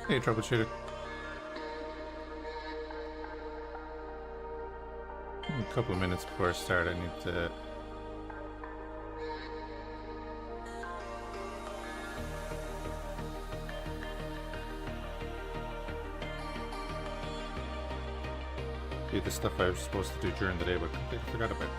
Hey, troubleshooter. A couple of minutes before I start, I need to do the stuff I was supposed to do during the day, but completely forgot about.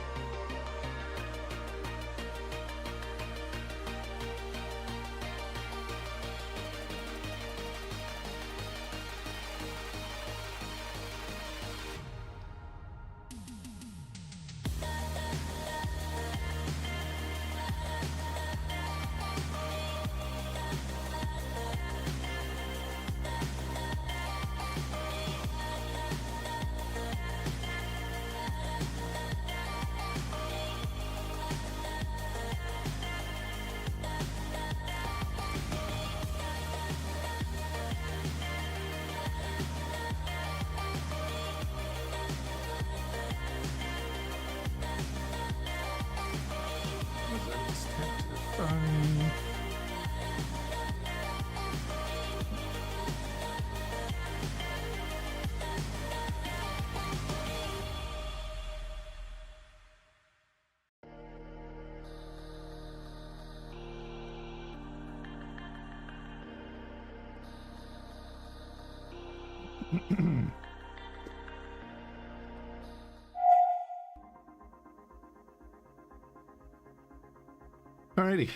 Alrighty.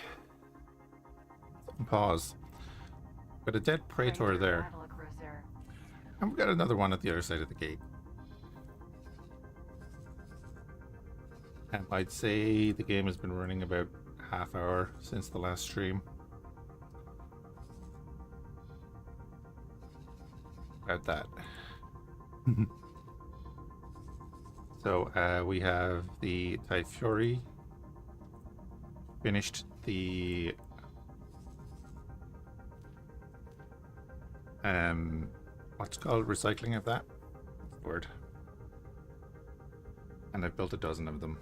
Pause. Got a dead Praetor there. And we've got another one at the other side of the gate. And I'd say the game has been running about half hour since the last stream. About that. So we have the Tide Fury. Finished the what's it called, recycling of that word, and I've built a dozen of them,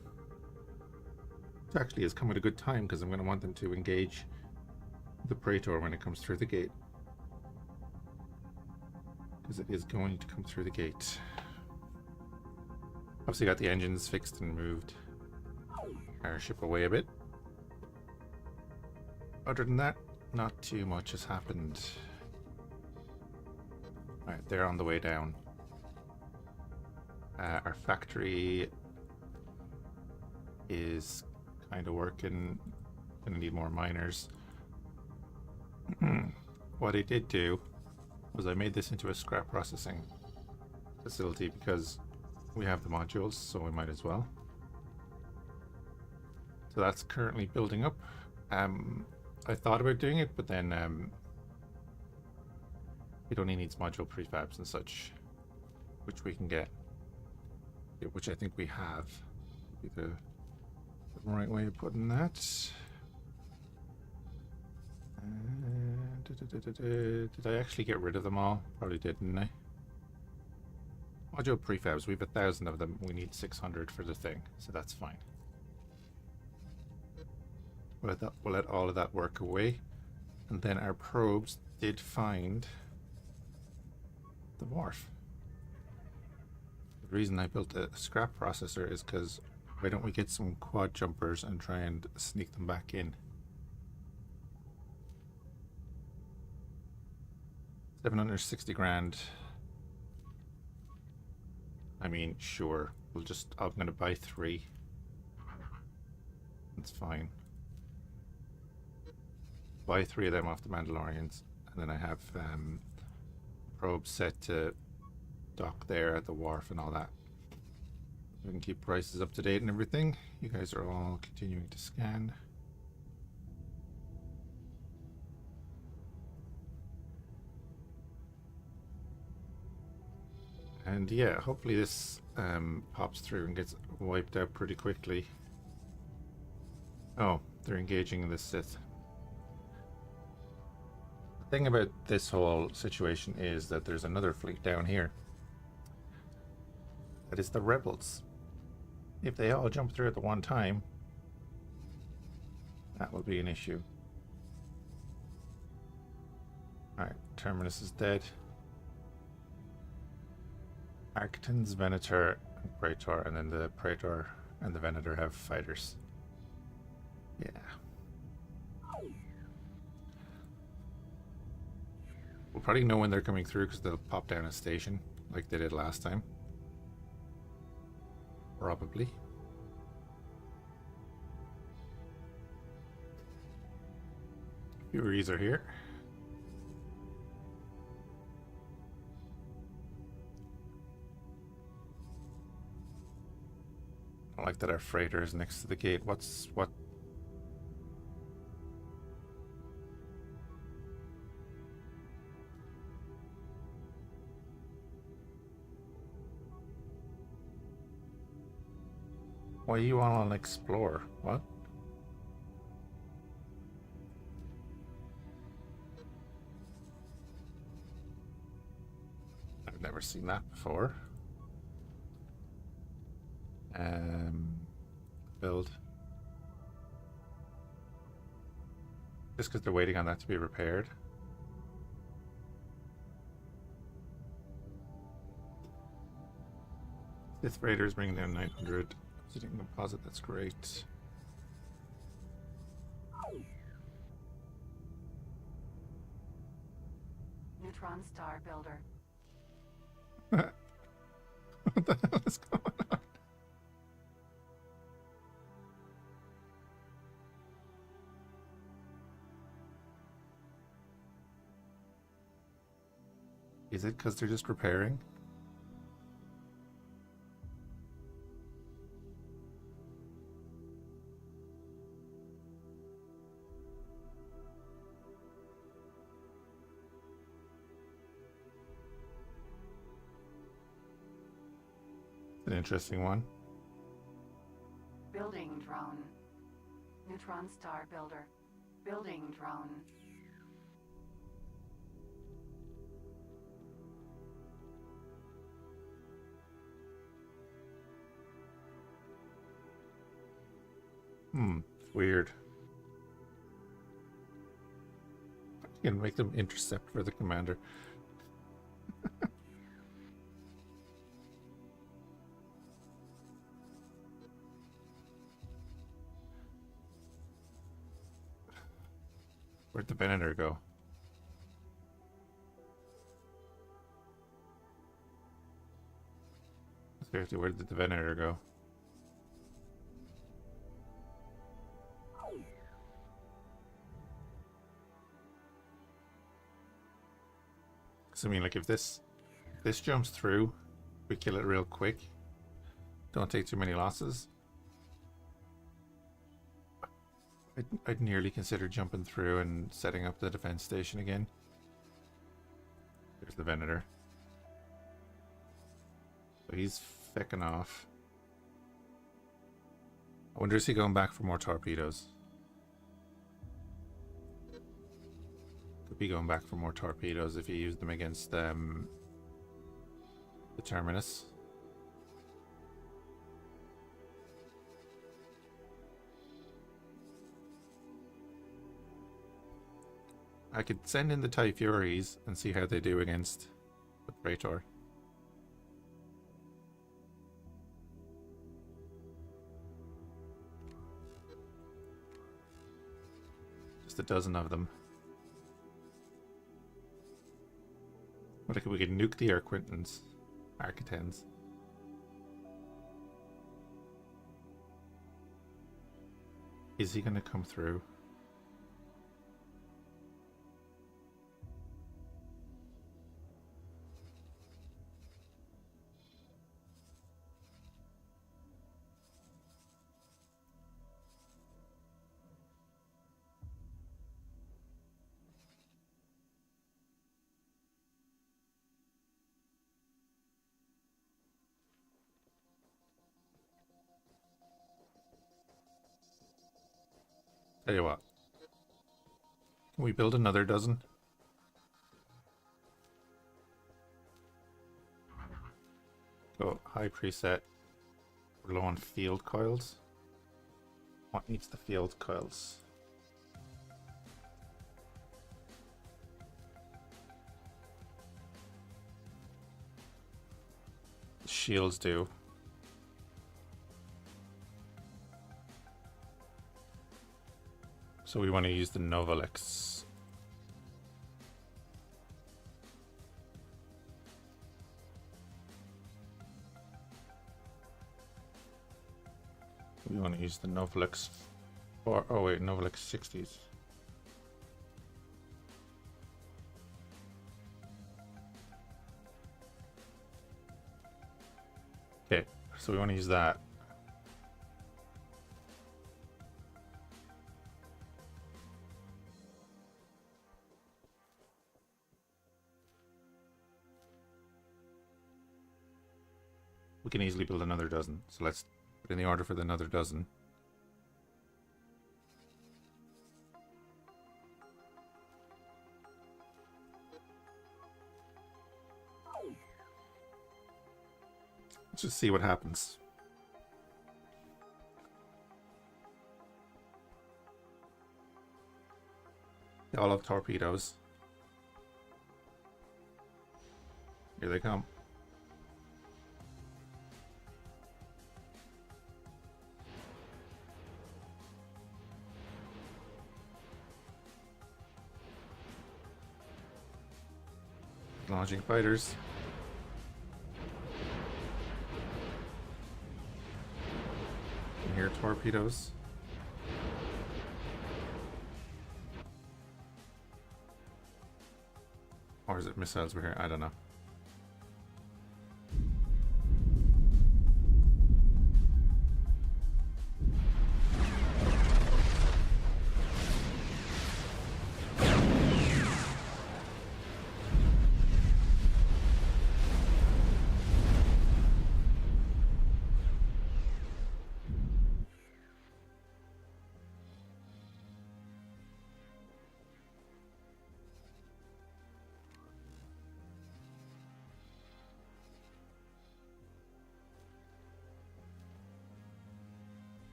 which actually has come at a good time because I'm going to want them to engage the Praetor when it comes through the gate, because it is going to come through the gate. Obviously got the engines fixed and moved our ship away a bit. Other than that, not too much has happened. Alright, they're on the way down. Our factory is kind of working. Gonna need more miners. What I did do was I made this into a scrap processing facility because we have the modules, so we might as well. So that's currently building up. I thought about doing it, but then it only needs module prefabs and such, which we can get, which I think we have. Be the right way of putting that. Did I actually get rid of them all? Probably did, didn't I? Module prefabs, we have 1,000 of them. We need 600 for the thing, so that's fine. We'll let all of that work away. And then our probes did find the wharf. The reason I built a scrap processor is because why don't we get some quad jumpers and try and sneak them back in? 760 grand. I mean, sure. I'm gonna buy 3. That's fine. Buy 3 of them off the Mandalorians, and then I have probes set to dock there at the wharf and all that. We can keep prices up to date and everything. You guys are all continuing to scan. And yeah, hopefully this pops through and gets wiped out pretty quickly. Oh, they're engaging in the Sith. Thing about this whole situation is that there's another fleet down here. That is the rebels. If they all jump through at the one time, that will be an issue. Alright, Terminus is dead. Architans, Venator, and Praetor, and then the Praetor and the Venator have fighters. Yeah. We'll probably know when they're coming through because they'll pop down a station like they did last time. Probably. Furies are here. I like that our freighter is next to the gate. What? Why are you on explore? What? I've never seen that before. Build. Just because they're waiting on that to be repaired. Sith Raiders bringing down 900. Sitting deposit, that's great. Neutron Star Builder. What the hell is going on? Is it because they're just repairing? An interesting one. Building drone. Neutron Star Builder. Building drone. Weird. You can make them intercept for the commander. Where'd the Venator go? Seriously, where did the Venator go? So I mean, like if this jumps through, we kill it real quick. Don't take too many losses. I'd nearly consider jumping through and setting up the defense station again. There's the Venator. So he's fecking off. I wonder is he going back for more torpedoes? Could be going back for more torpedoes if he used them against the Terminus. I could send in the TIE Furies and see how they do against the Praetor. Just a dozen of them. But like we could nuke the Arquintans, Architans. Is he gonna come through? Tell you what. Can we build another dozen? Go high preset. We're low on field coils. What needs the field coils? shields do. So we want to use the Novalex. We want to use the Novalex for, oh wait, Novalex 60s. Okay, so we want to use that. We can easily build another dozen, so let's put in the order for the another dozen. Let's just see what happens. They all have torpedoes. Here they come. Launching fighters. And here torpedoes. Or is it missiles we're here? I don't know.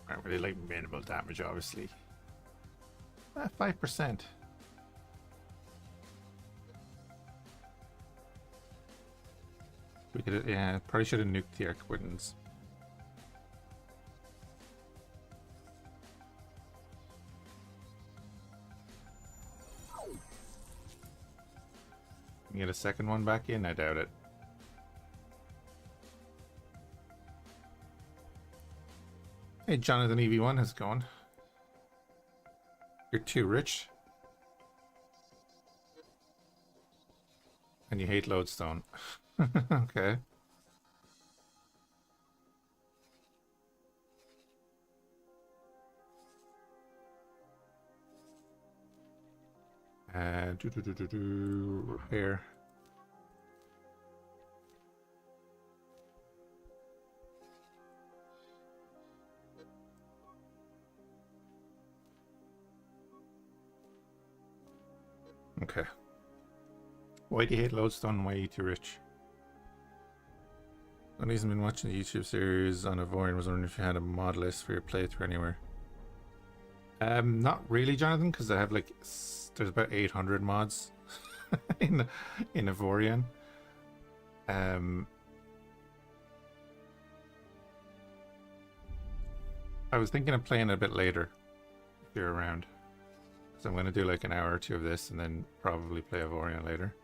Aren't really like minimal damage, obviously. 5%. We could, yeah, probably should have nuked the Arquitans. Can you get a second one back in? I doubt it. Hey, Jonathan EV1, how's it going? You're too rich. And you hate lodestone. Okay. Repair. Okay. Why do you hate lodestone and why are you too rich? I've been watching the YouTube series on Avorion. Was wondering if you had a mod list for your playthrough anywhere. Not really, Jonathan, because I have like there's about 800 mods in Avorion. I was thinking of playing a bit later if you're around. So I'm going to do like an hour or two of this and then probably play Avorion later.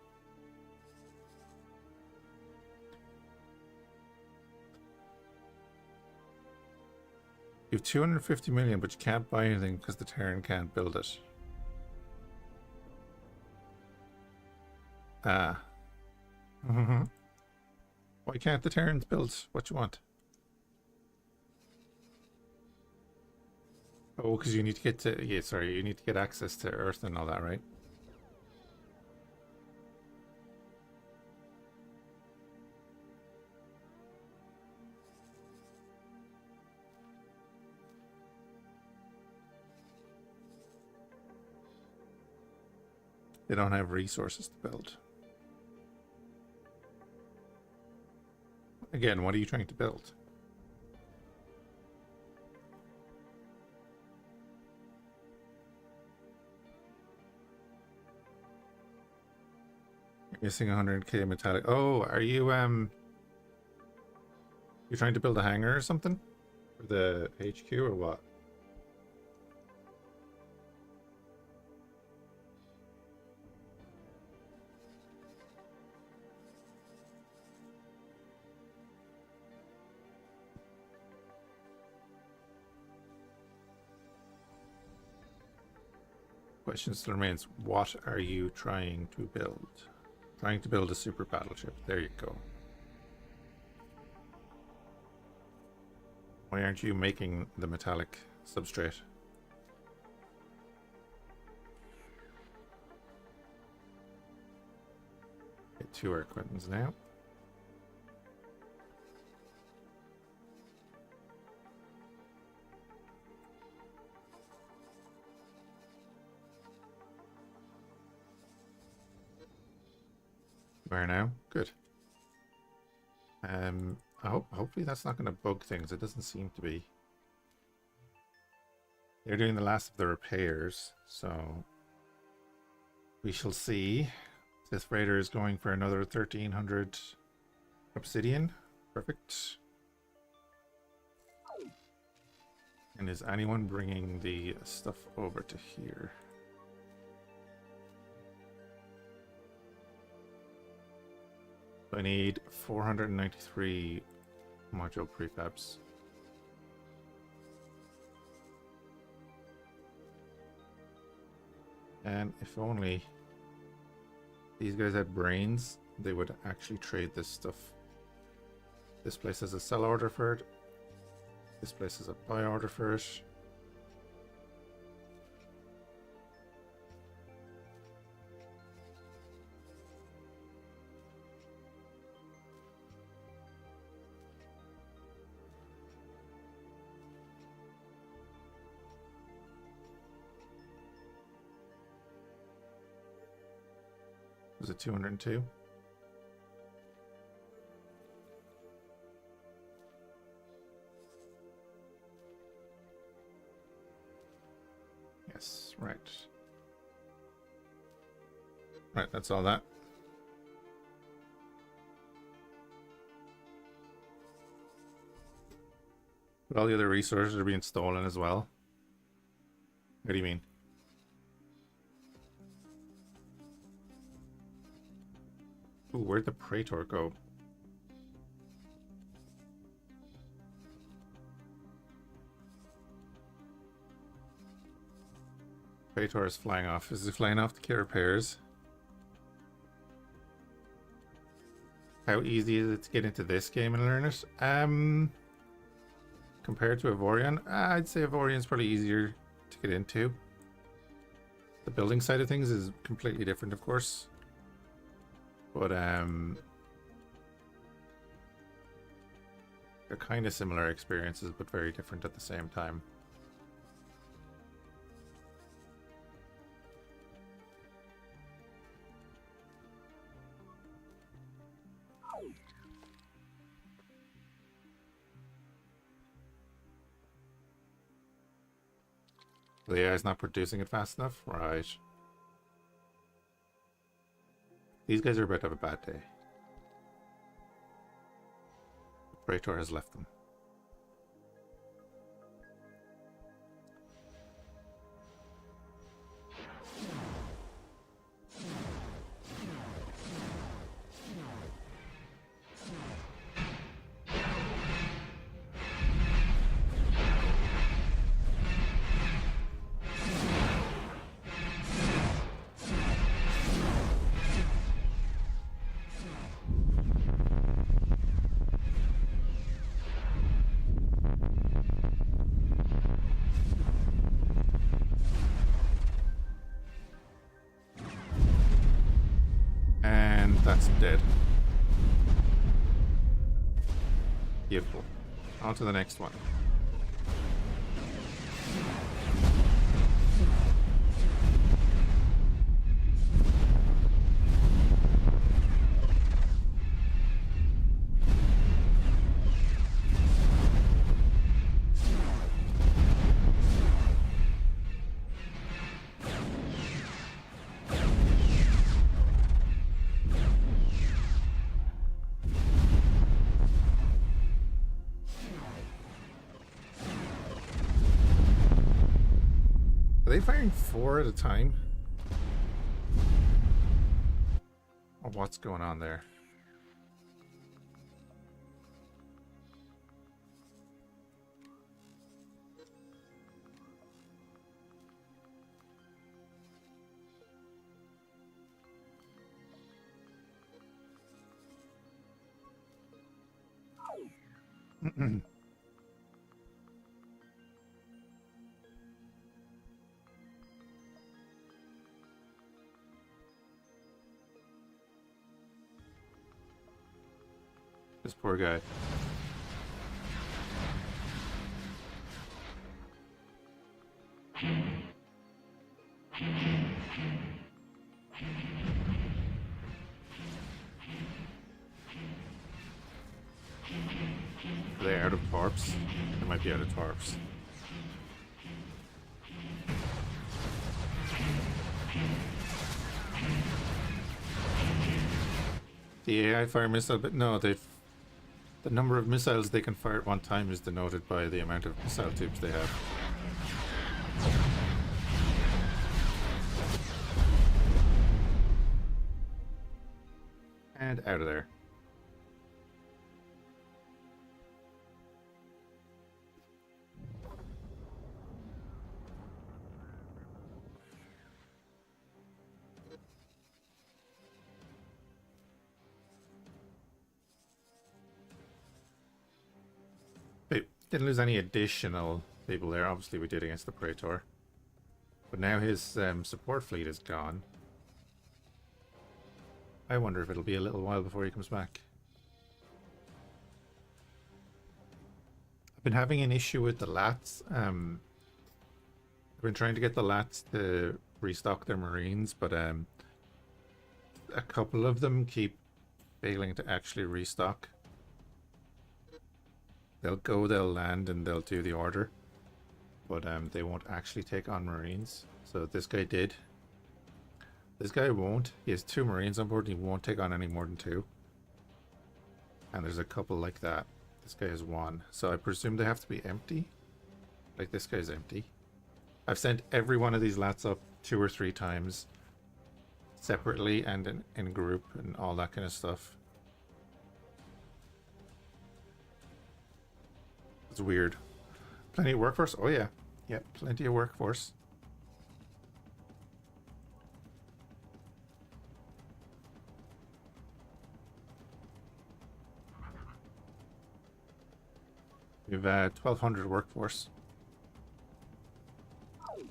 You have 250 million, but you can't buy anything because the Terran can't build it. Ah. Why can't the Terrans build what you want? Oh, because you need to get to... Yeah, sorry, you need to get access to Earth and all that, right? They don't have resources to build. Again, what are you trying to build? You're missing 100k metallic. Oh, are you you're trying to build a hangar or something? For the HQ or what? Question still remains, what are you trying to build? Trying to build a super battleship. There you go. Why aren't you making the metallic substrate? Get 2 arc weapons now. Where now? Good. Hopefully that's not going to bug things. It doesn't seem to be. They're doing the last of the repairs, so we shall see. This freighter is going for another 1300 obsidian. Perfect. And is anyone bringing the stuff over to here? I need 493 module prefabs. And if only these guys had brains, they would actually trade this stuff. This place has a sell order for it. This place has a buy order for it. Was it 202? Yes, right. Right, that's all that. But all the other resources are being stolen as well. What do you mean? Ooh, where'd the Praetor go? Praetor is flying off. Is he flying off to get repairs? How easy is it to get into this game and learn it? Compared to Avorion, I'd say Avorion's probably easier to get into. The building side of things is completely different, of course. But they're kind of similar experiences, but very different at the same time. The AI is not producing it fast enough? Right. These guys are about to have a bad day. Praetor has left them. That's dead. Beautiful. On to the next one. Are they firing 4 at a time? Or what's going on there? This poor guy. Are they out of torps? They might be out of torps. The AI fire missile, but no, they've... The number of missiles they can fire at one time is denoted by the amount of missile tubes they have. And out of there. They didn't lose any additional people there. Obviously we did against the Praetor. But now his support fleet is gone. I wonder if it'll be a little while before he comes back. I've been having an issue with the Lats. I've been trying to get the Lats to restock their Marines, but a couple of them keep failing to actually restock. They'll go, they'll land, and they'll do the order. But they won't actually take on Marines. So this guy did. This guy won't. He has 2 Marines on board and he won't take on any more than 2. And there's a couple like that. This guy has 1. So I presume they have to be empty. Like this guy's empty. I've sent every one of these Lats up 2 or 3 times. Separately and in group and all that kind of stuff. It's weird. Plenty of workforce? Oh yeah. Yep, plenty of workforce. We have 1,200 workforce. So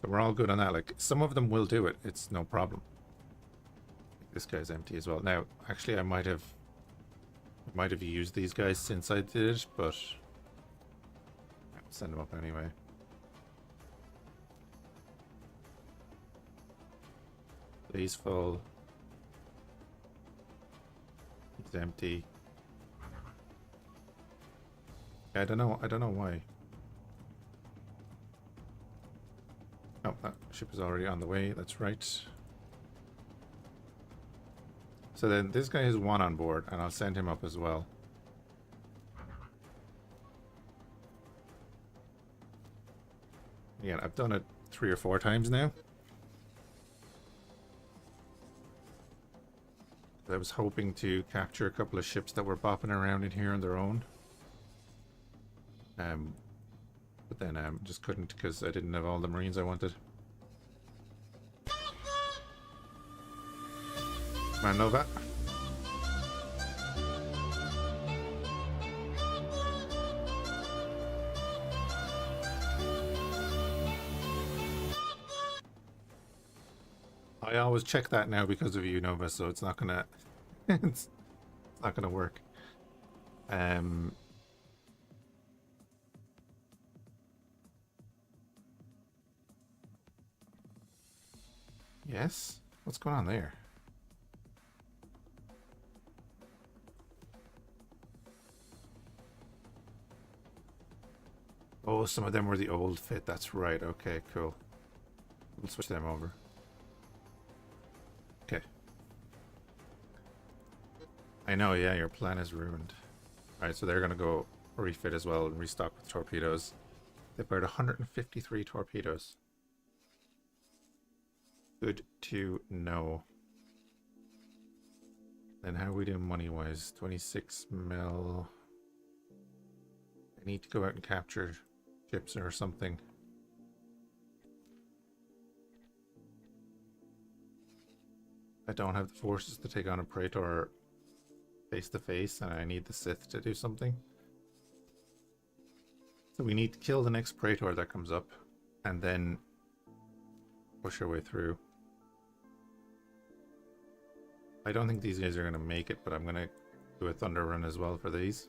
we're all good on that. Like, some of them will do it. It's no problem. This guy's empty as well. Now, actually, I might have used these guys since I did it, but I'll send them up anyway. He's full. He's empty. I don't know why. Oh, that ship is already on the way, that's right. So then this guy has 1 on board, and I'll send him up as well. Again, I've done it 3 or 4 times now. I was hoping to capture a couple of ships that were bopping around in here on their own. But then just couldn't because I didn't have all the Marines I wanted. Come on, Nova. I always check that now because of you, Nova, so it's not gonna it's not gonna work. Yes? What's going on there? Oh, some of them were the old fit. That's right. Okay, cool. We'll switch them over. Okay. I know, yeah, your plan is ruined. Alright, so they're going to go refit as well and restock with torpedoes. They fired 153 torpedoes. Good to know. Then how are we doing money-wise? 26 mil. I need to go out and capture ships or something. I don't have the forces to take on a Praetor face to face, and I need the Sith to do something. So we need to kill the next Praetor that comes up, and then push our way through. I don't think these guys are going to make it, but I'm going to do a Thunder Run as well for these.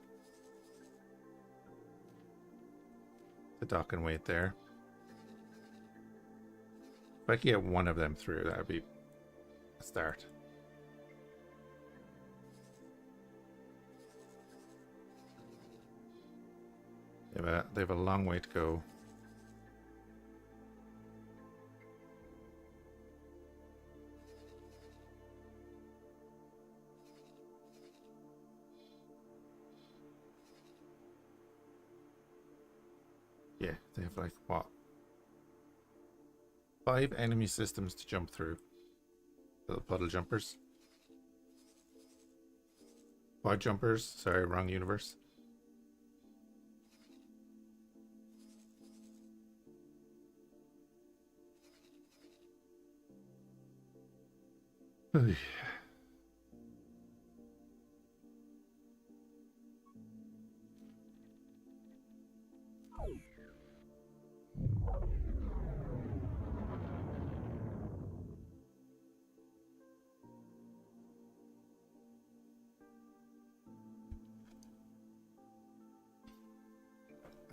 The dock and wait there. If I could get one of them through, that would be a start. They have a long way to go. Yeah, they have like, what? 5 enemy systems to jump through. Little puddle jumpers. Quad jumpers. Sorry, wrong universe. I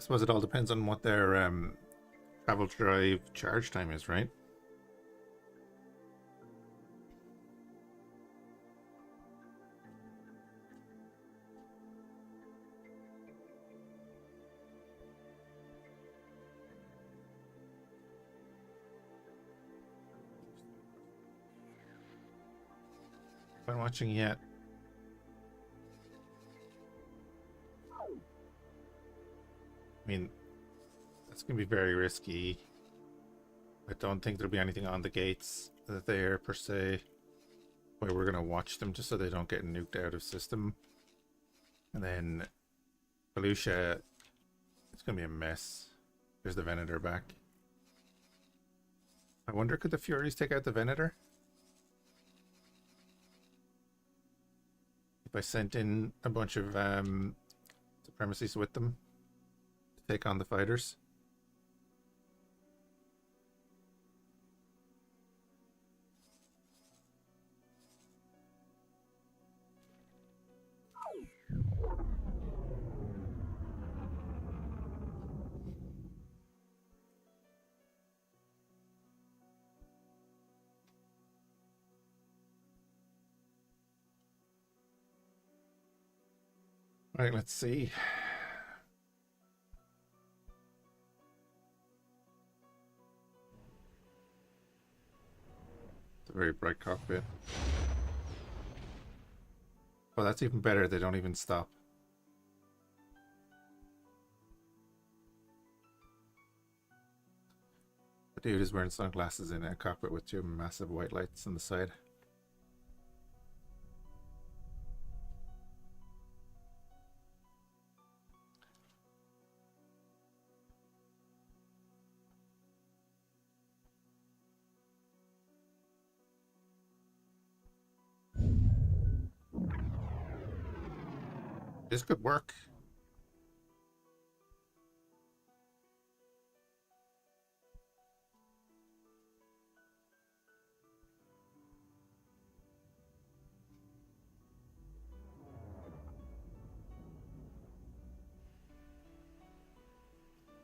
suppose it all depends on what their travel drive charge time is, right? Been watching yet. I mean, that's going to be very risky. I don't think there'll be anything on the gates there per se. But we're going to watch them just so they don't get nuked out of system. And then Felucia, it's going to be a mess. There's the Venator back. I wonder, could the Furies take out the Venator? If I sent in a bunch of supremacies with them to take on the fighters. Right, let's see. It's a very bright cockpit. Oh, that's even better. They don't even stop. The dude is wearing sunglasses in a cockpit with 2 massive white lights on the side. This could work.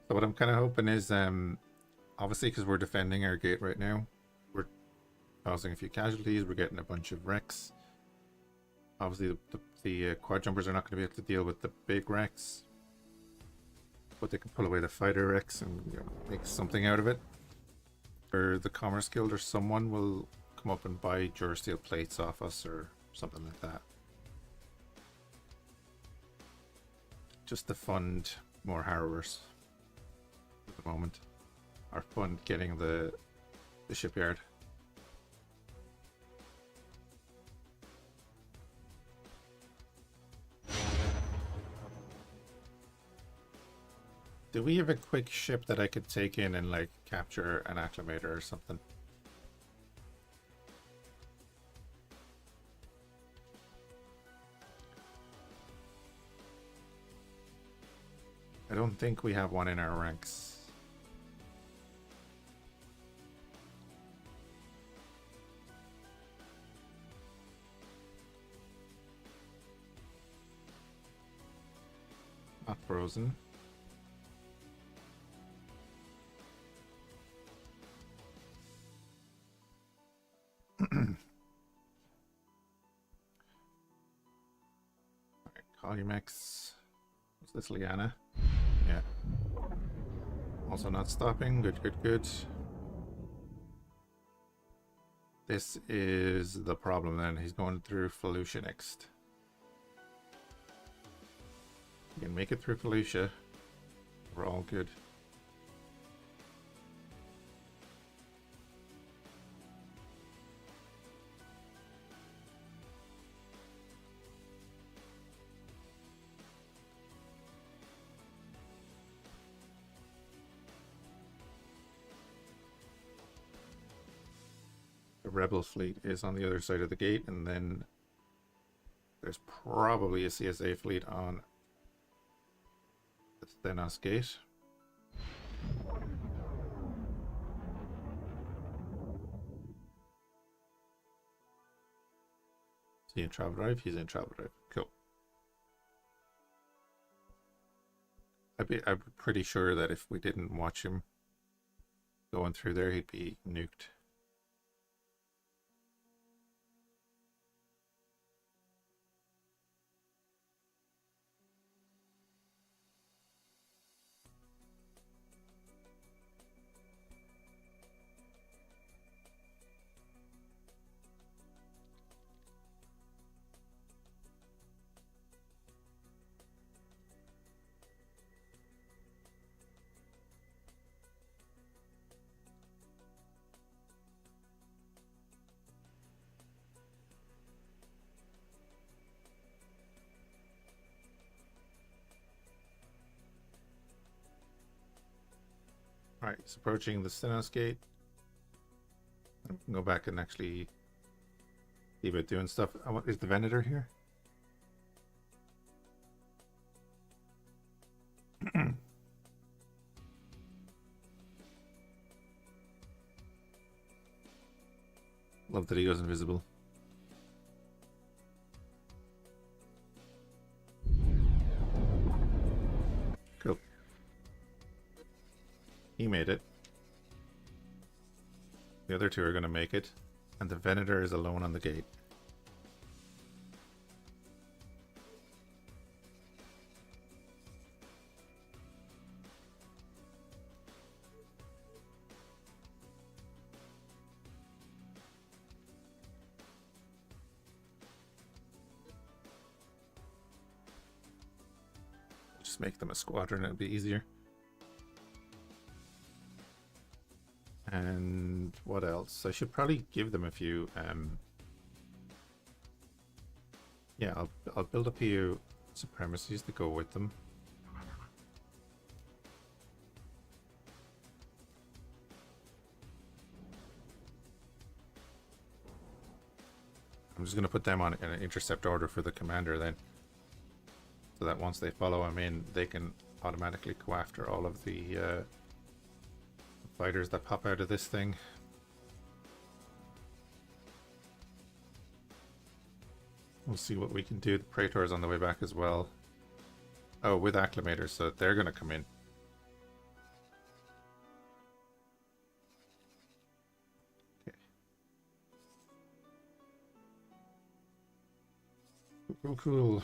So what I'm kind of hoping is, obviously because we're defending our gate right now, we're causing a few casualties, we're getting a bunch of wrecks. Obviously the quad jumpers are not going to be able to deal with the big wrecks, but they can pull away the fighter wrecks and, you know, make something out of it. Or the Commerce Guild or someone will come up and buy Durasteel plates off us or something like that. Just to fund more Harrowers at the moment. Or fund getting the shipyard. Do we have a quick ship that I could take in and like capture an acclimator or something? I don't think we have one in our ranks. Not frozen. Calumex. Is this Liana? Yeah. Also not stopping. Good, good, good. This is the problem then. He's going through Felucia next. You can make it through Felucia. We're all good. The rebel fleet is on the other side of the gate, and then there's probably a CSA fleet on the Thenos gate. Is he in travel drive? He's in travel drive. Cool. I'm pretty sure that if we didn't watch him going through there, he'd be nuked. Alright, it's approaching the Stenos gate. We can go back and actually see about doing stuff. Is the Venator here? Love that he goes invisible. Cool. He made it. The other two are going to make it. And the Venator is alone on the gate. Just make them a squadron, it'd be easier. And what else? I should probably give them a few. Yeah, I'll build a few supremacies to go with them. I'm just going to put them on an intercept order for the commander then, so that once they follow him in, they can automatically go after all of the fighters that pop out of this thing. We'll see what we can do. The Praetor is on the way back as well. Oh, with acclimators, so they're going to come in. Okay. Cool, cool.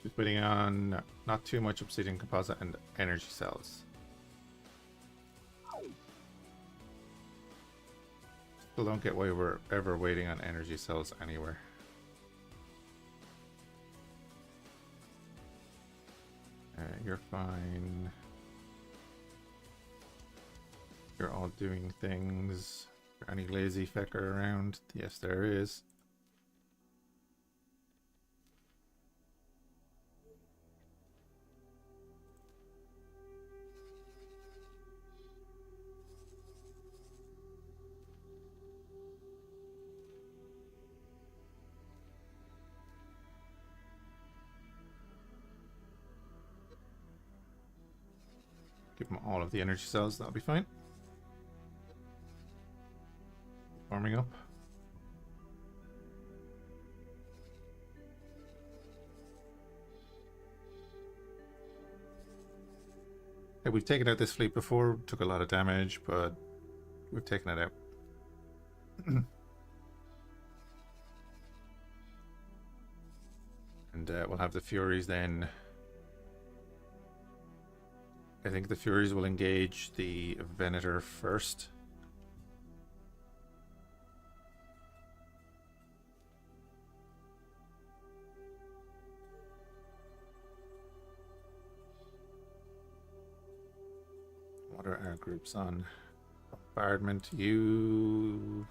Just waiting on not too much obsidian composite and energy cells. Still don't get why we're ever waiting on energy cells anywhere. You're fine. You're all doing things. Is there any lazy fecker around? Yes, there is. Give them all of the energy cells, that'll be fine. Warming up. Hey, we've taken out this fleet before, took a lot of damage, but we've taken it out. And we'll have the Furies then. I think the Furies will engage the Venator first. What are our groups on? Bombardment, you...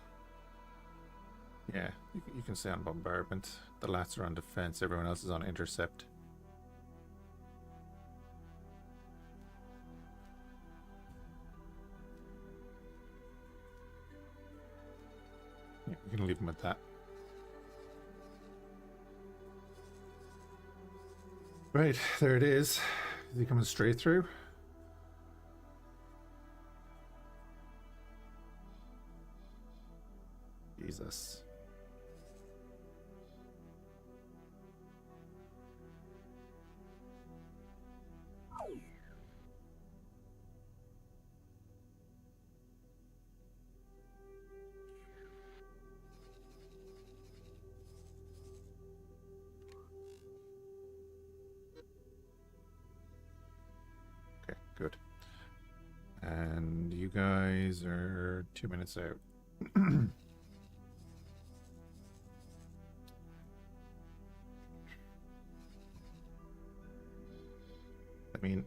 Yeah, you can stay on bombardment. The lats are on defense, everyone else is on intercept. Yeah, we can leave them at that. Right, there it is. Is he coming straight through? Jesus. Okay, good. And you guys are 2 minutes out. I mean,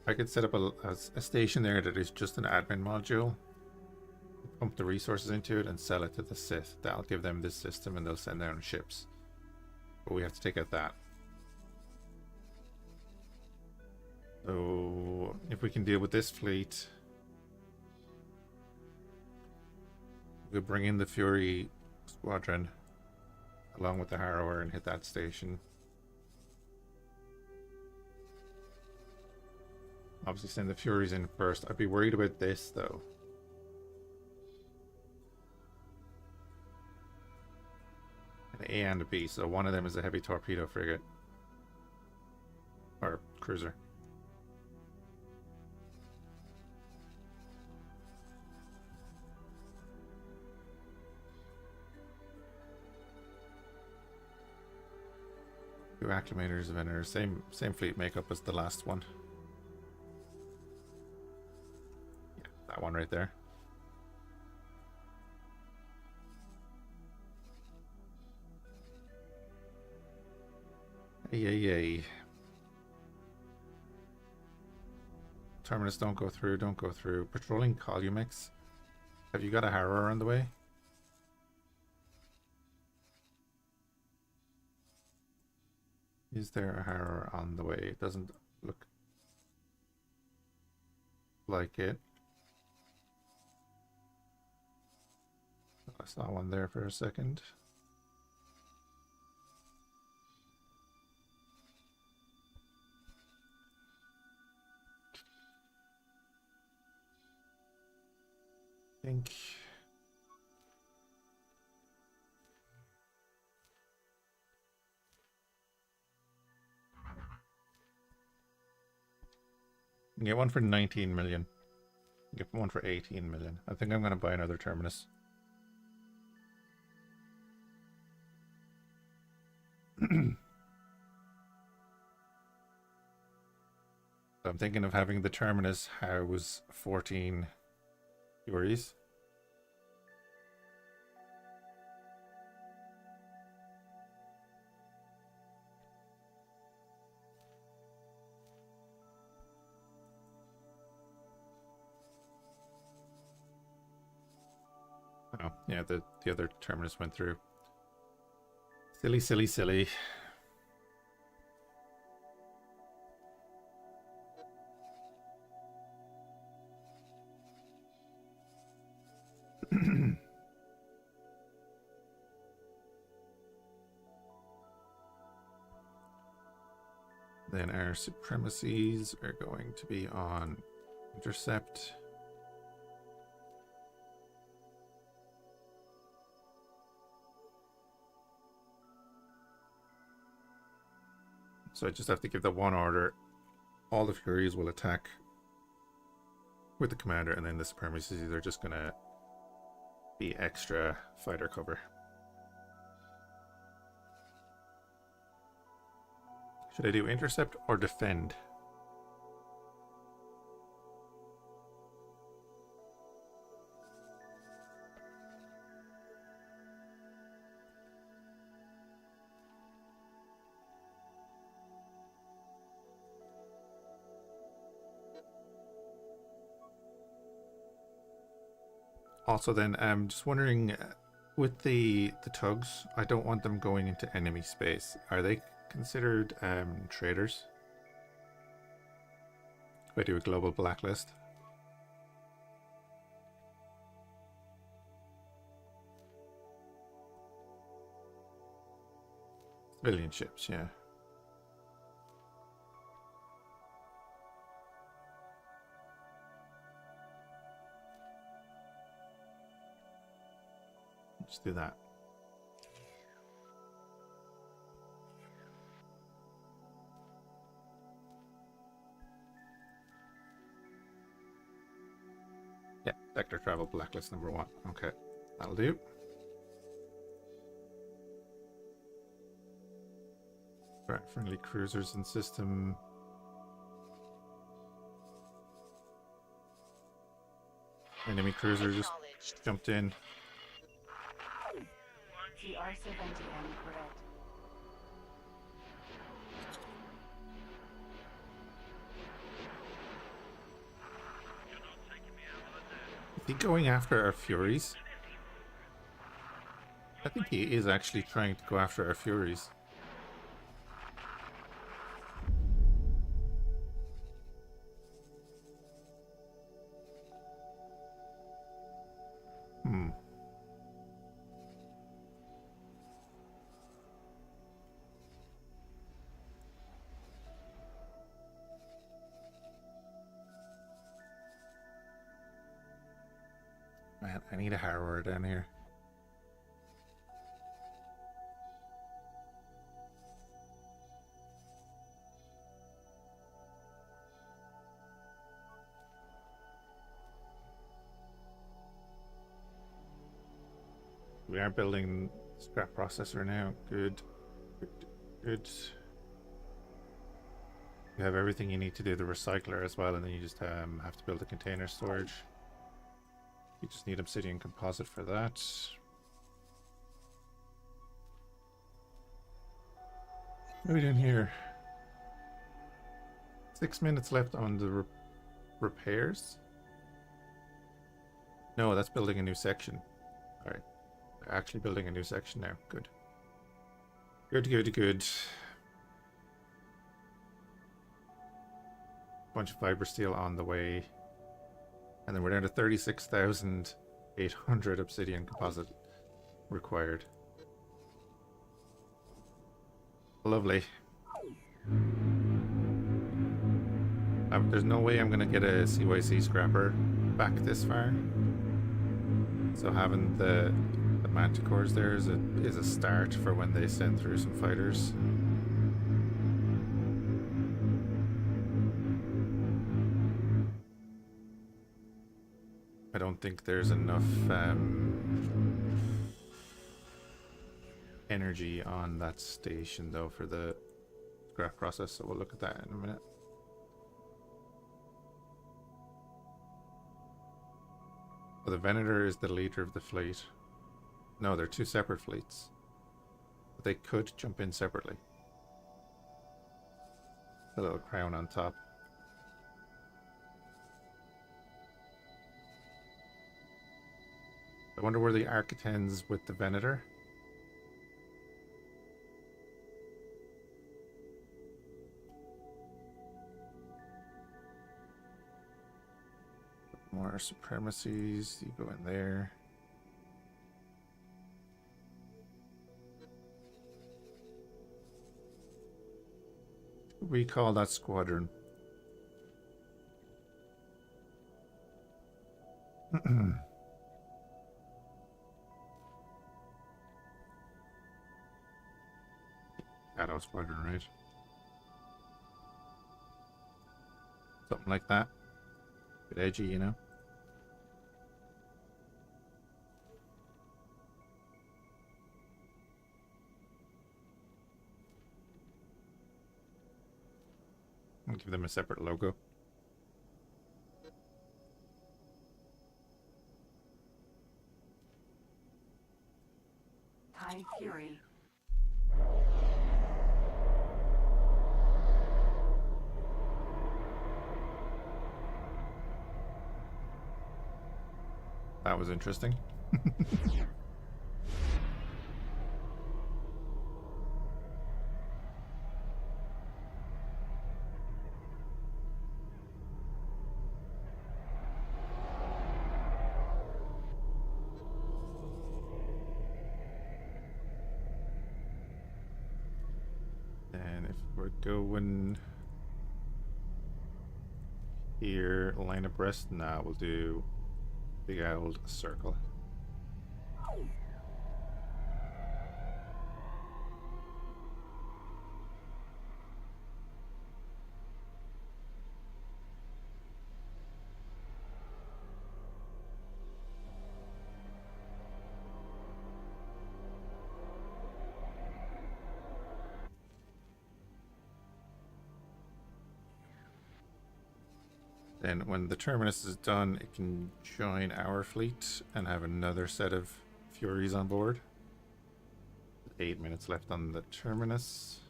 I could set up a station there that is just an admin module, pump the resources into it and sell it to the Sith. That'll give them this system and they'll send their own ships. But we have to take out that. So if we can deal with this fleet, we'll bring in the Fury squadron along with the Harrower and hit that station. Obviously send the Furies in first. I'd be worried about this though. An A and a B, so one of them is a heavy torpedo frigate. Or cruiser. Two acclimators of enter. Same fleet makeup as the last one. Yeah, that one right there. Yay. Terminus, don't go through, don't go through. Patrolling Columix. Have you got a Harrower on the way? Is there a Harrower on the way? It doesn't look like it. I saw one there for a second. I think you get one for 19 million. You get one for 18 million. I think I'm going to buy another Terminus. So I'm thinking of having the Terminus house 14 Furies. Oh, yeah, the other terminus went through. Silly, silly, silly. Then our supremacies are going to be on intercept. So I just have to give the one order. All the Furies will attack with the commander, and then the supremacies are just gonna be extra fighter cover. Should I do intercept or defend? Also, then I'm just wondering, with the tugs, I don't want them going into enemy space. Are they considered traders? If I do a global blacklist. Civilian ships, yeah. Let's do that. Yeah, sector travel blacklist number 1. Okay, that'll do. Right, friendly cruisers in system. Enemy cruiser just jumped in. The R70M grid. Is he going after our Furies? I think he is actually trying to go after our Furies. Man, I need a harrower down here. We are building scrap processor now. Good. Good. Good. You have everything you need to do the recycler as well, and then you just have to build a container storage. You just need obsidian composite for that. What are we doing here? 6 minutes left on the repairs. No, that's building a new section. Alright. They're actually building a new section now. Good. Good, good, good. Bunch of fiber steel on the way. And then we're down to 36,800 obsidian composite required. Lovely. There's no way I'm going to get a CYC scrapper back this far. So having the manticores there is a start for when they send through some fighters. I don't think there's enough energy on that station though for the scrap process, so we'll look at that in a minute. Oh, the Venator is the leader of the fleet. No, they're two separate fleets. But they could jump in separately. The little crown on top. I wonder where the Architens with the Venator. More supremacies. You go in there. Recall that squadron. Shadow squadron, right? Something like that. Bit edgy, you know. I'll give them a separate logo. Tide Fury. That was interesting. And if we're going here, line abreast, nah, we'll do big old circle. Then when the terminus is done, it can join our fleet and have another set of Furies on board. 8 minutes left on the terminus.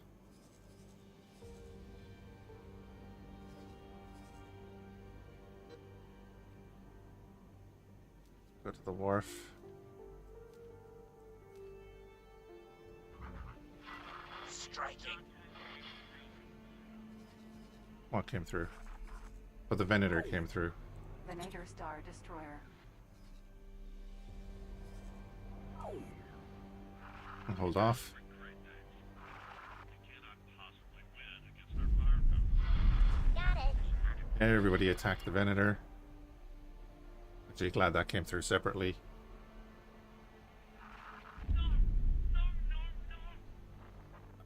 Go to the wharf. Striking. What came through? Oh, the Venator came through. Venator Star Destroyer. Hold off. Got it. Everybody attack the Venator. Actually, glad that came through separately.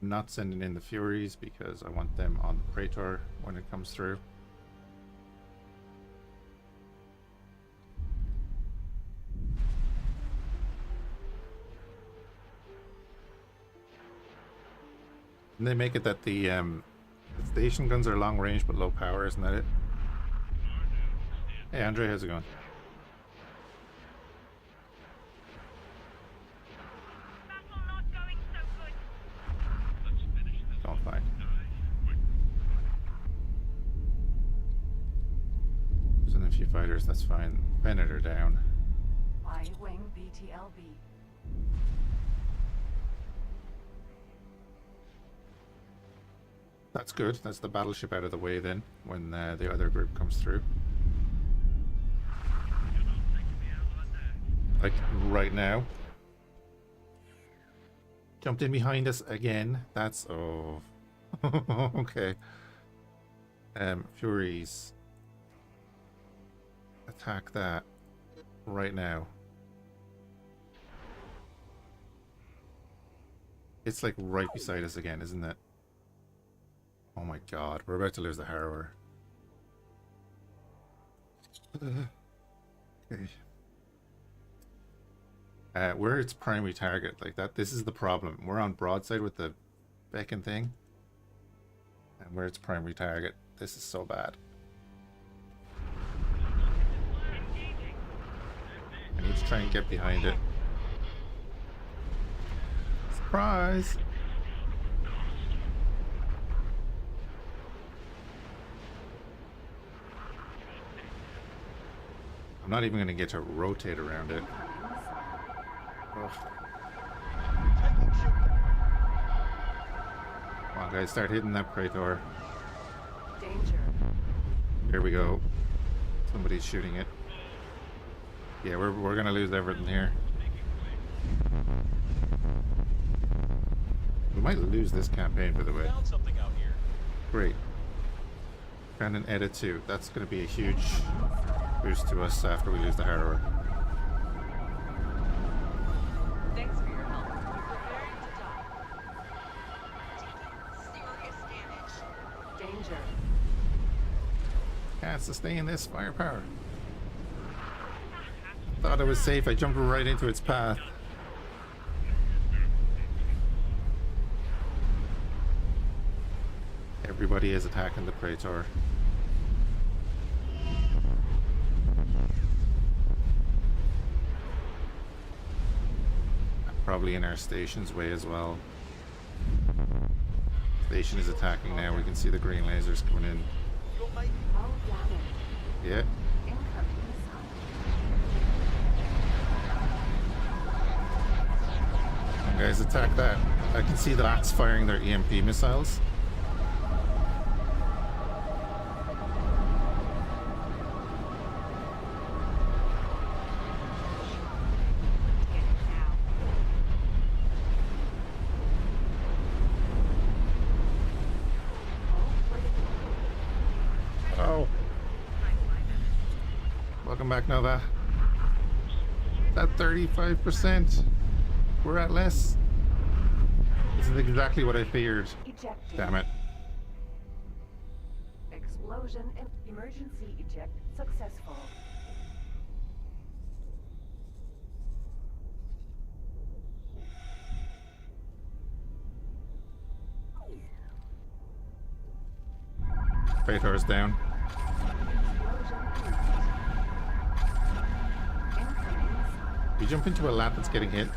I'm not sending in the Furies because I want them on the Praetor when it comes through. And they make it that the station guns are long range but low power, isn't that it? Hey Andre, how's it going? Battle not going so good. Going fine. There's a few fighters, that's fine. Venator down. I-Wing BTLB. That's good. That's the battleship out of the way then, when the other group comes through. Like, right now. Jumped in behind us again. That's... oh. Okay. Furies. Attack that. Right now. It's like right beside us again, isn't it? Oh my god, we're about to lose the Harrower. Okay. We're its primary target, like that. This is the problem. We're on broadside with the beacon thing. And we're its primary target. This is so bad. I need to try and get behind it. Surprise! I'm not even going to get to rotate around it. Incoming missile. Ugh. Taking shoot. Come on, guys, start hitting that Praetor. Danger. Here we go. Somebody's shooting it. Yeah, we're gonna lose everything here. We might lose this campaign, by the way. Found something out here. Great. Found an edit too. That's gonna be a huge boost to us after we lose the Harrower. Thanks for your help. We're preparing to die. Taking serious damage. Danger. Can't sustain this firepower. Thought it was safe. I jumped right into its path. Everybody is attacking the Praetor. Probably in our station's way as well. Station is attacking now. We can see the green lasers coming in. You'll make Oh, damn Yeah. it. Incoming missile. Come on, guys, attack that. I can see the bats firing their EMP missiles. Get it now. Oh. Welcome back, Nova. At 35%. We're at less. This is exactly what I feared. Ejected. Damn it. Explosion and emergency eject successful. Praetor's down. If you jump into a lap that's getting hit.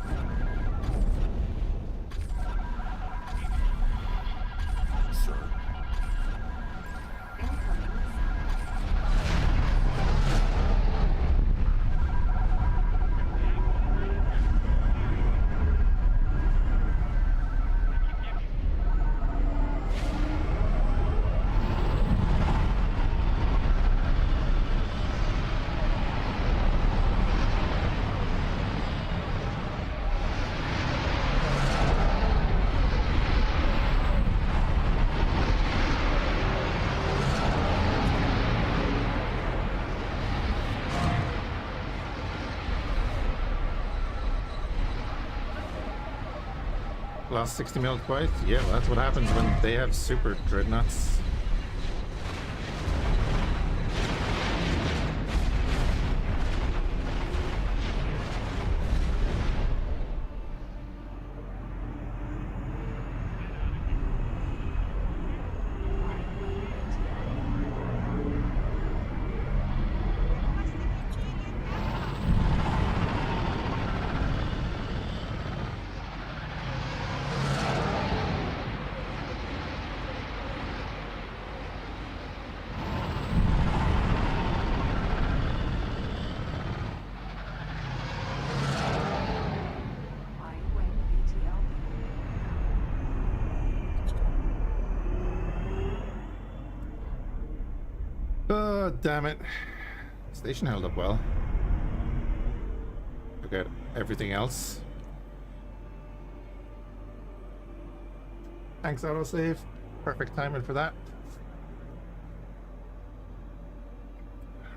Lost 60 mil twice? Yeah, well, that's what happens when they have super dreadnoughts. Oh, damn it. Station held up well. Look at everything else. Thanks, autosave. Perfect timing for that.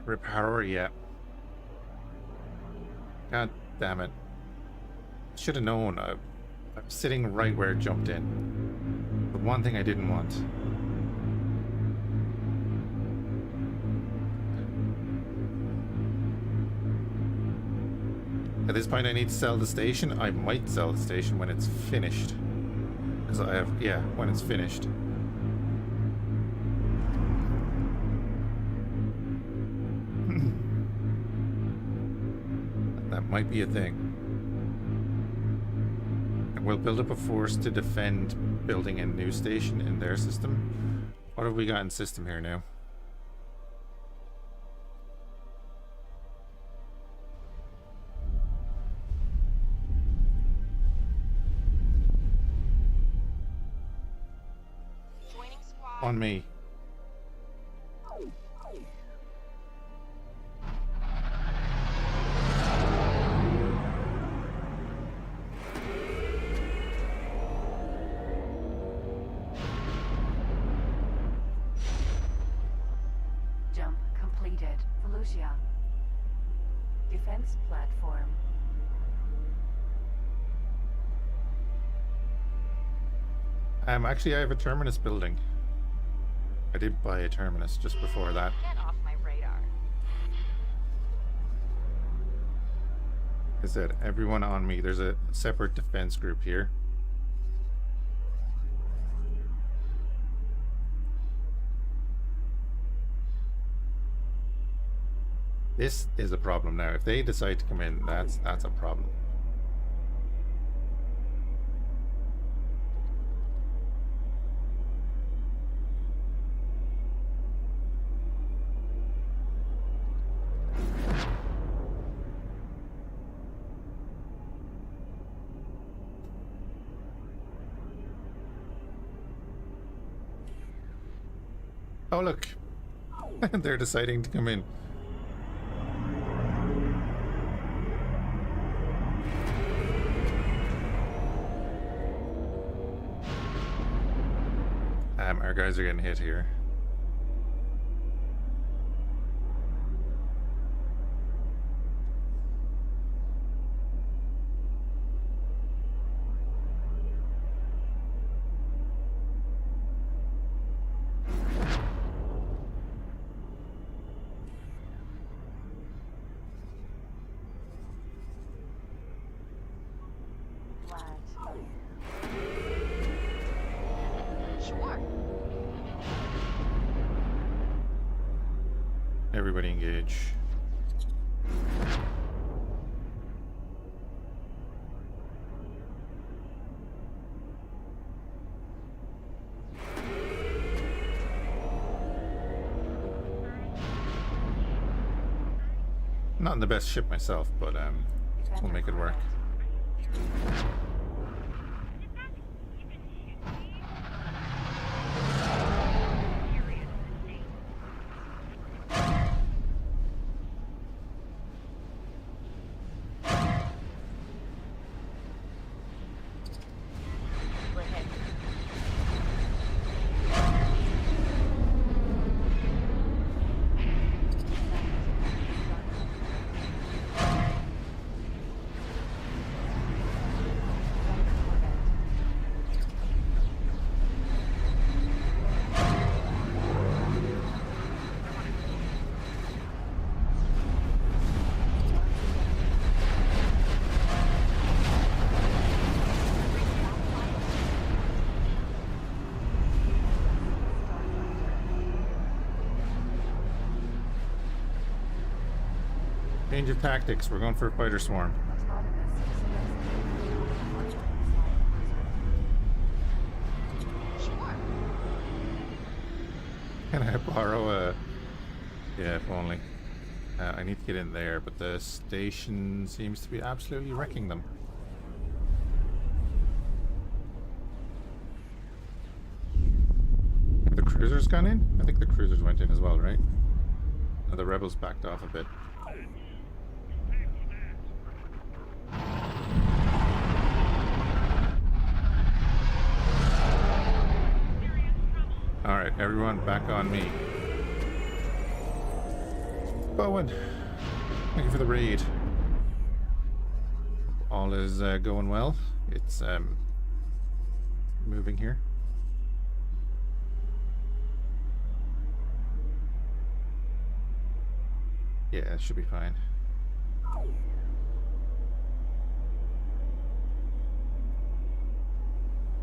Repower, yeah. God damn it. Should have known. I'm sitting right where it jumped in. The one thing I didn't want. At this point I need to sell the station. I might sell the station when it's finished. Because I have, yeah, when it's finished. That might be a thing. And we'll build up a force to defend building a new station in their system. What have we got in system here now? On me. Jump completed. Fhiachs. Defense platform. Actually, I have a terminus building. I did buy a terminus just before that. Get off my radar. I said, everyone on me. There's a separate defense group here. This is a problem now. If they decide to come in, that's a problem. Oh, look. They're deciding to come in. Our guys are getting hit here. Sure. Everybody engage. Not in the best ship myself, but we'll make it work. We're hit. Change of tactics. We're going for a fighter swarm. Sure. Can I borrow a... Yeah, if only. I need to get in there, but the station seems to be absolutely wrecking them. Have the cruisers gone in? I think the cruisers went in as well, right? No, the rebels backed off a bit. Alright, everyone back on me. Bowen, thank you for the raid. All is going well. It's moving here. Yeah, it should be fine.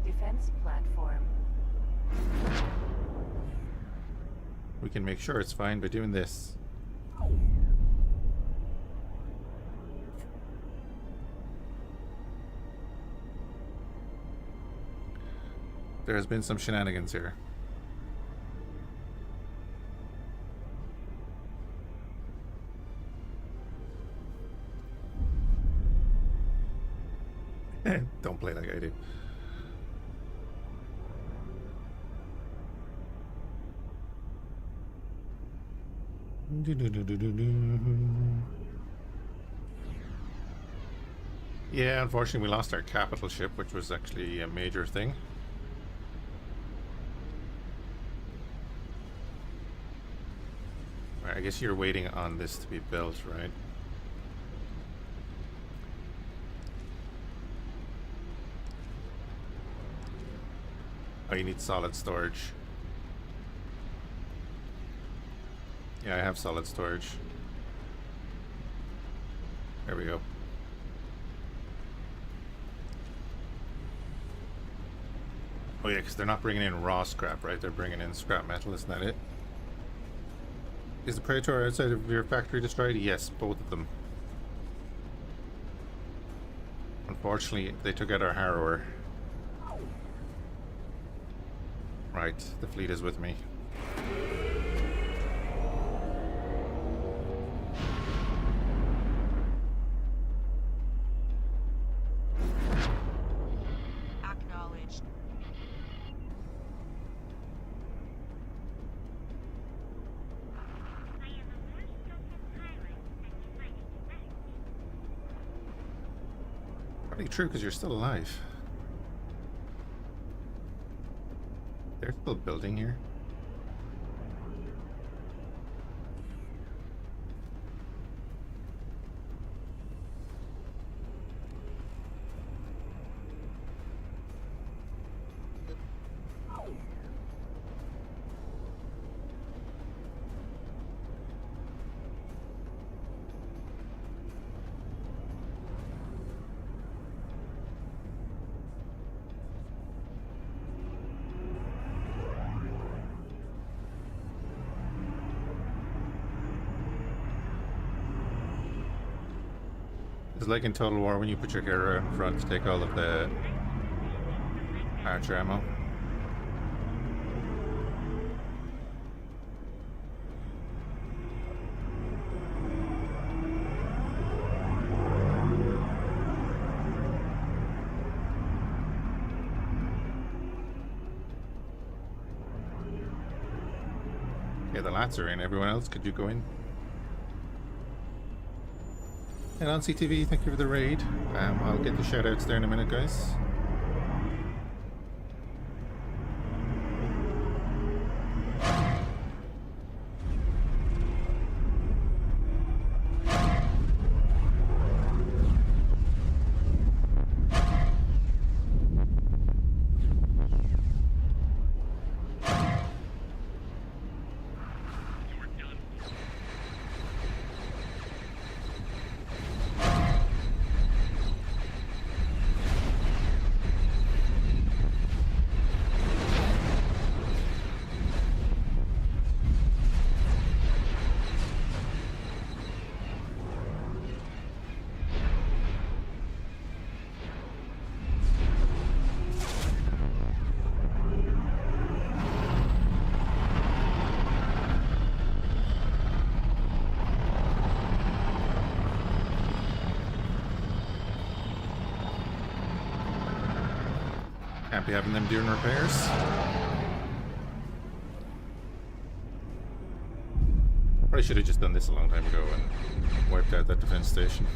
Defense platform. We can make sure it's fine by doing this. There has been some shenanigans here. Don't play like I do. Yeah, unfortunately we lost our capital ship, which was actually a major thing. Alright, I guess you're waiting on this to be built, right? Oh, you need solid storage. Yeah, I have solid storage. There we go. Oh yeah, because they're not bringing in raw scrap, right? They're bringing in scrap metal, isn't that it? Is the Praetor outside of your factory destroyed? Yes, both of them. Unfortunately, they took out our harrower. Right, the fleet is with me. Acknowledged. Probably true, because you're still alive. They're still building here. It's like in Total War when you put your hero in front to take all of the archer ammo. Okay, the lats are in. Everyone else, could you go in? And on CTV, thank you for the raid. I'll get the shoutouts there in a minute, guys. Can't be having them doing repairs. Probably should have just done this a long time ago and wiped out that defense station.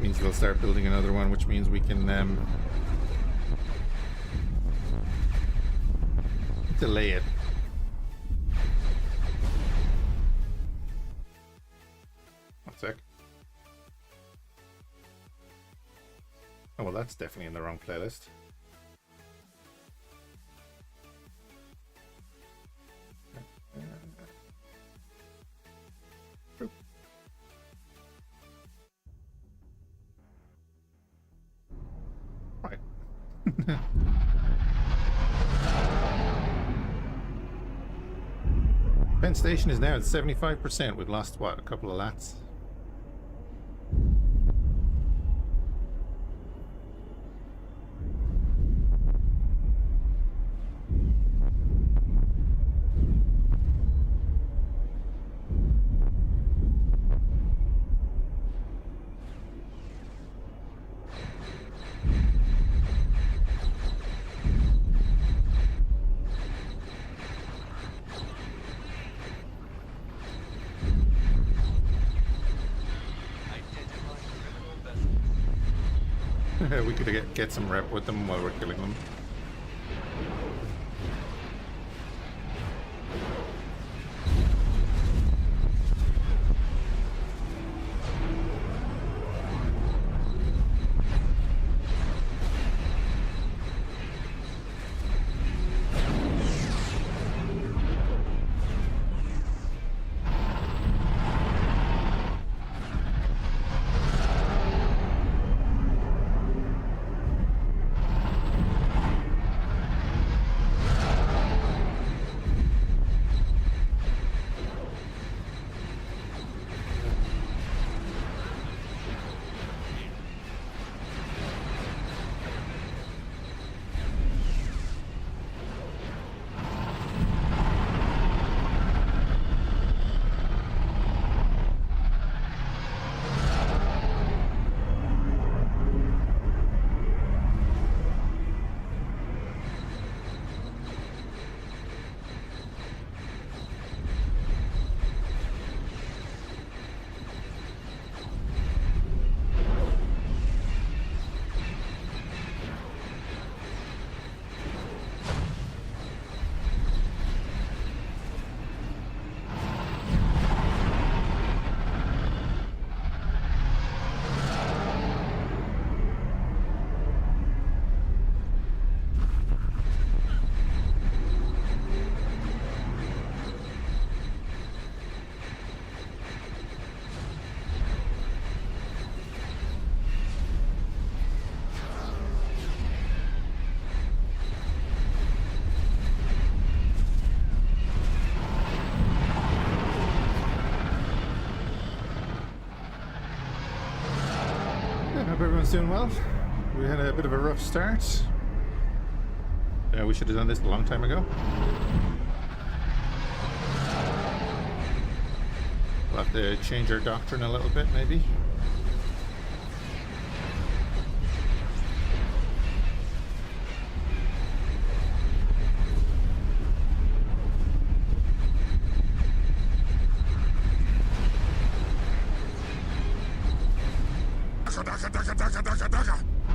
Means they'll start building another one, which means we can delay it. One sec. Oh, well, that's definitely in the wrong playlist. Right. Penn Station is now at 75%. We've lost, what, a couple of lats? We could get some rep with them while we're killing them. Hope everyone's doing well. We had a bit of a rough start. We should have done this a long time ago. We'll have to change our doctrine a little bit, maybe.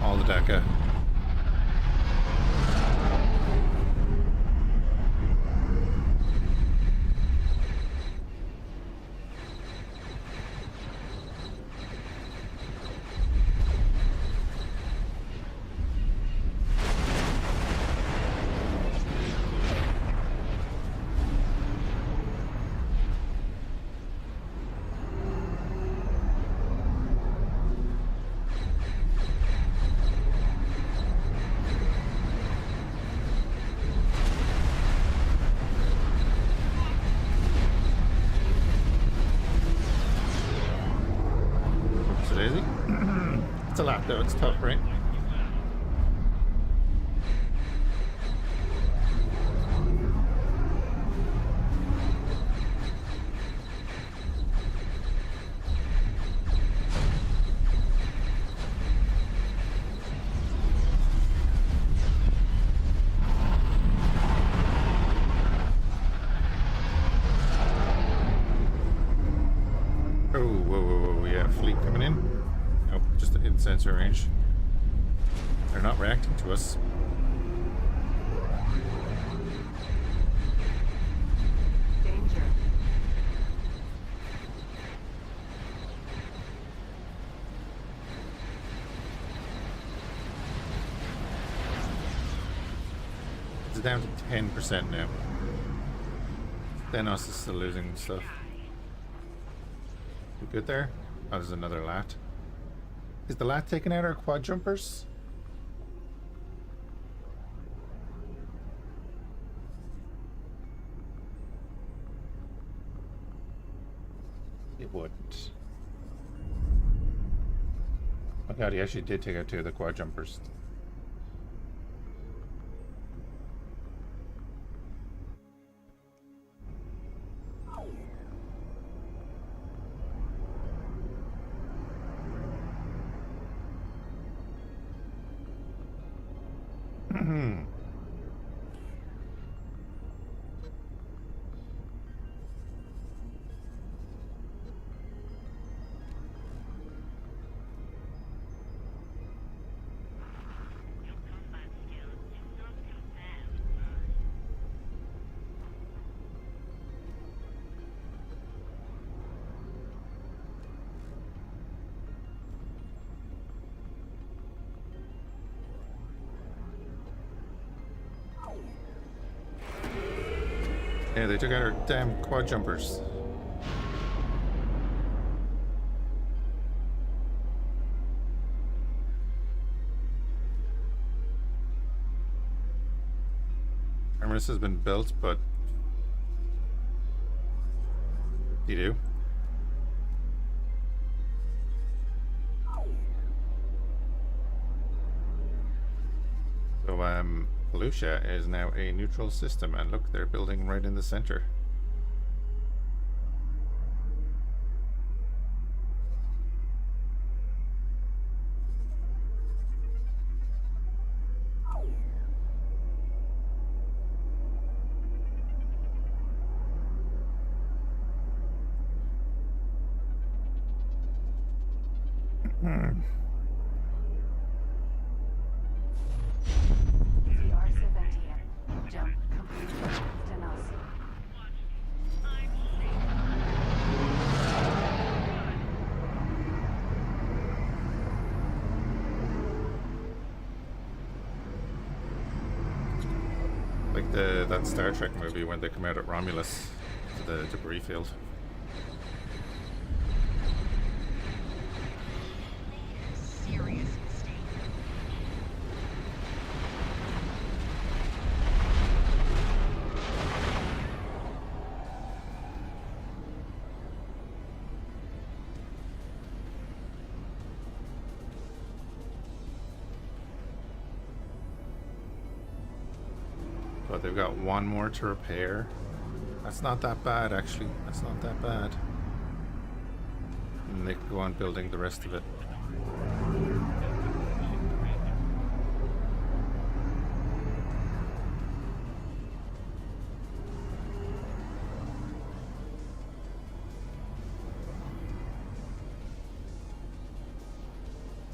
All the DECA. It's a lot though, it's tough, right? Oh, whoa, yeah, fleet coming in. Nope, just in sensor range. They're not reacting to us. Danger. It's down to 10% now. Thanos is still losing stuff. We good there? Oh, there's another lat. Is the lat taking out our quad jumpers? It wouldn't. Oh god, he actually did take out two of the quad jumpers. Yeah, they took out our damn quad jumpers. Terminus has been built, but you do. So Lucia is now a neutral system, and look, they're building right in the center. CR-70. Jump complete. Stenos. Like that Star Trek movie when they come out at Romulus to the debris field. Serious mistake. But they've got one more to repair. That's not that bad, actually. That's not that bad. And they can go on building the rest of it.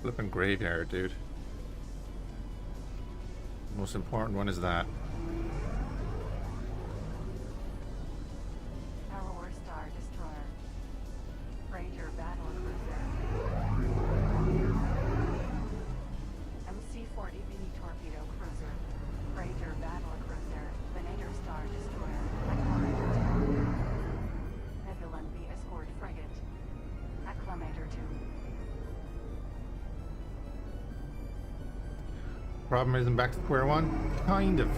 Flippin' graveyard, dude. The most important one is that. Our Star Destroyer. Ranger Battle Cruiser. MC-40 mini torpedo cruiser. Ranger Battle Cruiser. Venator Star Destroyer. Acclamator 2. Nebulon B escort frigate. Acclamator 2. Problem isn't back to square one? Kind of.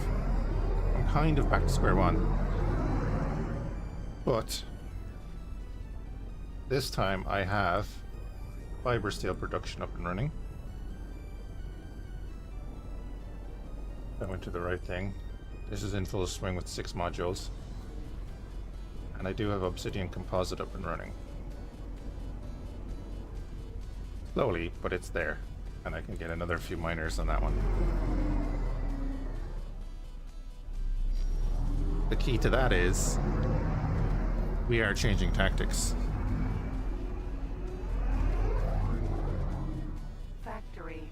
I'm kind of back to square one. But this time I have fiber steel production up and running. I went to the right thing. This is in full swing with 6 modules. And I do have obsidian composite up and running. Slowly, but it's there. And I can get another few miners on that one. The key to that is we are changing tactics. Factory.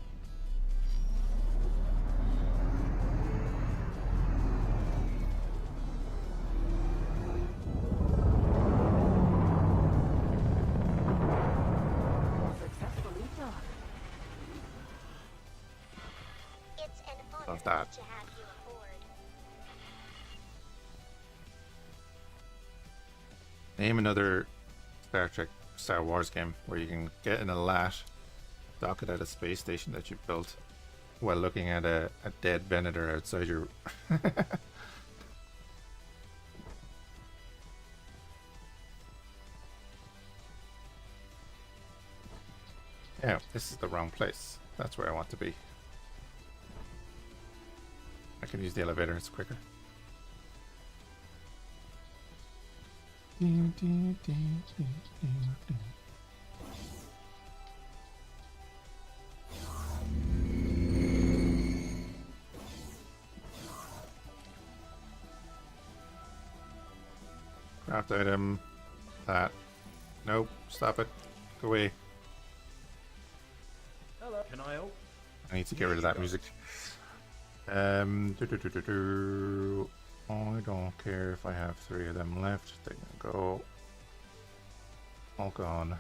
Successfully docked. It's an honor Love that. to have you aboard. Name another Star Trek, Star Wars game where you can get in a lash, dock it at a space station that you built while looking at a dead Venator outside your... Yeah, this is the wrong place. That's where I want to be. I can use the elevator, it's quicker. Craft item. That. Nope, stop it. Go away. Hello. Can I help? I need to get rid of that music. I don't care if I have 3 of them left. They can go. All gone.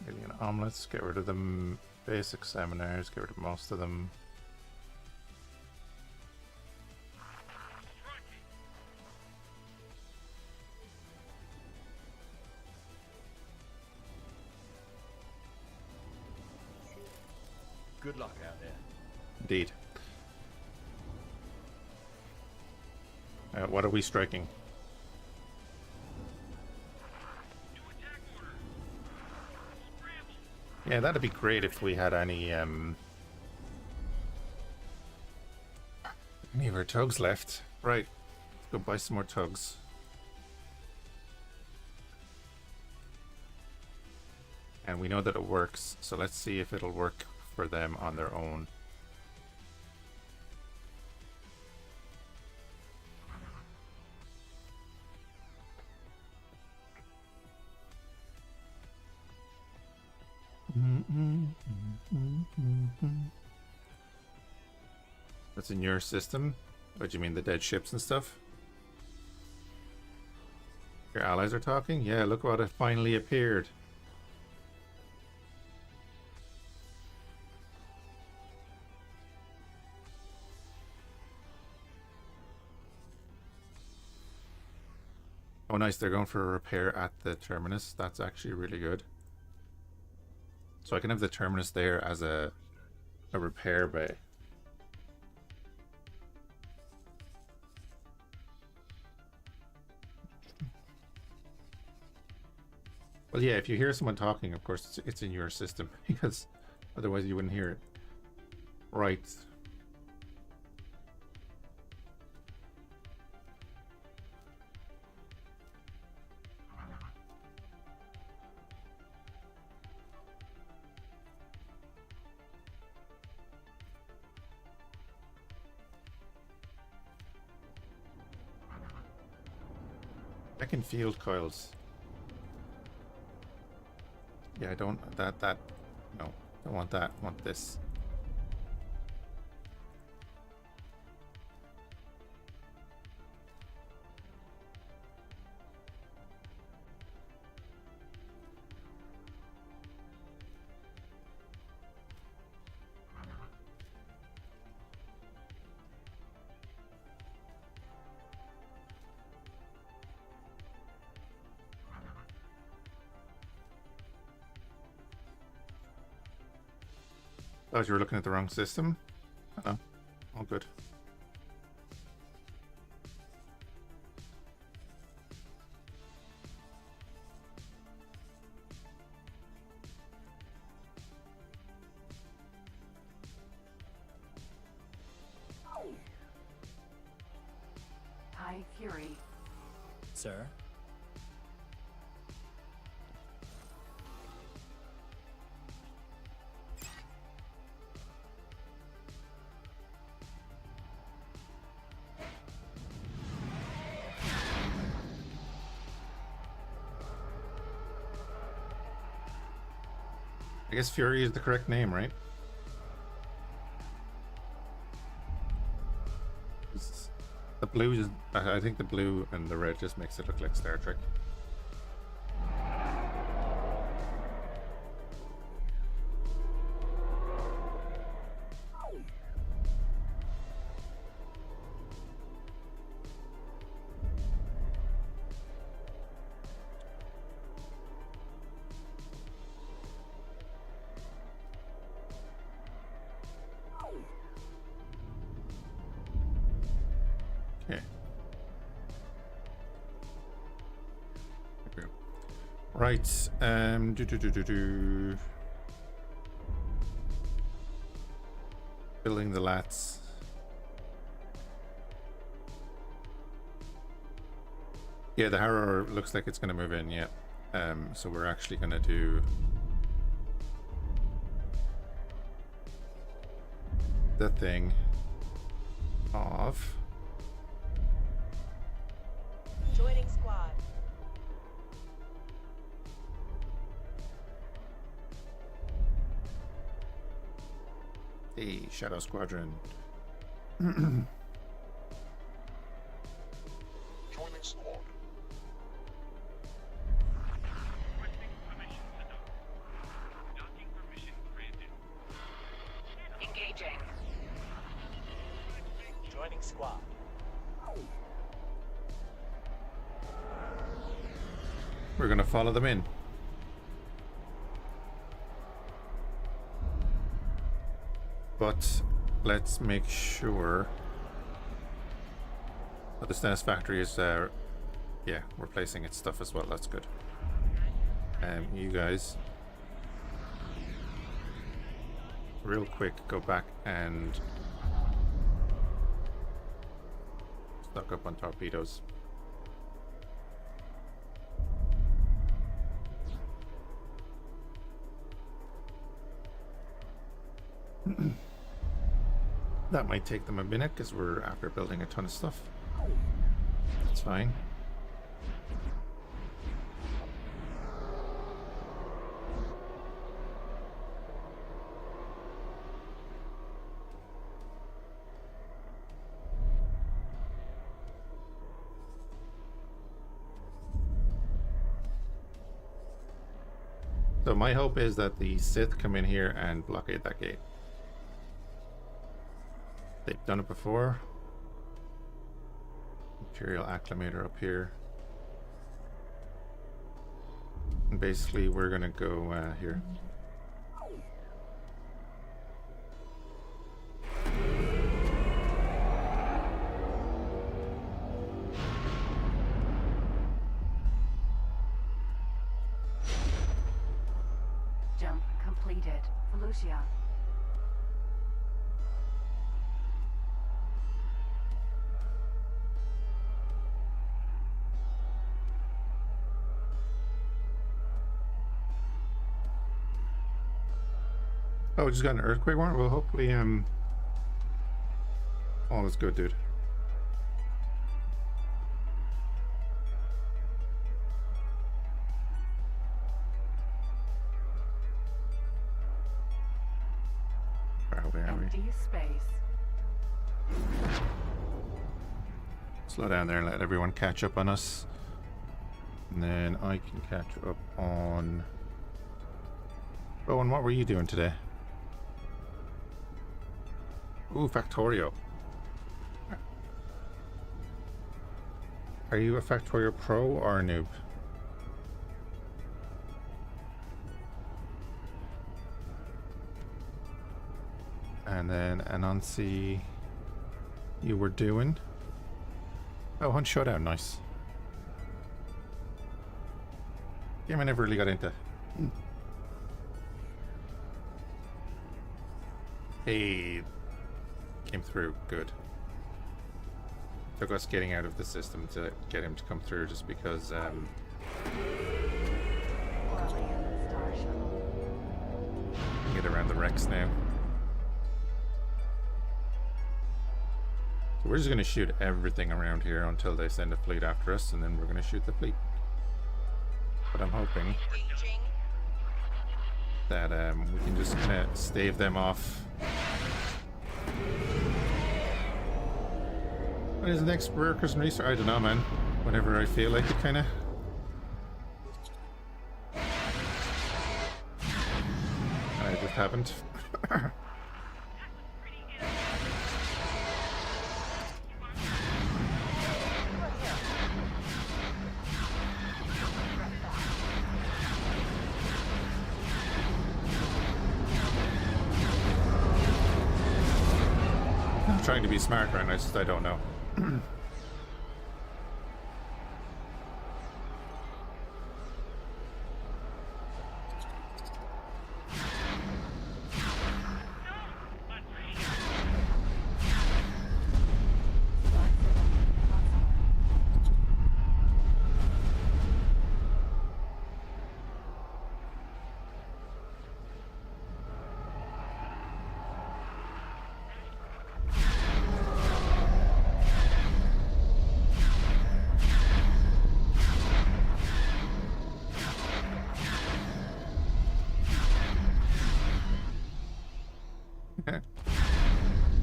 Alien omelets, get rid of them. Basic seminars, get rid of most of them. Good luck out there. Indeed. What are we striking? Yeah, that'd be great if we had any of our tugs left. Right, let's go buy some more tugs. And we know that it works, so let's see if it'll work for them on their own. That's in your system? What do you mean, the dead ships and stuff? Your allies are talking? Yeah, look what it finally appeared. Oh nice, they're going for a repair at the terminus. That's actually really good. So I can have the terminus there as a repair bay. Well, yeah, if you hear someone talking, of course, it's in your system, because otherwise you wouldn't hear it. Right. Second field coils. Yeah, I don't no, don't want that. I want this. Thought you were looking at the wrong system. Oh, all good. High Fury. Sir? I guess Fury is the correct name, right? The blue is, I think the blue and the red just makes it look like Star Trek. Right, building the lats. Yeah, the Harrower looks like it's going to move in, yeah. So we're actually going to do the thing of Joining squad. the Shadow Squadron. Joining squad. Engaging. Joining squad. We're gonna follow them in. But let's make sure that the Stennis factory is yeah, replacing its stuff as well. That's good. You guys real quick go back and stock up on torpedoes. That might take them a minute because we're after building a ton of stuff. That's fine. So my hope is that the Sith come in here and blockade that gate. They've done it before. Imperial acclimator up here. And basically we're gonna go here. Jump completed. Fhiachs. Oh, we just got an earthquake warrant? Well, hopefully, all is good, dude. Where are we? Empty space. Slow down there and let everyone catch up on us. And then I can catch up on... Owen, what were you doing today? Ooh, Factorio. Are you a Factorio Pro or a noob? And then Anansi, you were doing? Oh, Hunt Showdown, nice. Game I never really got into. Hey, came through, good. Took us getting out of the system to get him to come through just because Orlean Star Shuttle. get around the wrecks now. So we're just going to shoot everything around here until they send a fleet after us, and then we're going to shoot the fleet. But I'm hoping Engaging. that we can just kind of stave them off. When is the next workers and restart? I don't know, man. Whenever I feel like it, kind of. I just haven't. I'm trying to be smart right now, it's just I don't know.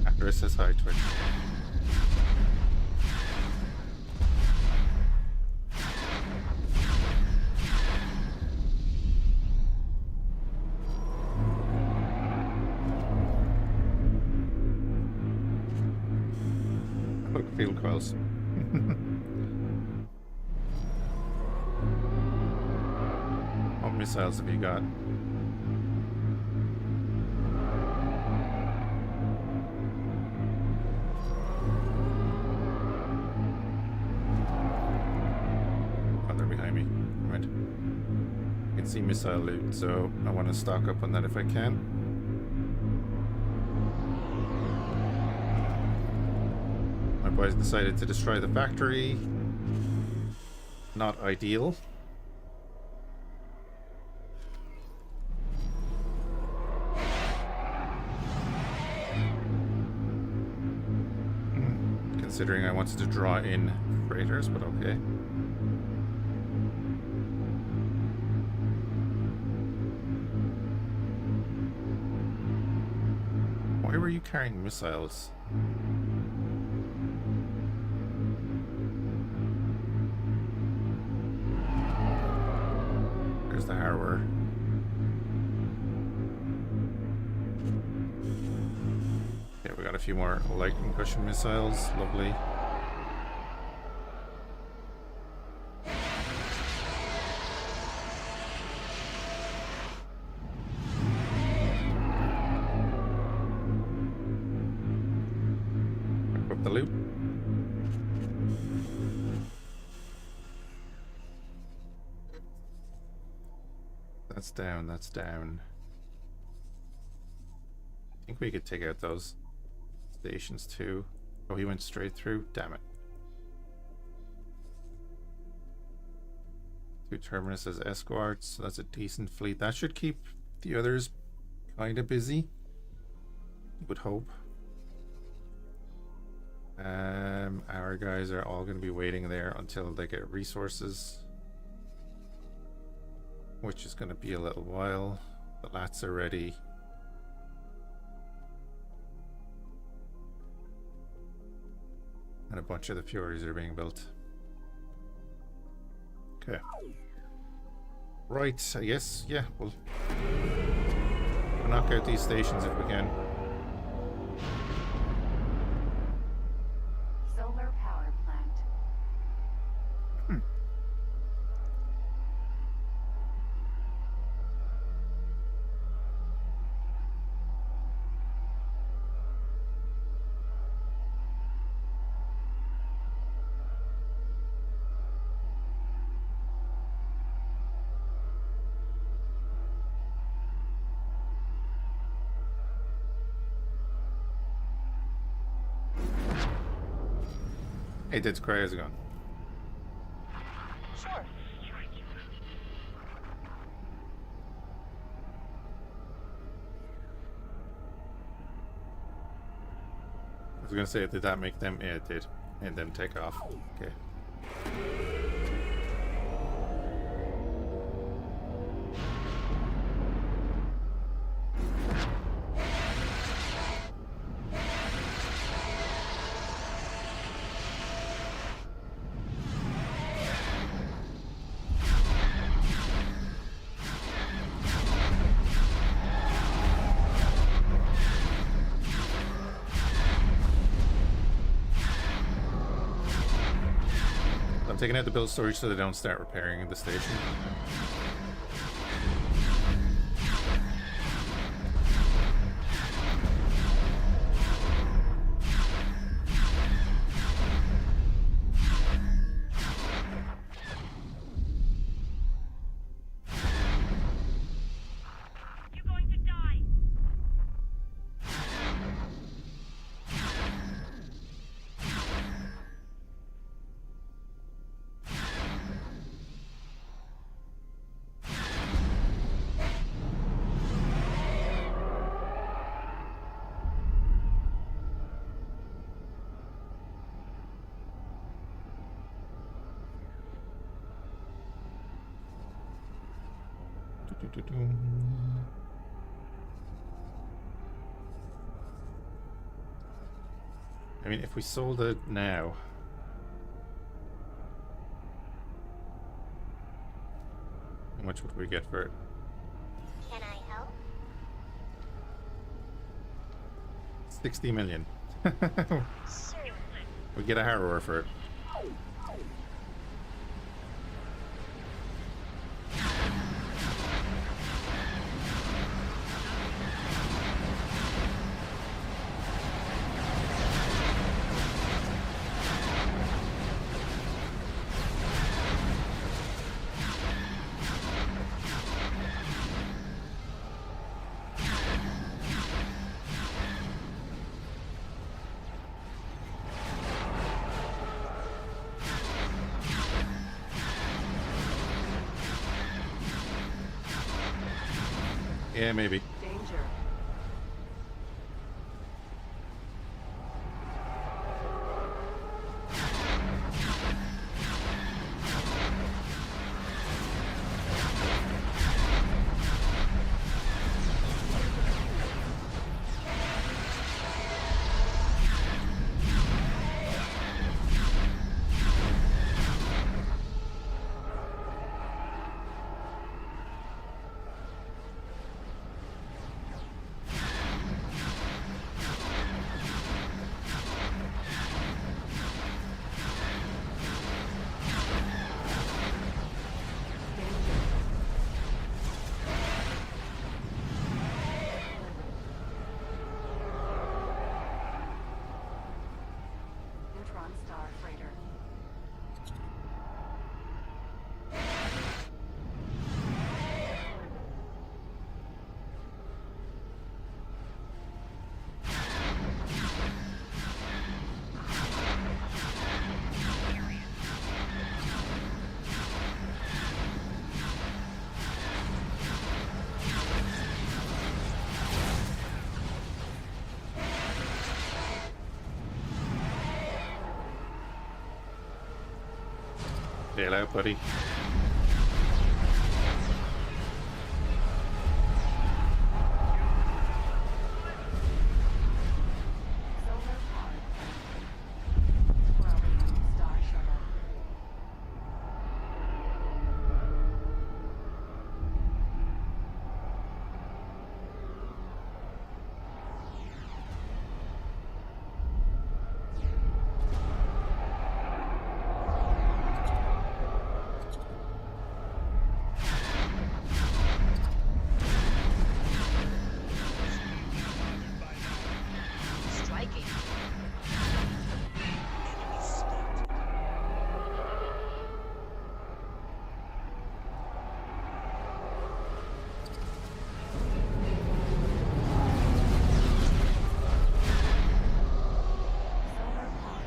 After it says hi, Twitch. Look, field coils. What missiles have you got? Oh, they're behind me. Right. I can see missile loot, so I want to stock up on that if I can. My boys decided to destroy the factory. Not ideal. Considering I wanted to draw in freighters, but okay. Why were you carrying missiles? There's the harrower. Okay, we got a few more light concussion missiles. Lovely. Equip the loop. That's down, that's down. I think we could take out those stations too. Oh, he went straight through? Damn it. 2 terminus as escorts, so that's a decent fleet. That should keep the others kind of busy. Would hope. Our guys are all going to be waiting there until they get resources, which is going to be a little while. The lats are ready. And a bunch of the Furies are being built. Okay. Right, I guess, yeah, we'll knock out these stations if we can. Solar power plant. Hey, Dead Cry, how's it going? Sure. I was gonna say, did that make them? Yeah, it did. And then take off. Okay. I'm taking out the build storage so they don't start repairing the station. You're going to die. I mean, if we sold it now, how much would we get for it? Can I help? 60 million. Sure. We get a harrower for it. Yeah, maybe. Danger. Neutron Star Freighter. Bail out, buddy. Solar Pod. Avorion Star Shuttle. Striking. Solar Pod.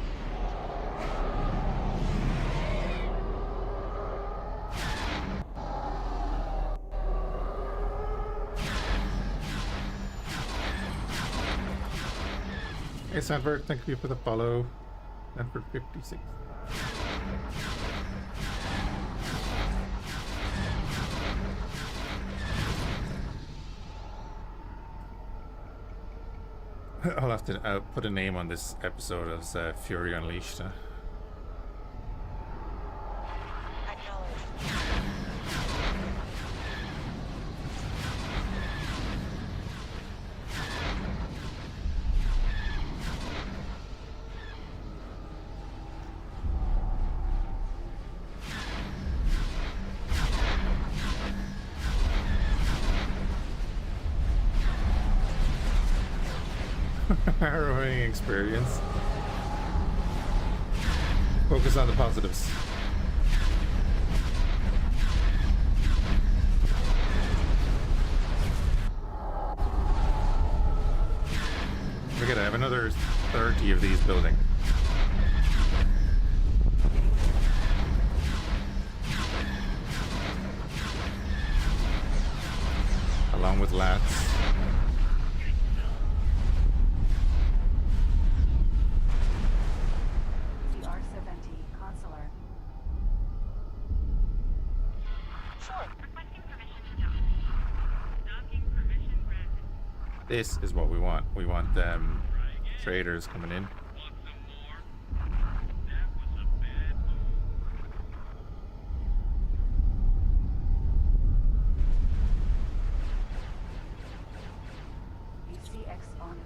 Hey, Sanford, thank you for the follow. Sanford 56. I'll have to put a name on this episode as Fury Unleashed. Acknowledged. Harrowing experience. Focus on the positives. We're gonna have another 30 of these building. Along with lats. CR-70 Consular. Sure. Requesting permission to dock. Docking permission granted. This is what we want. We want traders coming in. Want some more? That was a bad move. BCX-100.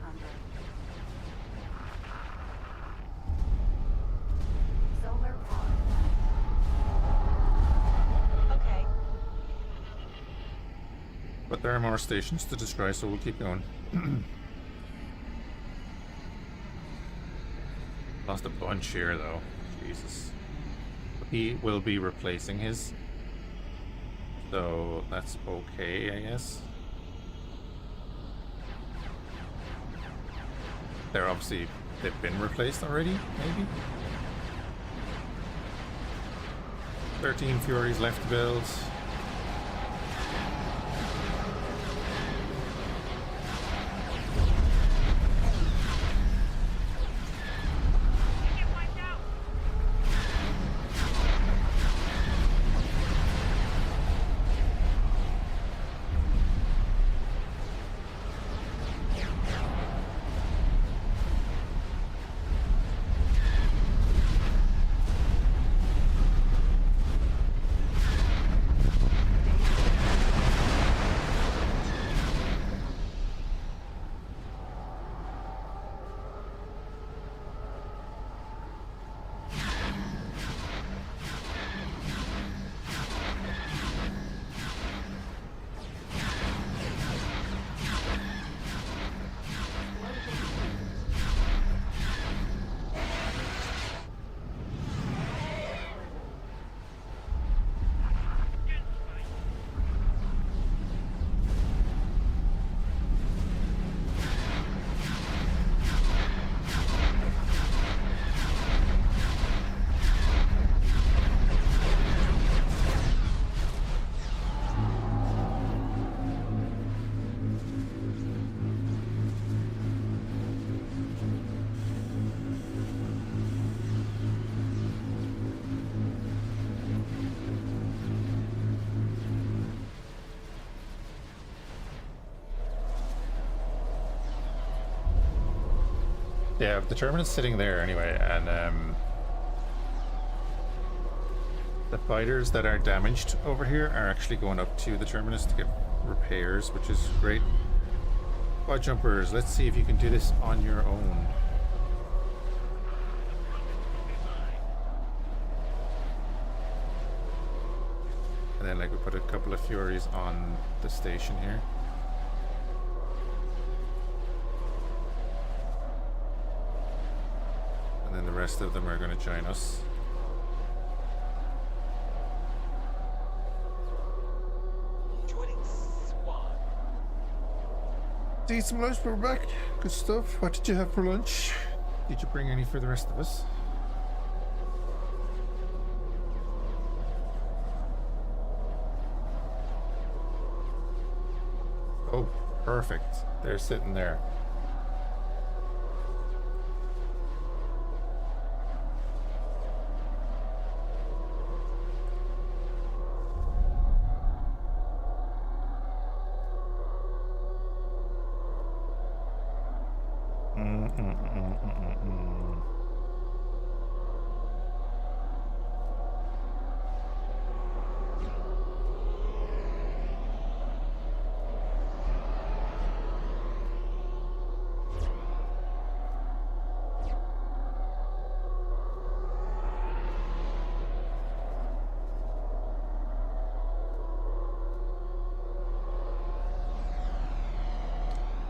But there are more stations to destroy, so we'll keep going. Lost a bunch here, though. Jesus. He will be replacing his. So that's okay, I guess. They're obviously, they've been replaced already, maybe? 13 Furies left to build. Get wiped out. Yeah, the Terminus sitting there anyway, and the fighters that are damaged over here are actually going up to the Terminus to get repairs, which is great. Quad jumpers, let's see if you can do this on your own. And then like we put a couple of Furies on the station here. And then the rest of them are going to join us. Joining squad. Eat some lunch, we're back. Good stuff. What did you have for lunch? Did you bring any for the rest of us? Oh, perfect. They're sitting there.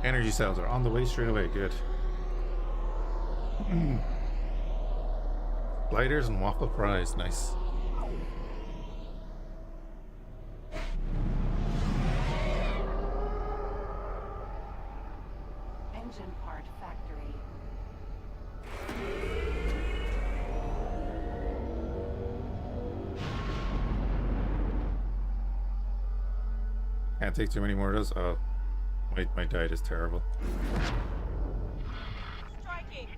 Energy cells are on the way straight away. Good. Gliders and waffle fries. Nice. Engine part factory. Can't take too many more of those. Oh, my diet is terrible. Striking.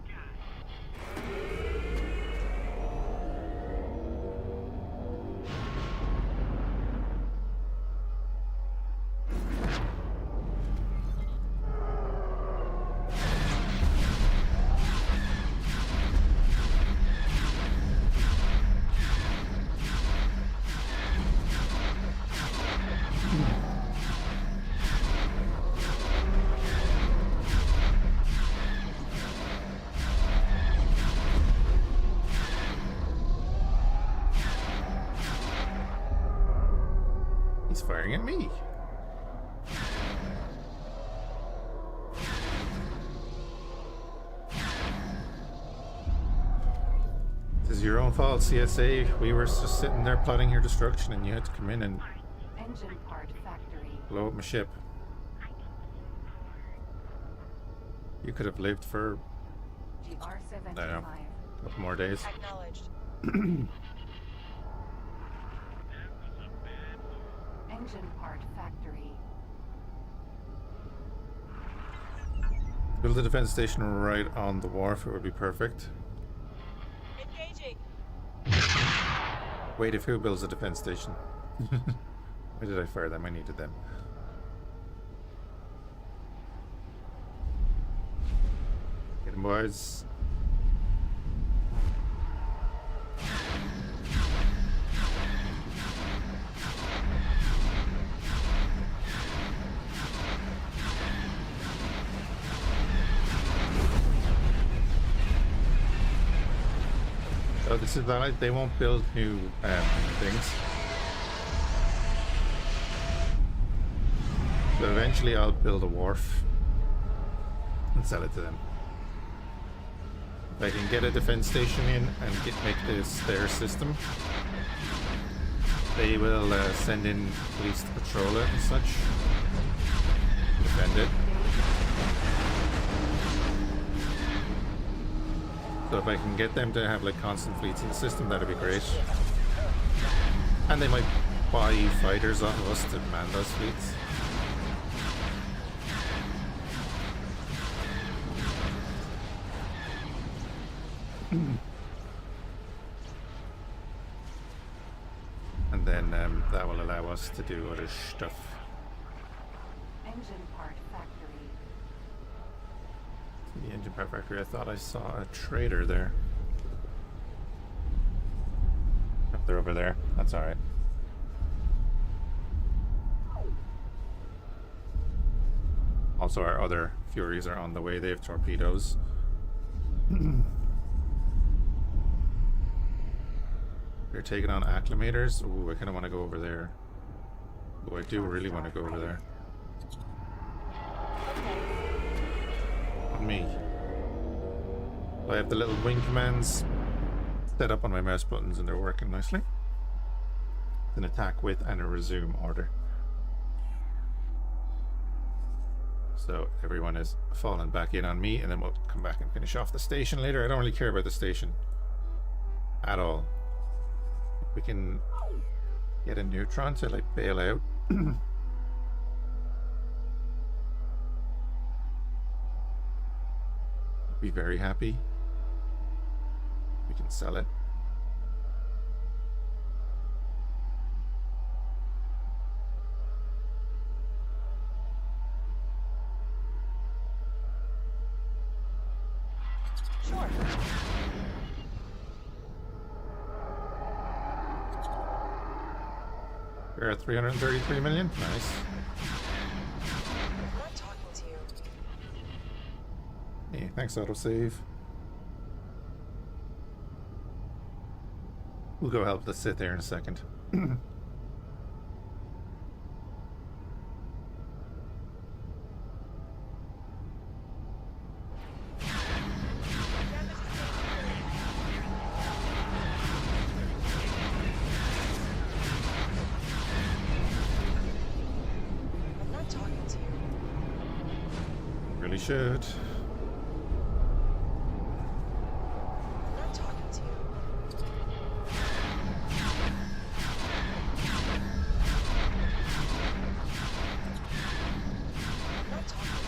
He's firing at me. is your own fault, CSA. We were just sitting there plotting your destruction and you had to come in and Engine part factory. blow up my ship. You could have lived for GR75. a couple more days. Acknowledged. Engine part factory. Build the defense station right on the wharf, it would be perfect. Engaging. Wait, if who builds a defense station? Why did I fire them? I needed them. Get him, boys. Oh, this is valid. They won't build new things. But eventually I'll build a wharf and sell it to them. If I can get a defense station in and make this their system, they will send in police to patrol it and such. Defend it. So if I can get them to have like constant fleets in the system, that'd be great. And they might buy fighters off of us to man those fleets. And then that will allow us to do other stuff. Engine part factory. The engine part factory, I thought I saw a trader there. Oh, they're over there. That's alright. Also, our other Furies are on the way. They have torpedoes. They're taking on acclimators. Ooh, I kind of want to go over there. Oh, I do really want to go over there. On me. I have the little wing commands set up on my mouse buttons and they're working nicely. An attack with and a resume order. So everyone is falling back in on me and then we'll come back and finish off the station later. I don't really care about the station at all. If we can get a neutron to like bail out. Be very happy. We can sell it. Sure. We're at 333 million. Nice. I'm not talking to you. Hey, thanks, autosave. We'll go help the Sith there in a second. I'm not talking to you. Really should. I'm not talking to you. I'm not talking to you.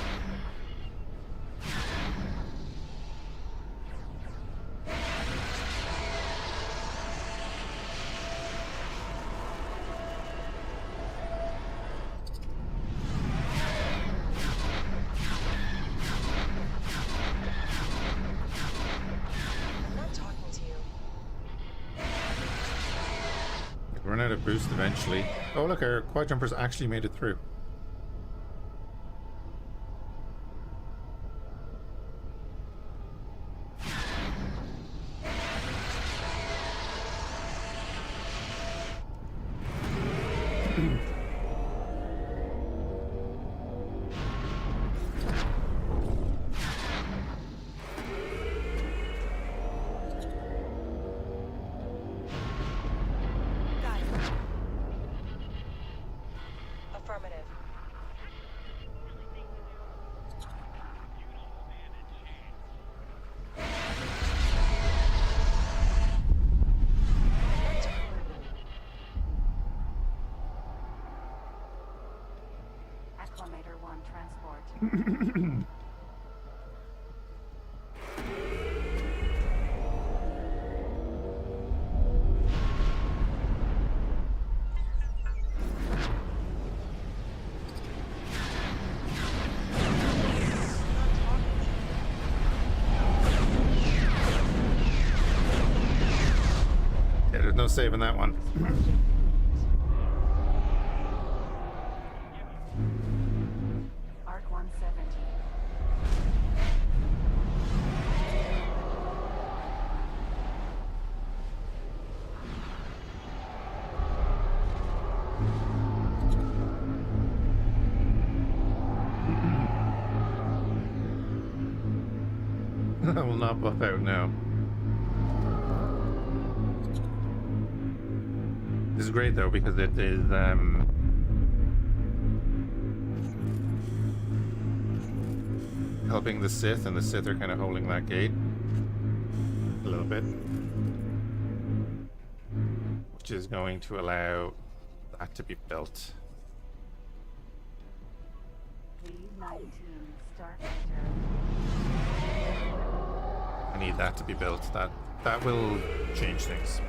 I'm not talking to you. We'll run out of boost eventually. Oh look, our quad jumpers actually made it through. Yeah, there's no saving that one. Arc 170. I will not buff out now. This is great though because it is helping the Sith, and the Sith are kind of holding that gate a little bit, which is going to allow that to be built. V-19 Starfighter. I need that to be built. That will change things.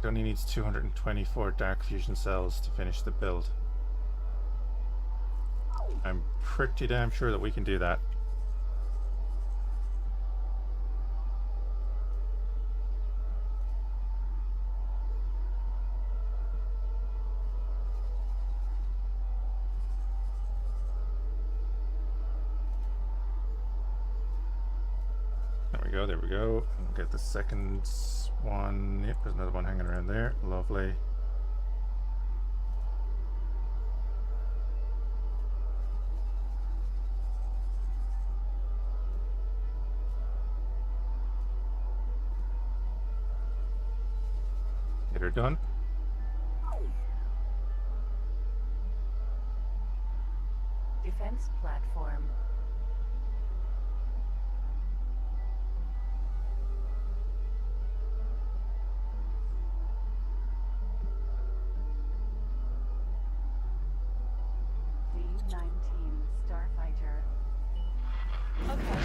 It only needs 224 dark fusion cells to finish the build. I'm pretty damn sure that we can do that. There we go. We'll get the second one. Yep, there's another one hanging around there. Lovely. Get her done. Defense platform. V-19 Starfighter. Okay.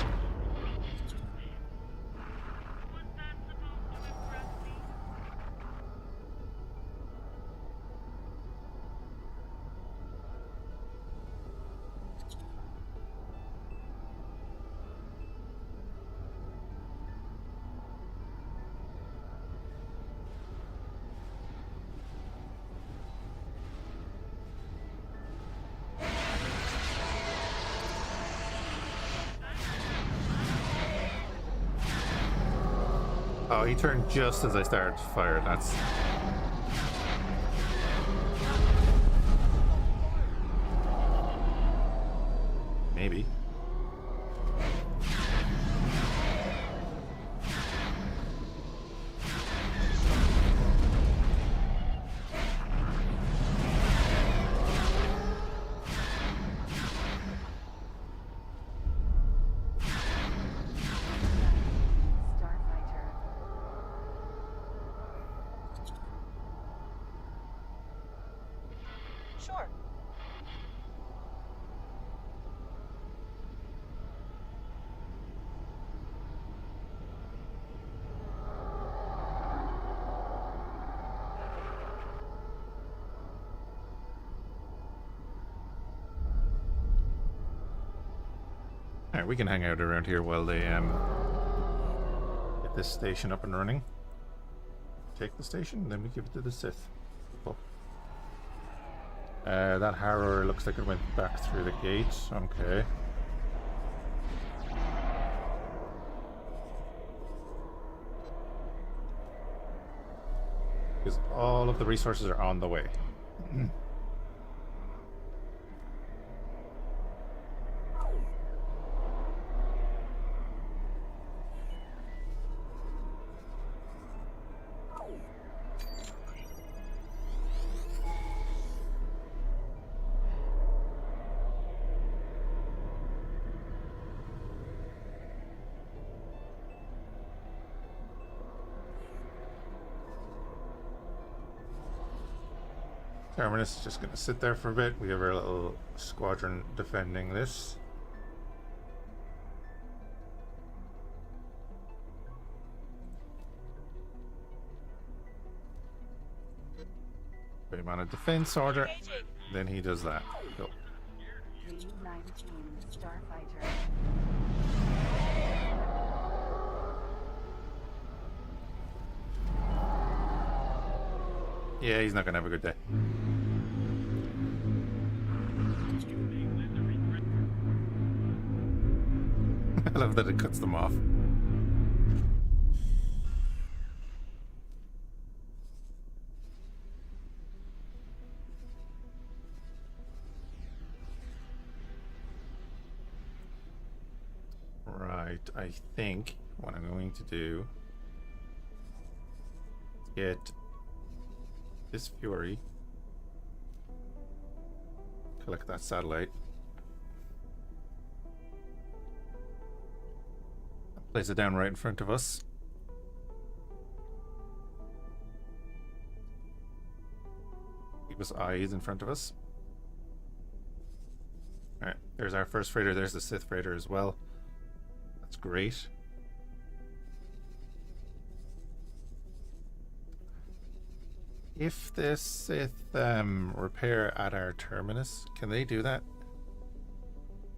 Was that supposed to impress me? Oh, he turned just as I started to fire. That's... Maybe. Starfighter. Sure. Alright, we can hang out around here while they get this station up and running. Take the station, then we give it to the Sith. Cool. That harrower looks like it went back through the gate. Okay. Because all of the resources are on the way. Terminus is just going to sit there for a bit. We have our little squadron defending this. Put him on a defense order. Engaging. Then he does that. Go. V-19 Starfighter. Yeah, he's not going to have a good day. I love that it cuts them off. Right, I think what I'm going to do is get this Fury, collect that satellite, place it down right in front of us. Keep his eyes in front of us. Alright, there's our first freighter. There's the Sith freighter as well. That's great. If the Sith repair at our terminus, can they do that?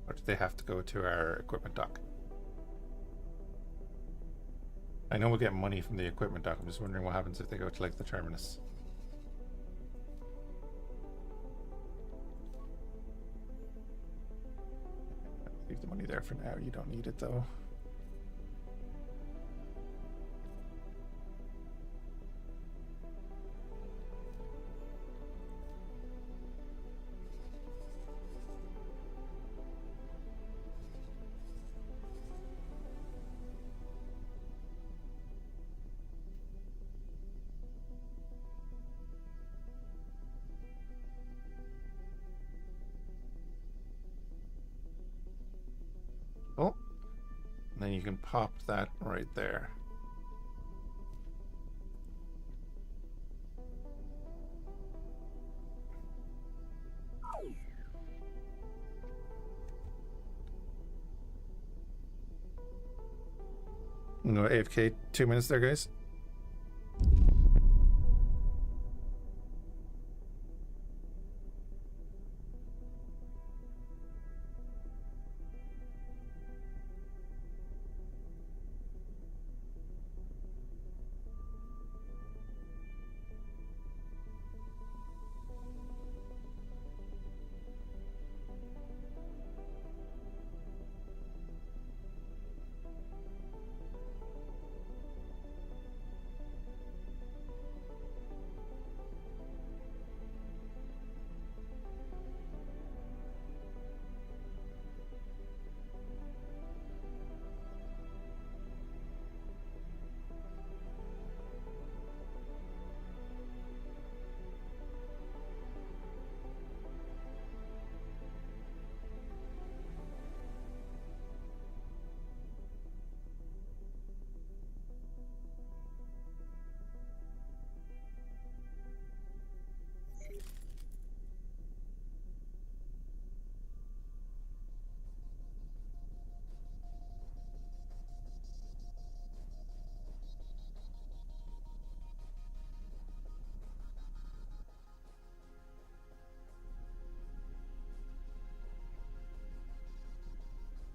Or do they have to go to our equipment dock? I know we'll get money from the equipment dock. I'm just wondering what happens if they go to like the terminus. Leave the money there for now. You don't need it though. Oh, and then you can pop that right there. No AFK 2 minutes there, guys.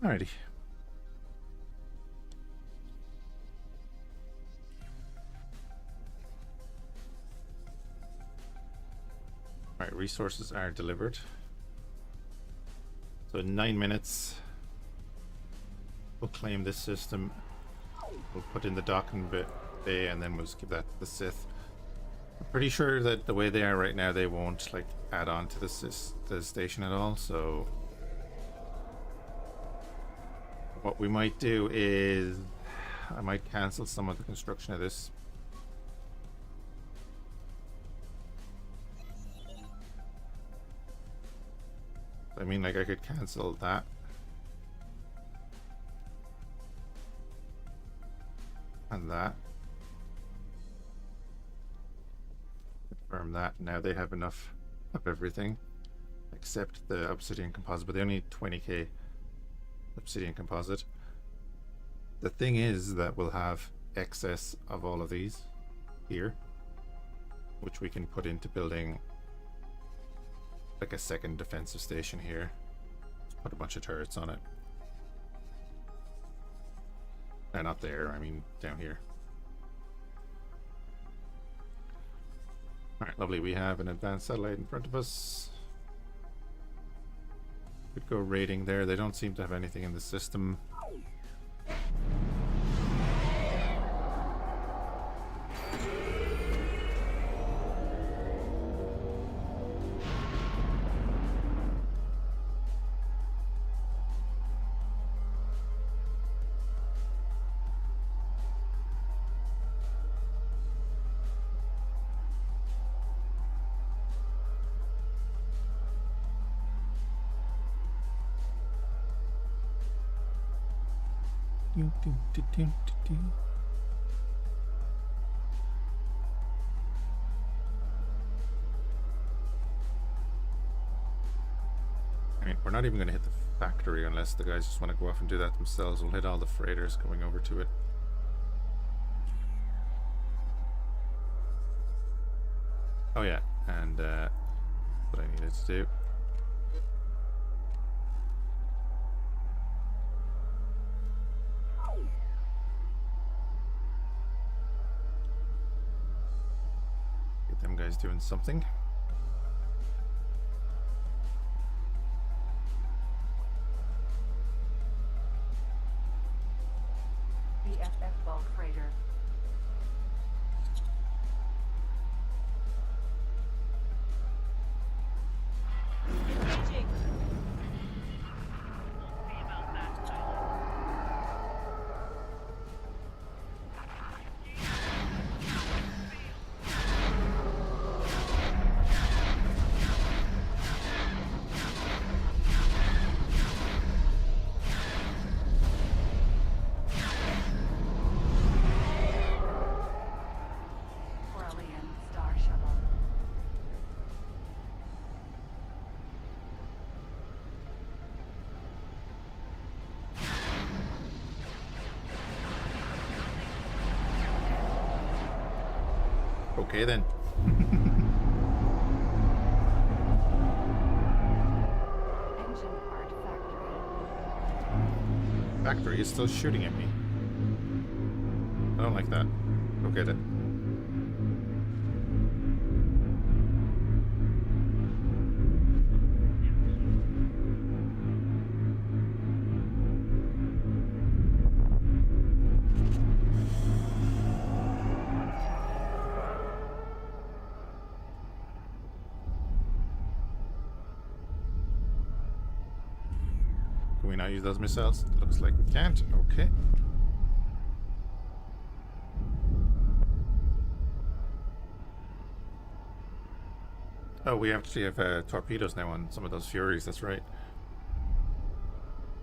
Alrighty. Alright, resources are delivered. So in 9 minutes, we'll claim this system. We'll put in the docking bay and then we'll just give that to the Sith. I'm pretty sure that the way they are right now, they won't like add on to the station at all, so what we might do is I might cancel some of the construction of this. I mean, like I could cancel that. And that. Confirm that. Now they have enough of everything except the obsidian composite, but they only need 20k obsidian composite. The thing is that we'll have excess of all of these here, which we can put into building like a second defensive station here. Put a bunch of turrets on it. Not there, I mean down here. Alright, lovely. We have an advanced satellite in front of us. Could go raiding there. They don't seem to have anything in the system. I mean, we're not even going to hit the factory unless the guys just want to go off and do that themselves. We'll hit all the freighters going over to it. Oh yeah, and what I needed to do. Get them guys doing something. The FF bulk freighter. Engaging. See about that, pilot. Aurelian Star Shuttle. Okay then. Engine part factory. Factory is still shooting at me. I don't like that. Go get it. Can we not use those missiles? Looks like we can't. Okay. Oh, we actually have torpedoes now on some of those Furies, that's right.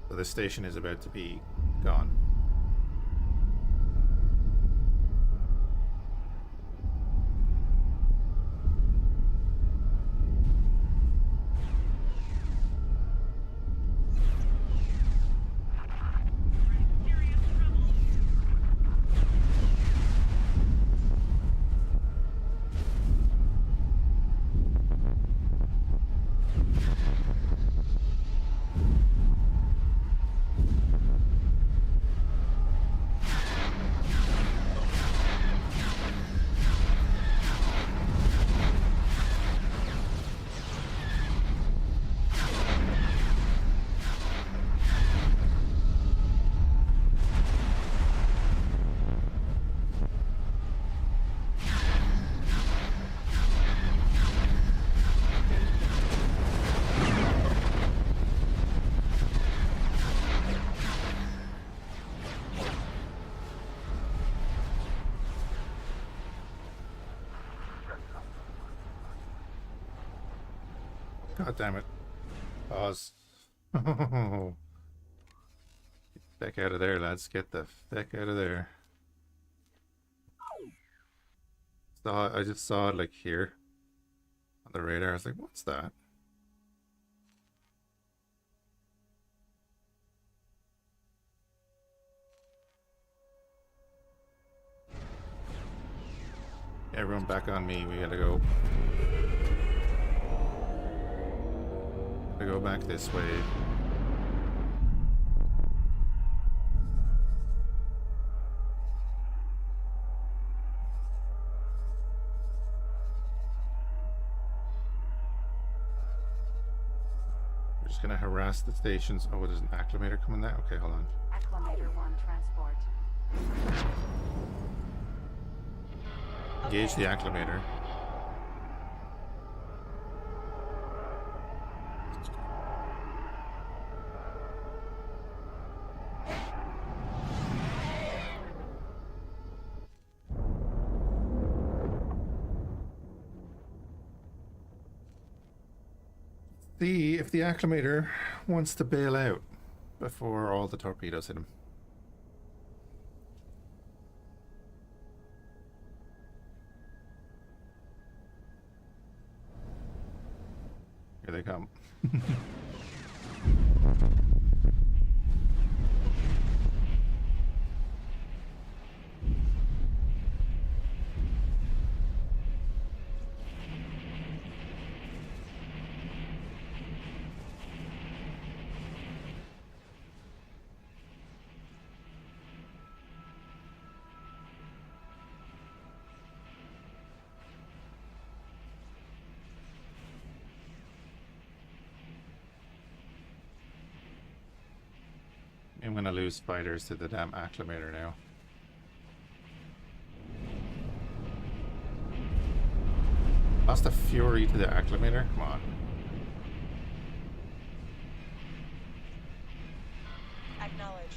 So this station is about to be gone. Serious trouble. God damn it. Pause. Get the heck out of there, lads. Get the heck out of there. I just saw it like here on the radar. I was like, what's that? Everyone back on me. We gotta go. Gotta go back this way. We're just gonna harass the stations. Oh, there's an acclimator coming there? Okay, hold on. Acclimator 1 transport. Engage the acclimator. See if the acclimator wants to bail out before all the torpedoes hit him. Here they come. I'm gonna lose fighters to the damn acclimator now. Lost a fury to the acclimator? Come on. Acknowledged.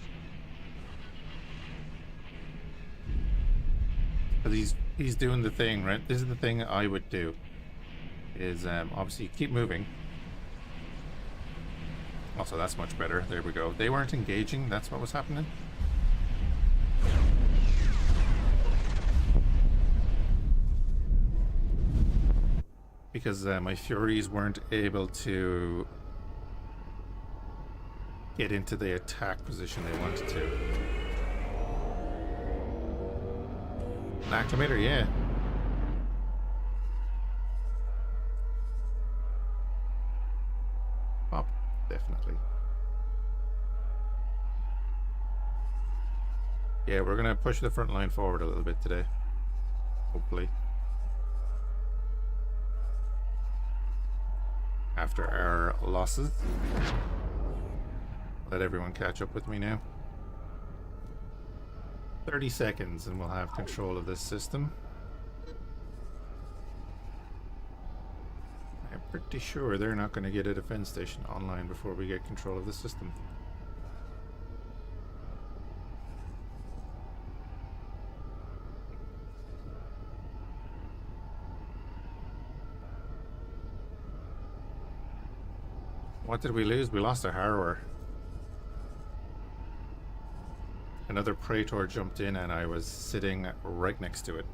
But he's doing the thing, right? This is the thing I would do. Is obviously keep moving. Also, that's much better. There we go. They weren't engaging. That's what was happening. Because my Furies weren't able to get into the attack position they wanted to. An acclimator, yeah. Pop, definitely. Yeah, we're gonna push the front line forward a little bit today. Hopefully. After our losses. Let everyone catch up with me now. 30 seconds and we'll have control of this system. I'm pretty sure they're not going to get a defense station online before we get control of the system. What did we lose? We lost a harrower. Another Praetor jumped in and I was sitting right next to it.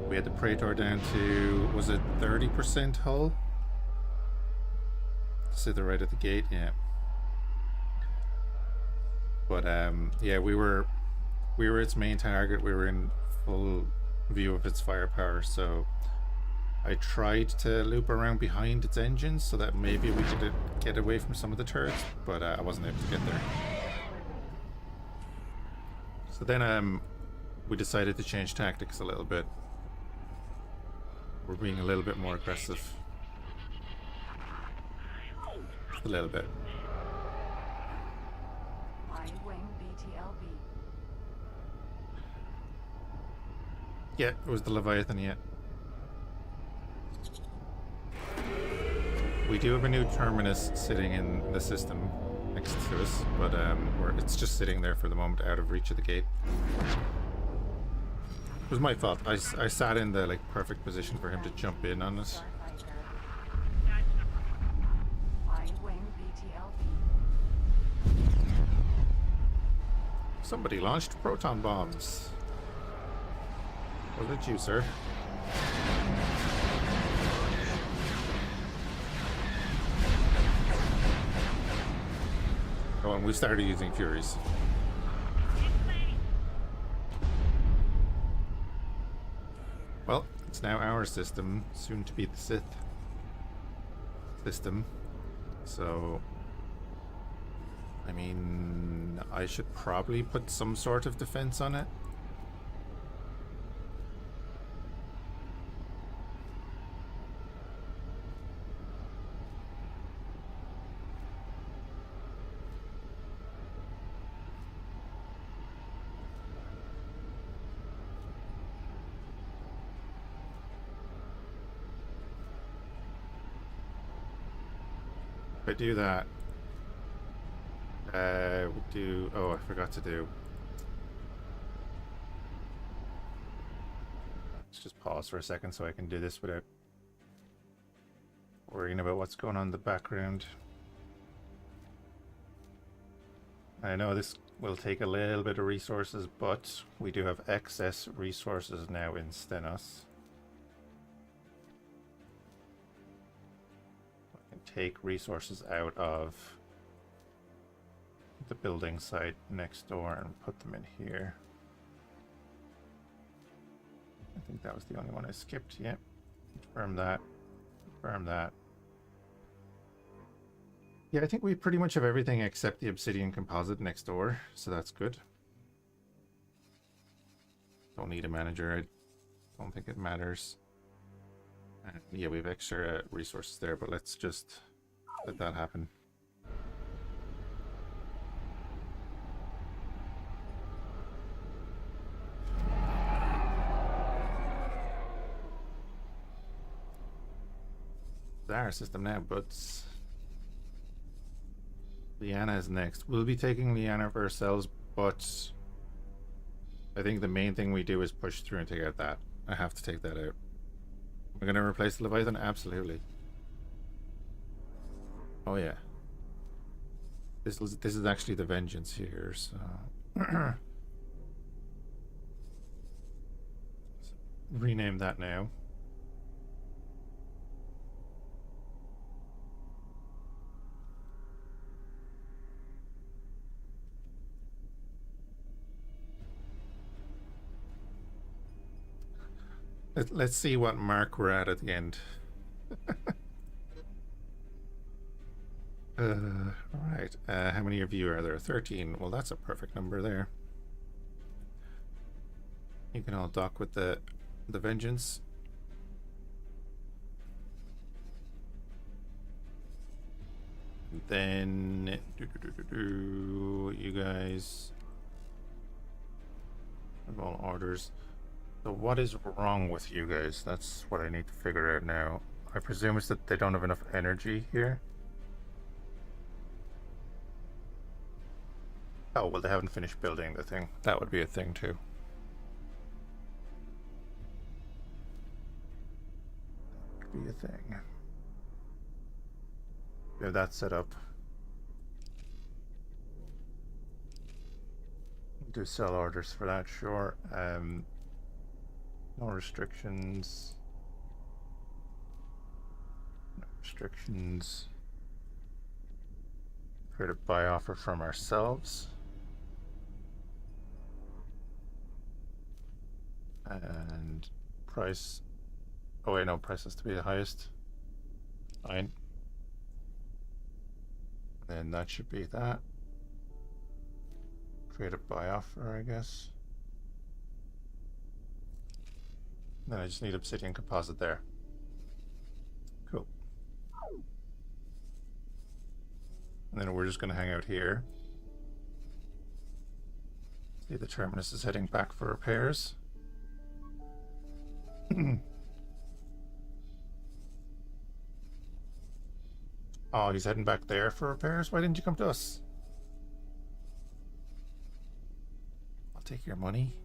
We had the Praetor down to, was it 30% hull? Sit right at the gate, yeah. But yeah, we were its main target. We were in full view of its firepower, so I tried to loop around behind its engines so that maybe we could get away from some of the turrets, but I wasn't able to get there. So then we decided to change tactics a little bit. We're being a little bit more aggressive. Just a little bit. I-wing BTLB. Yeah, it was the Leviathan, yeah. We do have a new terminus sitting in the system next to us, but it's just sitting there for the moment, out of reach of the gate. It was my fault. I sat in the perfect position for him to jump in on us. I-wing BTLB. Somebody launched proton bombs. Was it you, sir? Oh, and we started using Furies. Well, it's now our system, soon to be the Sith system. So, I mean, I should probably put some sort of defense on it. If I do that, oh, I forgot to do. Let's just pause for a second so I can do this without worrying about what's going on in the background. I know this will take a little bit of resources, but we do have excess resources now in Stenos. Take resources out of the building site next door and put them in here. I think that was the only one I skipped. Yep. Confirm that. Confirm that. Yeah, I think we pretty much have everything except the obsidian composite next door, so that's good. Don't need a manager. I don't think it matters. Yeah, we have extra resources there, but let's just let that happen. It's our system now, but Liana is next. We'll be taking Liana for ourselves, but I think the main thing we do is push through and take out that. I have to take that out. We're gonna replace the Leviathan? Absolutely. Oh yeah. This is actually the Vengeance here, so rename that now. Let's see what mark we're at the end. Right. How many of you are there? 13. Well, that's a perfect number there. You can all dock with the Vengeance. And then you guys have all orders. So what is wrong with you guys? That's what I need to figure out now. I presume it's that they don't have enough energy here. Oh, well, they haven't finished building the thing. That would be a thing too. Could be a thing. We have that set up. Do sell orders for that, sure. No restrictions. No restrictions. Create a buy offer from ourselves. And price. Oh wait, no, price has to be the highest. Fine. Then that should be that. Create a buy offer, I guess. Then I just need obsidian composite there. Cool. And then we're just going to hang out here. See, the terminus is heading back for repairs. Oh, he's heading back there for repairs? Why didn't you come to us? I'll take your money.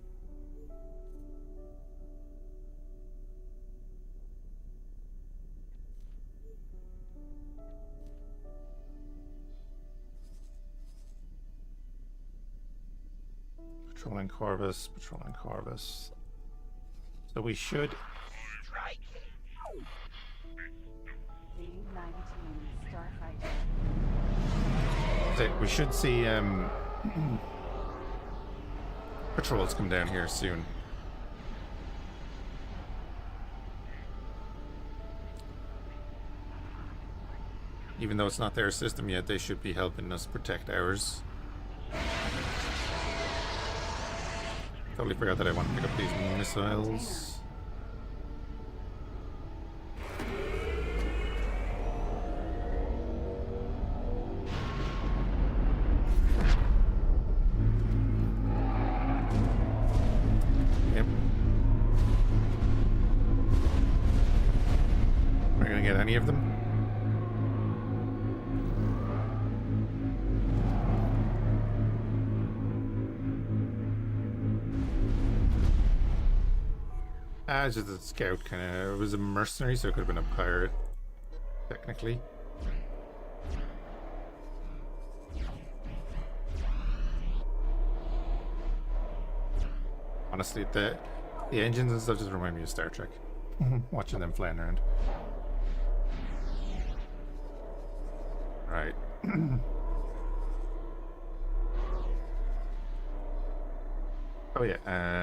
Patrolling Corvus, patrolling Corvus. So we should. V-19 Starfighter. We should see patrols come down here soon. Even though it's not their system yet, they should be helping us protect ours. Totally forgot that I want to pick up these missiles. Yep. We're gonna get any of them. Just a scout, kind of. It was a mercenary, so it could have been a pirate, technically. Honestly, the engines and stuff just remind me of Star Trek. Watching them flying around. Right. Oh yeah.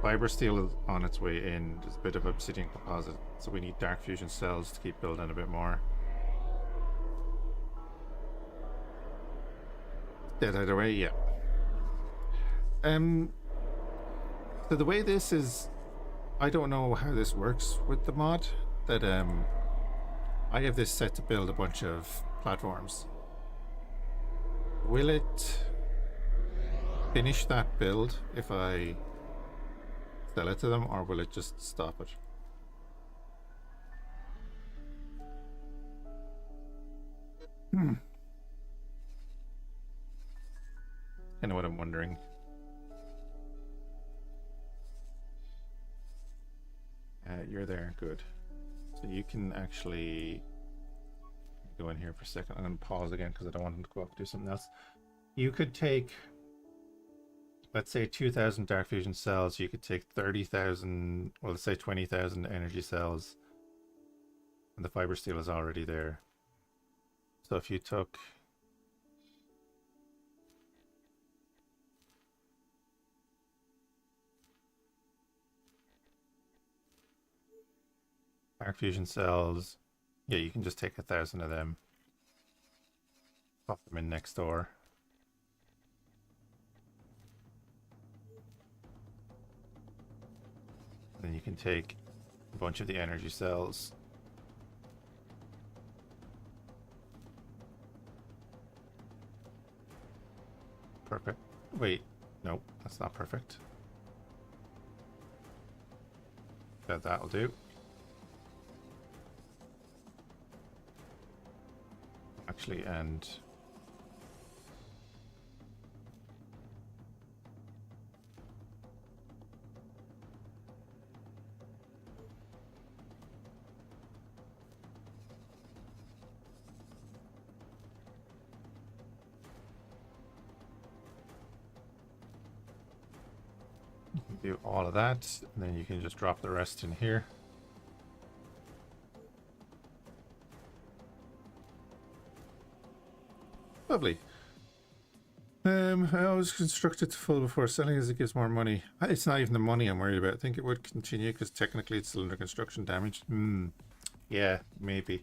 Fiber steel is on its way in. There's a bit of obsidian composite, so we need dark fusion cells to keep building a bit more. Dead either way, yeah. So the way this is, I don't know how this works with the mod. That I have this set to build a bunch of platforms. Will it finish that build if I sell it to them, or will it just stop it? Kind of what I'm wondering. You're there, good. So you can actually go in here for a second. I'm going to pause again because I don't want him to go off and do something else. You could take, let's say 2,000 dark fusion cells. You could take 30,000, well, let's say 20,000 energy cells, and the fiber steel is already there. So if you took dark fusion cells, yeah, you can just take 1,000 of them, pop them in next door. Then you can take a bunch of the energy cells. Perfect. Wait, nope, that's not perfect. That'll do. Actually, and you can do all of that, and then you can just drop the rest in here. Lovely. I always construct it to full before selling as it gives more money. It's not even the money I'm worried about. I think it would continue because technically it's still under construction damage. Yeah, maybe.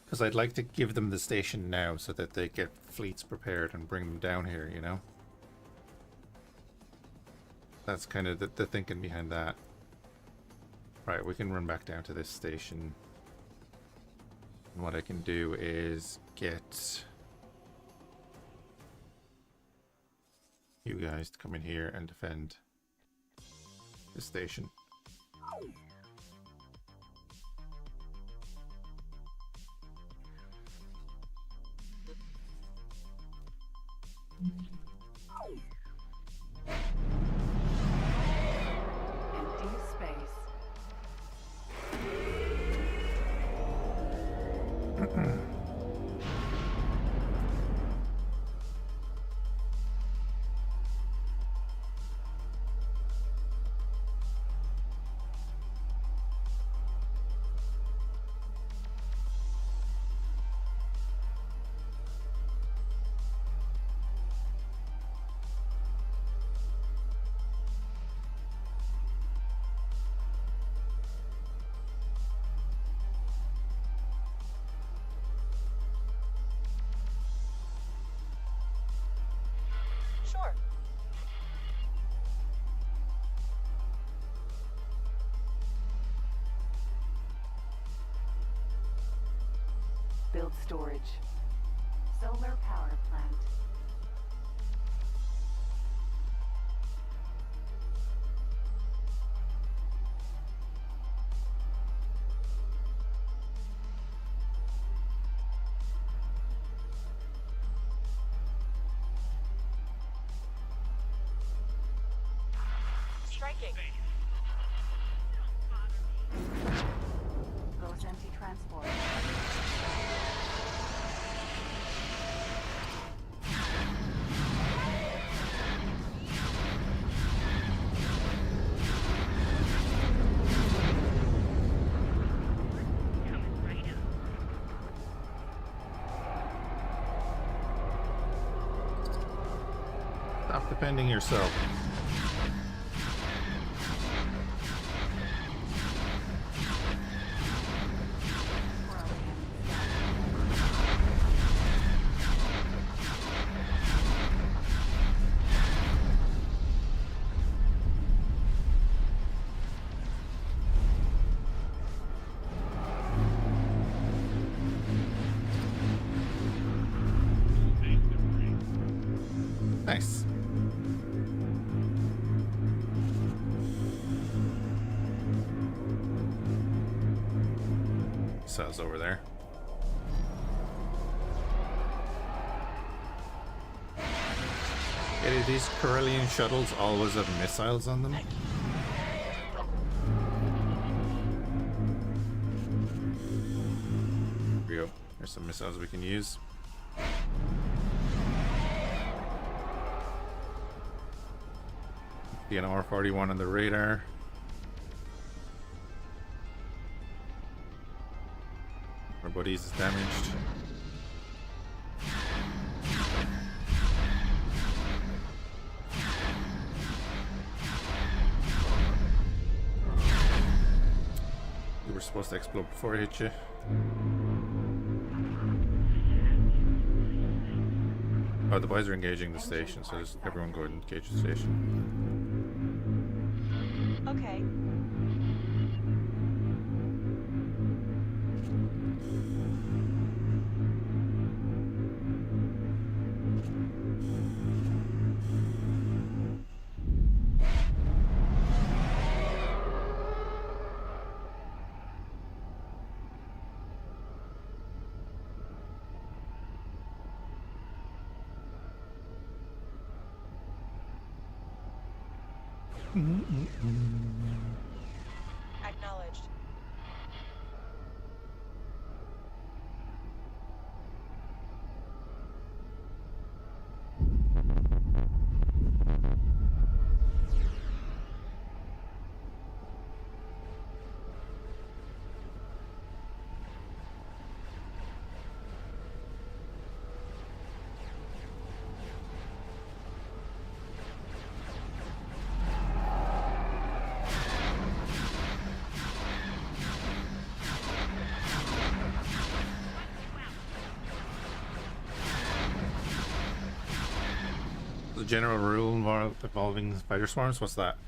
Because I'd like to give them the station now so that they get fleets prepared and bring them down here, you know? That's kind of the thinking behind that. Right, we can run back down to this station. And what I can do is get you guys to come in here and defend the station. Empty space. Build storage. Solar power plant. Striking. Ghost empty transport. Coming right up. Stop defending yourself. Nice. Cells over there. Yeah, do these Corellian shuttles always have missiles on them? Here we go. There's some missiles we can use. The R41 on the radar. Our buddies is damaged. You were supposed to explode before it hit you. Oh, the boys are engaging the station, so just everyone go and engage the station. Okay. Acknowledged. The general rule involving spider swarms, what's that?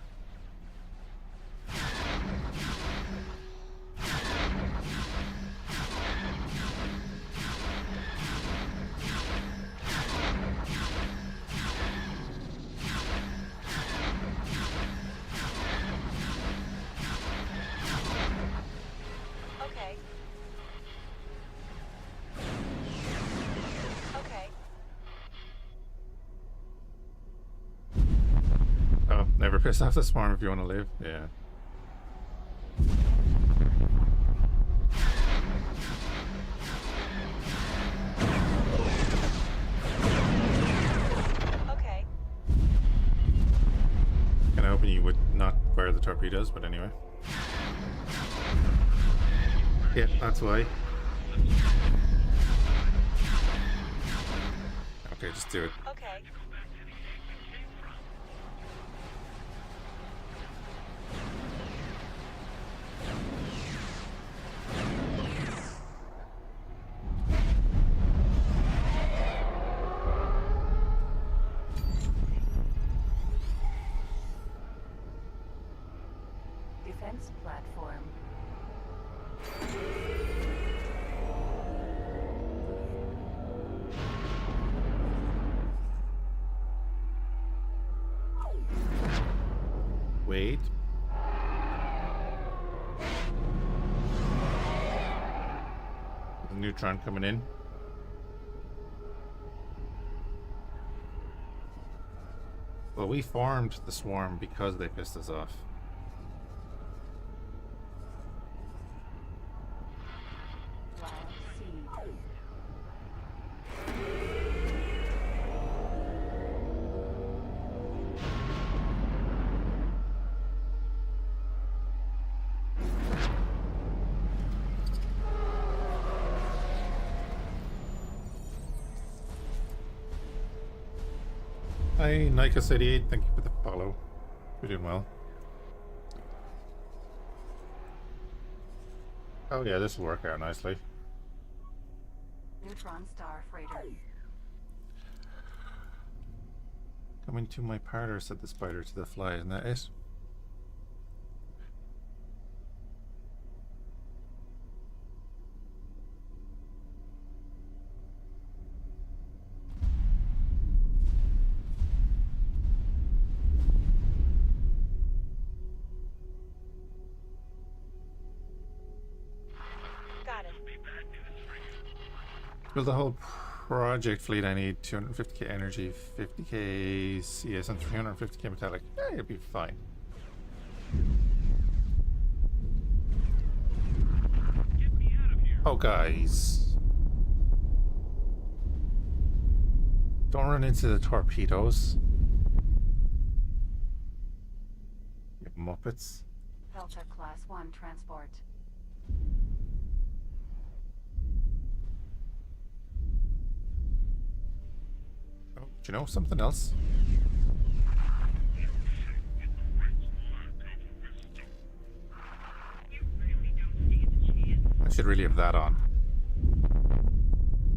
Okay. Okay. Oh, never piss off the swarm if you want to live. Yeah. Okay. Kind of hoping you would not fire the torpedoes, but anyway. Yeah, that's why. Okay, just do it. Okay. Defense platform. The neutron coming in. Well, we formed the swarm because they pissed us off. Cead. Hi, Nika City. Thank you for the follow. You're doing well. Oh yeah, this will work out nicely. Neutron star freighter. Coming to my parlor, said the spider to the fly. Isn't that it? Got it. To build the whole project fleet, I need 250k energy, 50k CS, and 350k metallic. Yeah, it'll be fine. Get me out of here. Oh, guys. Don't run into the torpedoes. You muppets. Delta Class 1 transport. Oh, do you know something else? You really don't stand a chance. I should really have that on.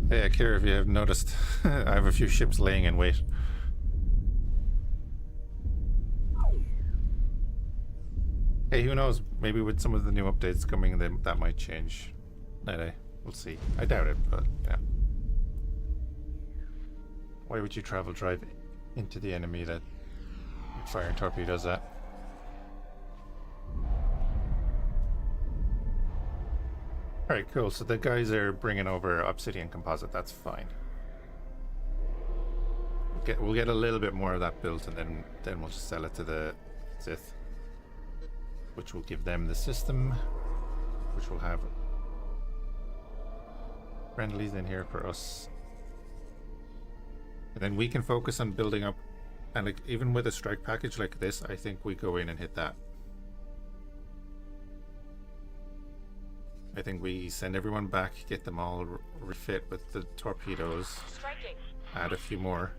Hey, Akira, if you have noticed, I have a few ships laying in wait. Hey, who knows? Maybe with some of the new updates coming, that might change. We'll see. I doubt it, but yeah. Why would you travel drive into the enemy that you're firing torpedoes at? Alright, cool. So the guys are bringing over obsidian composite. That's fine. We'll get a little bit more of that built, and then we'll just sell it to the Sith, which will give them the system, which will have friendlies in here for us. And then we can focus on building up, and like, even with a strike package like this, I think we go in and hit that. I think we send everyone back, get them all refit with the torpedoes, Striking. add a few more.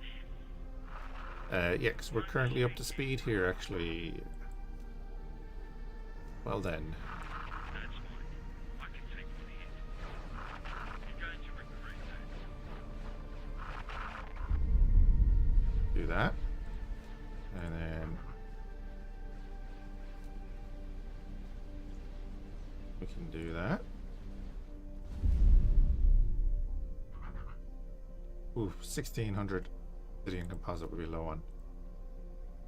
Yeah, because we're currently up to speed here, actually. Well then. That's fine. I can take the hit. You're going to regret that. Do that. And then we can do that. Ooh, 1600 obsidian composite would be low on.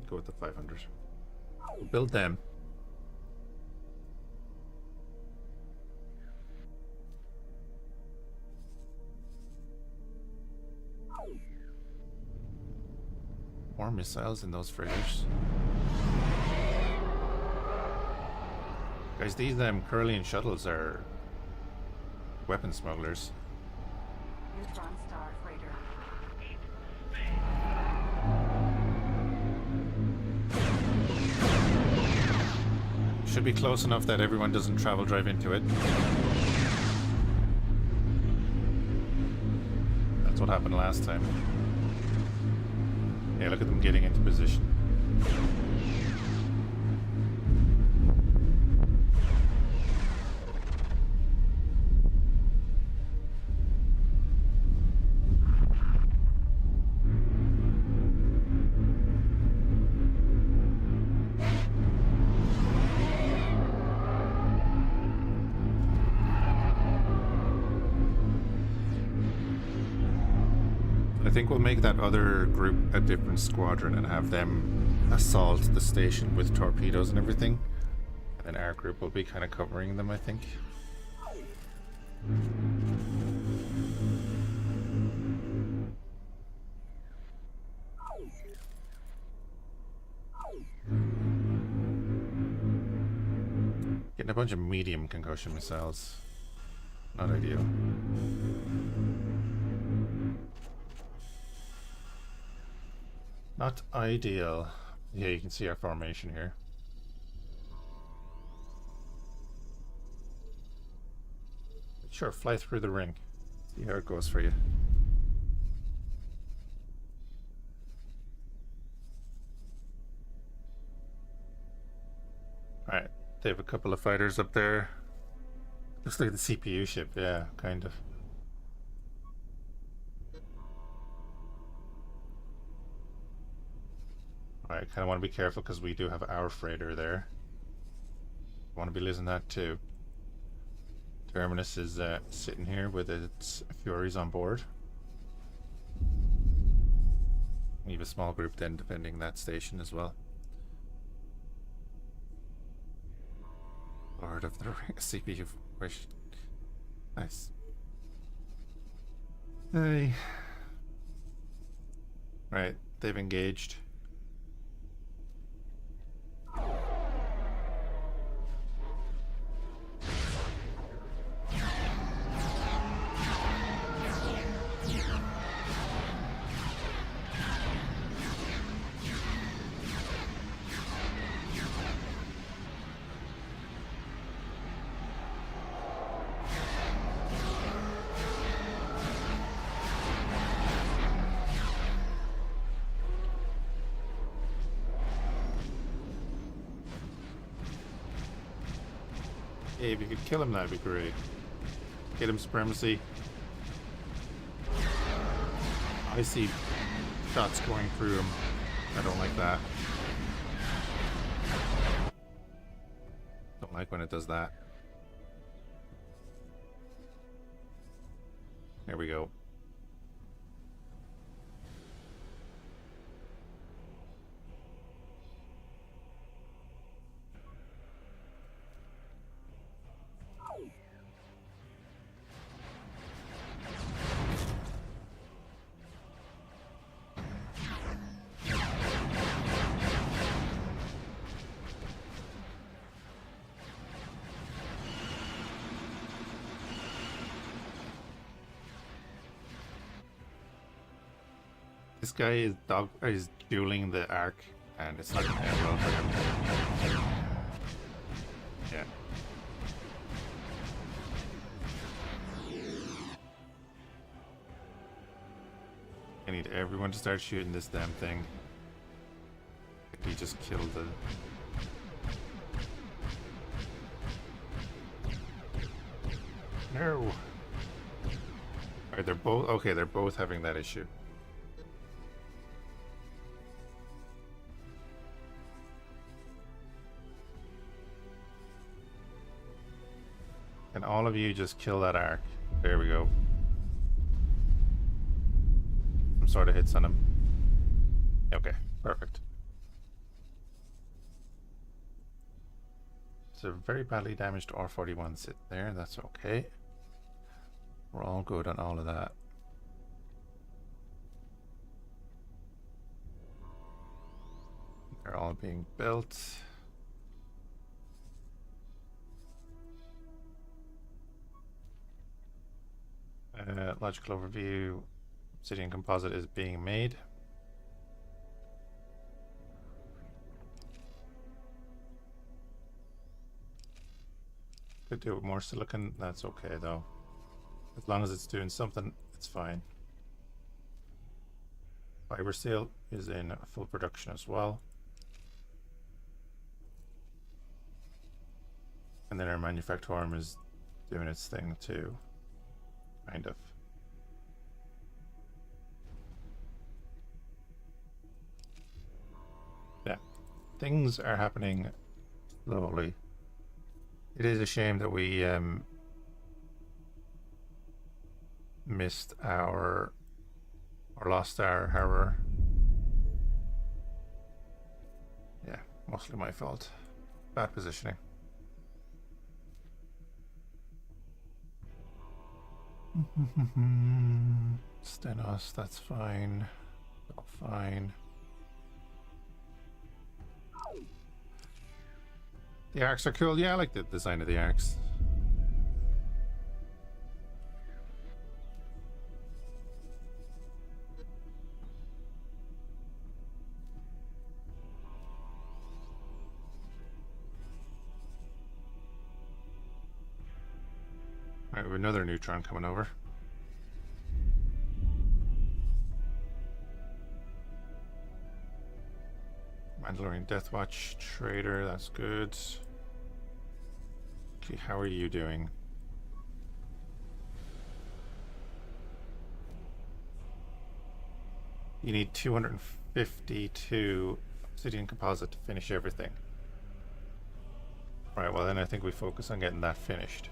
Go with the 500. Build them. More missiles in those frigates. Guys, these Curlian shuttles are weapon smugglers. Neutron star freighter. Should be close enough that everyone doesn't travel drive into it. That's what happened last time. Yeah, look at them getting into position. I think we'll make that other group a different squadron and have them assault the station with torpedoes and everything. And then our group will be kind of covering them, I think. Getting a bunch of medium concussion missiles. Not ideal. Not ideal. Yeah, you can see our formation here. Sure, fly through the ring. See how it goes for you. Alright, they have a couple of fighters up there. Looks like the CPU ship, yeah, kind of. Alright, kind of want to be careful because we do have our freighter there. Want to be losing that too. Terminus is sitting here with its Furies on board. We have a small group then defending that station as well. Lord of the CPU wish. Nice. Hey. Right, they've engaged. Hey, if you could kill him, that'd be great. Get him supremacy. I see shots going through him. I don't like that. Don't like when it does that. There we go. This guy is dueling the arc, and it's not going to end well for him. Yeah. I need everyone to start shooting this damn thing. He just killed the... No! Alright, they're both... Okay, they're both having that issue. And all of you just kill that arc. There we go. Some sort of hits on him. Okay, perfect. It's a very badly damaged R41 sit there. That's okay. We're all good on all of that. They're all being built. Logical overview. Obsidian composite is being made. Could do with more silicon. That's okay though. As long as it's doing something, it's fine. Fiber steel is in full production as well. And then our manufactorum is doing its thing too. Kind of. Yeah. Things are happening slowly. It is a shame that we missed our or lost our harbor. Yeah, mostly my fault. Bad positioning. Stenos, that's fine. All fine. The arcs are cool. Yeah, I like the design of the arcs. Alright, we have another neutron coming over. Mandalorian Deathwatch Trader, that's good. Okay, how are you doing? You need 252 obsidian composite to finish everything. Right, well then I think we focus on getting that finished.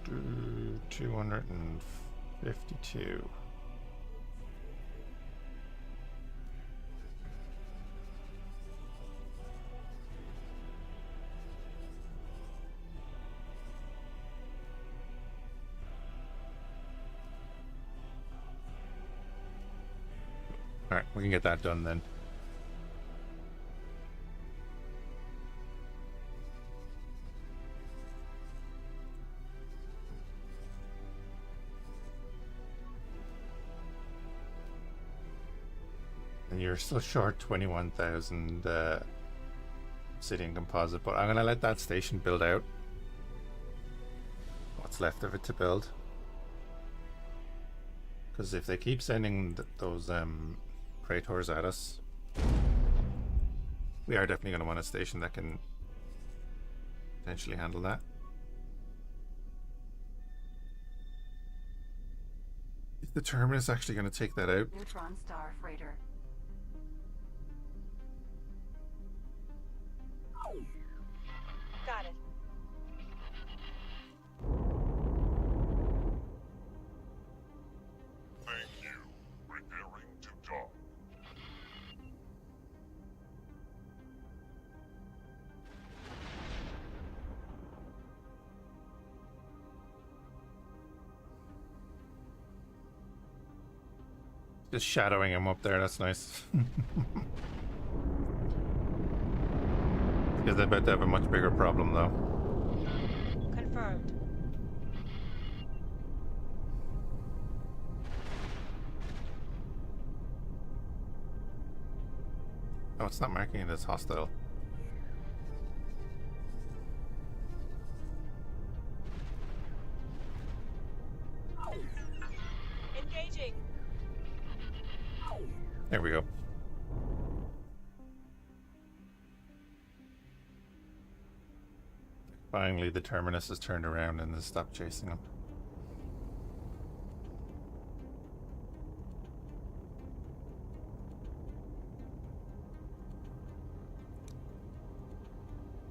Do 252. All right, we can get that done then. And you're still short 21,000 obsidian composite, but I'm gonna let that station build out. What's left of it to build? Because if they keep sending those Praetors at us, we are definitely going to want a station that can potentially handle that. Is the Terminus actually going to take that out? Neutron star freighter. Got it. Thank you. Preparing to dock. Just shadowing him up there, that's nice. Because I bet they have a much bigger problem though. Confirmed. Oh, it's not marking it as hostile. Engaging. There we go. Finally, the Terminus has turned around and has stopped chasing him.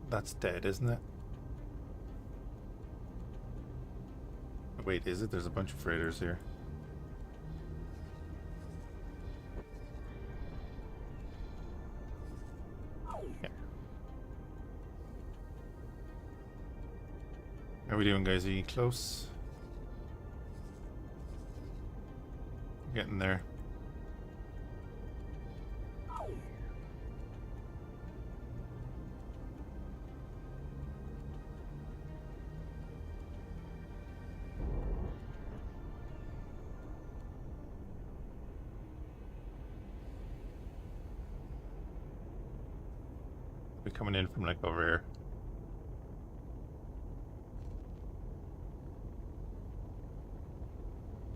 That's dead, isn't it? Wait, is it? There's a bunch of freighters here. Yeah. How are we doing, guys? Are you close? Getting there. Be coming in from like over here.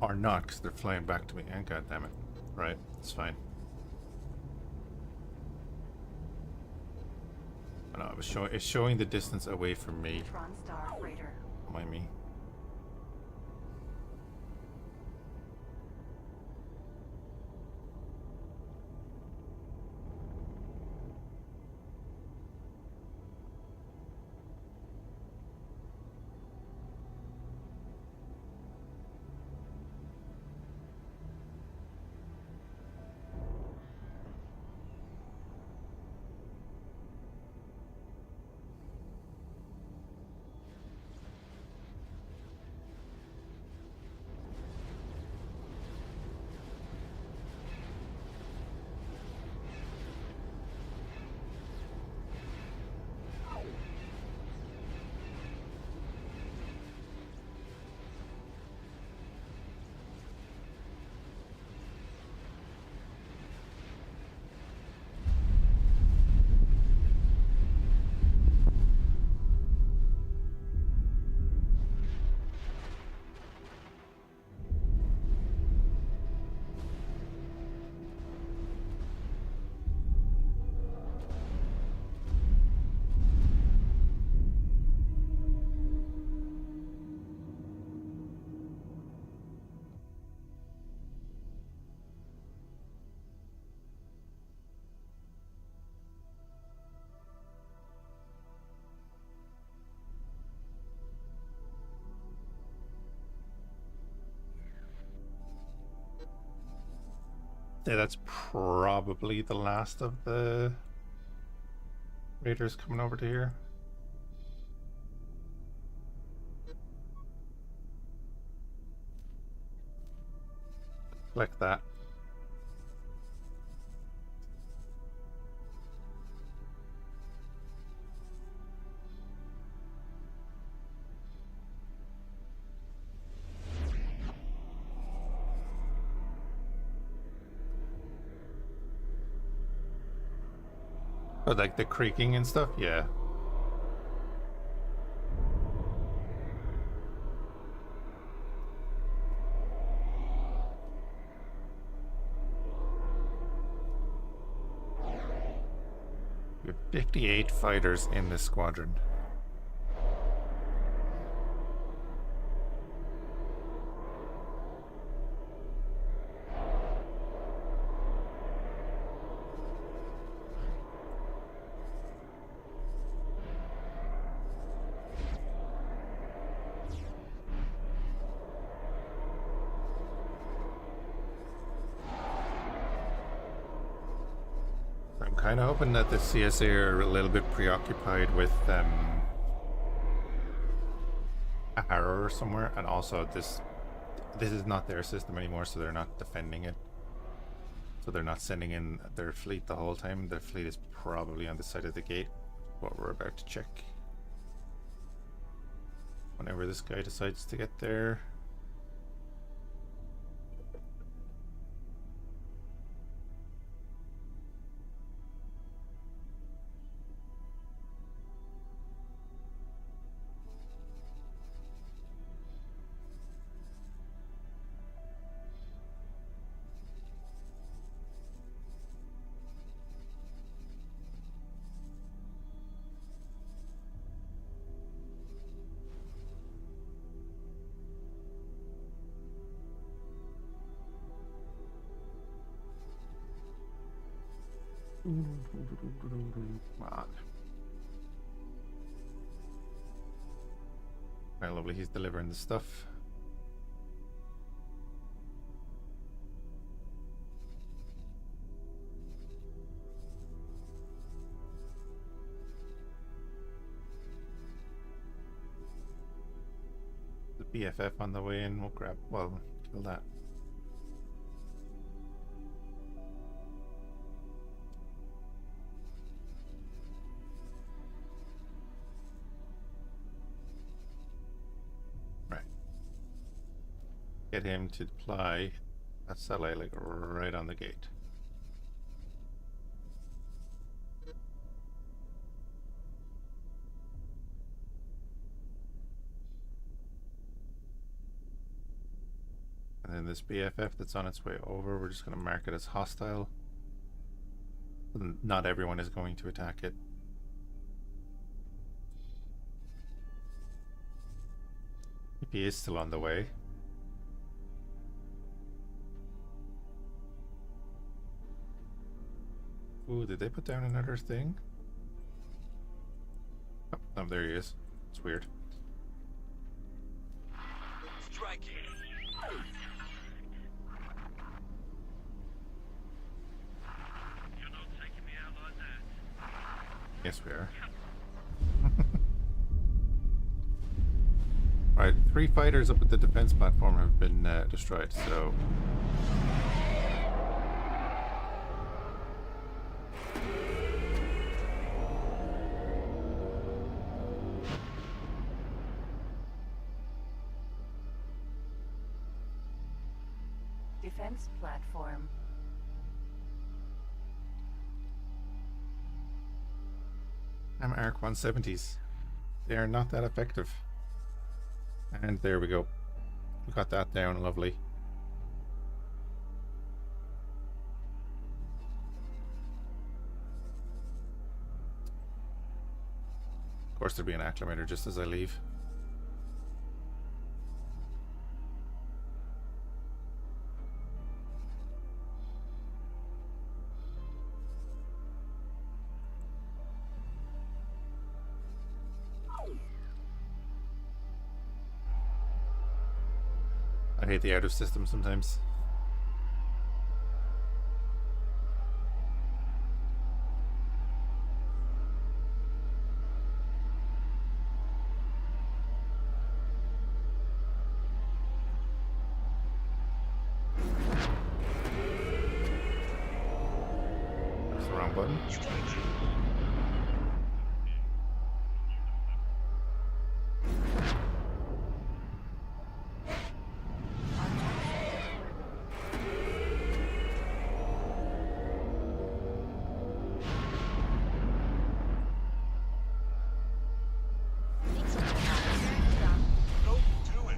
Or not, because they're flying back to me. And god damn it. Right, it's fine. Oh, no, it's showing the distance away from me. Neutron star freighter. Mind me. say that's probably the last of the raiders coming over to here. Like that. Oh, like the creaking and stuff? Yeah. We have 58 fighters in this squadron. I'm kind of hoping that the CSA are a little bit preoccupied with a harrow somewhere, and also this is not their system anymore, so they're not defending it. So they're not sending in their fleet the whole time. Their fleet is probably on the side of the gate. What we're about to check. Whenever this guy decides to get there. Come on. Right, lovely, he's delivering the stuff. The BFF on the way in, we'll grab, well, kill that. Get him to deploy that satellite like right on the gate. And then this BFF that's on its way over, we're just going to mark it as hostile. Not everyone is going to attack it. If he is still on the way. Ooh, did they put down another thing? Oh, there he is. It's weird. Striking. You're not taking me out like that. Yes, we are. Alright, 3 fighters up at the defense platform have been destroyed, so... Defense platform. I'm ARC 170s. They are not that effective. And there we go. We got that down, lovely. Of course there'll be an acclimator just as I leave. I hate the out of system sometimes. wrong button. Don't do it.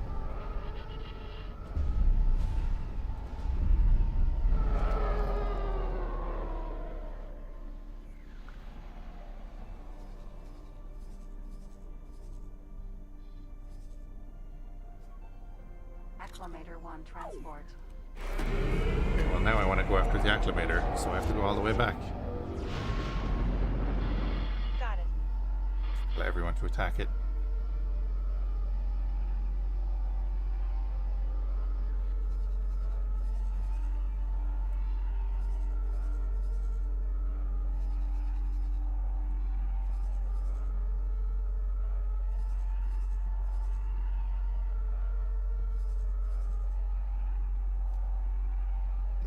Acclimator 1 transport. Okay, well, now I want to go after the acclimator, so I have to go all the way back. Got it. Let everyone to attack it.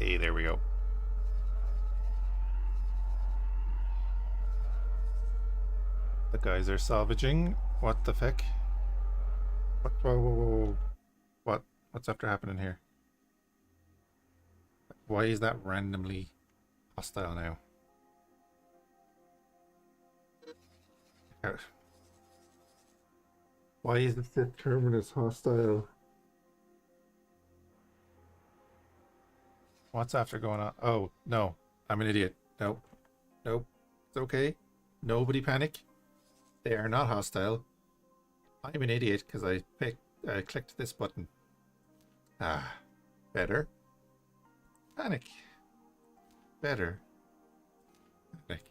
Hey, there we go. The guys are salvaging. What the feck? What? Whoa, whoa, whoa, whoa. What? What's after happening here? Why is that randomly hostile now? Why is the terminus hostile? What's after going on? Oh, no. I'm an idiot. Nope. Nope. It's okay. Nobody panic. They are not hostile. I'm an idiot because I clicked this button. Ah. Better. Panic. Better. Panic.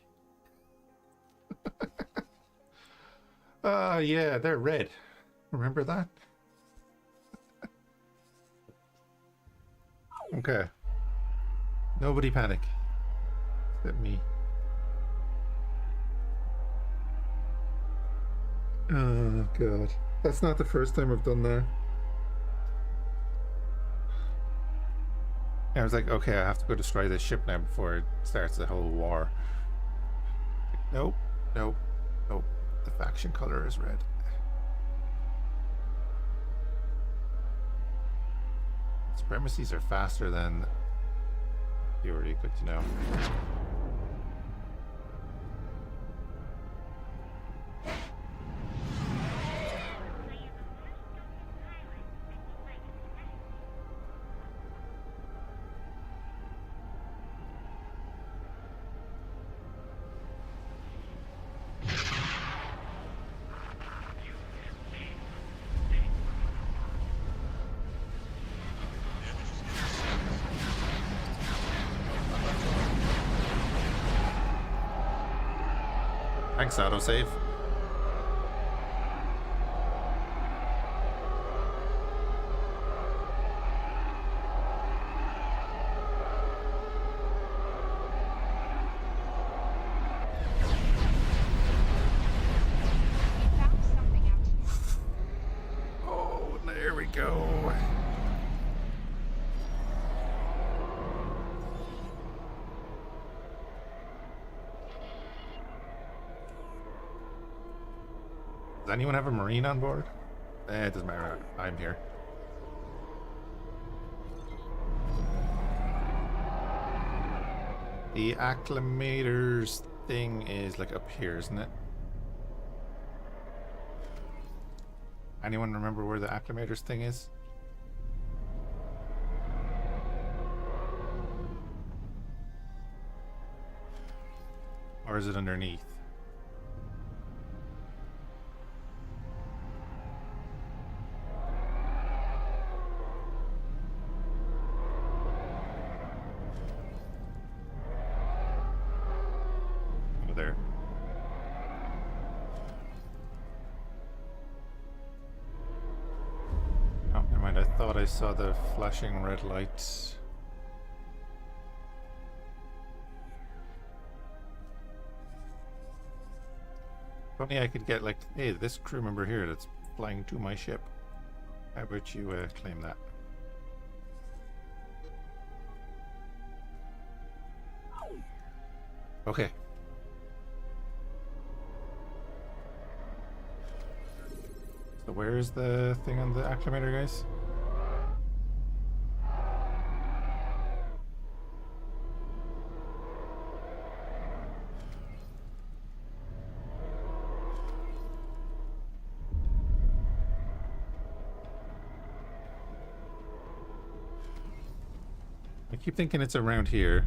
Yeah, they're red. Remember that? Okay. Nobody panic. Except me. Oh, God. That's not the first time I've done that. I was like, okay, I have to go destroy this ship now before it starts the whole war. Nope. Nope. Nope. The faction color is red. Supremacies are faster than Fury, good to know. Thanks, autosave. Found something out here. Oh, there we go. Does anyone have a Marine on board? It doesn't matter. I'm here. The acclimators thing is like up here, isn't it? Anyone remember where the acclimators thing is? Or is it underneath? Over there. Oh, never mind. I thought I saw the flashing red lights. If only I could get like, hey, this crew member here that's flying to my ship. How about you claim that? Okay. So where's the thing on the acclimator, guys? I keep thinking it's around here.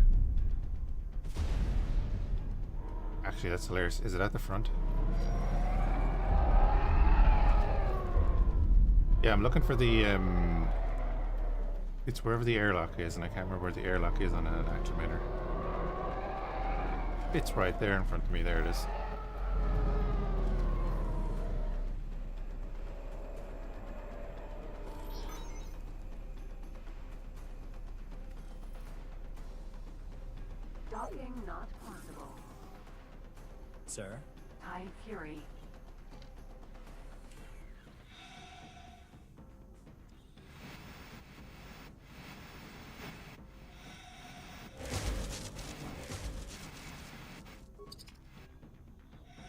Actually, that's hilarious. Is it at the front? Yeah, I'm looking for the, it's wherever the airlock is, and I can't remember where the airlock is on an acclimator. It's right there in front of me. There it is. Docking not possible. Sir? Tide Fury.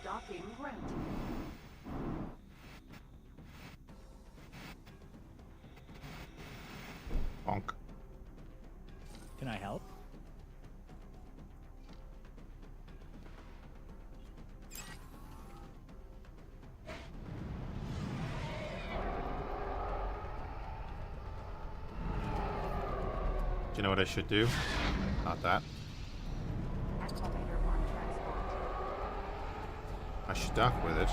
Docking granted. Bonk. Can I help? Do you know what I should do? Not that. Acclimator 1 transport. I should dock with it.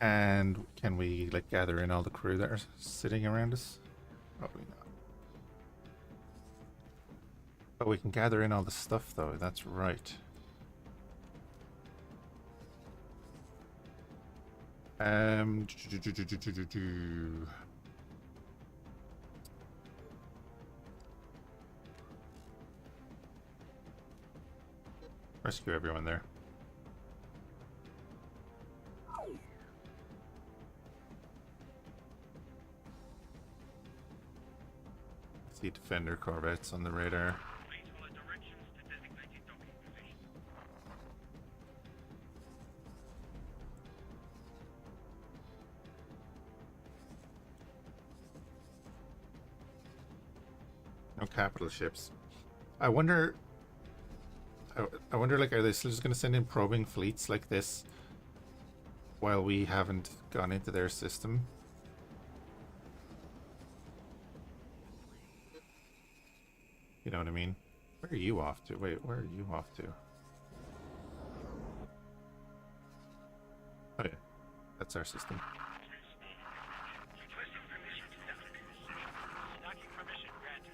And can we like gather in all the crew that are sitting around us? Probably not. But we can gather in all the stuff though, that's right. Um Rescue everyone there. See Defender corvettes on the radar. Please follow directions to designated docking position. No capital ships. I wonder. I wonder, like, are they still just going to send in probing fleets like this while we haven't gone into their system? You know what I mean? Where are you off to? Wait, where are you off to? Oh yeah, that's our system. Docking permission granted.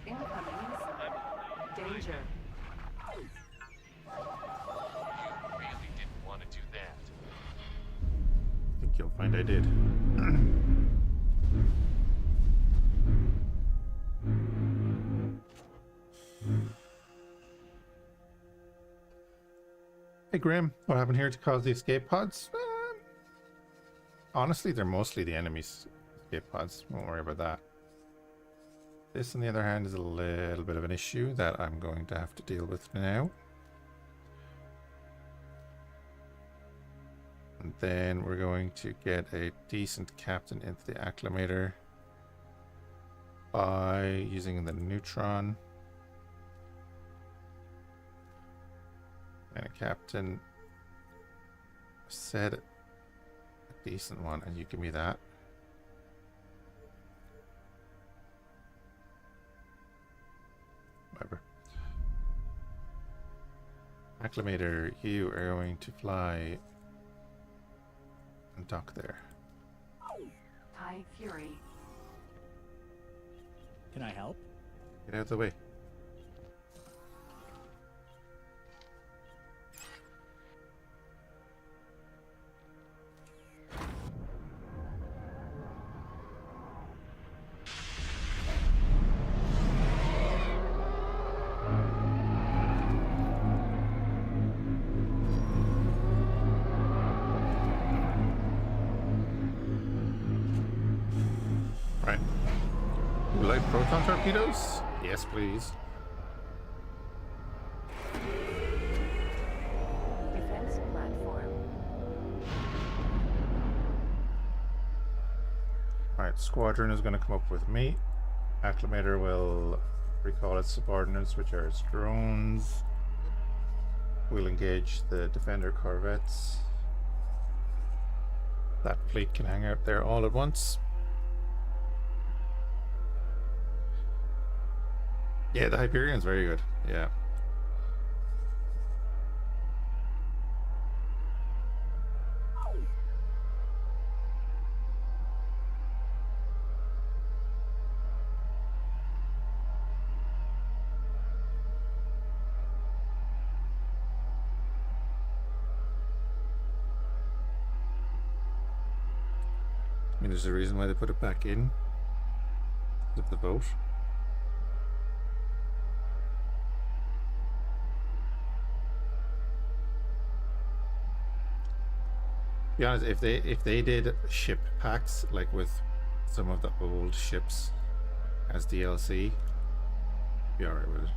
Incoming missile. Danger. You really didn't want to do that. I think you'll find I did. Hey Grim, what happened here to cause the escape pods? Honestly, they're mostly the enemy's escape pods. Won't worry about that. This, on the other hand, is a little bit of an issue that I'm going to have to deal with now. And then we're going to get a decent captain into the acclimator by using the neutron. And a captain. Said a decent one, and you give me that. Whatever. Acclimator, you are going to fly and dock there. Tide Fury. Can I help? Get out of the way. Right. You like proton torpedoes? Yes, please. Defense platform. Alright, squadron is going to come up with me. Acclimator will recall its subordinates, which are its drones. We'll engage the defender corvettes. That fleet can hang out there all at once. Yeah, the Hyperion's very good. Yeah. I mean, there's a reason why they put it back in with the vote. To be honest, if they did ship packs like with some of the old ships as DLC, be alright with it.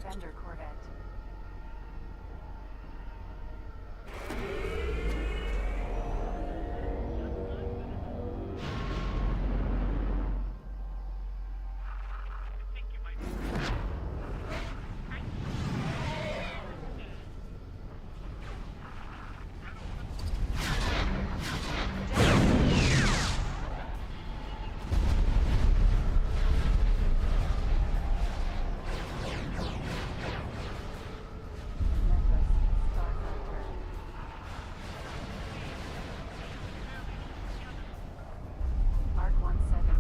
Defender corvette. I think you might be. Memphis Starsector. Arc 170.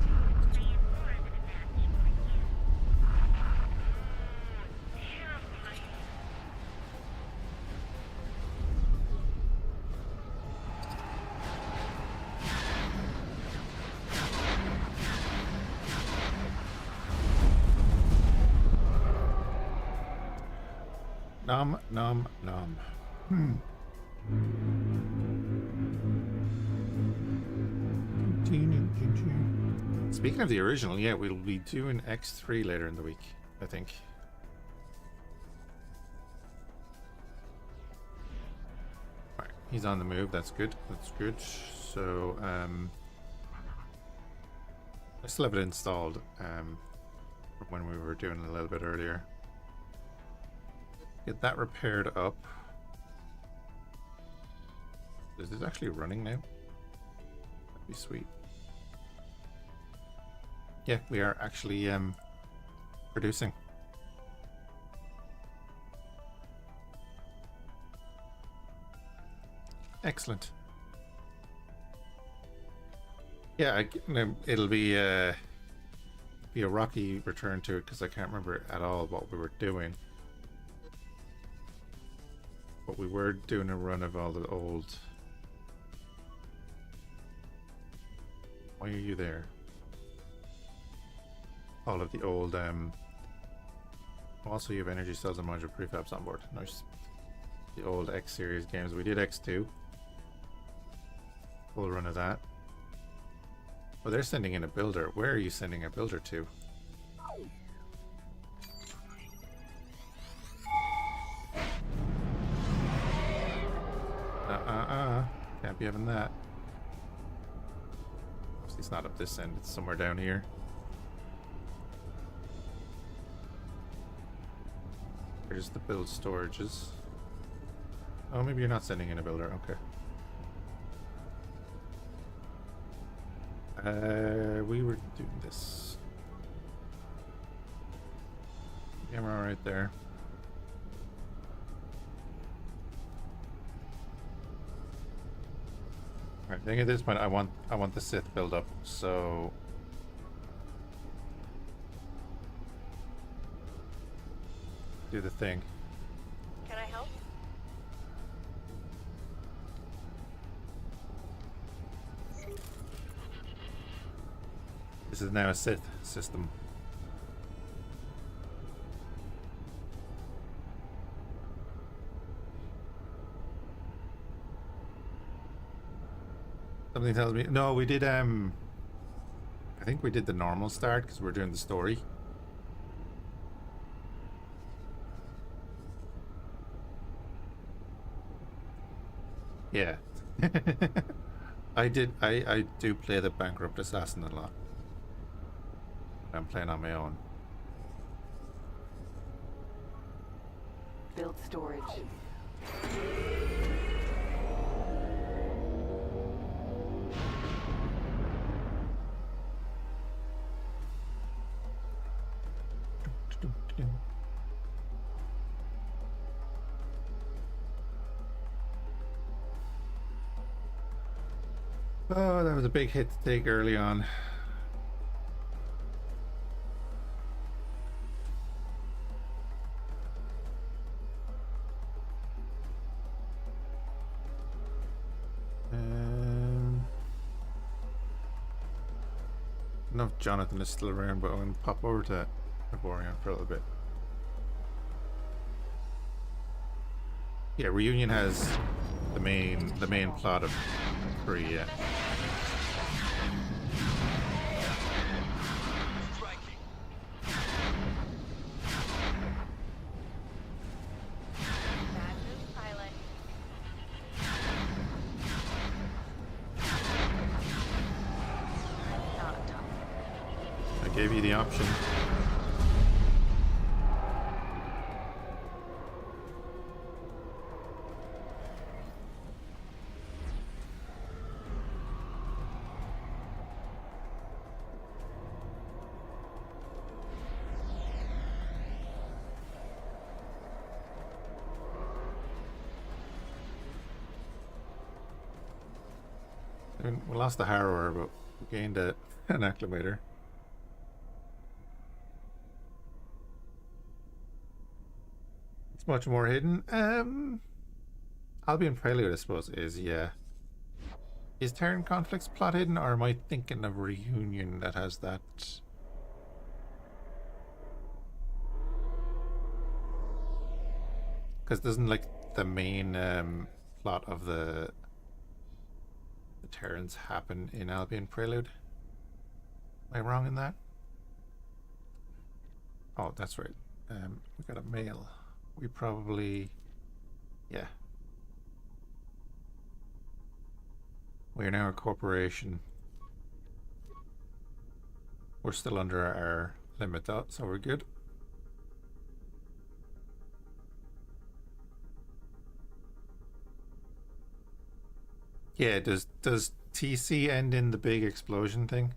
Nom nom nom. Speaking of the original, yeah, we'll be doing X3 later in the week, I think. Right, he's on the move, that's good, that's good. So, I still have it installed from when we were doing it a little bit earlier. Get that repaired up. Is this actually running now? That'd be sweet. Yeah, we are actually producing. Excellent. Yeah, it'll be a rocky return to it because I can't remember at all what we were doing. But we were doing a run of all the old. Why are you there? All of the old also you have energy cells and modular prefabs on board. Nice. The old X series games. We did X2. Full run of that. Oh, they're sending in a builder. Where are you sending a builder to? Can't be having that. It's not up this end, it's somewhere down here. There's the build storages. Oh, maybe you're not sending in a builder, okay. We were doing this. Camera right there. Alright, I think at this point I want the Sith build up, so do the thing. Can I help? This is now a Sith system. Something tells me no. We did I think we did the normal start because we're doing the story. Yeah. I did. I do play the bankrupt assassin a lot. I'm playing on my own. Build storage. Oh, that was a big hit to take early on. I don't know if Jonathan is still around, but I'm going to pop over to Avorion for a little bit. Yeah, Reunion has the main plot of 3, yeah. Striking. Bad move, pilot. I'm not talking. I gave you the option. I mean, we lost the Harrower, but we gained an Acclimator. It's much more hidden. Albion Prelude, I suppose, is, yeah. Is Terran Conflicts plot hidden, or am I thinking of Reunion that has that? Because doesn't, like, the main plot of the Terrans happen in Albion Prelude? Am I wrong in that? Oh, that's right. We got a mail. We probably... Yeah. We are now a corporation. We're still under our limit though, so we're good. Yeah, does TC end in the big explosion thing?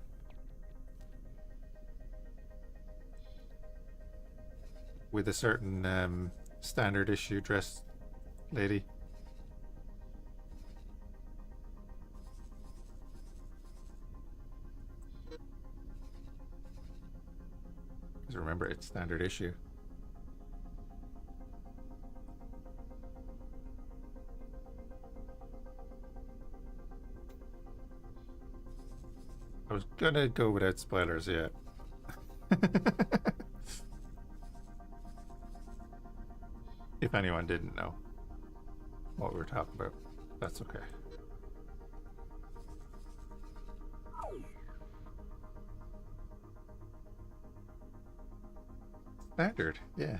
With a certain standard issue dress lady? Because remember, it's standard issue. I was gonna go without spoilers, yeah. If anyone didn't know what we were talking about, that's okay. Standard, yeah.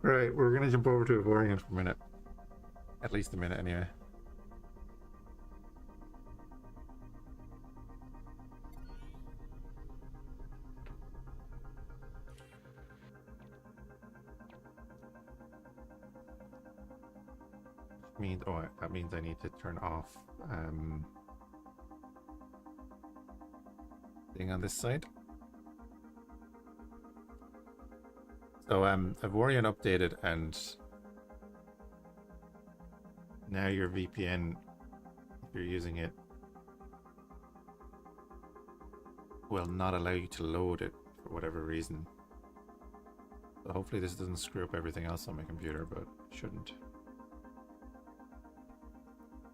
Right, we're gonna jump over to Avorion for a minute. At least a minute, anyway. Means that means I need to turn off thing on this side. So Avorion updated, and now your VPN, if you're using it, will not allow you to load it for whatever reason. So hopefully this doesn't screw up everything else on my computer, but it shouldn't.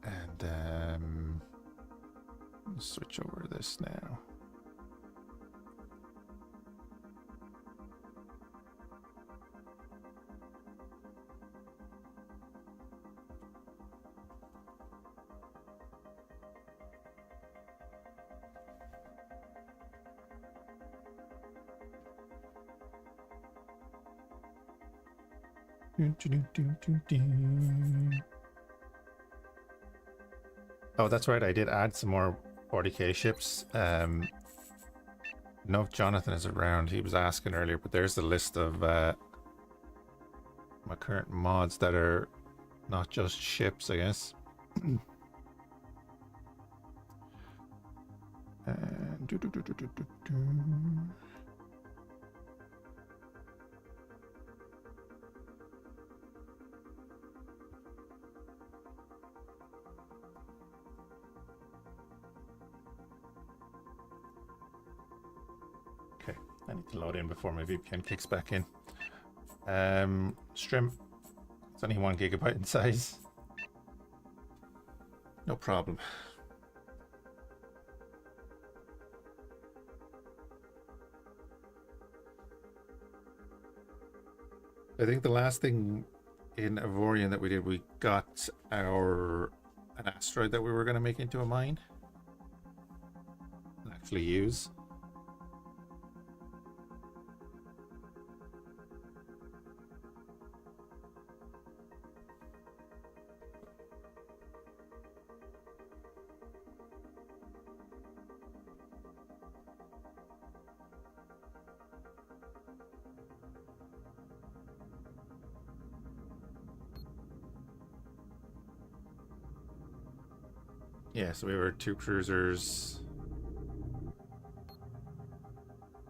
And switch over this now. Oh, that's right. I did add some more 40k ships. Know if Jonathan is around. He was asking earlier, but there's the list of my current mods that are not just ships, I guess. And okay, I need to load in before my VPN kicks back in. Stream, it's only 1 gigabyte in size. No problem. I think the last thing in Avorion that we did, we got an asteroid that we were going to make into a mine and actually use. Yeah, so we were 2 cruisers,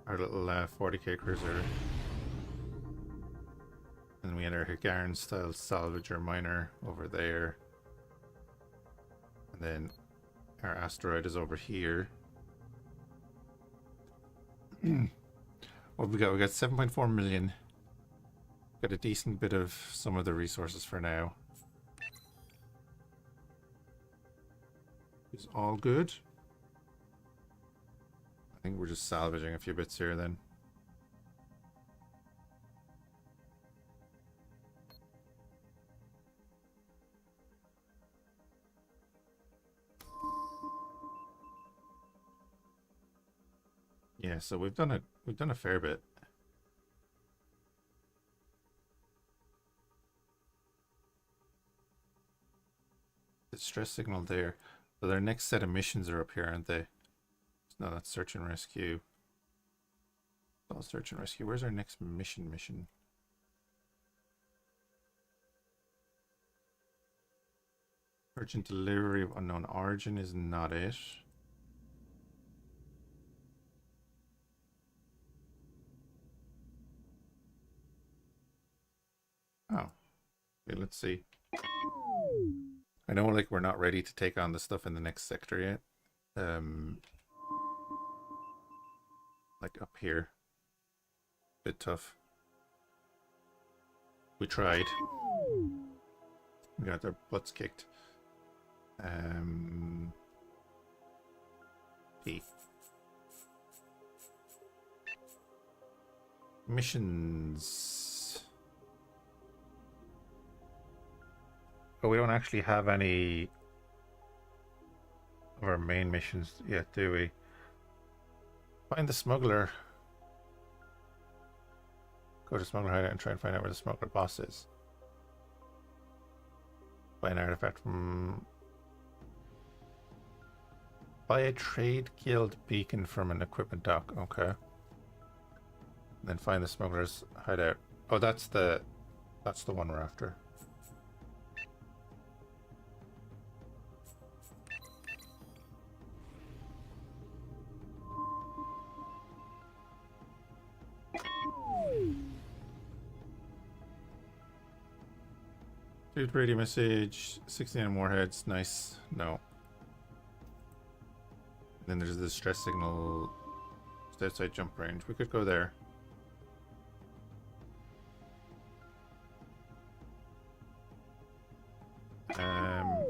our little 40k cruiser, and we had our Higaran style salvager miner over there, and then our asteroid is over here. What we got? We got 7.4 million. Got a decent bit of some of the resources for now. Is all good. I think we're just salvaging a few bits here then. Yeah, so we've done a fair bit. The stress signal there. So their next set of missions are up here, aren't they? No, that's search and rescue. Oh, search and rescue. Where's our next mission? Urgent delivery of unknown origin is not it. Oh. Okay, let's see. I know, like, we're not ready to take on the stuff in the next sector yet. Like up here. Bit tough. We tried. We got their butts kicked. P. Missions. Oh, we don't actually have any of our main missions yet, do we? Find the smuggler. Go to smuggler hideout and try and find out where the smuggler boss is. Buy an artifact from... Buy a trade guild beacon from an equipment dock. Okay. And then find the smuggler's hideout. Oh, that's the one we're after. Dude, radio message, 69 warheads, nice. No. And then there's the stress signal, just outside jump range. We could go there.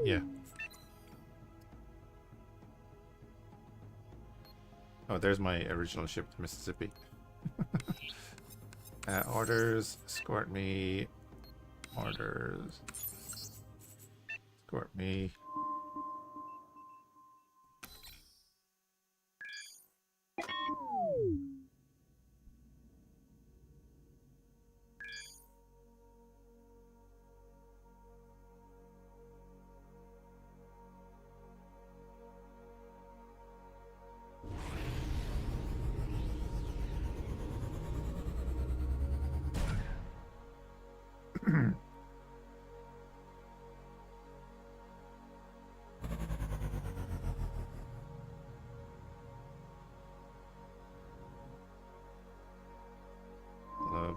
Yeah. Oh, there's my original ship to Mississippi. Orders, escort me. Orders. Escort me.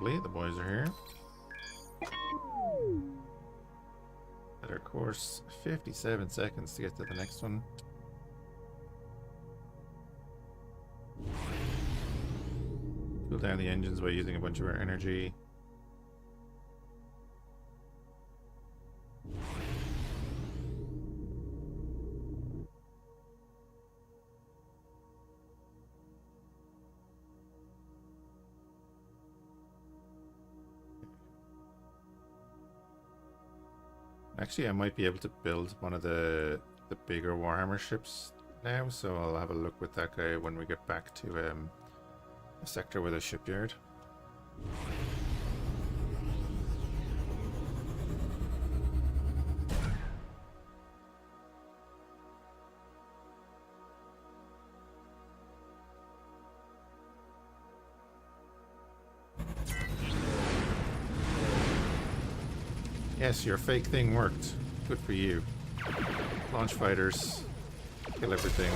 Lovely, the boys are here. At our course, 57 seconds to get to the next one. Cool down the engines by using a bunch of our energy. Actually, I might be able to build one of the bigger Warhammer ships now, so I'll have a look with that guy when we get back to a sector with a shipyard. Yes, your fake thing worked. Good for you. Launch fighters. Kill everything.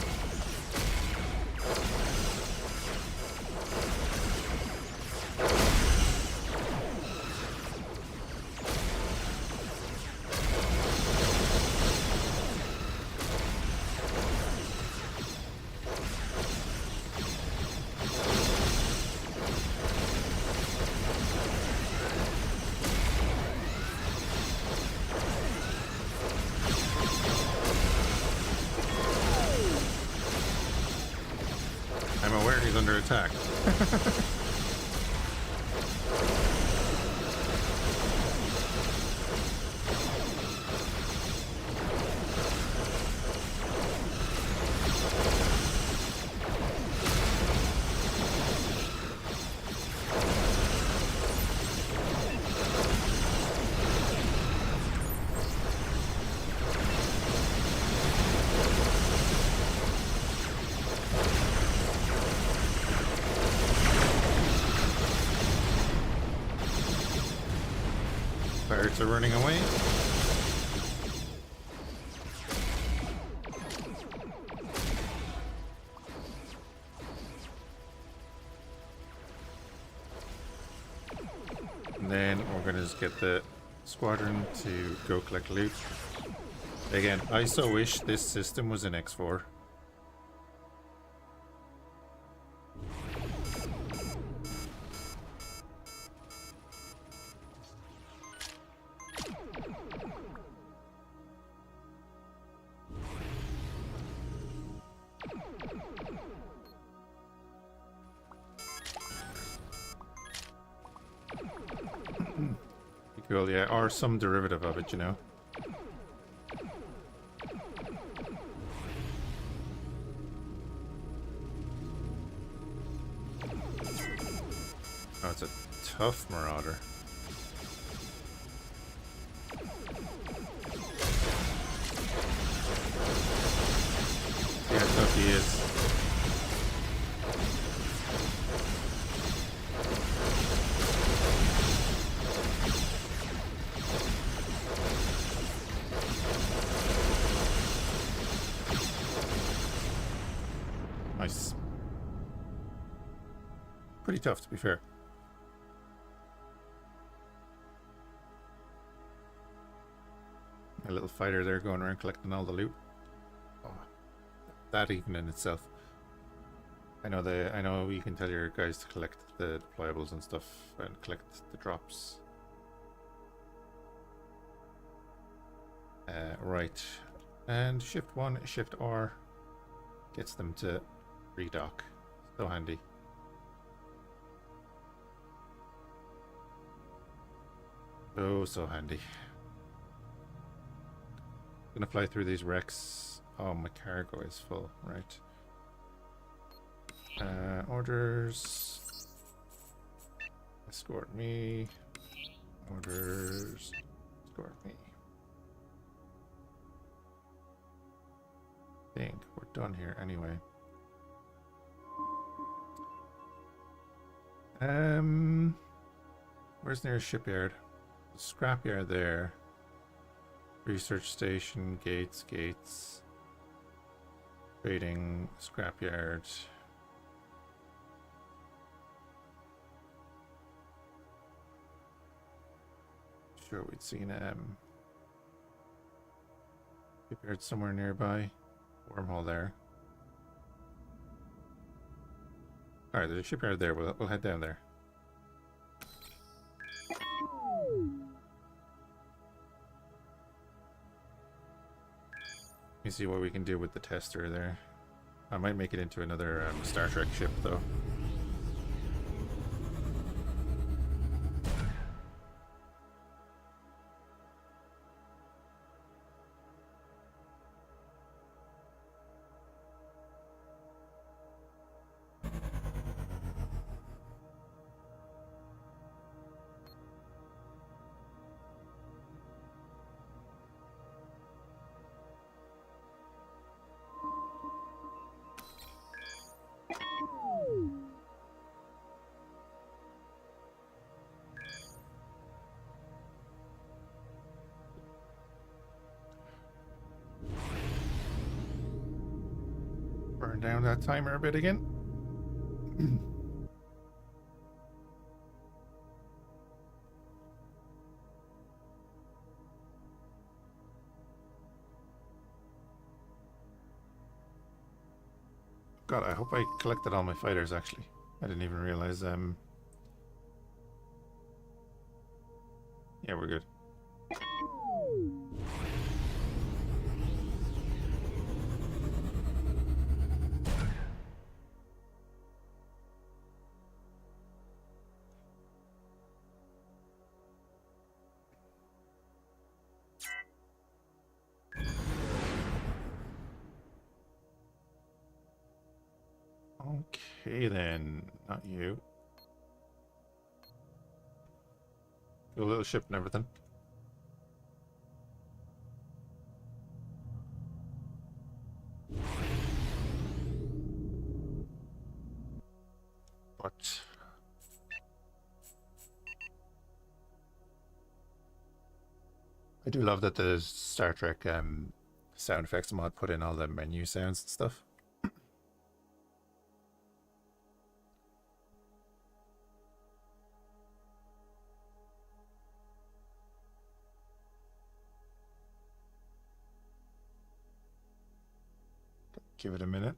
I'm aware he's under attack. Pirates are running away. And then we're going to just get the squadron to go collect loot. Again, I so wish this system was in X4. Cool, yeah, or some derivative of it, you know. Oh, it's a tough marauder. See how tough he is. Nice. Pretty tough, to be fair. A little fighter there going around collecting all the loot. Oh, that even in itself. I know you can tell your guys to collect the deployables and stuff and collect the drops. Right. And shift 1, shift R gets them to redock. So handy. So handy. Gonna fly through these wrecks. Oh, my cargo is full. Right. Orders. Escort me. Orders. Escort me. I think we're done here anyway. Where's nearest shipyard? Scrapyard there. Research station, gates. Trading, scrapyard. sure we'd seen shipyard somewhere nearby. Wormhole there. Alright, there's a shipyard there. We'll head down there. Let me see what we can do with the tester there. I might make it into another Star Trek ship, though. Burn down that timer a bit again. God, I hope I collected all my fighters, actually. I didn't even realize, yeah, we're good. Okay then, not you. Your little ship and everything. But I do love that the Star Trek sound effects mod put in all the menu sounds and stuff. Give it a minute.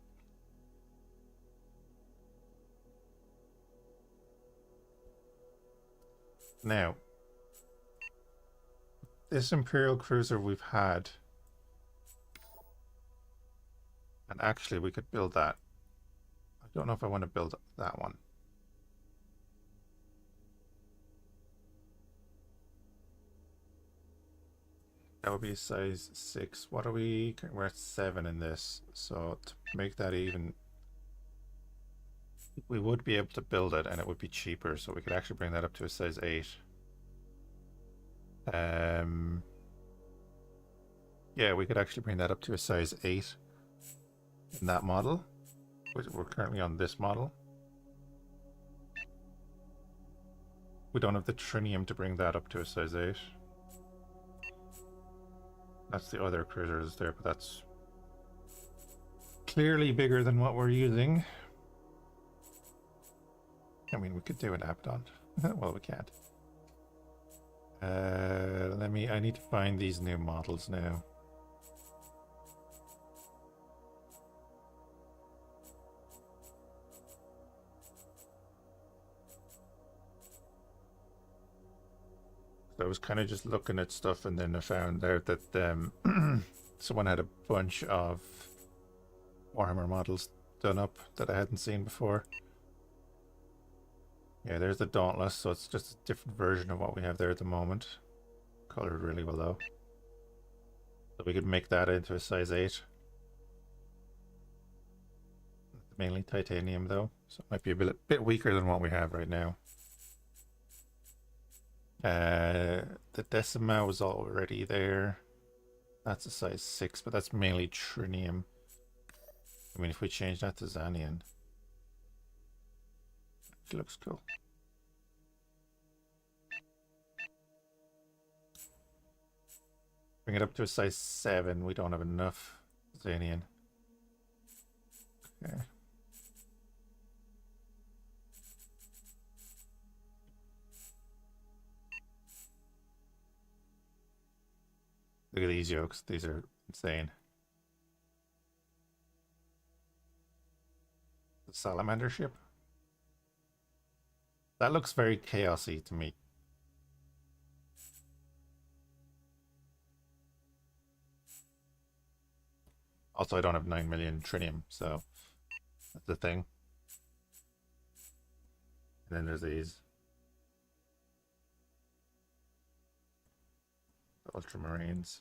Now, this Imperial cruiser we've had, and actually we could build that. I don't know if I want to build that one. That would be a size 6. What are we? We're at 7 in this. So to make that even, we would be able to build it and it would be cheaper. So we could actually bring that up to a size 8. Yeah, we could actually bring that up to a size 8 in that model. We're currently on this model. We don't have the trinium to bring that up to a size 8. That's the other cruisers there, but that's clearly bigger than what we're using. I mean, we could do an Abaddon. Well, we can't. I need to find these new models now. I was kind of just looking at stuff and then I found out that someone had a bunch of Warhammer models done up that I hadn't seen before. Yeah, there's the Dauntless, so it's just a different version of what we have there at the moment. Colored really well though. So we could make that into a size 8. Mainly titanium though, so it might be a bit weaker than what we have right now. The Decima was already there. That's a size 6, but that's mainly trinium. I mean, if we change that to Xanian, it looks cool. Bring it up to a size 7. We don't have enough Xanian. Okay. Look at these yokes. These are insane. The salamander ship. That looks very chaosy to me. Also, I don't have 9 million trinium, so that's the thing. And then there's these. The ultramarines.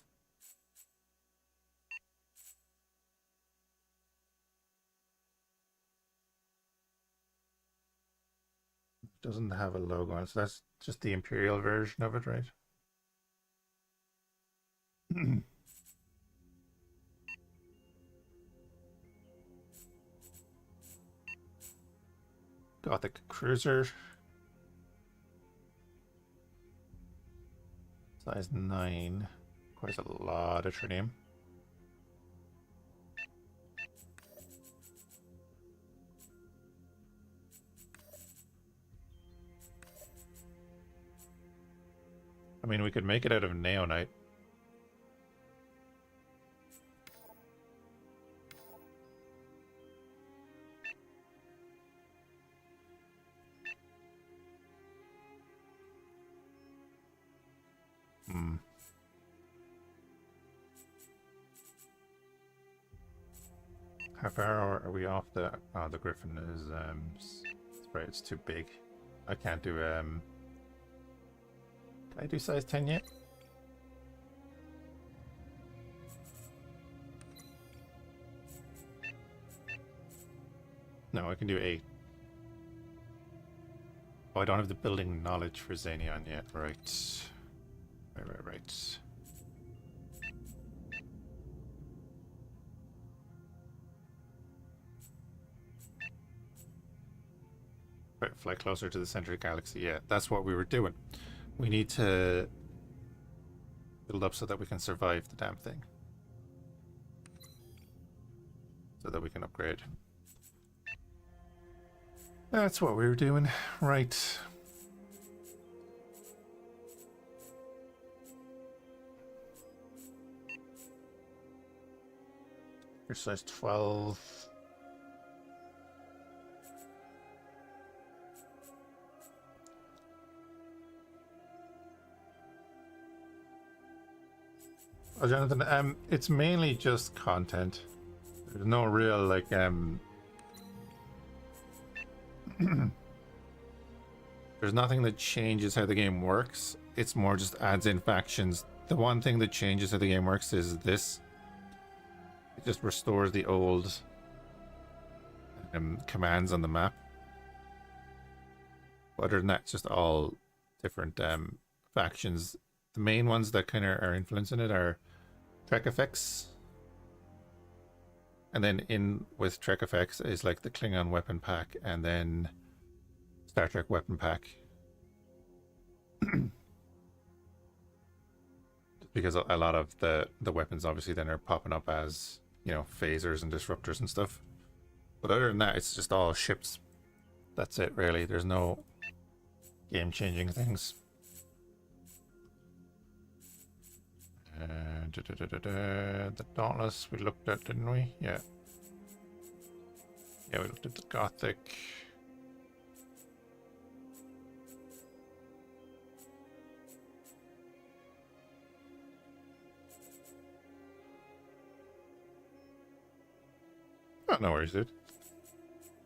Doesn't have a logo on it, so that's just the Imperial version of it, right? Gothic cruiser. Size 9. Requires a lot of trinium. I mean, we could make it out of neonite. How far are we off the... Oh, the Griffin is... Right, it's too big. I can't do... Can I do size 10 yet? No, I can do 8. Oh, I don't have the building knowledge for Xenion yet. Right. Right. Right, fly closer to the center of the galaxy. Yeah, that's what we were doing. We need to build up so that we can survive the damn thing. So that we can upgrade. That's what we were doing. Right. Your size 12. Oh, Jonathan, it's mainly just content. There's no real, like, there's nothing that changes how the game works. It's more just adds in factions. The one thing that changes how the game works is this. It just restores the old commands on the map. But other than that, it's just all different factions. The main ones that kind of are influencing it are Trek effects. And then in with Trek effects is like the Klingon weapon pack and then Star Trek weapon pack. Because a lot of the weapons obviously then are popping up as, you know, phasers and disruptors and stuff. But other than that, it's just all ships. That's it, really. There's no game-changing things. The Dauntless we looked at, didn't we? Yeah. Yeah, we looked at the Gothic. Oh, no worries, dude.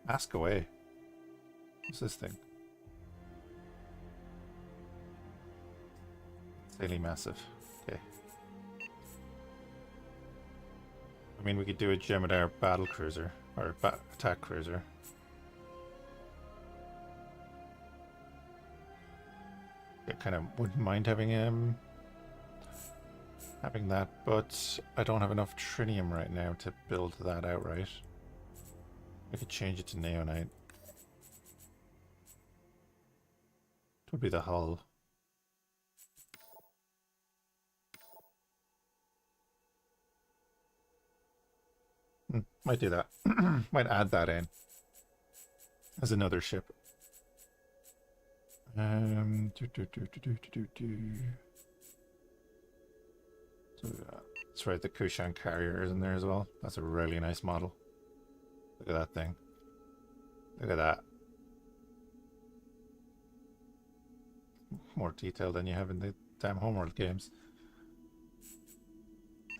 Ask away. What's this thing? It's really massive. Okay. I mean, we could do a Jemadar battle cruiser or attack cruiser. I kind of wouldn't mind having that, but I don't have enough trinium right now to build that outright. I could change it to neonite. It would be the hull. Might do that. Might add that in as another ship. So, that's right, the Kushan carrier is in there as well. That's a really nice model. Look at that thing. Look at that. More detail than you have in the damn Homeworld games.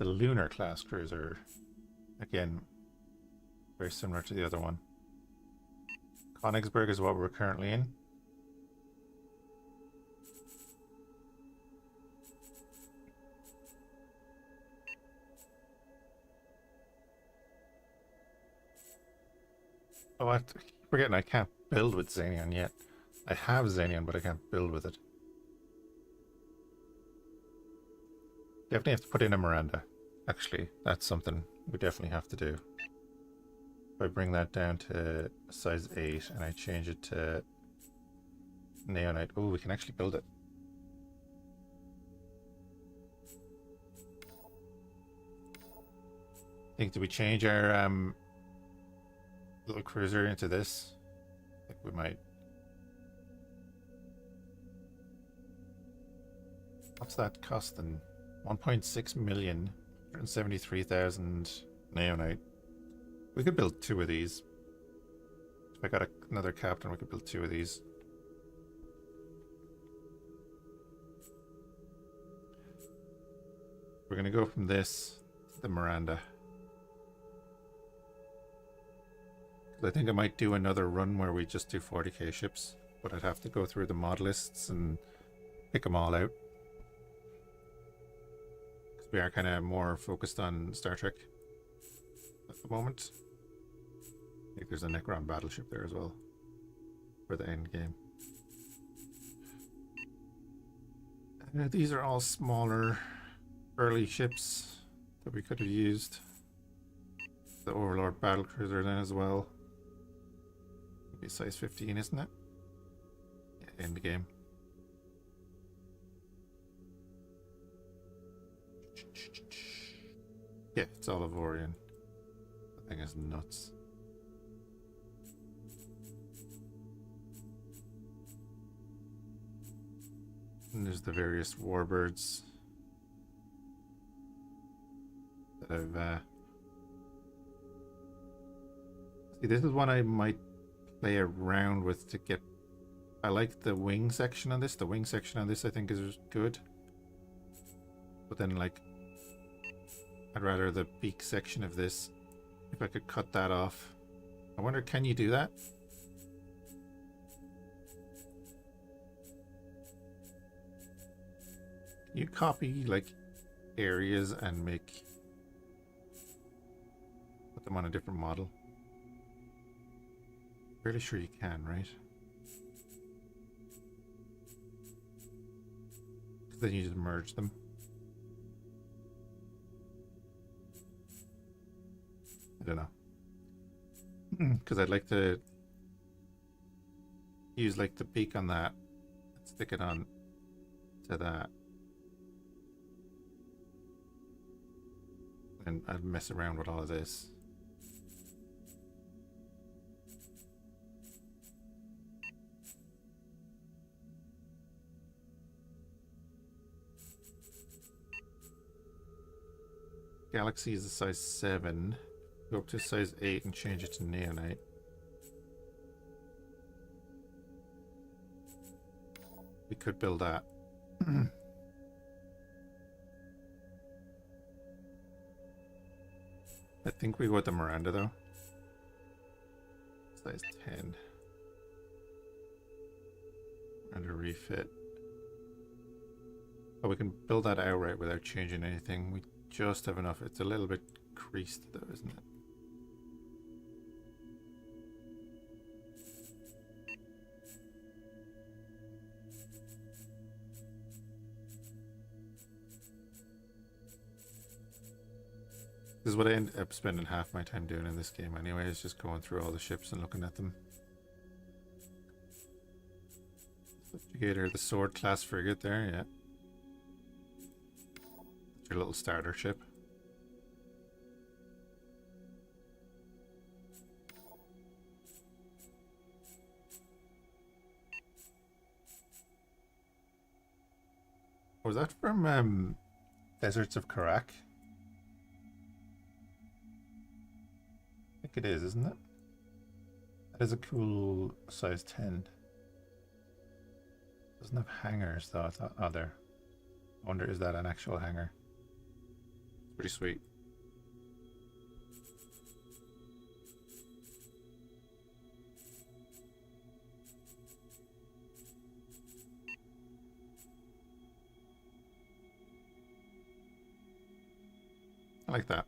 The Lunar class cruiser, again, very similar to the other one. Königsberg is what we're currently in. Oh, I keep forgetting I can't build with Xenion yet. I have Xenion, but I can't build with it. Definitely have to put in a Miranda. Actually, that's something we definitely have to do. If I bring that down to size 8 and I change it to Neonite. Oh, we can actually build it. Do we change our little cruiser into this? I think we might. What's that costing? 1.6 million, 173,000 Neonite. We could build 2 of these. If I got another captain, we could build 2 of these. We're going to go from this to the Miranda. I think I might do another run where we just do 40k ships, but I'd have to go through the mod lists and pick them all out. Because we are kind of more focused on Star Trek at the moment. I think there's a Necron battleship there as well for the end game. These are all smaller early ships that we could have used. The Overlord battlecruiser then as well. Be size 15, isn't it? Yeah, end game. Yeah, it's all Avorion. That thing is nuts. And there's the various warbirds that I've see, this is one I might play around with to get. I like the wing section on this. The wing section on this I think is good. But then like I'd rather the beak section of this. If I could cut that off. I wonder, can you do that? You copy like areas and put them on a different model. Fairly sure you can, right? Because then you just merge them. I don't know. Because I'd like to use like the peak on that and stick it on to that. And I'd mess around with all of this. Galaxy is a size 7. Go up to size 8 and change it to Neonite. We could build that. I think we go with the Miranda though. Size 10. Miranda refit. Oh, we can build that outright without changing anything. We just have enough. It's a little bit creased though, isn't it? This is what I end up spending half my time doing in this game anyway, is just going through all the ships and looking at them. Subjugator, the sword class frigate there, yeah. Your little starter ship. Was that from Deserts of Karak. I think it is, isn't it? That is a cool size 10. Doesn't have hangers though. I thought, oh, there. I wonder, is that an actual hanger? It's pretty sweet. I like that.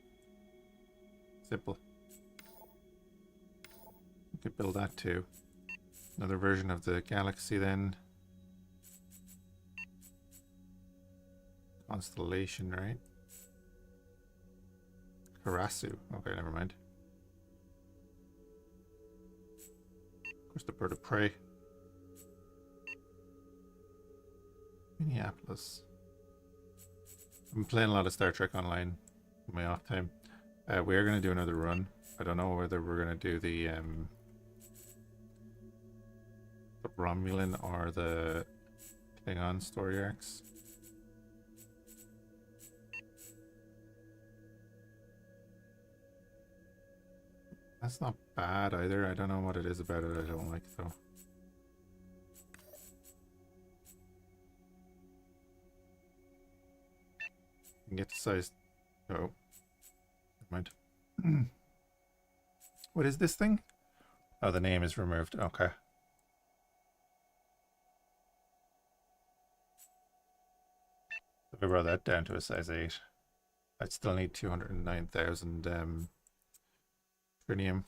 Simple. We could build that too. Another version of the galaxy then. Constellation, right? Karasu. Okay, never mind. Of course, the bird of prey. Minneapolis. I've been playing a lot of Star Trek Online in my off time. We are going to do another run. I don't know whether we're going to do the Romulan or the Klingon story arcs. That's not bad either. I don't know what it is about it I don't like though. You can get the size. Oh, never mind. What is this thing? Oh, the name is removed. Okay. If I brought that down to a size 8, I'd still need 209,000 trinium.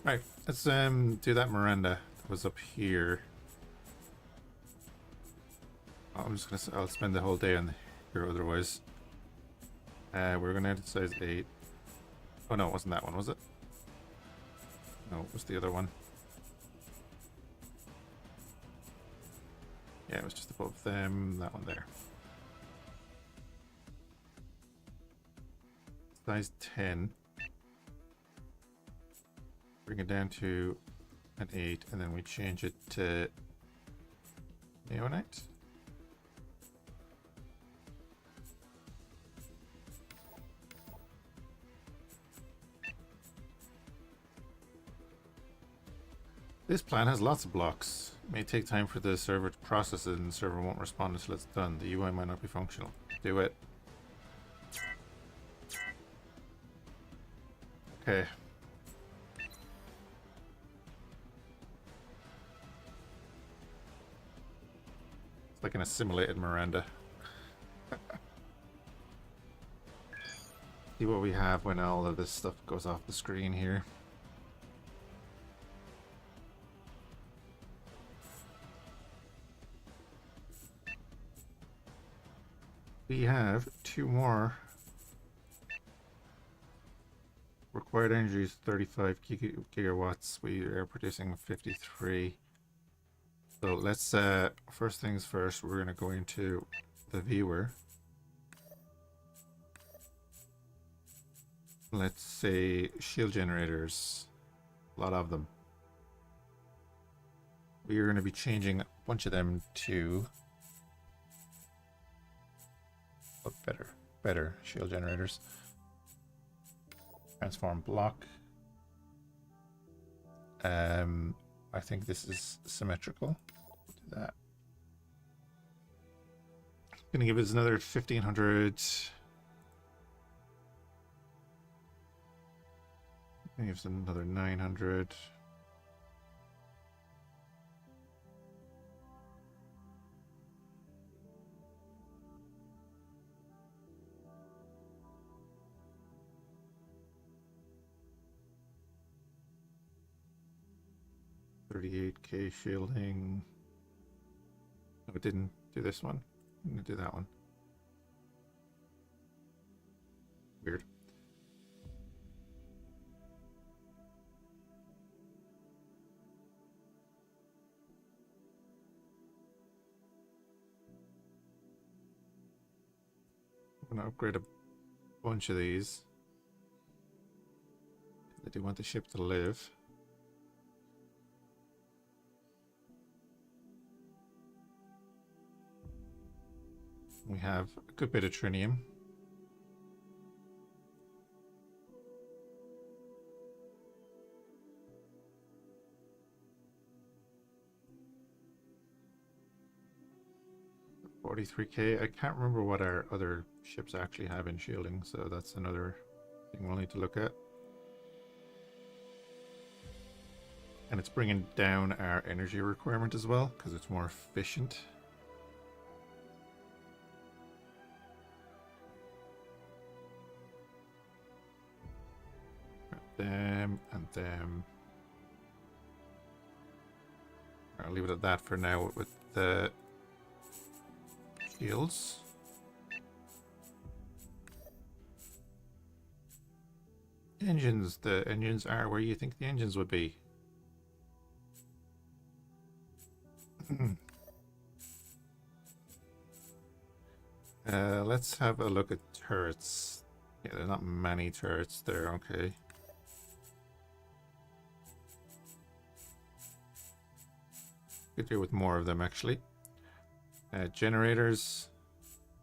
Right, let's do that Miranda that was up here. I'm just gonna. I'll spend the whole day on here otherwise. We're gonna add size 8. Oh no, it wasn't that one, was it? No, it was the other one. Yeah, it was just above them. That one there. Size 10. Bring it down to an 8, and then we change it to neonite. This plan has lots of blocks. It may take time for the server to process it, and the server won't respond until it's done. The UI might not be functional. Do it. Okay. It's like an assimilated Miranda. See what we have when all of this stuff goes off the screen here. We have 2 more. Required energy is 35 gigawatts. We are producing 53. So let's, first things first, we're going to go into the viewer. Let's say shield generators. A lot of them. We are going to be changing a bunch of them to better shield generators. Transform block. I think this is symmetrical. Do that. Gonna give us another 1500. Give us another 900. $38K shielding. it didn't do this one. I'm gonna do that one. Weird. I'm gonna upgrade a bunch of these. I do want the ship to live. We have a good bit of trinium. $43K. I can't remember what our other ships actually have in shielding, so that's another thing we'll need to look at. And it's bringing down our energy requirement as well, because it's more efficient. Them and them. I'll leave it at that for now with the shields. Engines. The engines are where you think the engines would be. Let's have a look at turrets. Yeah, there are not many turrets there. Okay. Could do with more of them actually. Generators,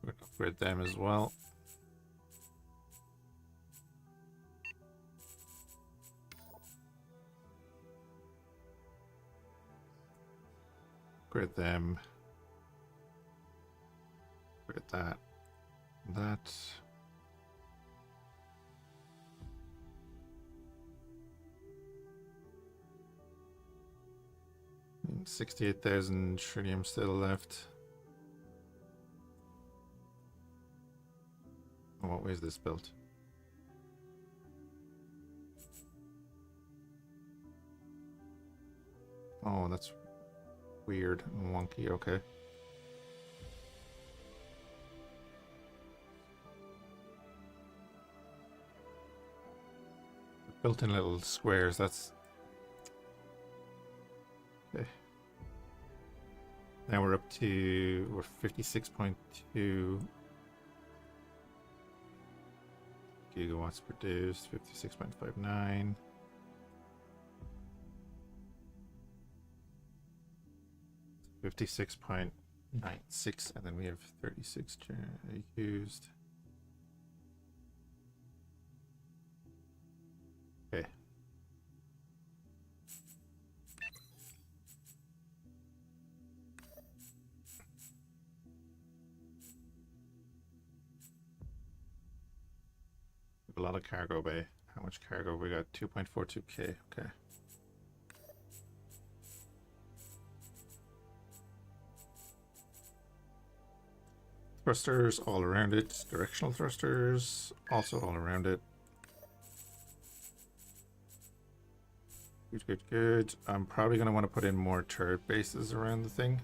we're gonna upgrade them as well. Upgrade them. Upgrade that. That. And 68,000 tritium still left. Oh, what way is this built? Oh, that's weird and wonky. Okay. Built-in little squares. That's okay. Now we're 56.2 gigawatts produced. 56.59. $56.96, and then we have 36 used. Okay. A lot of cargo bay. How much cargo? We got 2.42K. Okay. Thrusters all around it. Directional thrusters also all around it. Good, good, good. I'm probably going to want to put in more turret bases around the thing.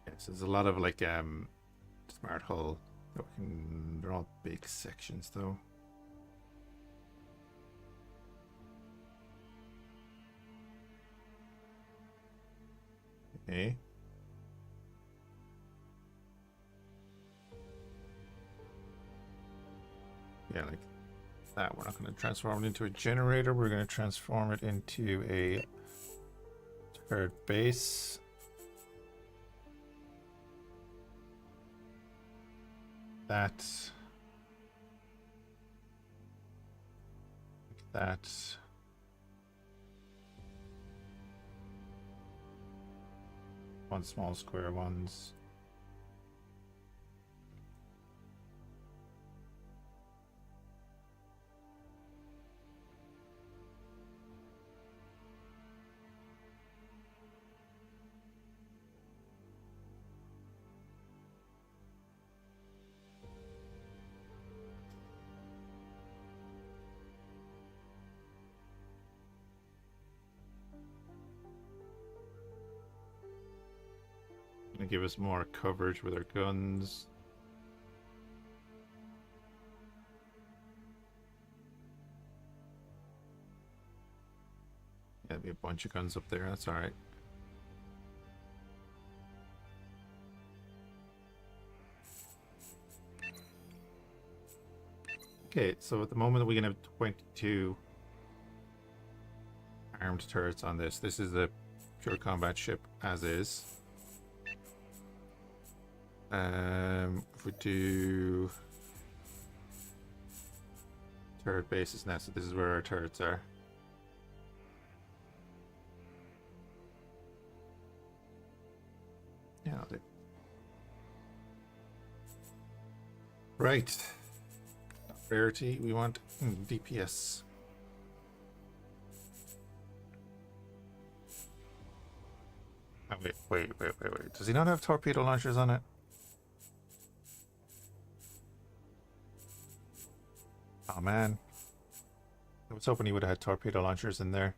Yes, there's a lot of like smart hull. They're all big sections though. Okay. Yeah, like that. We're not going to transform it into a generator. We're going to transform it into a turret base. That. That. One small square ones. Gonna give us more coverage with our guns. Yeah, there'll be a bunch of guns up there, that's alright. Okay, so at the moment we can have 22 armed turrets on this. This is a pure combat ship as is. If we do turret bases now, so this is where our turrets are. Yeah, I'll do. Right. Rarity, we want DPS. Oh, wait. Does he not have torpedo launchers on it? Oh man. I was hoping he would have had torpedo launchers in there.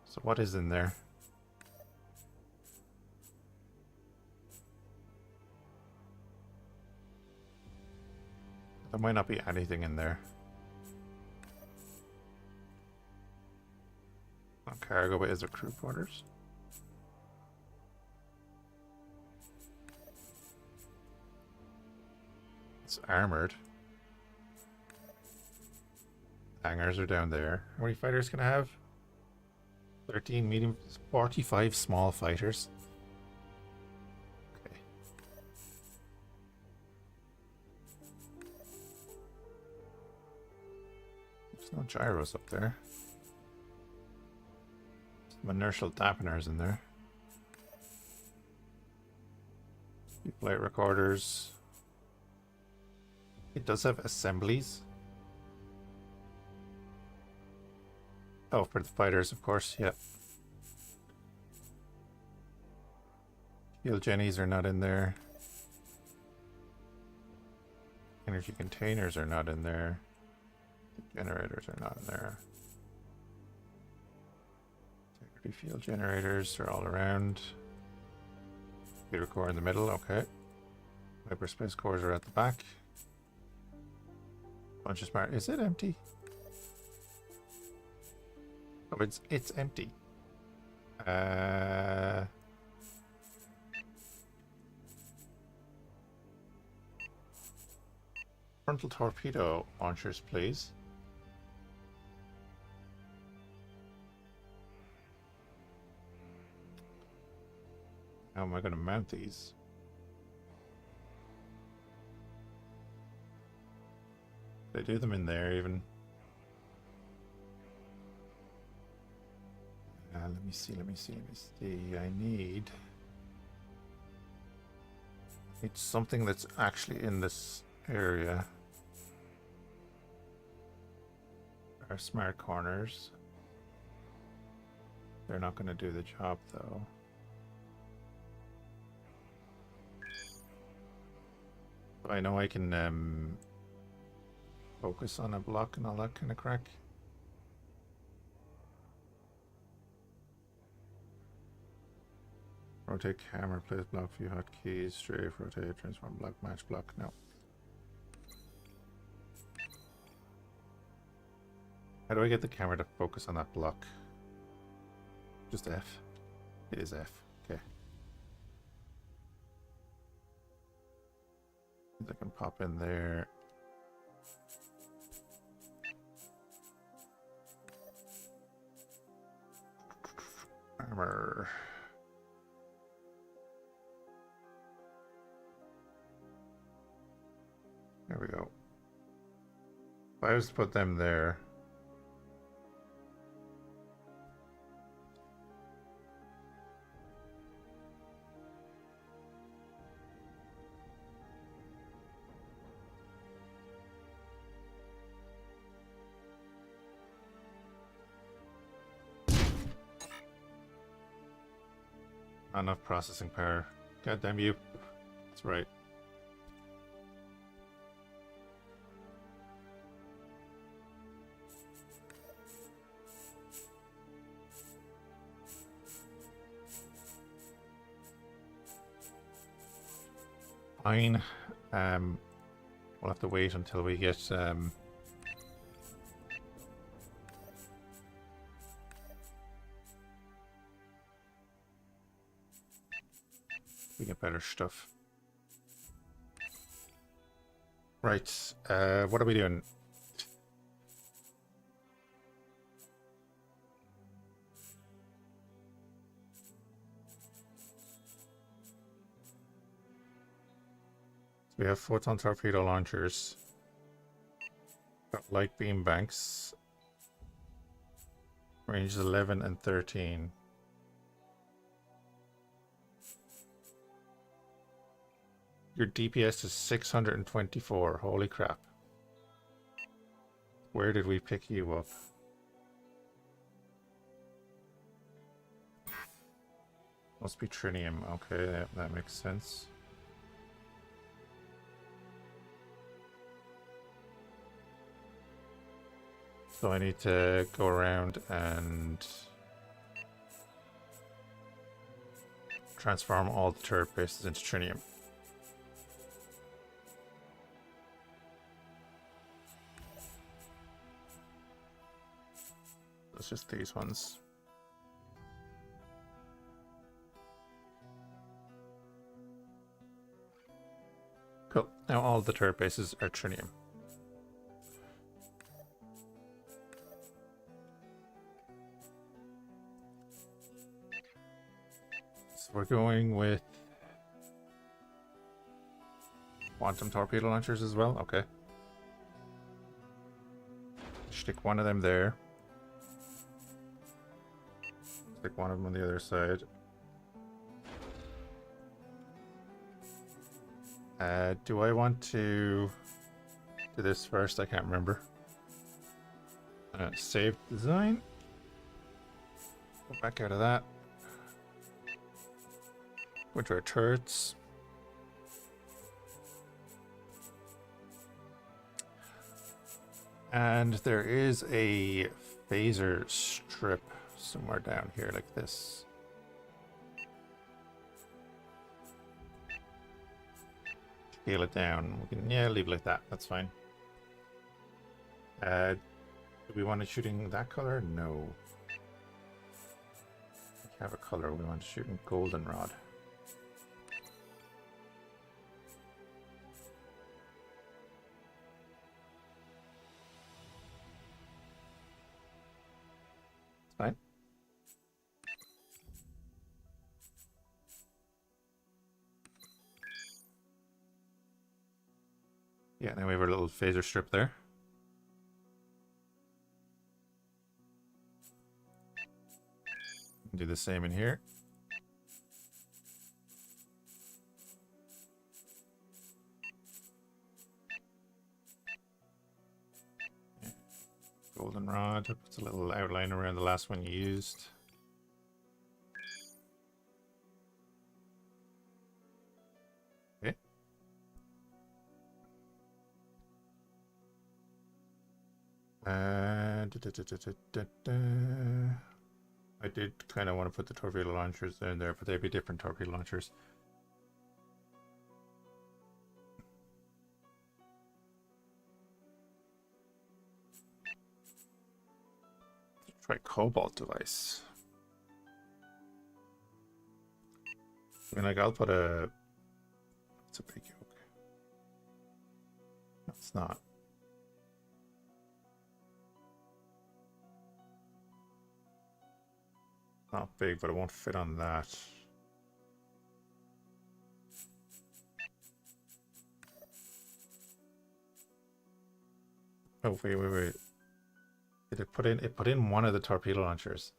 So what is in there? There might not be anything in there. Not cargo, but is there crew quarters? It's armored. Hangars are down there. How many fighters can I have? 13 medium, 45 small fighters. Okay. There's no gyros up there. Some inertial dampeners in there. Flight recorders. It does have assemblies. Oh, for the fighters, of course, yeah. Fuel jennies are not in there. Energy containers are not in there. Generators are not in there. Integrity field generators are all around. Computer core in the middle, okay. Hyperspace cores are at the back. Bunch of smart. Is it empty? Oh, it's empty. Frontal torpedo launchers, please. How am I going to mount these? They do them in there even. Let me see. I need something that's actually in this area. Our smart corners. They're not going to do the job though. I know I can focus on a block and all that kind of crack. Rotate camera, place block, view hotkeys, strafe, rotate, transform block, match block. No. How do I get the camera to focus on that block? Just F. It is F. Okay. I can pop in there. Armor. There we go. If I was to put them there. Not enough processing power. God damn you. That's right. Fine. We'll have to wait until we get better stuff. Right. What are we doing? We have photon torpedo launchers. Got light beam banks. Range 11 and 13. Your DPS is 624. Holy crap. Where did we pick you up? Must be trinium. Okay, that makes sense. So I need to go around and transform all the turret bases into trinium. It's just these ones. Cool. Now all the turret bases are trinium. So we're going with quantum torpedo launchers as well. Okay. Stick one of them there. Stick one of them on the other side. Do I want to do this first? I can't remember. Save design. Go back out of that. Go to our turrets. And there is a phaser strip somewhere down here like this. Scale it down. We can, yeah, leave it like that. That's fine. Do we want it shooting that color? No. We have a color. We want to shoot in goldenrod. Fine. Yeah, now we have our little phaser strip there. Do the same in here. Goldenrod puts a little outline around the last one you used. Okay. I did kind of want to put the torpedo launchers in there, but they'd be different torpedo launchers. Try cobalt device. I mean, like, I'll put a... It's a big yoke. No, it's not. Not big, but it won't fit on that. Oh, wait. Did it put in? It put in one of the torpedo launchers.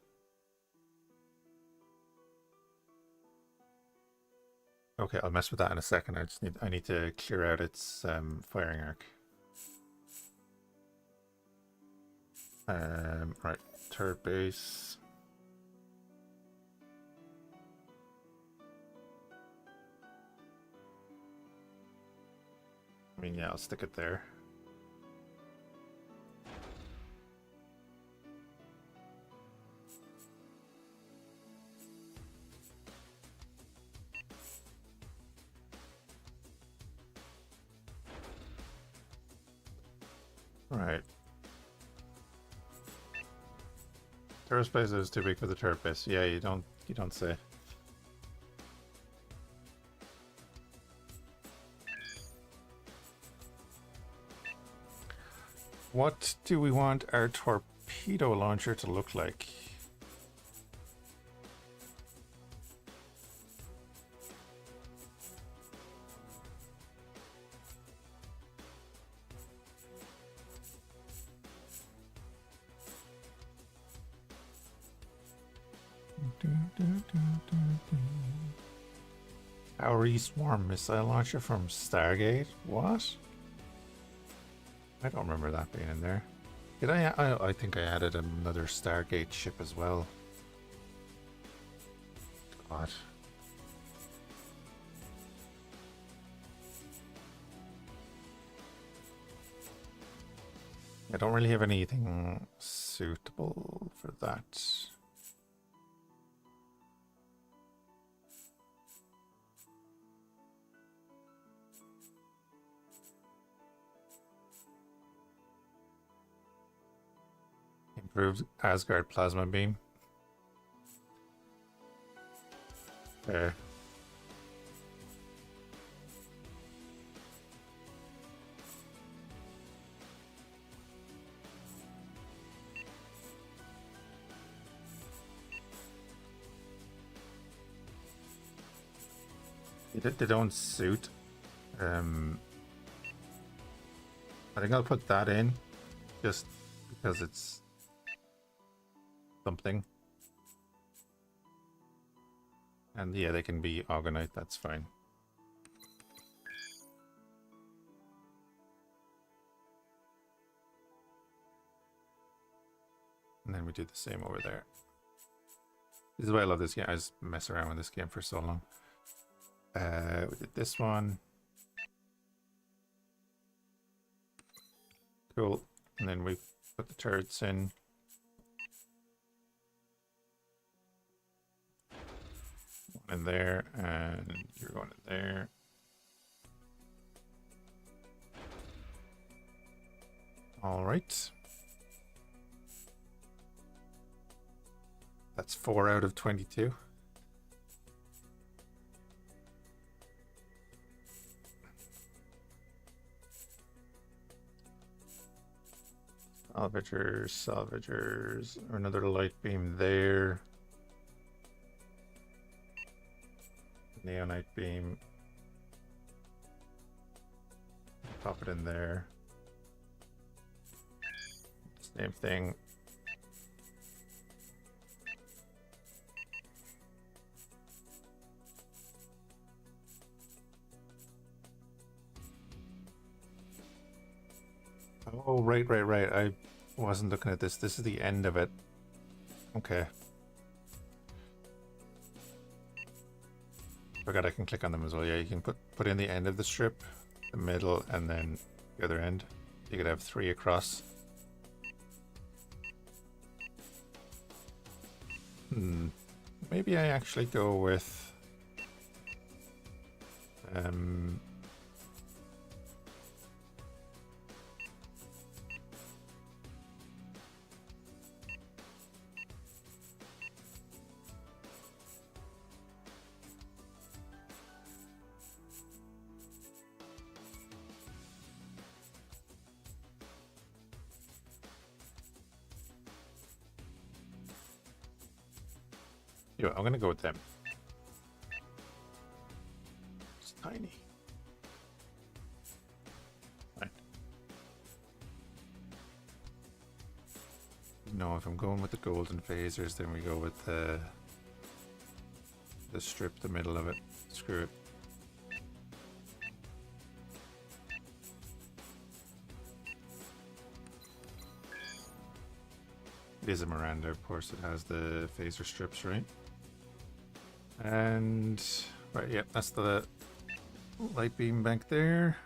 Okay, I'll mess with that in a second. I need to clear out its firing arc. Right, turret base. I mean, yeah, I'll stick it there. Right. Tourist base is too big for the turret base. Yeah, you don't say. What do we want our torpedo launcher to look like? Our Swarm missile launcher from Stargate? What? I don't remember that being in there. Did I think I added another Stargate ship as well. God. I don't really have anything suitable for that. Improved Asgard plasma beam. Okay. They don't suit. I think I'll put that in just because it's something. And yeah, they can be Orgonite, that's fine. And then we do the same over there. This is why I love this game. I just mess around with this game for so long. We did this one. Cool. And then we put the turrets in. One in there, and you're going in there. All right. That's 4 out of 22. Salvagers, or another light beam there. Neonite beam. Pop it in there. Same thing. Oh, right. I wasn't looking at this. This is the end of it. Okay. Forgot I can click on them as well. Yeah, you can put in the end of the strip, the middle, and then the other end. You could have 3 across. Maybe I actually go with yeah, I'm gonna go with them. It's tiny. Right. No, if I'm going with the golden phasers, then we go with the strip, the middle of it. Screw it. It is a Miranda, of course. It has the phaser strips, right? And right, yeah, that's the light beam bank there.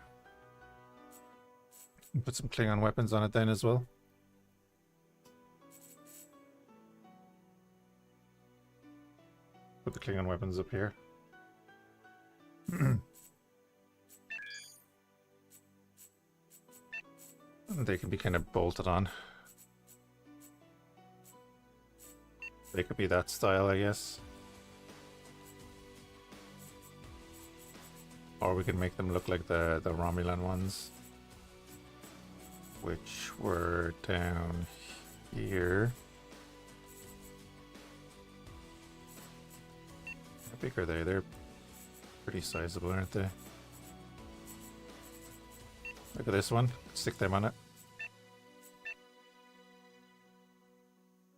Put some Klingon weapons on it then as well. Put the Klingon weapons up here. They can be kind of bolted on. They could be that style, I guess. Or we can make them look like the Romulan ones, which were down here. How big are they? They're pretty sizable, aren't they? Look at this one. Stick them on it.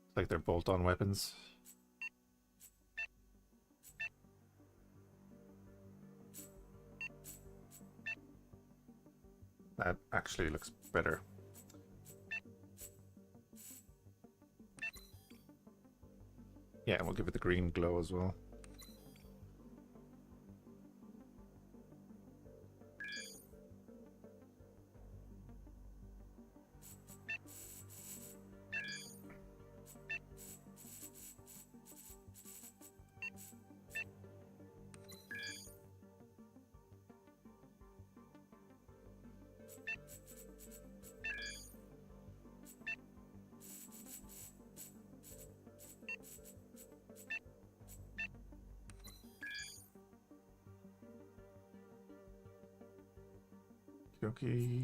It's like they're bolt-on weapons. That actually looks better. Yeah, and we'll give it the green glow as well. Okay.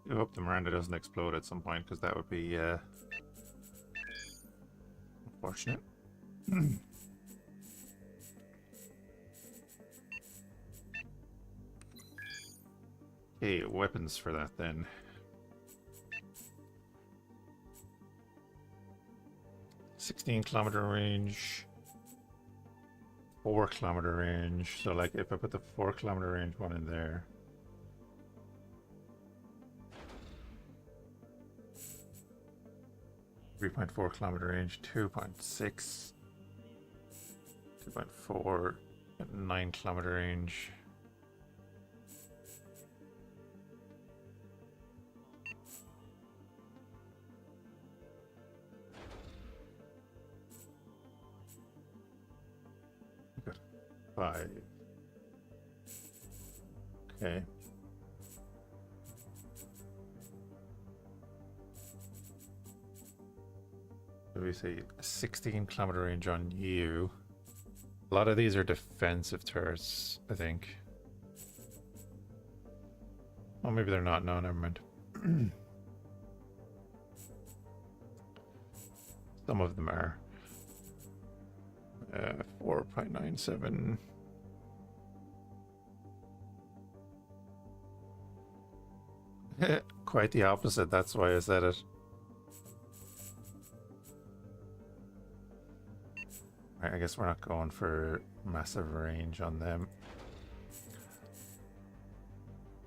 I hope the Miranda doesn't explode at some point, because that would be unfortunate. Okay, weapons for that then. "16-kilometer range, 4-kilometer range." So, like, if I put the 4-kilometer range one in there. 3.4-kilometer range, 2.6, 2.4, 9-kilometer range. Got 5. Okay. We say 16-kilometer range on you. A lot of these are defensive turrets, I think. Oh, maybe they're not. No, never mind. Some of them are. 4.97. Quite the opposite. That's why I said it. I guess we're not going for massive range on them.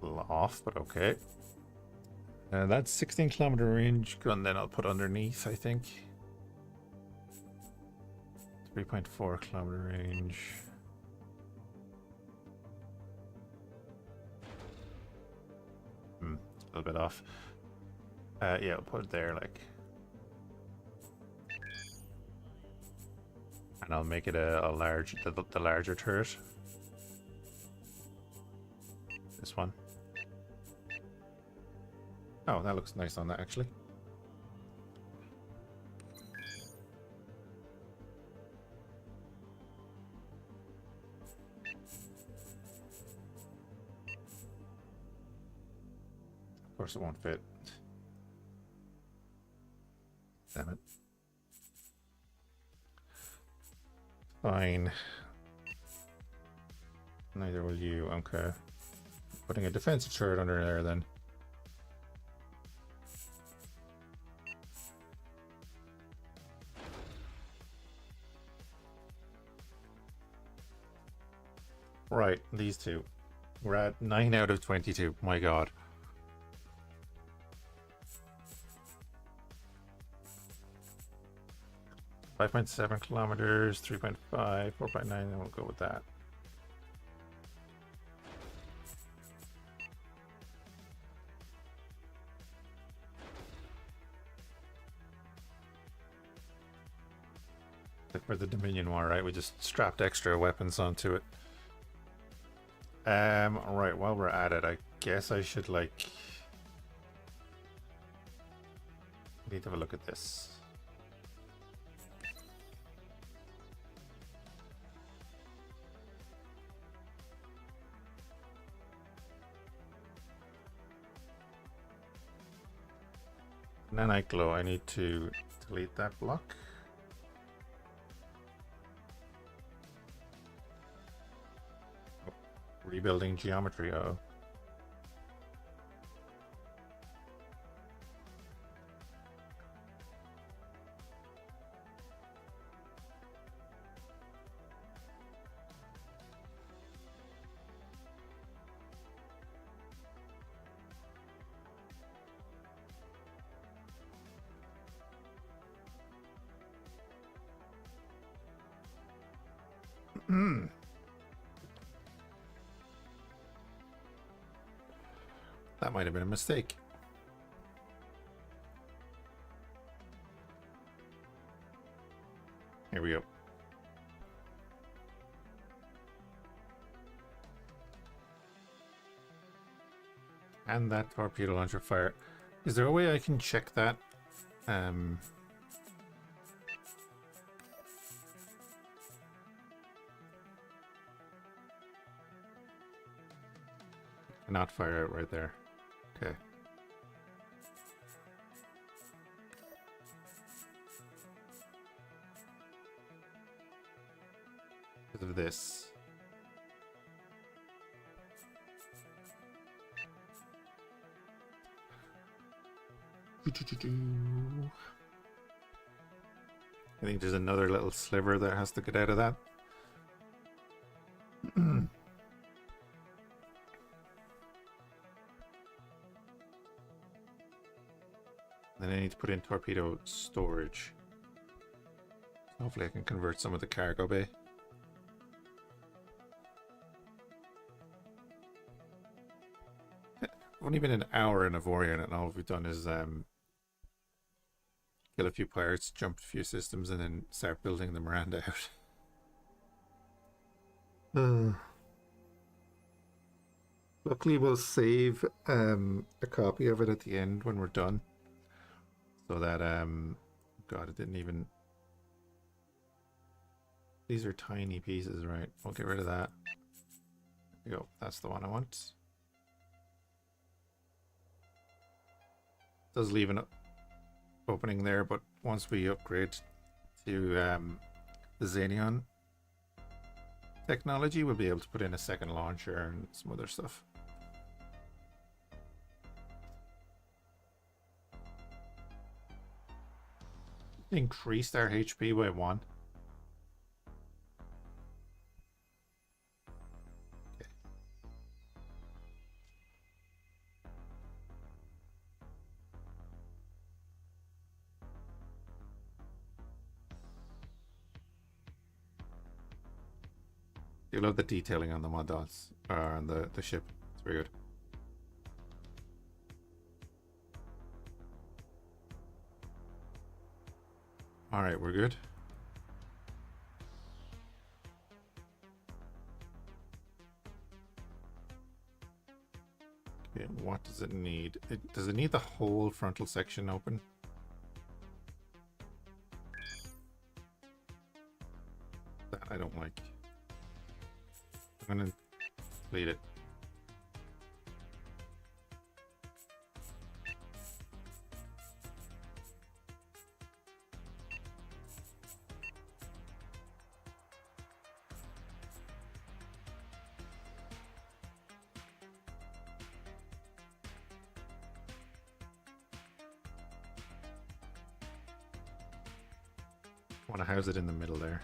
A little off, but okay. And that's 16-kilometer range gun, then I'll put underneath, I think. 3.4-kilometer range. A little bit off. Yeah, I'll put it there, like. And I'll make it a large, the larger turret. This one. Oh, that looks nice on that, actually. Of course it won't fit. Damn it. Fine. Neither will you. Okay. Putting a defensive turret under there then. Right, these two. We're at 9 out of 22. My god. 5.7 kilometers, 3.5, 4.9, and we'll go with that. Like for the Dominion War, right? We just strapped extra weapons onto it. Right, while we're at it, I guess I should like need to have a look at this. Nanite glow, I need to delete that block. Oh, rebuilding geometry, oh. That might have been a mistake. Here we go. And that torpedo launcher fire. Is there a way I can check that? Not fire out right there. Okay. Because of this. I think there's another little sliver that has to get out of that. Then I need to put in torpedo storage. Hopefully I can convert some of the cargo bay. I've only been an hour in Avorion and all we've done is kill a few pirates, jump a few systems, and then start building the Miranda out. Luckily we'll save a copy of it at the end when we're done. So that, God, it didn't even... These are tiny pieces, right? We'll get rid of that. There we go. That's the one I want. Does leave an opening there, but once we upgrade to the Xenion technology, we'll be able to put in a second launcher and some other stuff. Increased our HP by 1. Okay. You love the detailing on the mods, on the ship. It's very good. All right, we're good. Okay, what does it need? Does it need the whole frontal section open? That I don't like. I'm gonna delete it. Want to house it in the middle there.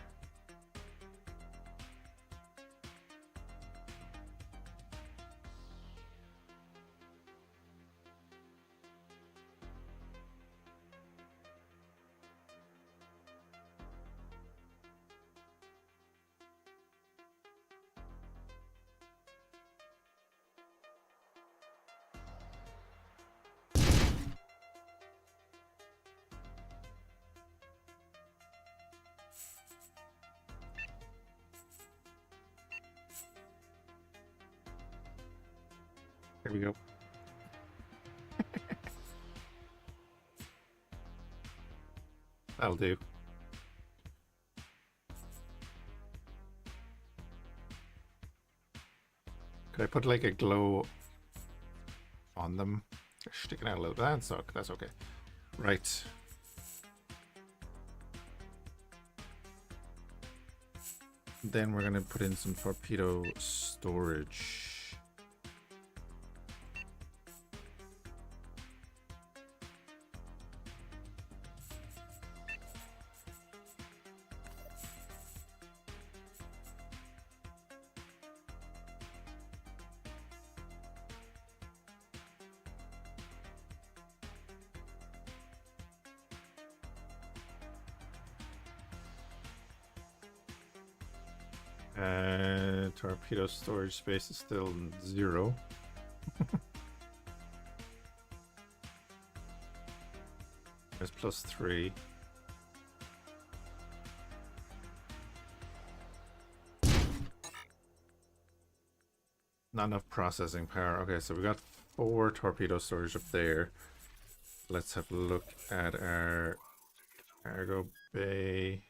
There we go. That'll do. Could I put like a glow on them? They're sticking out a little bit. That's okay. Right. Then we're gonna put in some torpedo storage. Torpedo storage space is still 0. There's +3. Not enough processing power. Okay, so we got 4 torpedo storage up there. Let's have a look at our cargo bay.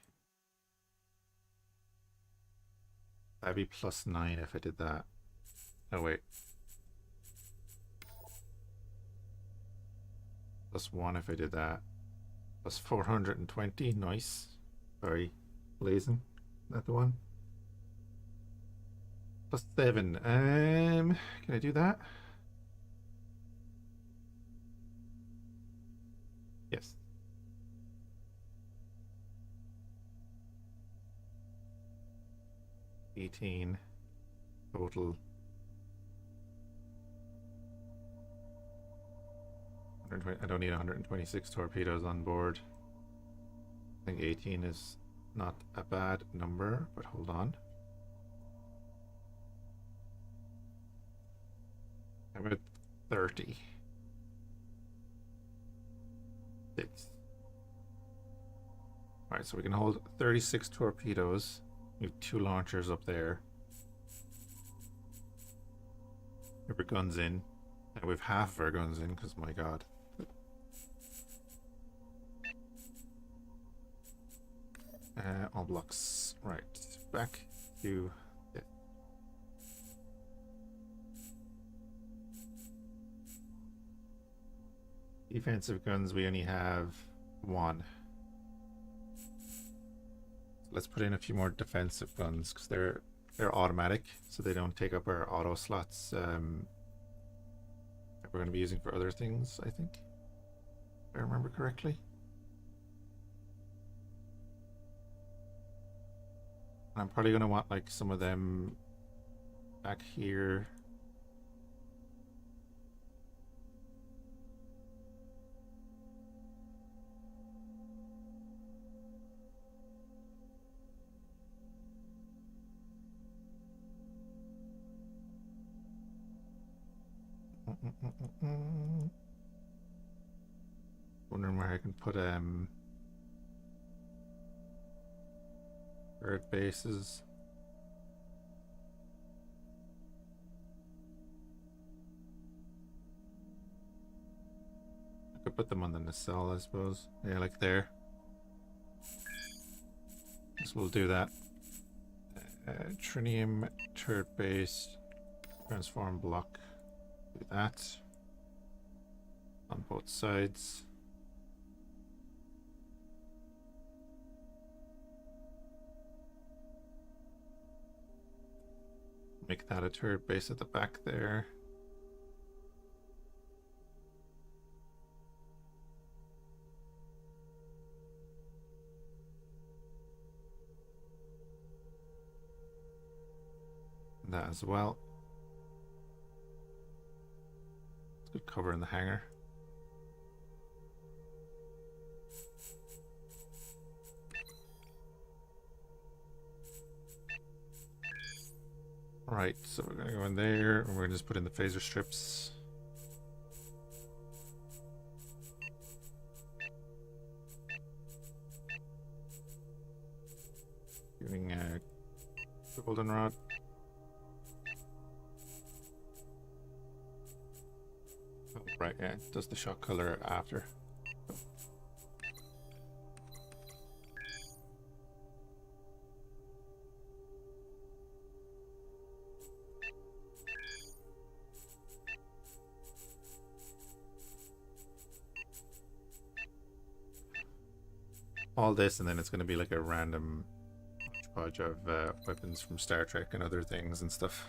That'd be +9 if I did that. Oh wait. +1 if I did that. +420. Nice. Sorry. Blazing. That the one? +7. Can I do that? Yes. $18 total. 120, I don't need 126 torpedoes on board. I think 18 is not a bad number, but hold on. How about 30? 6. Alright, so we can hold 36 torpedoes. We have 2 launchers up there. We have our guns in. And we have half of our guns in, because my god. All blocks. Right, back to... Yeah. Defensive guns, we only have 1. Let's put in a few more defensive guns because they're automatic, so they don't take up our auto slots that we're going to be using for other things, I think, if I remember correctly. And I'm probably going to want like some of them back here. Wondering where I can put bird bases. I could put them on the nacelle, I suppose. Yeah, like there. So we'll do that. Trinium turret base, transform block. Do that on both sides. Make that a turret base at the back there. That as well. Good cover in the hangar. Right, so we're gonna go in there and we're gonna just put in the phaser strips. Doing a goldenrod. Oh, right, yeah, it does the shot color after. All this, and then it's going to be like a random hodgepodge of weapons from Star Trek and other things and stuff.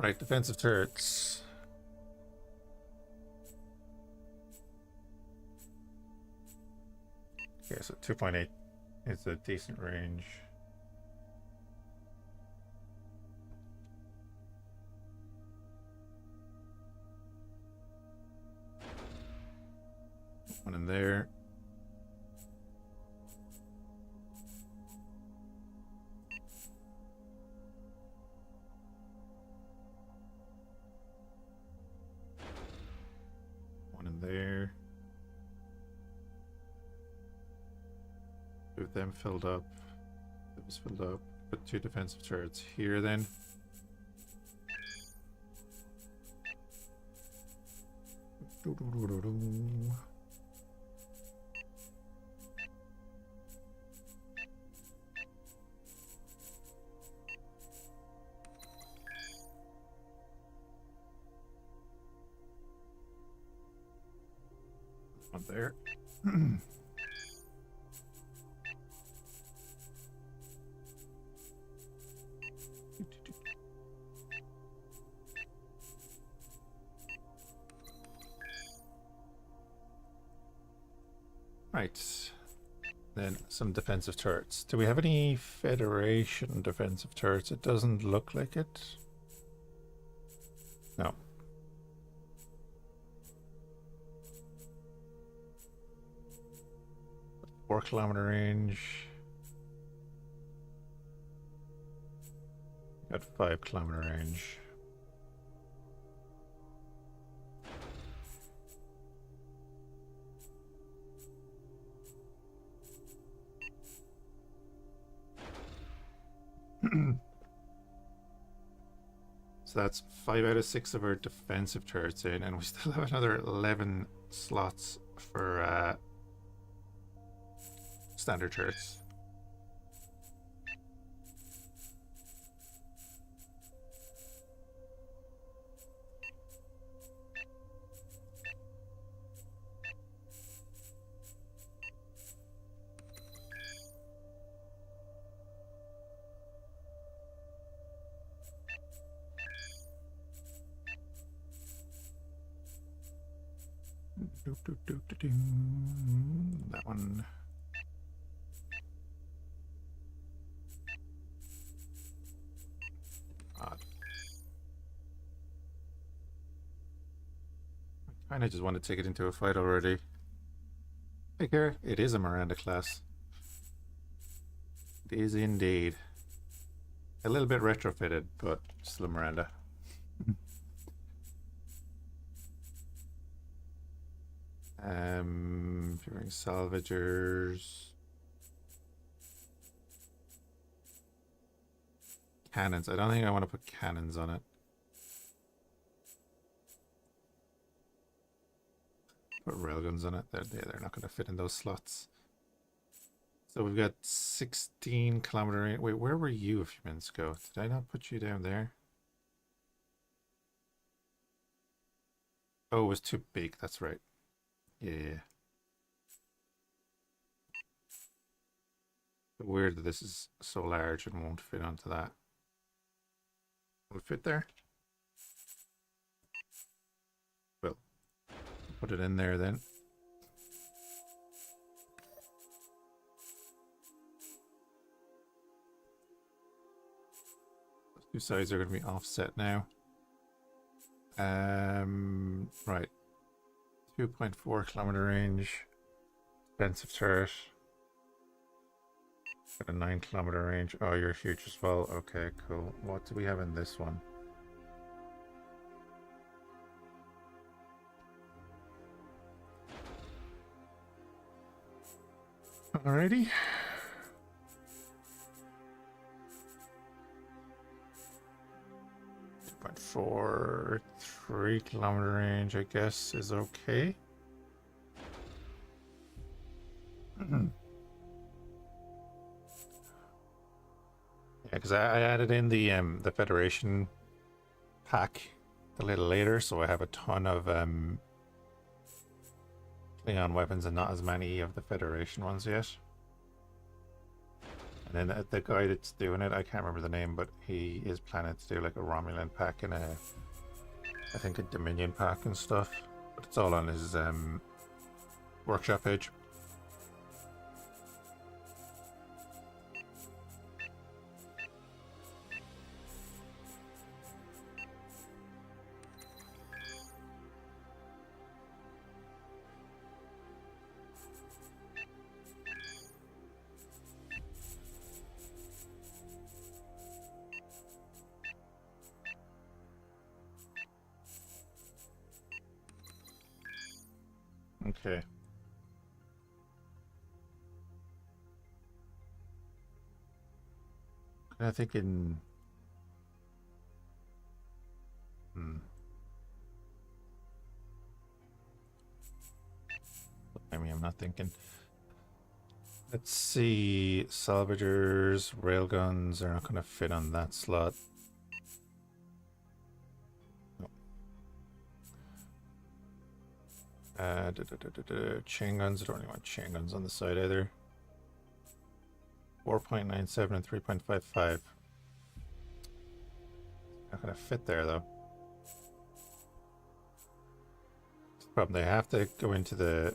Right, defensive turrets. Okay, so 2.8 is a decent range. One in there. One in there. Two of them filled up. That was filled up. Put 2 defensive turrets here then. One there. Right. Then some defensive turrets. Do we have any Federation defensive turrets? It doesn't look like it. No. Four-kilometer range. Got 5-kilometer range. So that's 5 out of 6 of our defensive turrets in, and we still have another 11 slots for standard turrets. That one. Odd. I kind of just want to take it into a fight already. Hey, Kara, it is a Miranda class. It is indeed. A little bit retrofitted, but still a Miranda. Viewing salvagers. Cannons. I don't think I want to put cannons on it. Put railguns on it. They're not going to fit in those slots. So we've got 16-kilometer range. Wait, where were you a few minutes ago? Did I not put you down there? Oh, it was too big. That's right. Yeah. Weird that this is so large and won't fit onto that. Will it fit there? Well, put it in there then. Those two sides are going to be offset now. Right. 2.4-kilometer range. Defensive turret. Got a 9-kilometer range. Oh, you're huge as well. Okay, cool. What do we have in this one? Alrighty. for 3-kilometer range, I guess, is okay. Yeah, because I added in the Federation pack a little later, so I have a ton of Klingon weapons and not as many of the Federation ones yet. And then the guy that's doing it, I can't remember the name, but he is planning to do like a Romulan pack and I think a Dominion pack and stuff. But it's all on his workshop page. Okay. I think in... I mean, I'm not thinking. Let's see. Salvagers, railguns are not going to fit on that slot. No. Chain guns. I don't really want chain guns on the side either. 4.97 and 3.55. Not going to fit there though. That's the problem. They have to go into the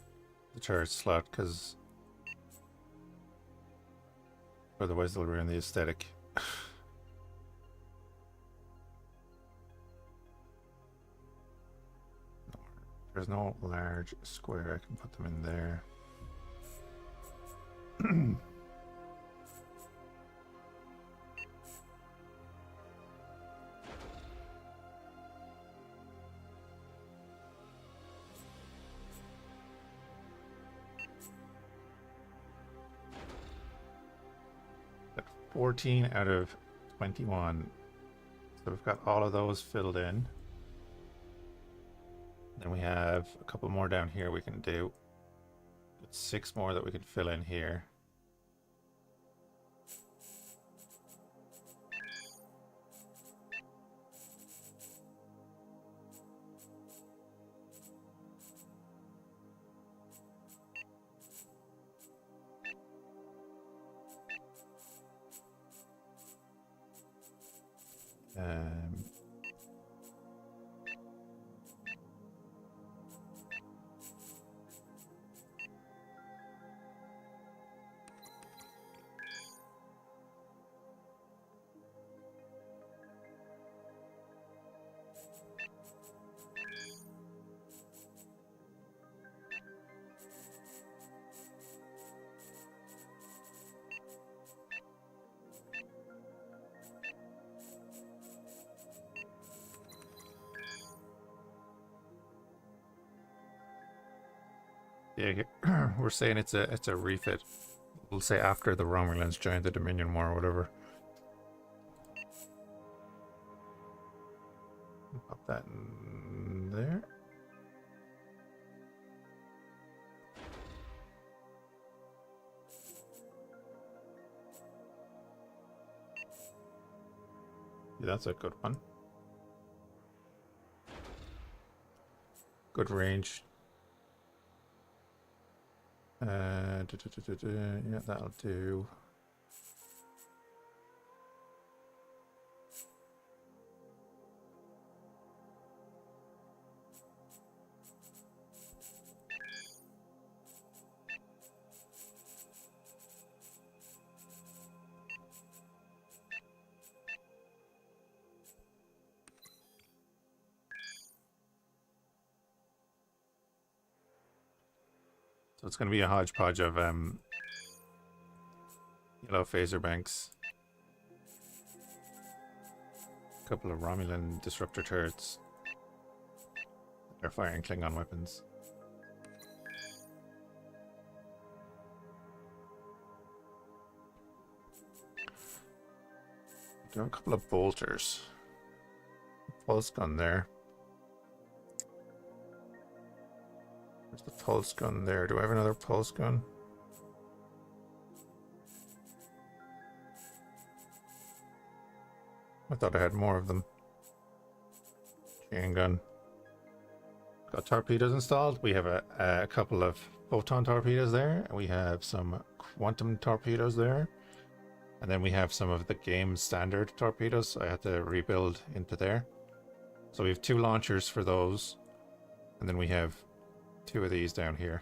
charge slot because otherwise they'll ruin the aesthetic. There's no large square. I can put them in there. Got 14 out of 21. So we've got all of those filled in. Then we have a couple more down here we can do. 6 more that we can fill in here. Yeah, we're saying it's a refit. We'll say after the Romulans joined the Dominion War or whatever. Pop that in there. Yeah, that's a good one. Good range. Yeah, that'll do. So it's going to be a hodgepodge of yellow phaser banks, a couple of Romulan disruptor turrets. They're firing Klingon weapons. Do a couple of bolters. pulse gun there. There's the pulse gun there. Do I have another pulse gun? I thought I had more of them. Chain gun. Got torpedoes installed. We have a couple of photon torpedoes there. And we have some quantum torpedoes there. And then we have some of the game standard torpedoes. I had to rebuild into there. So we have 2 launchers for those. And then we have 2 of these down here.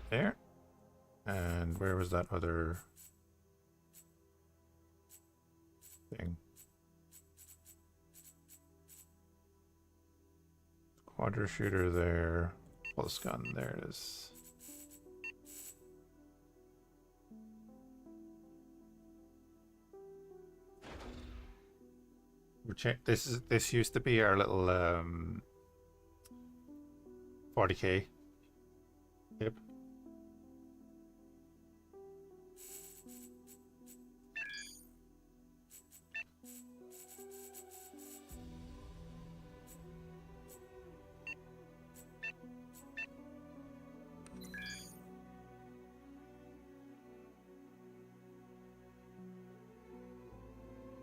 There. And where was that other thing? Quadra shooter there. Pulse gun, there it is. This used to be our little 40k. Yep.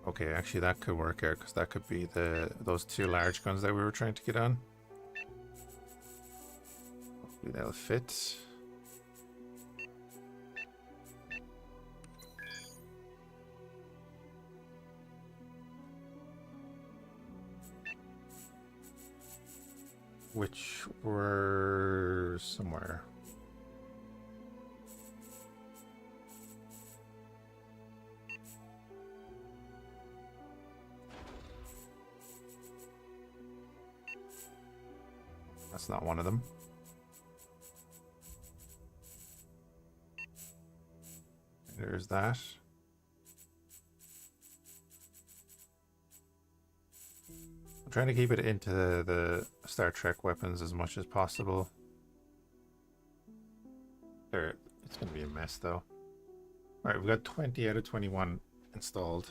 Okay, actually that could work out because that could be those 2 large guns that we were trying to get on. Hopefully they'll fit. Which were somewhere. That's not one of them. There's that. I'm trying to keep it into the Star Trek weapons as much as possible. There, it's going to be a mess though. Alright, we've got 20 out of 21 installed.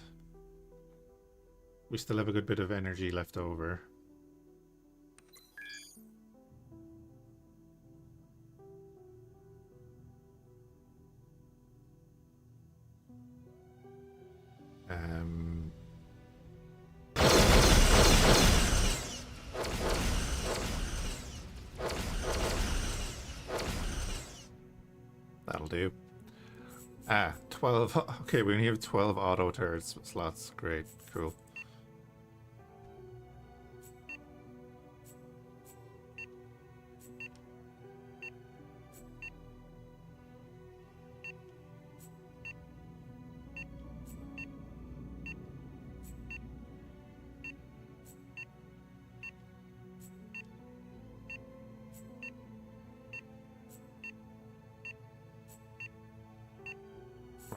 We still have a good bit of energy left over. That'll do. 12. Okay, we only have 12 auto turrets slots. Great, cool.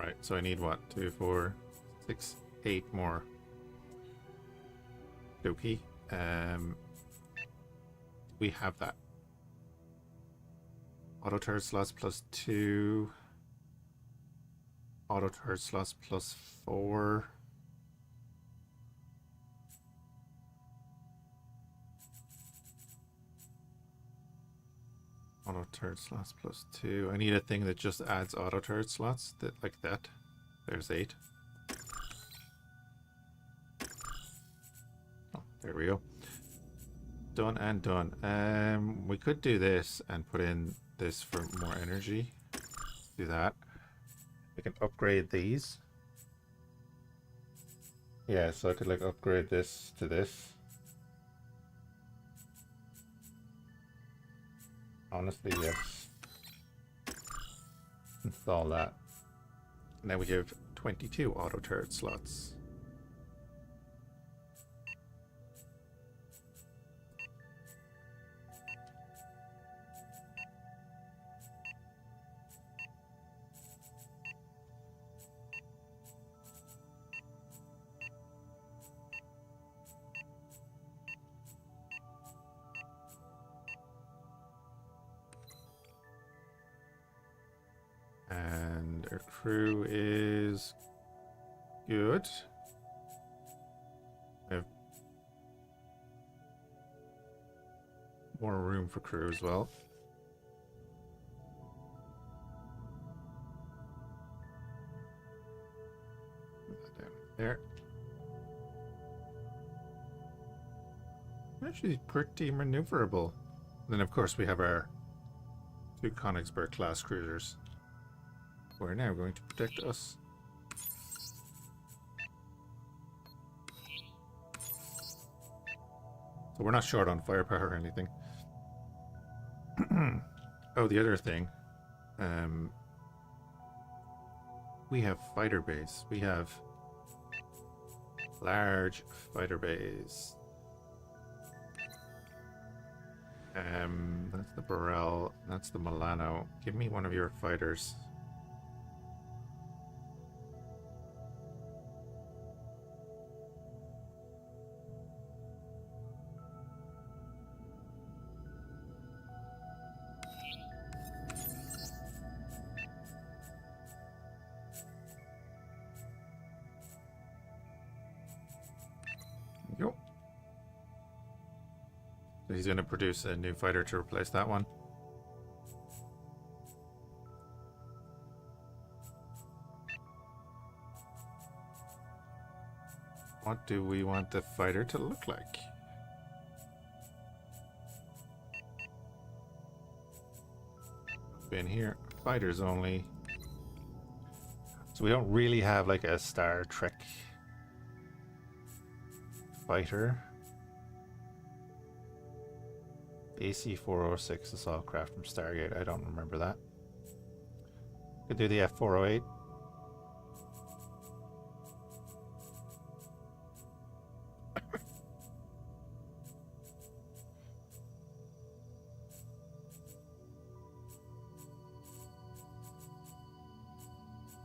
Right, so I need what? 2, 4, 6, 8 more. Dokie. We have that. Auto turret slots plus 2. Auto turret slots plus 4. Auto turret slots plus 2. I need a thing that just adds auto turret slots that like that. There's 8. Oh, there we go. Done and done. We could do this and put in this for more energy. Do that. We can upgrade these. Yeah, so I could like upgrade this to this. Honestly, yes. Install that. Now we have 22 auto turret slots. our crew is good. We have more room for crew as well. Put that down there. Actually, pretty maneuverable. Then, of course, we have our 2 Königsberg class cruisers, who are now going to protect us. So we're not short on firepower or anything. Oh, the other thing. We have fighter bays. We have large fighter bays. That's the Burrell. That's the Milano. Give me one of your fighters. Yo. So he's going to produce a new fighter to replace that one. What do we want the fighter to look like? Been here, fighters only. So we don't really have like a Star Trek fighter. AC-406 assault craft from Stargate. I don't remember that. Could do the F-408.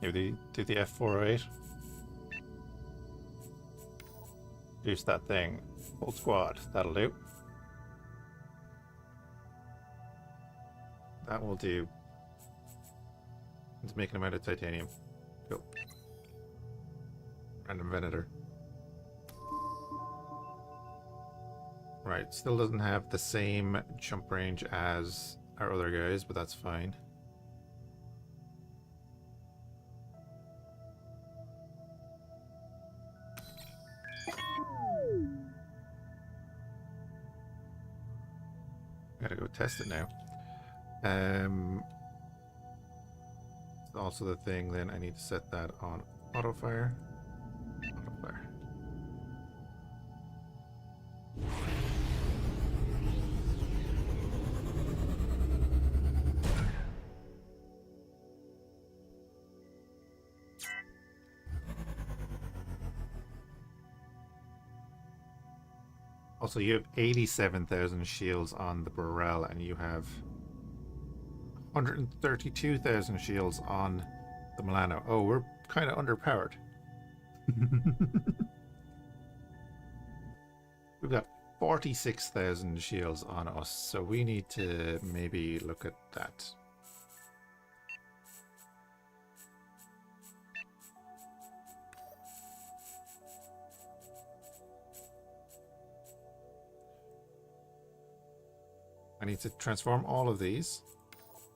Maybe do the F-408. Use that thing. Full squad. That'll do. That will do. Let's make them out of titanium. Cool. Random Venator. Right, still doesn't have the same jump range as our other guys, but that's fine. Gotta go test it now. Also the thing, then I need to set that on auto fire. Auto fire. Also, you have 87,000 shields on the Burrell, and you have 132,000 shields on the Milano. Oh, we're kind of underpowered. We've got 46,000 shields on us, so we need to maybe look at that. I need to transform all of these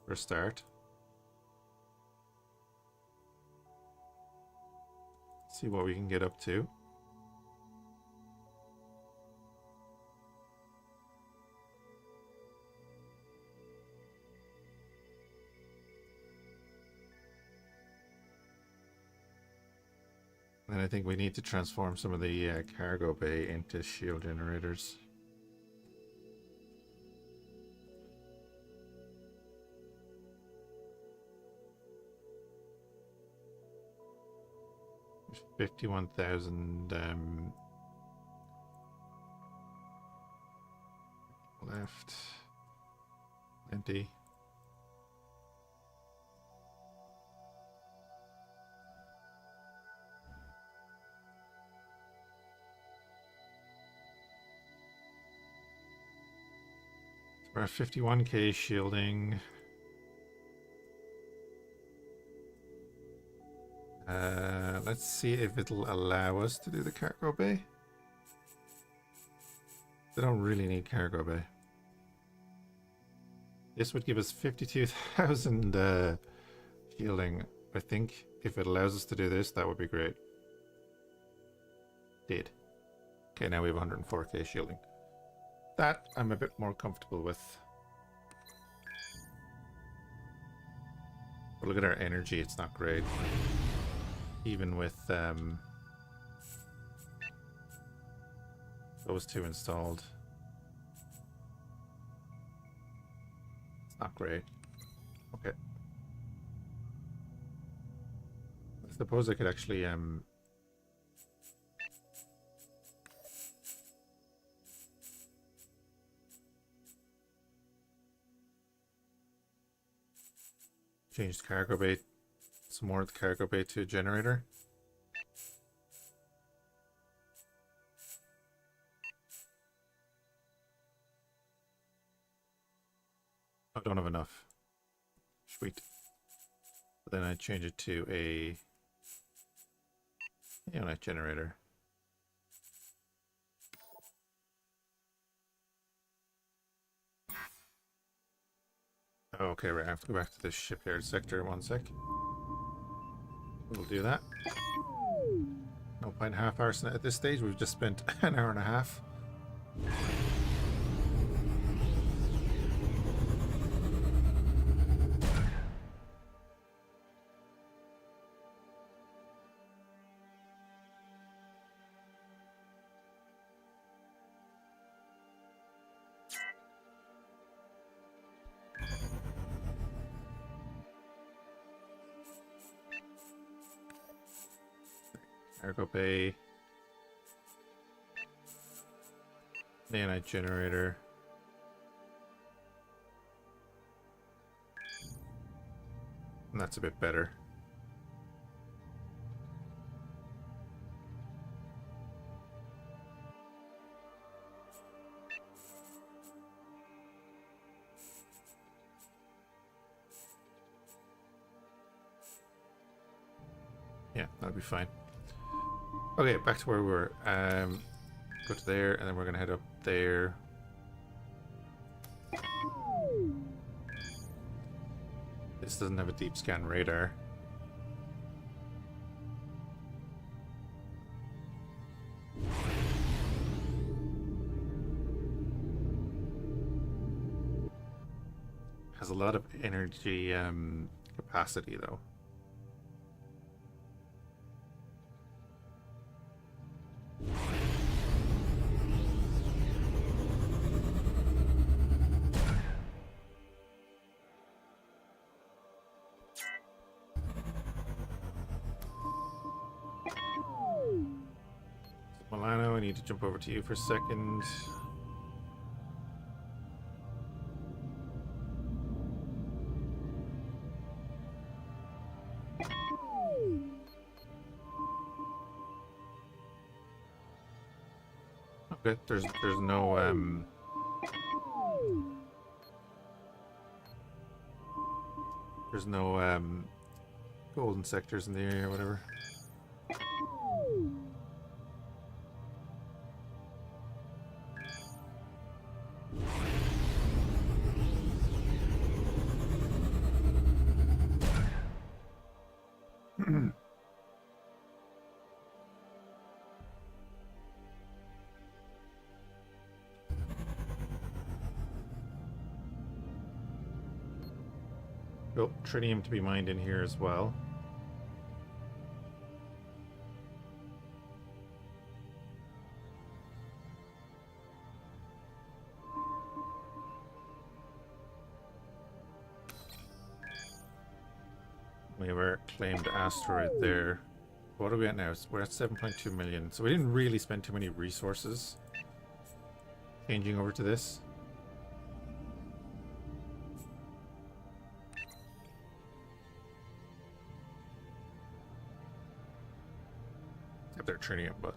for a start. See what we can get up to. And I think we need to transform some of the cargo bay into shield generators. There's 51,000 left. Empty. We're at 51k shielding. Let's see if it'll allow us to do the cargo bay. They don't really need cargo bay. This would give us 52,000 healing. I think if it allows us to do this, that would be great. Did. Okay, now we have 104k shielding. That I'm a bit more comfortable with. But look at our energy, it's not great. Even with those two installed. It's not great. Okay. I suppose I could actually change the cargo bay, some more of the cargo bay to a generator. I don't have enough. Sweet. But then I change it to a unit generator. Okay, right, I have to go back to the shipyard sector 1 sec. We'll do that. No point half arsing it at this stage, we've just spent an hour and a half. Cargo bay. Nanite generator. And that's a bit better. Yeah, that'll be fine. Okay, back to where we were. Go to there, and then we're gonna head up there. This doesn't have a deep scan radar. Has a lot of energy capacity though. Milano, I need to jump over to you for a second. Okay, there's no golden sectors in the area or whatever. Oh, tritium to be mined in here as well. We have our claimed asteroid there. What are we at now? We're at 7.2 million. So we didn't really spend too many resources changing over to this. Their tritium, but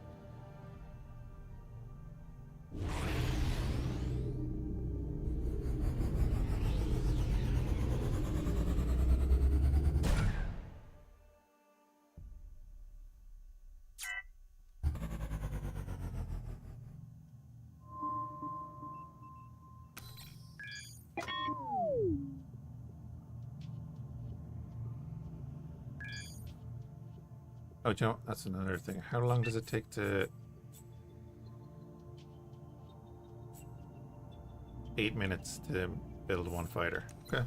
Oh, do you know, that's another thing. How long does it take to... 8 minutes to build one fighter. Okay.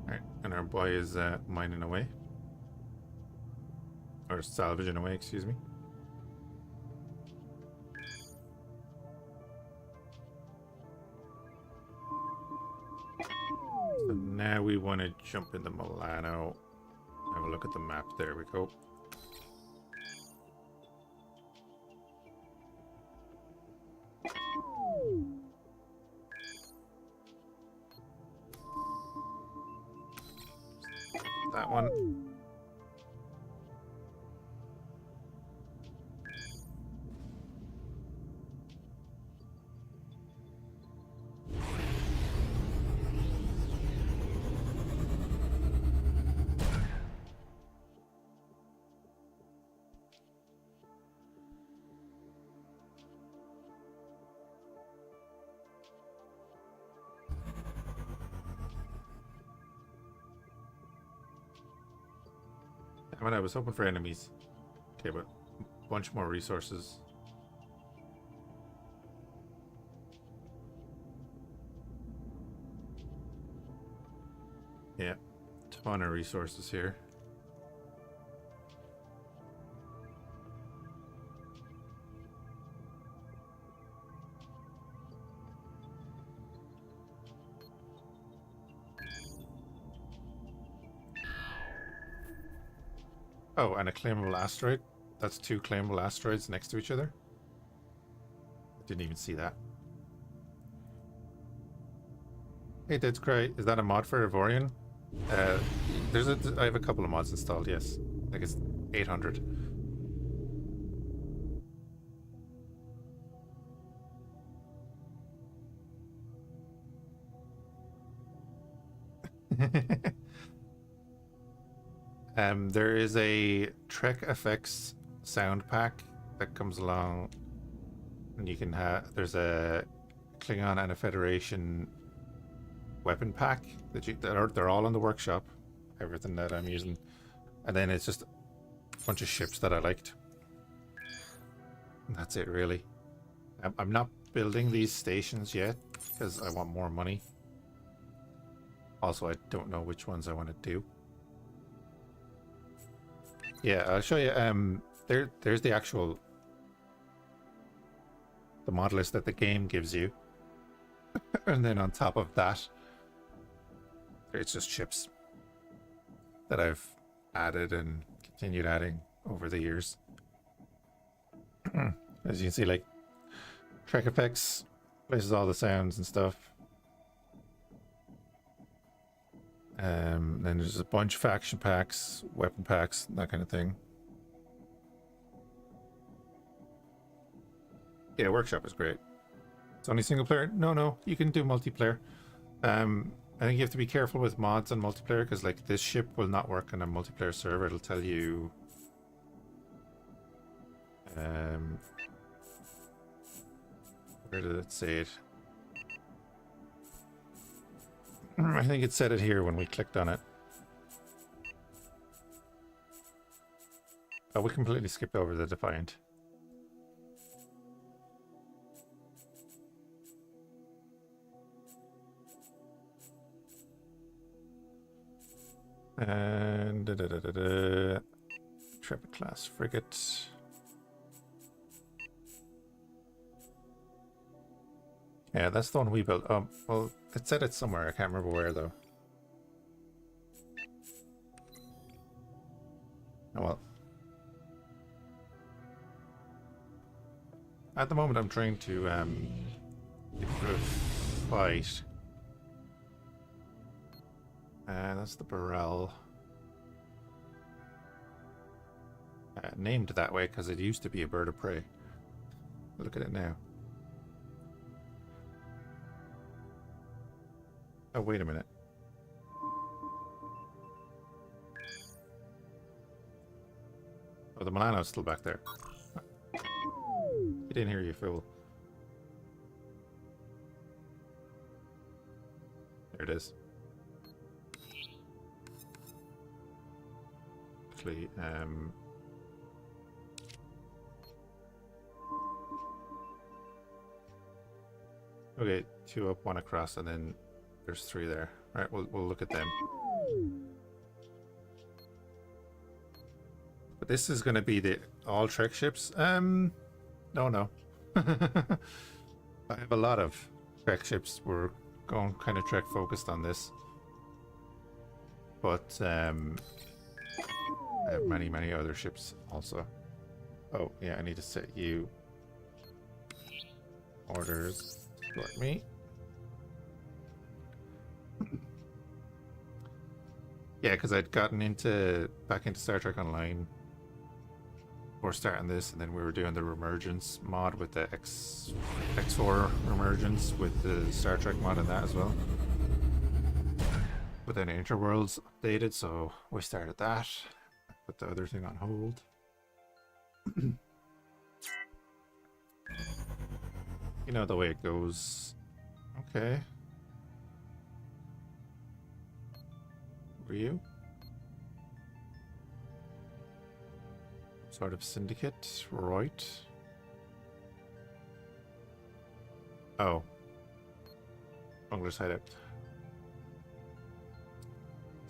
Alright, and our boy is mining away. Or salvaging away, excuse me. So now we want to jump into Milano. Have a look at the map. There we go. That one. I mean, I was hoping for enemies. Okay, but a bunch more resources. Yeah, ton of resources here. Oh, and a claimable asteroid. That's 2 claimable asteroids next to each other. I didn't even see that. Hey, Dead's Cry, is that a mod for Avorion? I have a couple of mods installed, yes. I think it's 800. There is a Trek Effects sound pack that comes along, and you can have. There's a Klingon and a Federation weapon pack they're all in the workshop. Everything that I'm using, and then it's just a bunch of ships that I liked. And that's it, really. I'm not building these stations yet because I want more money. Also, I don't know which ones I want to do. Yeah, I'll show you. There's the actual mod list that the game gives you, and then on top of that, it's just ships that I've added and continued adding over the years. As you can see, like Trek Effects places all the sounds and stuff. Then there's a bunch of faction packs, weapon packs, that kind of thing. Yeah, workshop is great. It's only single player. No, you can do multiplayer. I think you have to be careful with mods on multiplayer because, like, this ship will not work on a multiplayer server. It'll tell you. Where did it say it? I think it said it here when we clicked on it. Oh, we completely skipped over the Defiant. And Intrepid class frigate. Yeah, that's the one we built. Well, it said it somewhere. I can't remember where, though. Oh, well. At the moment, I'm trying to fight. That's the Burrell. Named that way because it used to be a bird of prey. Look at it now. Oh, wait a minute. Oh, the Milano's still back there. Get in here, you fool. There it is. Actually, okay, 2 up, 1 across, and then there's 3 there. All right, we'll look at them. But this is going to be the all Trek ships. No. I have a lot of Trek ships. We're going kind of Trek focused on this. But I have many other ships also. Oh, yeah, I need to set you orders. Escort me. Yeah, because I'd gotten back into Star Trek Online before starting this, and then we were doing the Remergence mod with the X4 Remergence with the Star Trek mod and that as well. But then Interworlds updated, so we started that. Put the other thing on hold. You know the way it goes. Okay. Who are you? Sort of syndicate, right? Oh. Bungler's hideout.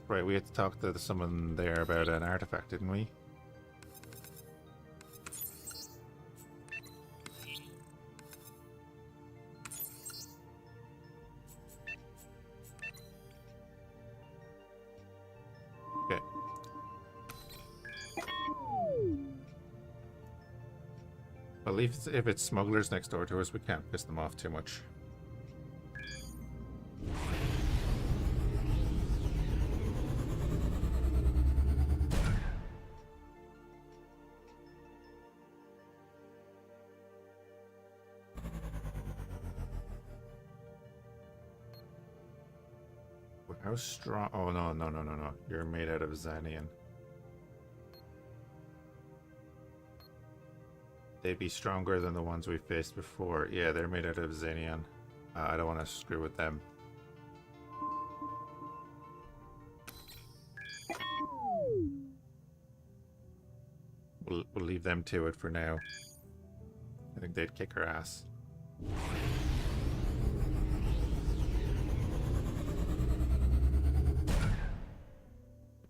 Right, we had to talk to someone there about an artifact, didn't we? Okay. Well, if it's smugglers next door to us, we can't piss them off too much. How strong? Oh, no. You're made out of Xanian. They'd be stronger than the ones we faced before. Yeah, they're made out of Xanian. I don't want to screw with them. We'll leave them to it for now. I think they'd kick our ass.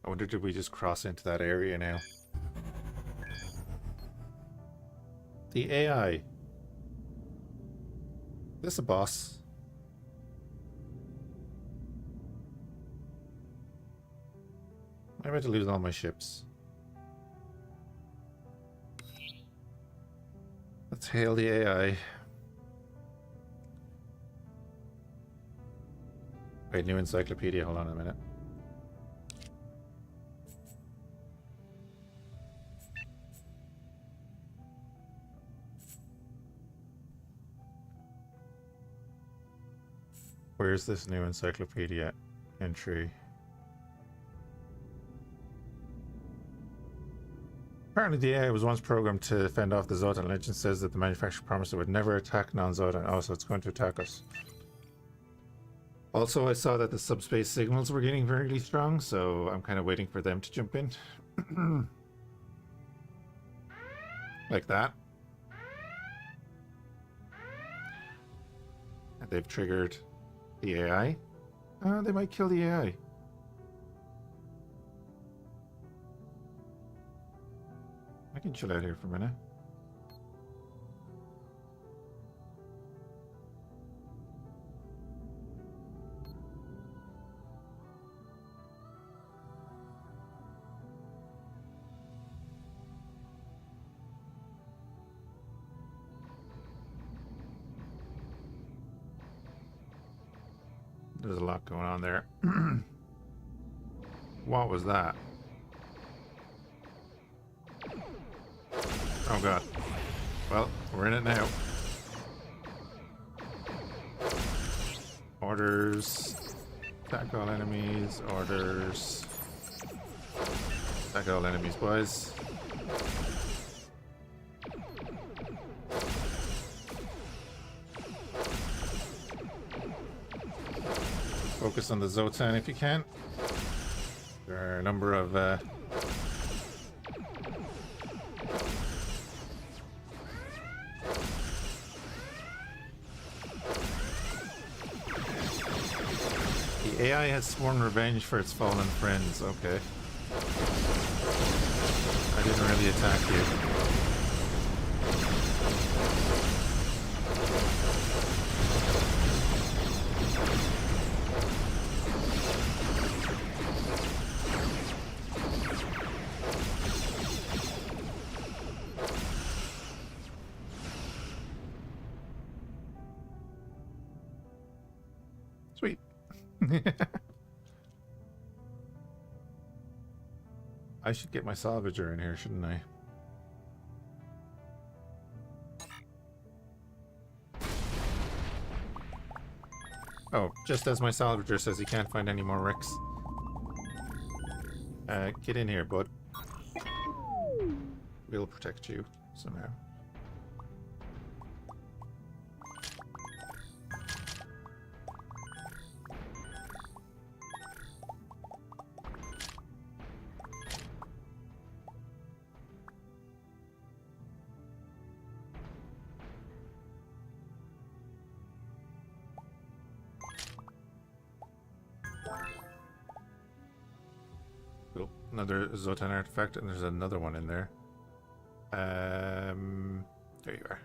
I wonder, did we just cross into that area now? The AI. Is this a boss? I'm about to lose all my ships. Let's hail the AI. Wait, new encyclopedia, hold on a minute. Where's this new encyclopedia entry? Apparently the AI was once programmed to fend off the Zotan. Legend says that the manufacturer promised it would never attack non-Zotan. Oh, so it's going to attack us. Also, I saw that the subspace signals were getting very strong, so I'm kind of waiting for them to jump in. Like that. And they've triggered the AI? They might kill the AI. I can chill out here for a minute. There's a lot going on there. What was that? Oh god. Well, we're in it now. Orders. Attack all enemies. Orders. Attack all enemies, boys. Focus on the Zotan if you can. There are a number of the AI has sworn revenge for its fallen friends. Okay. I didn't really attack you. Sweet. I should get my salvager in here, shouldn't I? Oh, just as my salvager says he can't find any more wrecks. Get in here, bud. We'll protect you somehow. Cool. Another Zotan artifact, and there's another one in there. There you are.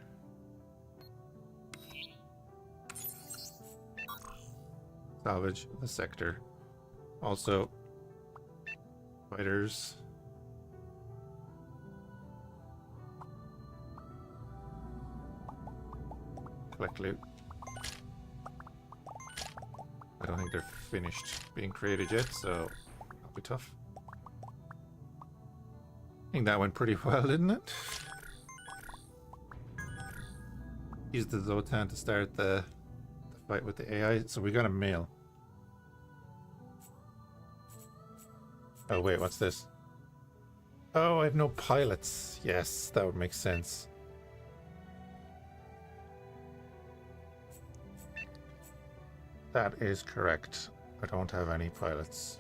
Salvage the sector. Also, fighters. Collect loot. I don't think they're finished being created yet, so that'll be tough. I think that went pretty well, didn't it? Use the Zotan to start the fight with the AI, so we got a mail. Oh wait, what's this? Oh, I have no pilots. Yes, that would make sense. That is correct. I don't have any pilots.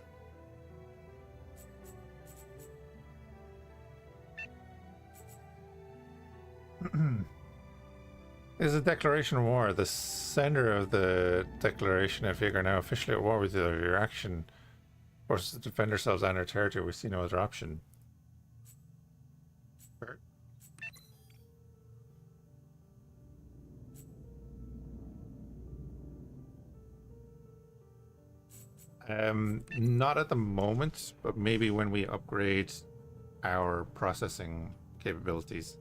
This is a declaration of war. The sender of the declaration and Fhiachs are now officially at war with you. Your action forces to defend ourselves and our territory. We see no other option. Not at the moment, but maybe when we upgrade our processing capabilities.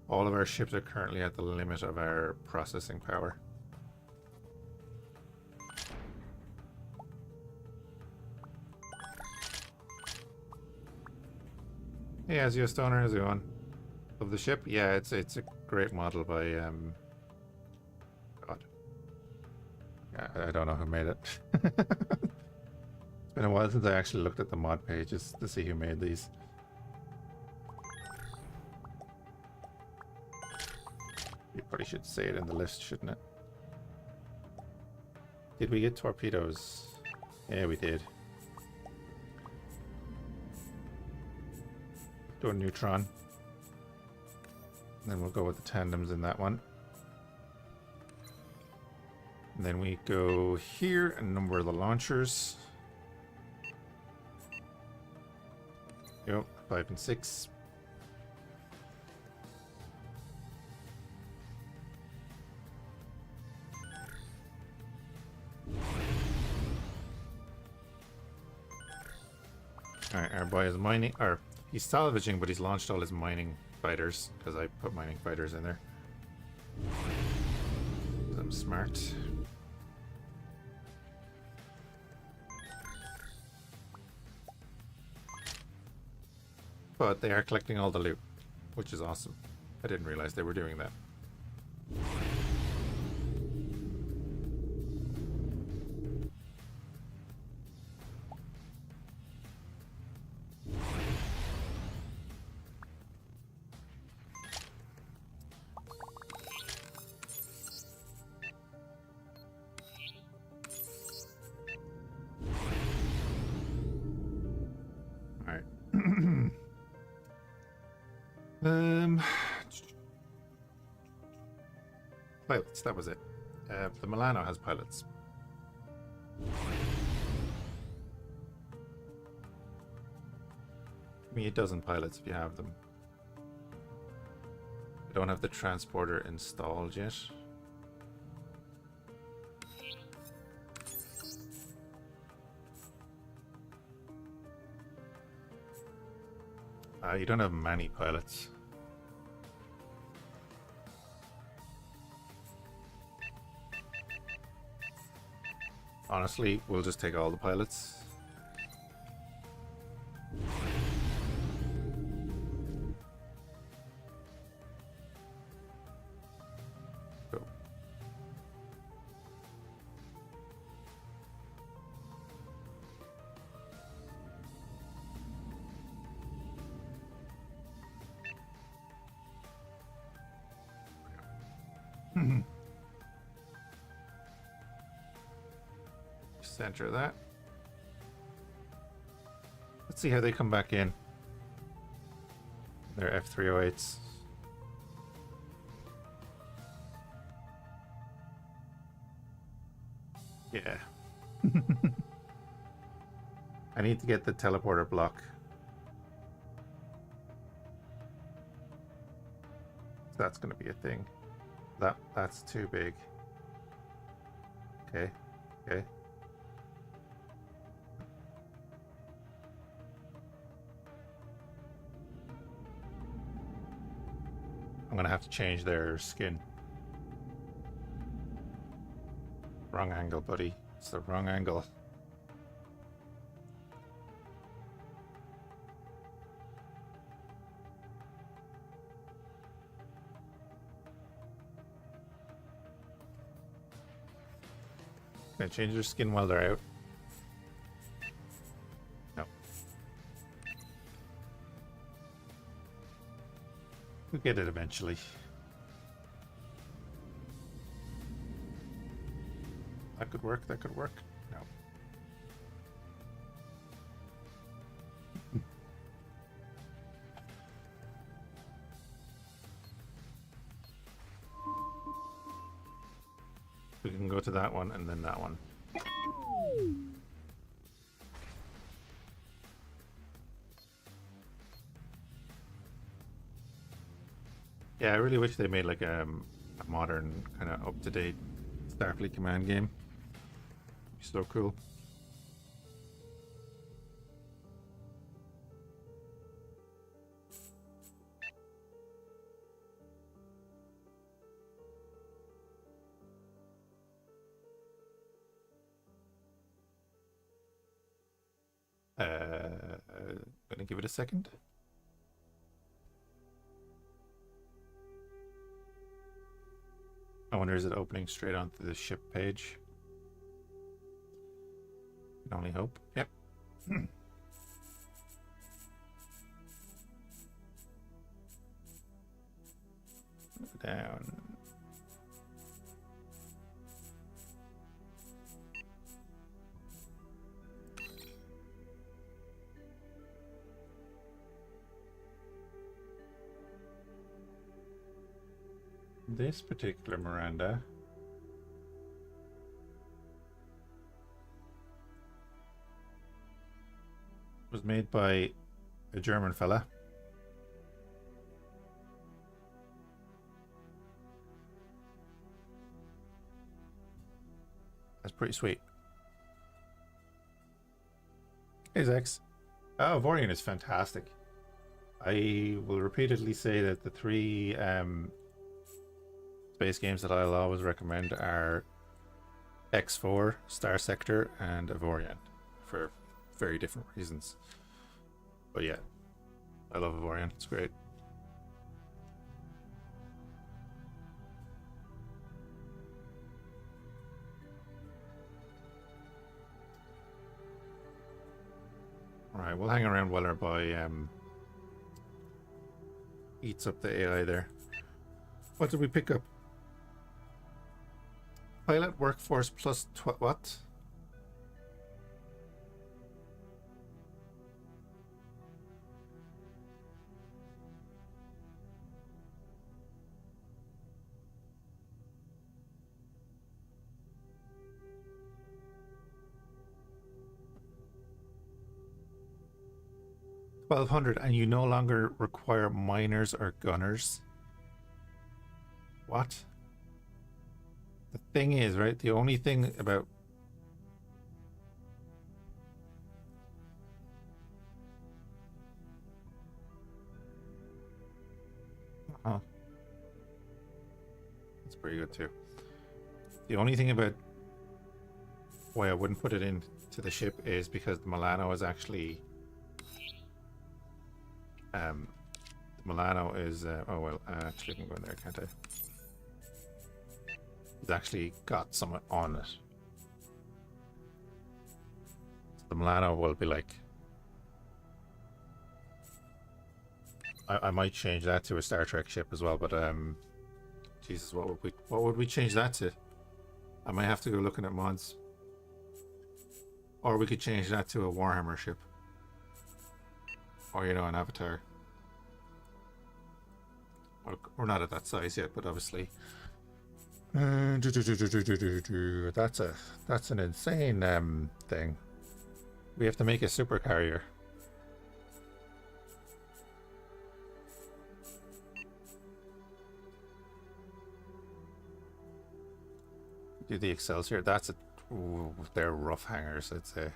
All of our ships are currently at the limit of our processing power. Hey, Azio Stoner, how's it going? Of the ship? Yeah, it's a great model by God. I don't know who made it. It's been a while since I actually looked at the mod pages to see who made these. You probably should say it in the list, shouldn't it? Did we get torpedoes? Yeah, we did. Do a neutron. And then we'll go with the tandems in that one. And then we go here and number the launchers. Yep, 5 and 6. Alright, our boy is mining, or he's salvaging, but he's launched all his mining fighters, because I put mining fighters in there. I'm smart. But they are collecting all the loot, which is awesome. I didn't realize they were doing that. Um, pilots, that was it. The Milano has pilots. Give me a dozen pilots if you have them. I don't have the transporter installed yet. You don't have many pilots. Honestly, we'll just take all the pilots. Go. Center that. Let's see how they come back in. They're F308s. Yeah. I need to get the teleporter block. That's going to be a thing. That's too big. Okay. Okay. I'm gonna have to change their skin. Wrong angle, buddy. It's the wrong angle. Can I change their skin while they're out? No. We'll get it eventually. That could work, that could work. No. We can go to that one and then that one. Yeah, I really wish they made like a modern, kind of up-to-date Starfleet Command game. It'd be so cool. Gonna give it a second. I wonder, is it opening straight onto the ship page? Can only hope. Yep. Down. This particular Miranda was made by a German fella. That's pretty sweet. Hey, Zex. Avorion is fantastic. I will repeatedly say that the three space games that I'll always recommend are X4, Starsector, and Avorion for very different reasons. But yeah, I love Avorion. It's great. Alright, we'll hang around while our boy eats up the AI there. What did we pick up? Pilot workforce plus what? 1200 and you no longer require miners or gunners. What? The thing is, right, the only thing about... Uh-huh. That's pretty good too. The only thing about why I wouldn't put it into the ship is because the Milano is actually... the Milano is... oh well, actually I can go in there, can't I? It's actually got some on it. So the Milano will be like... I might change that to a Star Trek ship as well, but Jesus, what would we change that to? I might have to go looking at mods. Or we could change that to a Warhammer ship. Or, you know, an Avatar. We're not at that size yet, but obviously. That's an insane thing. We have to make a super carrier. Do the Excelsior. That's a... Ooh, they're rough hangers, I'd say.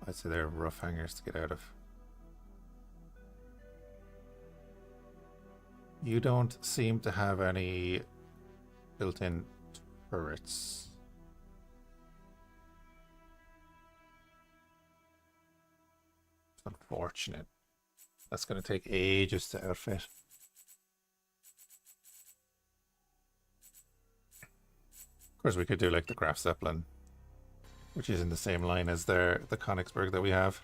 I'd say they're rough hangers to get out of. You don't seem to have any built-in turrets. It's unfortunate. That's going to take ages to outfit. Of course, we could do like the Graf Zeppelin, which is in the same line as the Königsberg that we have.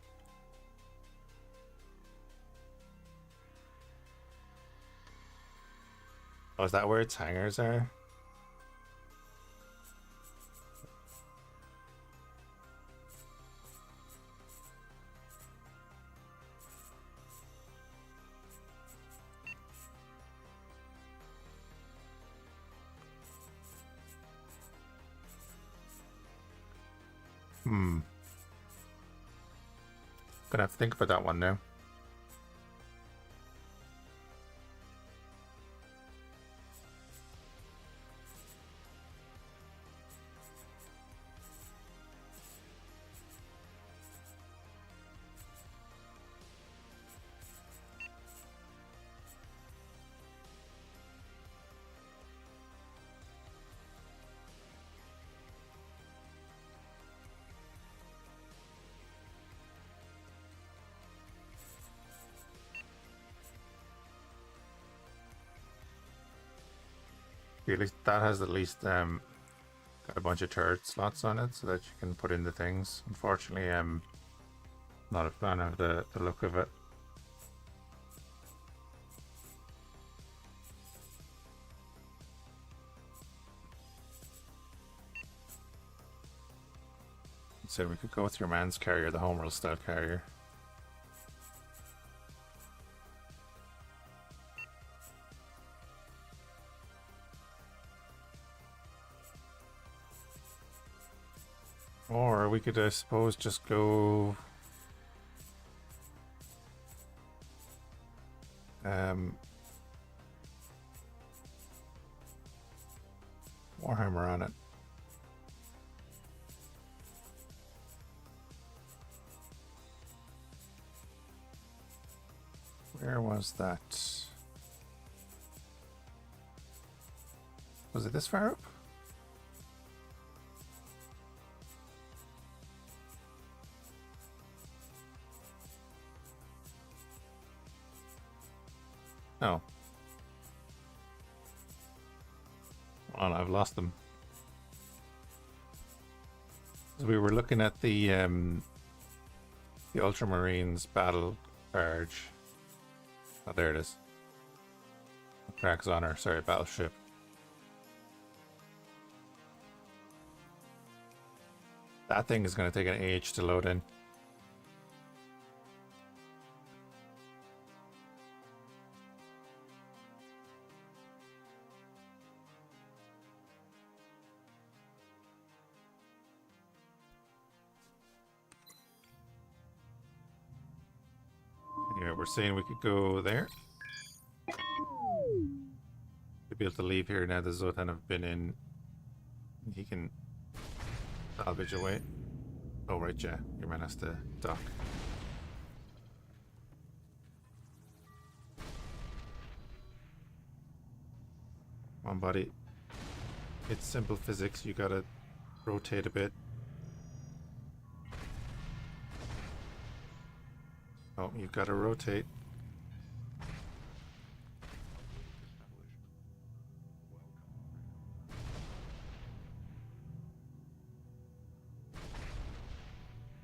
Oh, is that where its hangars are? Gonna have to think about that one now. At least that has at least got a bunch of turret slots on it so that you can put in the things. Unfortunately, I'm not a fan of the look of it. So we could go with your man's carrier, the Homeworld style carrier. Or we could, I suppose, just go... Warhammer on it. Where was that? Was it this far up? No. Well, I've lost them. We were looking at the Ultramarines battle barge. Oh, there it is. Crack's Honor, sorry, battleship. That thing is going to take an age to load in. we're saying we could go there. We'd be able to leave here now. The Zotan have been in. He can salvage away. Oh, right, yeah. Your man has to dock. Come on, buddy. It's simple physics. You gotta rotate a bit. Oh, you've gotta rotate.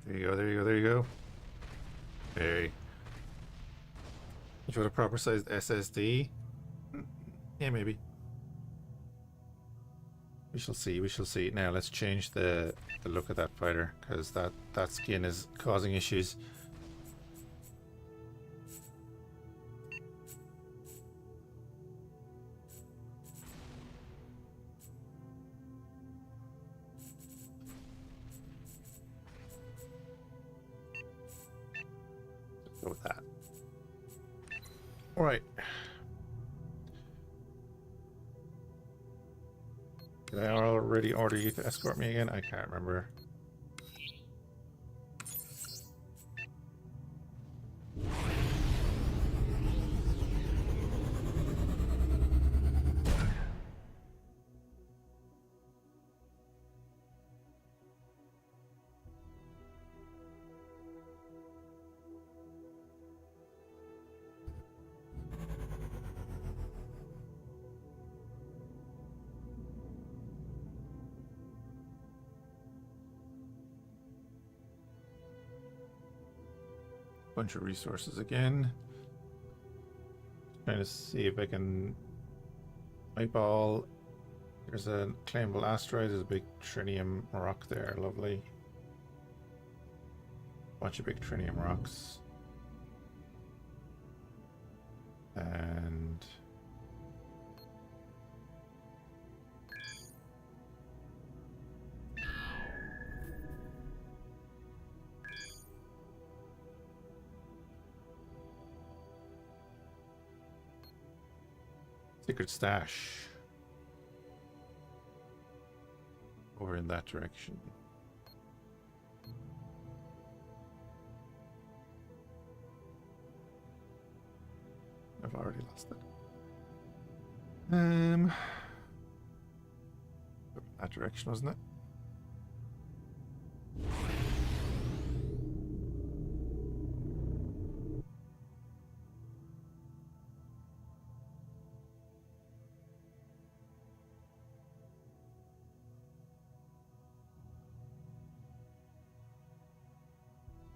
There you go, there you go, there you go. Very. You want a proper sized SSD? Yeah, maybe. We shall see, we shall see. Now let's change the look of that fighter, because that skin is causing issues. Let's go with that. Alright. Did I already order you to escort me again? I can't remember. Bunch of resources again. Trying to see if I can eyeball. There's a claimable asteroid. There's a big trinium rock there. Lovely. Bunch of big trinium rocks. And secret stash over in that direction. I've already lost it. That direction, wasn't it?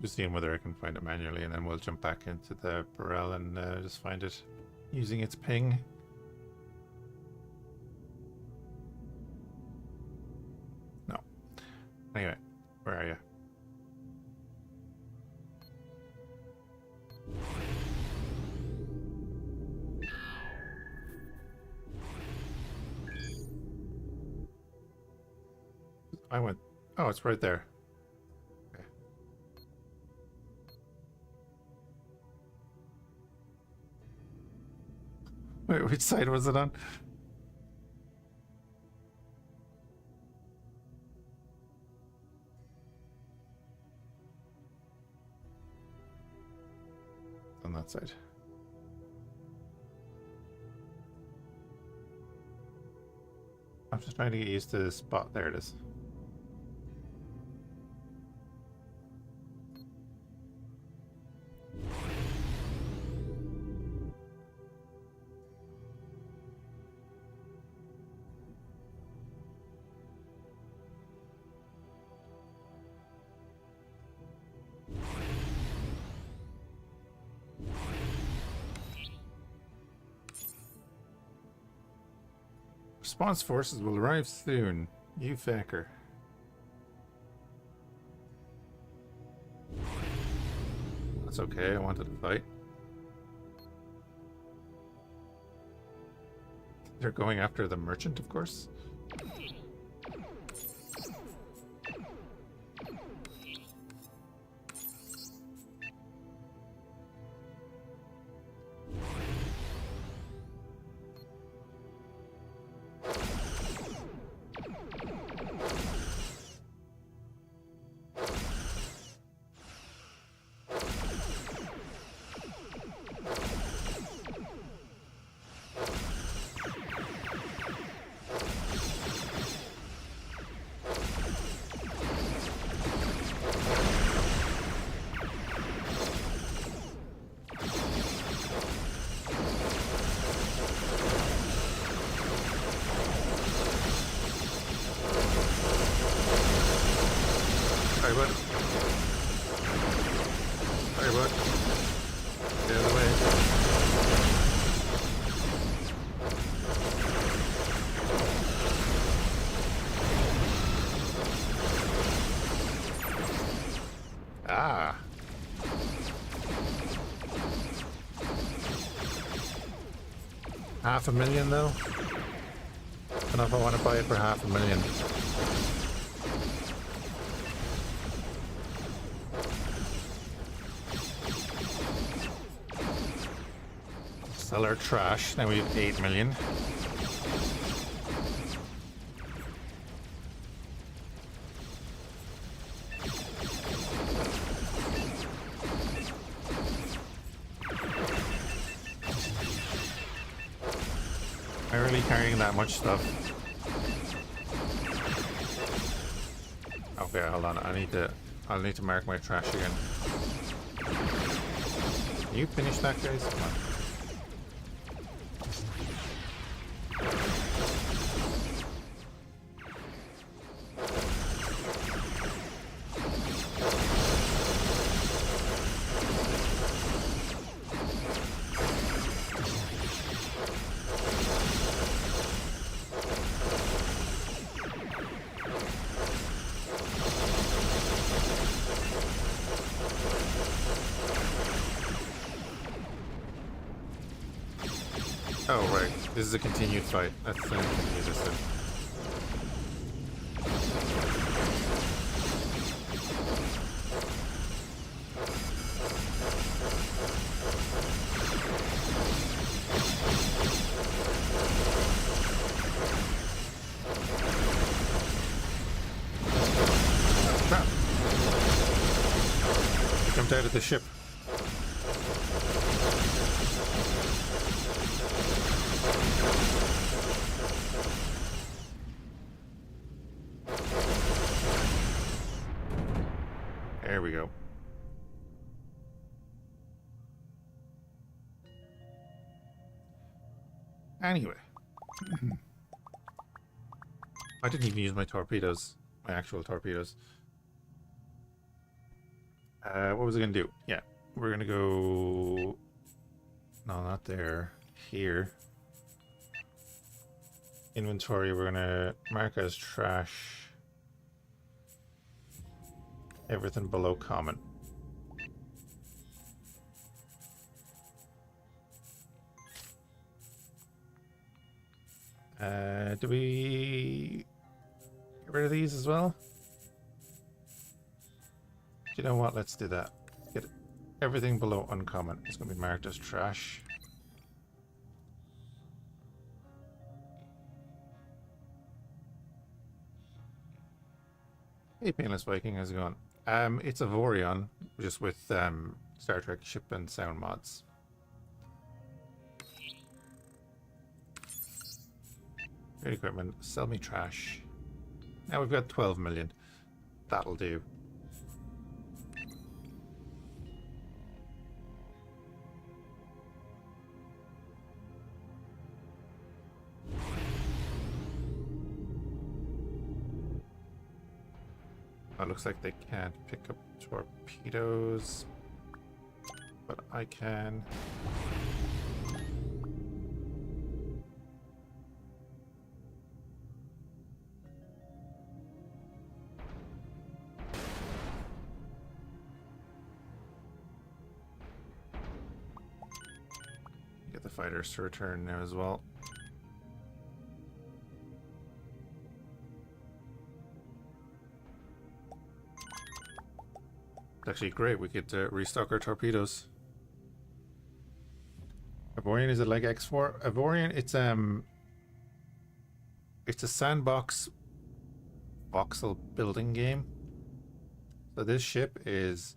Just seeing whether I can find it manually, and then we'll jump back into the Burrell and just find it using its ping. No. Anyway, where are you? I went. Oh, it's right there. Wait, which side was it on? On that side. I'm just trying to get used to the spot. There it is. Response forces will arrive soon. You fecker. That's okay, I wanted to fight. They're going after the merchant, of course. 500,000 though. I don't know if I want to buy it for 500,000. Sell our trash. Now we have 8 million. Am I really carrying that much stuff? Okay, hold on. I'll need to mark my trash again. Can you finish that, guys? Come on. Oh, right. This is a continued fight. That's the thing you just said. Crap. He jumped out of the ship. There we go. Anyway. I didn't even use my torpedoes. My actual torpedoes. What was I going to do? Yeah. We're going to go... No, not there. Here. Inventory, we're going to mark as trash. Everything below common. Do we get rid of these as well? You know what? Let's do that. Get everything below uncommon. It's going to be marked as trash. Hey, Painless Viking, how's it going? It's Avorion, just with Star Trek ship and sound mods. Great equipment, sell me trash. Now we've got 12 million. That'll do. It looks like they can't pick up torpedoes, but I can. Get the fighters to return now as well. Actually great, we could restock our torpedoes. Avorion, is it like X4? Avorion, it's a sandbox voxel building game. So this ship is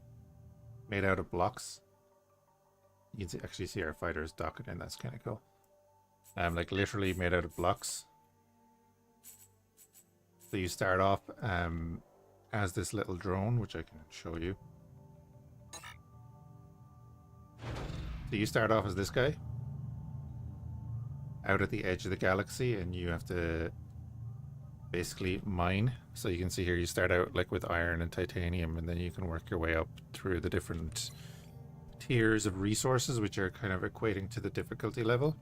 made out of blocks. You can actually see our fighters docking in, that's kind of cool. Like literally made out of blocks. So you start off as this little drone, which I can show you. So you start off as this guy out at the edge of the galaxy, and you have to basically mine. So you can see here you start out like with iron and titanium, and then you can work your way up through the different tiers of resources, which are kind of equating to the difficulty level.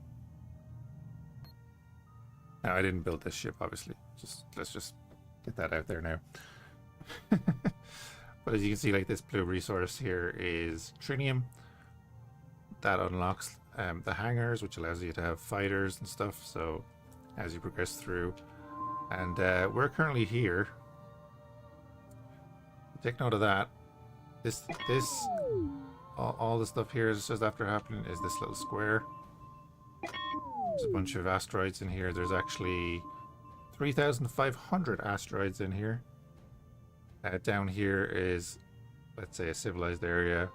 Now I didn't build this ship, obviously. Let's just get that out there now. But as you can see, like this blue resource here is trinium. That unlocks the hangars, which allows you to have fighters and stuff. So as you progress through, and we're currently here. Take note of that. This all the stuff here is just after happening is this little square. There's a bunch of asteroids in here. There's actually 3,500 asteroids in here. Down here is, let's say, a civilized area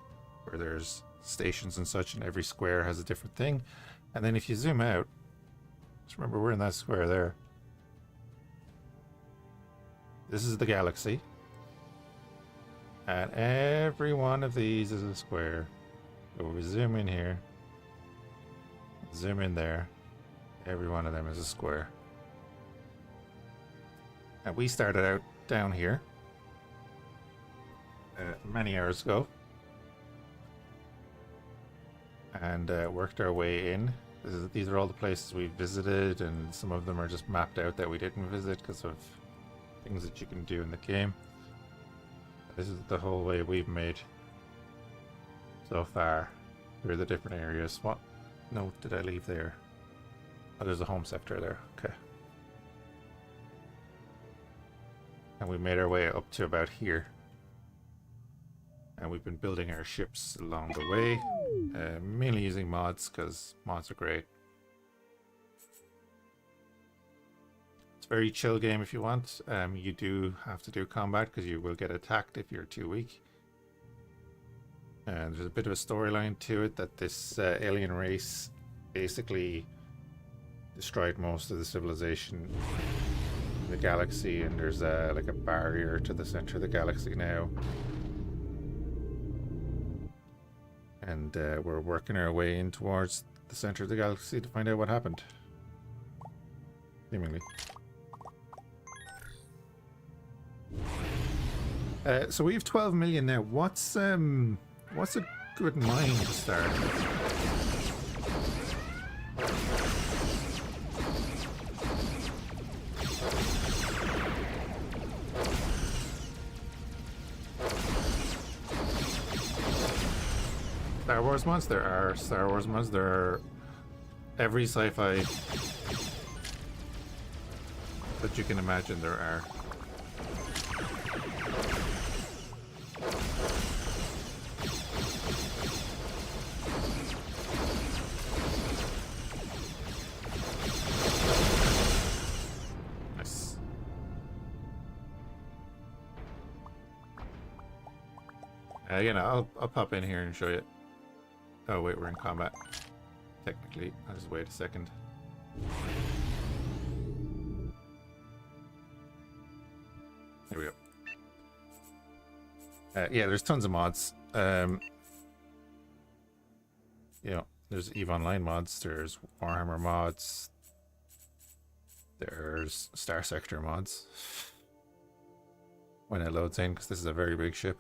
where there's stations and such, and every square has a different thing. And then if you zoom out, just remember we're in that square there. This is the galaxy. And every one of these is a square. So we zoom in here. Zoom in there. Every one of them is a square. And we started out down here many hours ago. And worked our way in. These are all the places we've visited, and some of them are just mapped out that we didn't visit because of things that you can do in the game. This is the whole way we've made so far through the different areas. What note did I leave there? Oh, there's a home sector there. Okay. And we made our way up to about here. And we've been building our ships along the way. Mainly using mods, because mods are great. It's a very chill game if you want. You do have to do combat, because you will get attacked if you're too weak. And there's a bit of a storyline to it, that this alien race basically destroyed most of the civilization in the galaxy, and there's like a barrier to the center of the galaxy now. And we're working our way in towards the center of the galaxy to find out what happened. Seemingly. So we have 12 million now. What's a good mine to start? Star Wars mods? There are Star Wars mods. There are every sci-fi that you can imagine there are. Nice. Again, I'll pop in here and show you. Oh wait, we're in combat. Technically, I'll just wait a second. There we go. Yeah, there's tons of mods. You know, there's EVE Online mods, there's Warhammer mods, there's Starsector mods. When it loads in, because this is a very big ship.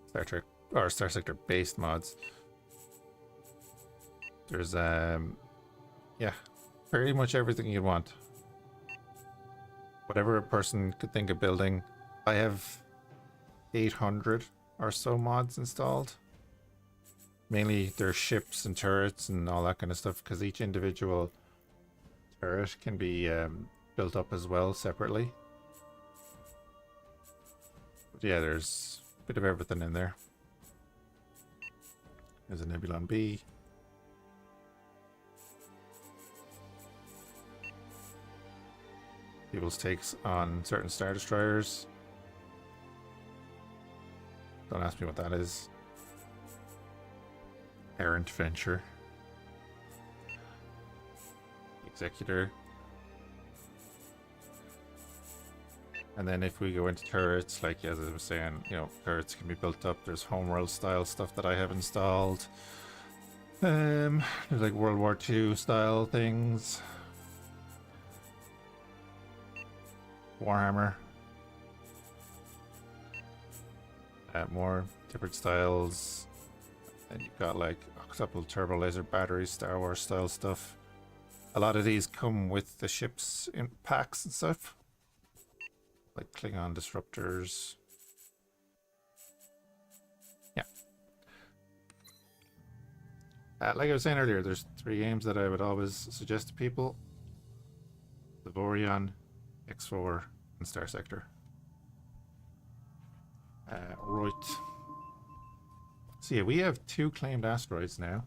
Star Trek or Starsector based mods. There's yeah, pretty much everything you'd want. Whatever a person could think of building. I have 800 or so mods installed. Mainly there's ships and turrets and all that kind of stuff, because each individual turret can be built up as well separately. But yeah, there's a bit of everything in there. There's a Nebulon B. People's takes on certain Star Destroyers. Don't ask me what that is. Errant Venture. Executor. And then if we go into turrets, like as I was saying, you know, turrets can be built up. There's homeworld style stuff that I have installed. There's like World War II style things. Warhammer. More different styles. And you've got like octuple turbo laser batteries, Star Wars style stuff. A lot of these come with the ships in packs and stuff. Like Klingon disruptors. Yeah. Like I was saying earlier, there's 3 games that I would always suggest to people. Avorion, X4, and Starsector. Right. So yeah, we have 2 claimed asteroids now.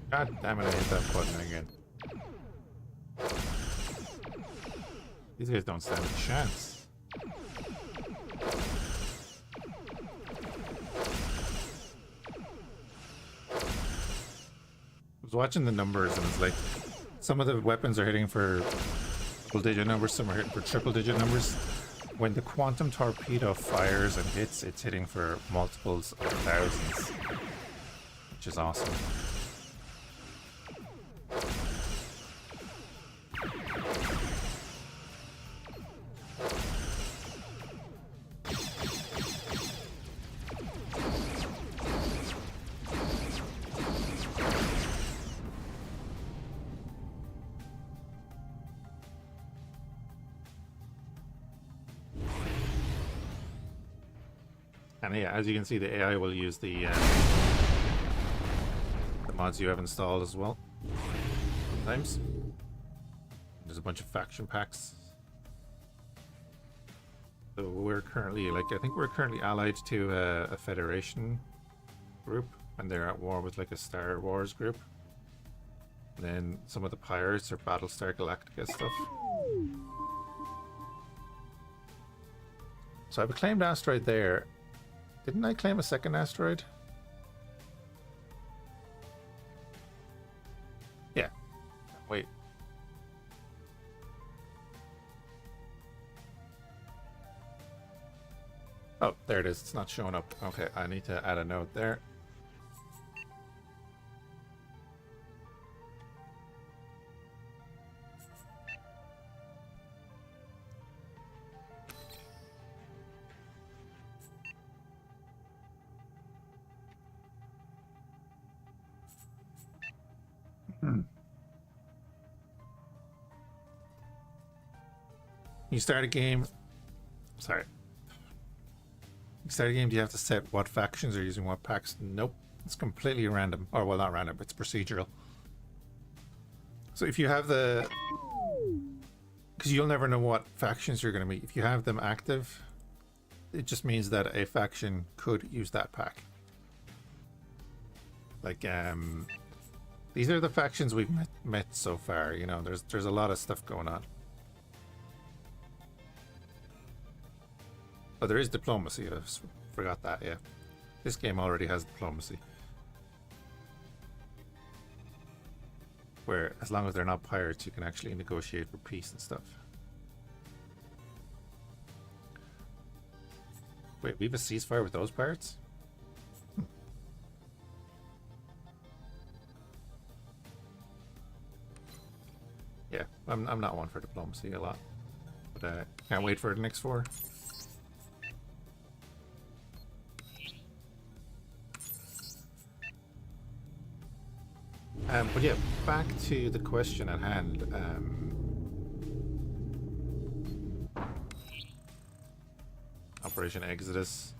God damn it, I hit that button again. These guys don't stand a chance. I was watching the numbers and it's like some of the weapons are hitting for double-digit numbers, some are hitting for triple-digit numbers. When the quantum torpedo fires and hits, it's hitting for multiples of thousands, which is awesome. And yeah, as you can see, the AI will use the mods you have installed as well. Sometimes there's a bunch of faction packs. So we're currently, like, I think we're currently allied to a Federation group, and they're at war with like a Star Wars group. And then some of the pirates are Battlestar Galactica stuff. So I've claimed asteroid there. Didn't I claim a second asteroid? Yeah. Wait. Oh, there it is. It's not showing up. Okay, I need to add a note there. You start a game. Sorry. You start a game, do you have to set what factions are using what packs? Nope. It's completely random. Or, well, not random, it's procedural. So if you have the... Because you'll never know what factions you're going to meet. If you have them active, it just means that a faction could use that pack. Like, these are the factions we've met so far. You know, there's a lot of stuff going on. Oh, there is diplomacy. I forgot that, yeah. This game already has diplomacy. Where, as long as they're not pirates, you can actually negotiate for peace and stuff. Wait, we have a ceasefire with those pirates? Yeah, I'm not one for diplomacy a lot. But can't wait for the next 4. But yeah, back to the question at hand. Operation Exodus.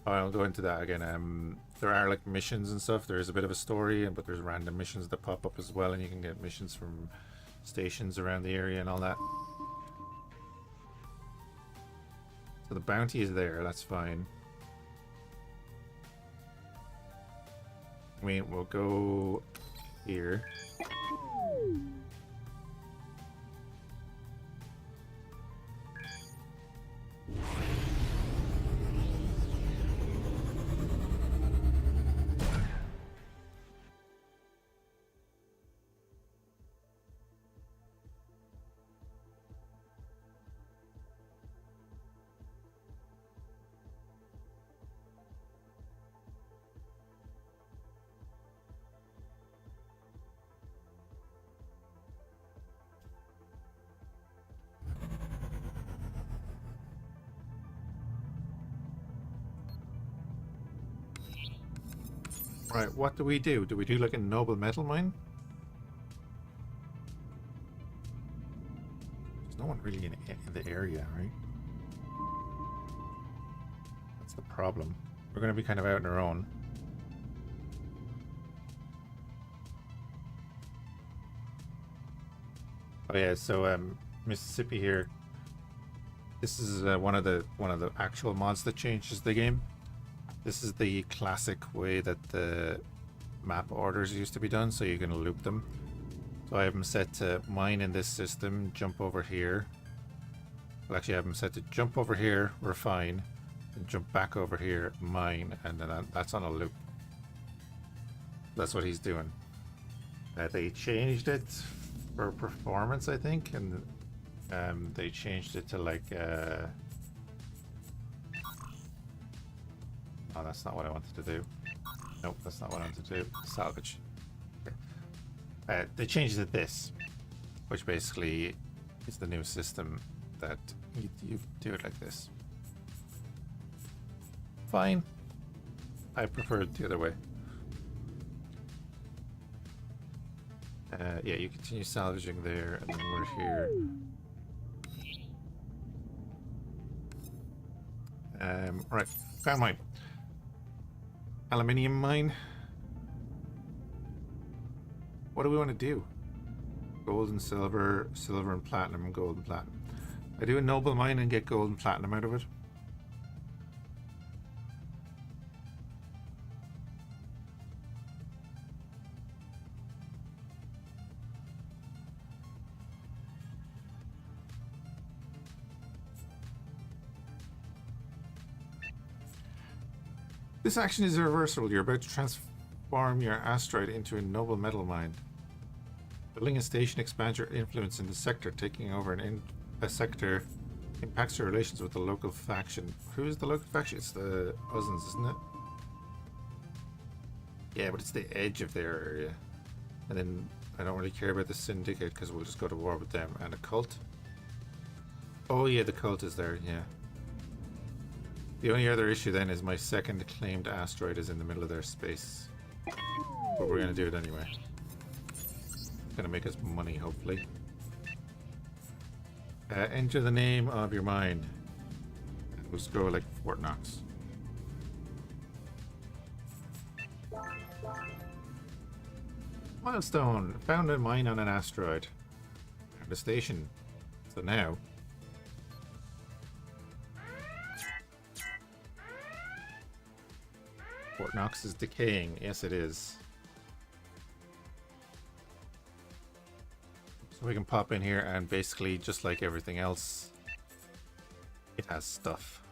Oh, I'll go into that again. There are like missions and stuff. There is a bit of a story, but there's random missions that pop up as well, and you can get missions from stations around the area and all that. So the bounty is there, that's fine. I mean, we'll go here. Right, what do we do? Do we do like a noble metal mine? no one really in the area, right? That's the problem. We're going to be kind of out on our own. Oh yeah, so Mississippi here. This is one of the actual mods that changes the game. This is the classic way that the map orders used to be done, so you can loop them. So I have them set to mine in this system, jump over here. Well, actually I have them set to jump over here, refine, and jump back over here, mine, and then that's on a loop. That's what he's doing. They changed it for performance, I think, and they changed it to like oh, that's not what I wanted to do. Nope, that's not what I wanted to do. Salvage. Okay. They changed it to this, which basically is the new system that you do it like this. Fine. I prefer it the other way. Yeah, you continue salvaging there, and then we're here. Right, found mine. Aluminium mine. What do we want to do? Gold and silver, silver and platinum, gold and platinum. I do a noble mine and get gold and platinum out of it. This action is irreversible. You're about to transform your asteroid into a noble metal mine. Building a station expands your influence in the sector. Taking over a sector impacts your relations with the local faction. Who is the local faction? It's the Uzzens, isn't it? Yeah, but it's the edge of their area. And then I don't really care about the Syndicate because we'll just go to war with them. And a cult? Oh yeah, the cult is there, yeah. The only other issue then is my second claimed asteroid is in the middle of their space. But we're going to do it anyway. It's going to make us money, hopefully. Enter the name of your mine. Let's go like Fort Knox. Milestone. Found a mine on an asteroid. Found a station. So now... Fort Knox is decaying. Yes, it is. So we can pop in here and basically, just like everything else, it has stuff.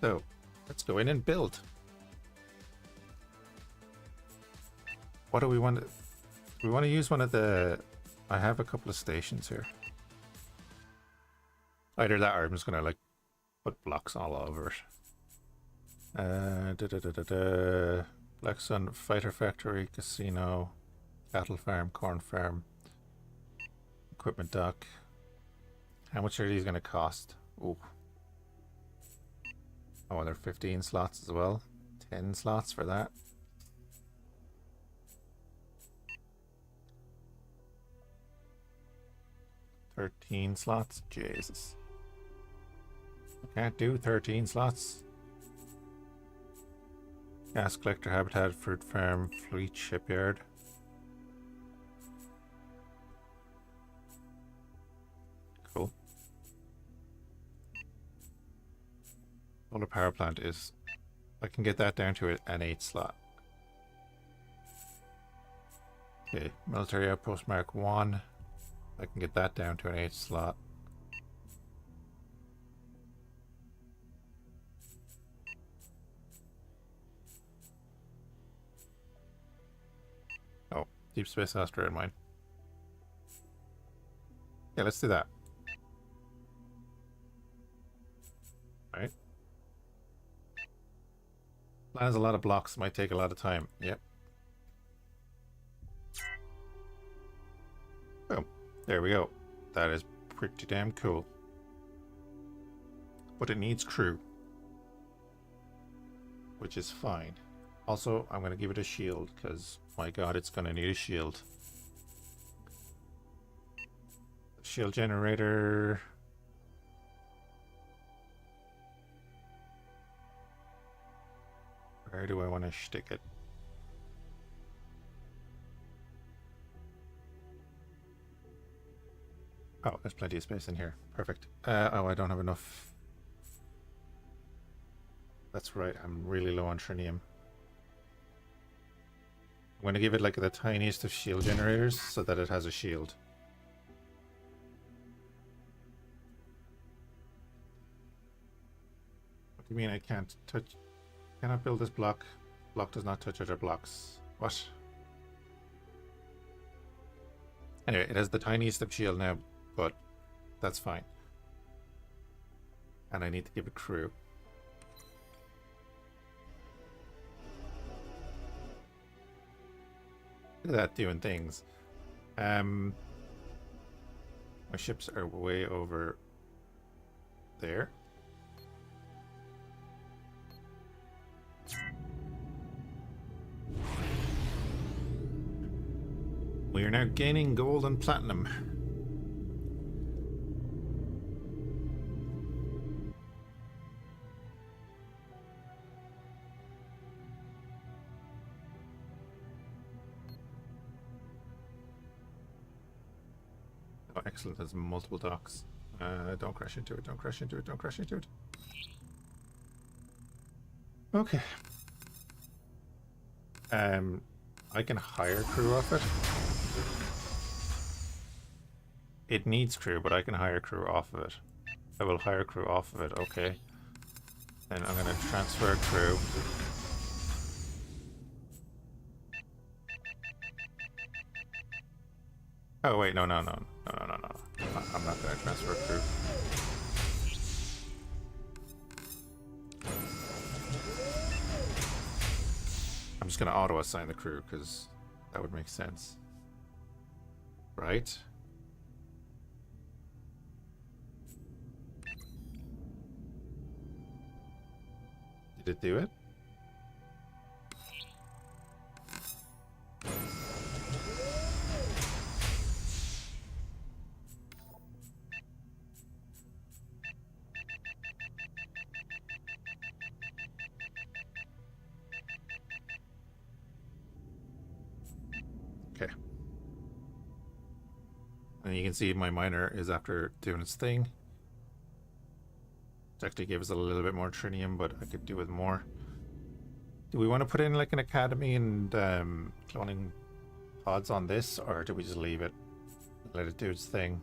So, let's go in and build. What do we want to... We want to use one of the... I have a couple of stations here. Either that or I'm just going to like put blocks all over it. Black Sun Fighter Factory, Casino, Cattle Farm, Corn Farm, Equipment Dock. How much are these going to cost? Ooh. Oh, and there are 15 slots as well. 10 slots for that. $13 slots? Jesus. I can't do 13 slots. Gas collector, habitat, fruit farm, fleet, shipyard. Cool. Solar power plant is... I can get that down to an 8 slot. Okay, military outpost Mark 1. I can get that down to an 8 slot. Oh, deep space asteroid mine. Yeah, let's do that. Alright. That has a lot of blocks, might take a lot of time. Yep. Boom. There we go. That is pretty damn cool. But it needs crew. Which is fine. Also, I'm going to give it a shield, because, my god, it's going to need a shield. shield generator. Where do I want to stick it? Oh, there's plenty of space in here. Perfect. Oh, I don't have enough. That's right, I'm really low on trinium. I'm going to give it like the tiniest of shield generators so that it has a shield. What do you mean I can't touch? Cannot build this block. Block does not touch other blocks. What? Anyway, it has the tiniest of shield now, but that's fine. And I need to give it crew. Look at that doing things. My ships are way over there. We are now gaining gold and platinum. Oh, excellent. There's multiple docks. Don't crash into it, don't crash into it, don't crash into it. Okay. I can hire crew off it. It needs crew, but I can hire crew off of it. I will hire crew off of it, okay. Then I'm going to transfer crew. Oh wait, no. I'm not going to transfer crew. I'm just going to auto-assign the crew, because that would make sense. Right? Did it do it? Okay. And you can see my miner is after doing its thing. It actually gave us a little bit more trinium, but I could do with more. Do we want to put in like an academy and cloning pods on this, or do we just leave it? Let it do its thing?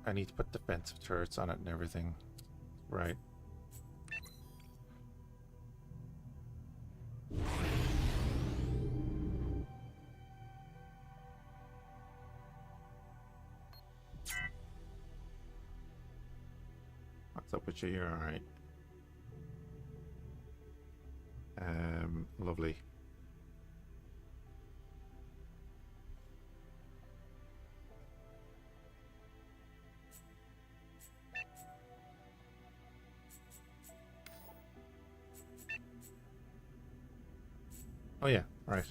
I need to put defensive turrets on it and everything. Right. What's up with you? You're alright. Lovely. Oh yeah, right.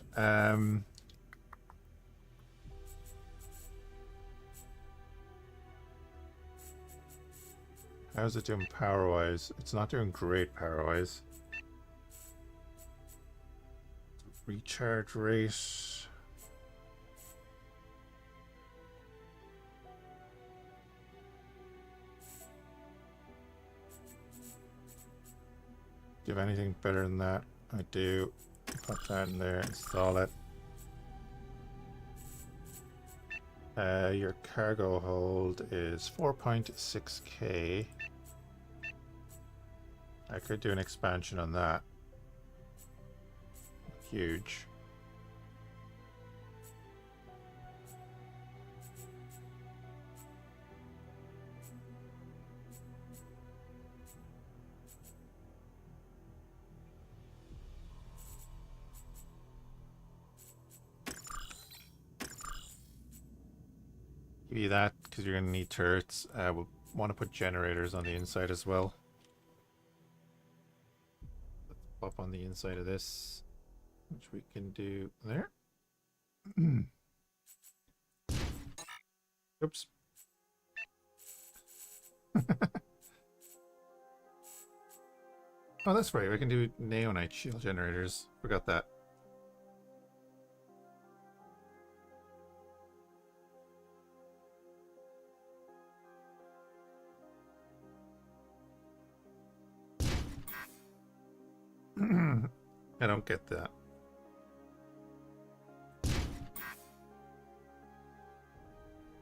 How's it doing power-wise? It's not doing great power-wise. Recharge rate. Do you have anything better than that? I do. Put that in there, install it. Your cargo hold is 4.6k. I could do an expansion on that. Huge. Give you that because you're going to need turrets. We'll want to put generators on the inside as well. Let's pop on the inside of this. which we can do there. Oops. Oh, that's right. We can do neonite shield generators. Forgot that. I don't get that.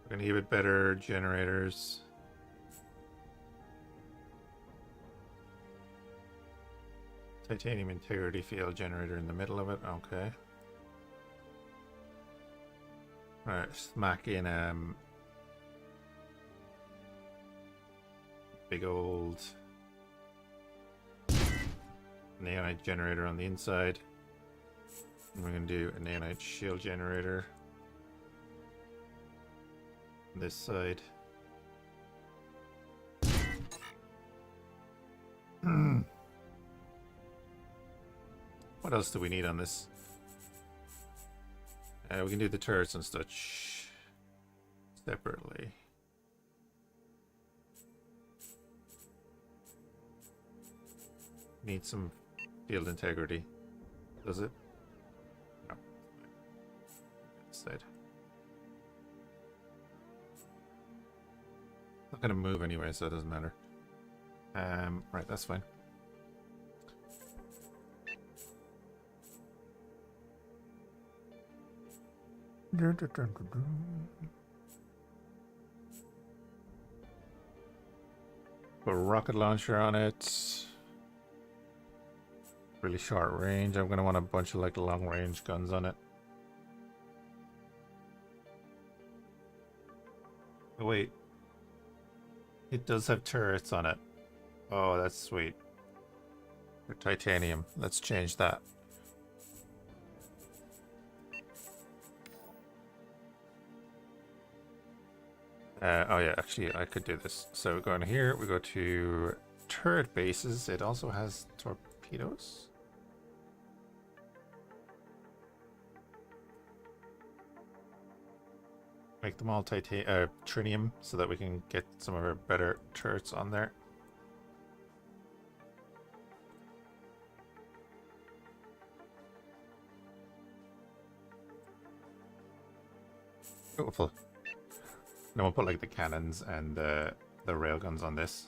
We're gonna give it better generators. Titanium integrity field generator in the middle of it. Okay. Alright, smack in big old neonite generator on the inside. And we're gonna do a neonite shield generator on this side. What else do we need on this? We can do the turrets and such separately. Need some field integrity. Does it? No. This side. Not gonna move anyway, so it doesn't matter. Right, that's fine. Put a rocket launcher on it. Really short range. I'm gonna want a bunch of like long range guns on it. Oh, wait. It does have turrets on it. Oh, that's sweet. They're titanium. Let's change that. Oh yeah, actually I could do this. So we go in here, we go to turret bases. It also has torpedoes. Make them all trinium so that we can get some of our better turrets on there. Beautiful. Then we'll put like the cannons and the railguns on this.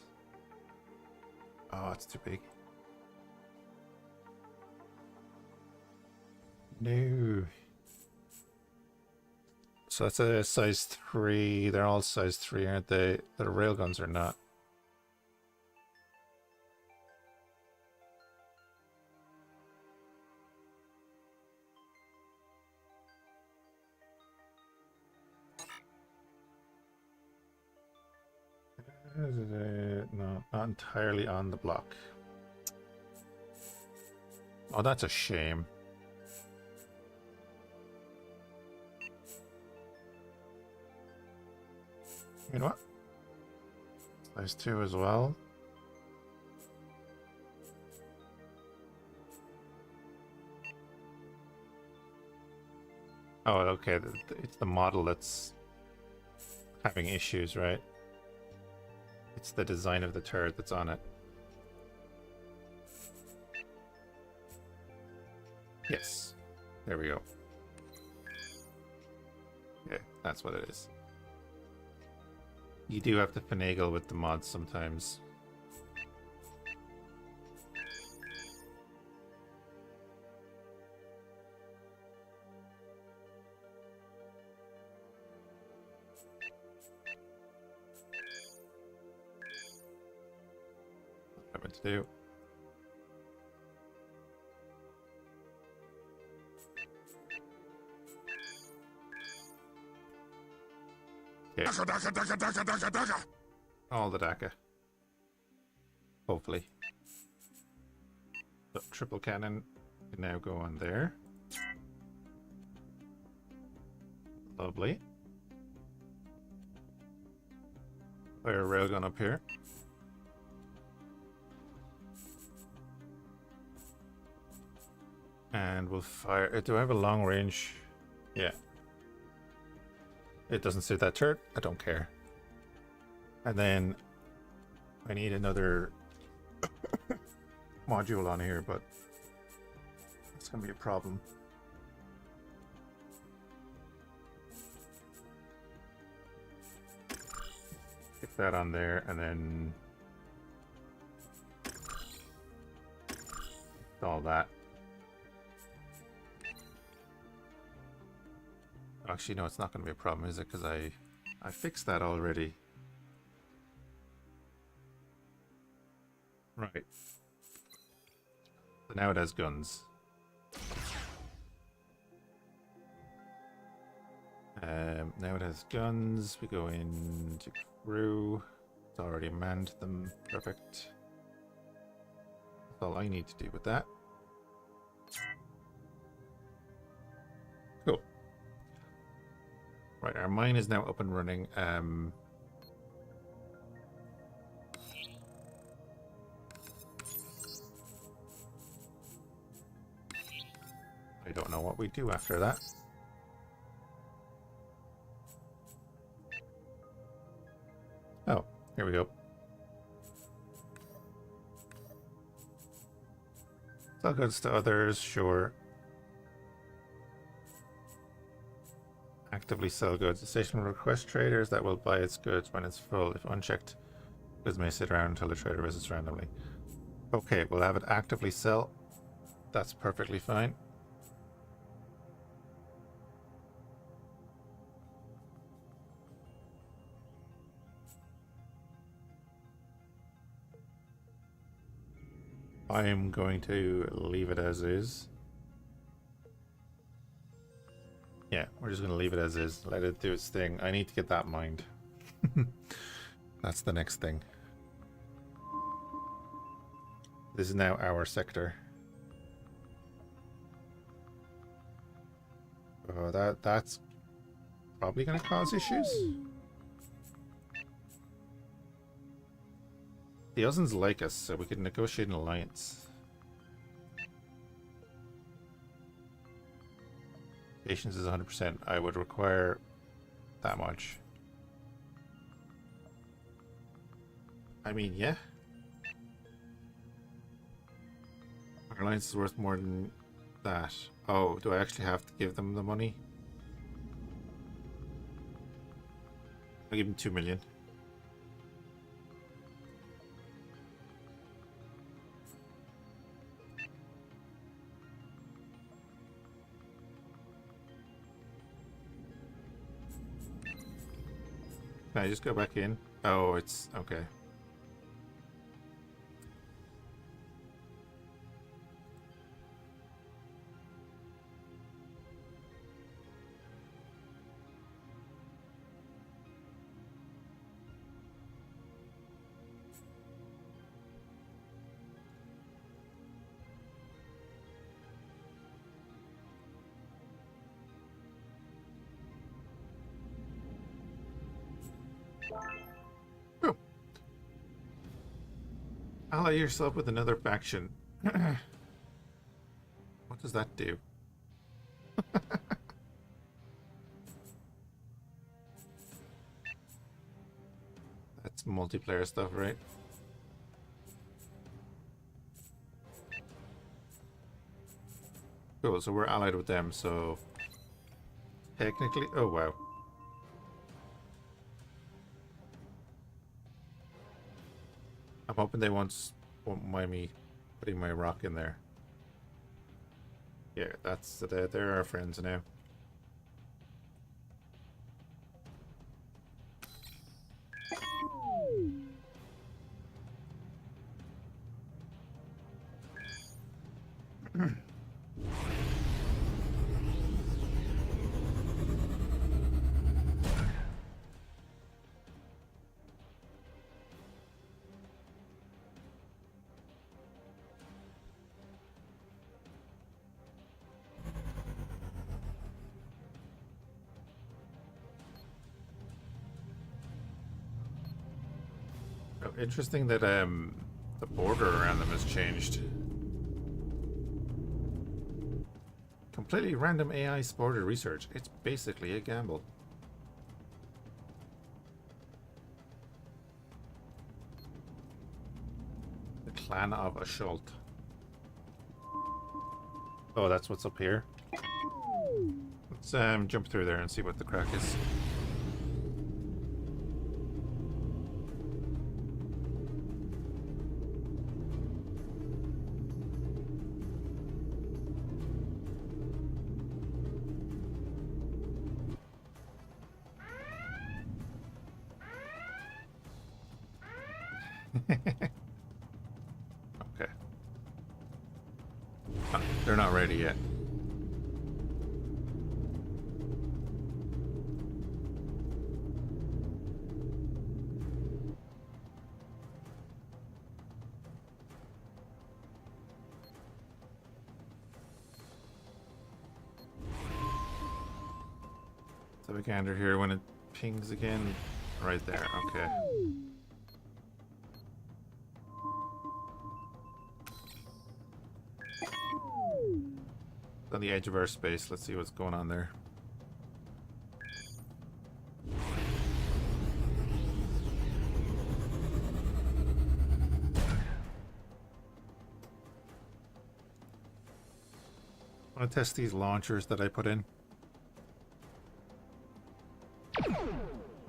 Oh, it's too big. No. So that's a size 3. They're all size 3, aren't they? The railguns are not. No, not entirely on the block. Oh, that's a shame. You know what? Size 2 as well. Oh, okay. It's the model that's having issues, right? It's the design of the turret that's on it. Yes. There we go. Okay, that's what it is. You do have to finagle with the mods sometimes. What I meant to do. Okay. All the DACA. Hopefully. So, triple cannon can now go on there. Lovely. Fire a railgun up here. And we'll fire. Do I have a long range? Yeah. It doesn't suit that turret. I don't care. And then I need another module on here, but it's going to be a problem. Get that on there, and then all that. Actually, no, it's not going to be a problem, is it? Because I fixed that already. Right. So now it has guns. Now it has guns. We go into crew. It's already manned them. Perfect. That's all I need to do with that. Cool. Right, our mine is now up and running. I don't know what we do after that. Oh, here we go. Sell goods to others, sure. Actively sell goods. The station will request traders that will buy its goods when it's full. If unchecked, goods may sit around until the trader visits randomly. Okay, we'll have it actively sell. That's perfectly fine. I am going to leave it as is. Yeah, we're just going to leave it as is. Let it do its thing. I need to get that mined. That's the next thing. This is now our sector. Oh, that's probably going to cause issues. The Ozans like us, so we could negotiate an alliance. Patience is 100%. I would require that much. I mean, yeah. Our alliance is worth more than that. Oh, do I actually have to give them the money? I'll give them 2 million. Can I just go back in? Oh, it's okay. Oh. Ally yourself with another faction. What does that do? That's multiplayer stuff, right? Cool, so we're allied with them, so technically, oh wow. I'm hoping they won't mind me putting my rock in there. Yeah, that's they're our friends now. Oh, interesting that the border around them has changed. Completely random AI supported research. It's basically a gamble. The clan of Ashult. Oh, that's what's up here. Let's jump through there and see what the crack is. Okay. Oh, they're not ready yet. So we gander here when it pings again. Right there, okay. On the edge of our space, let's see what's going on there. I want to test these launchers that I put in.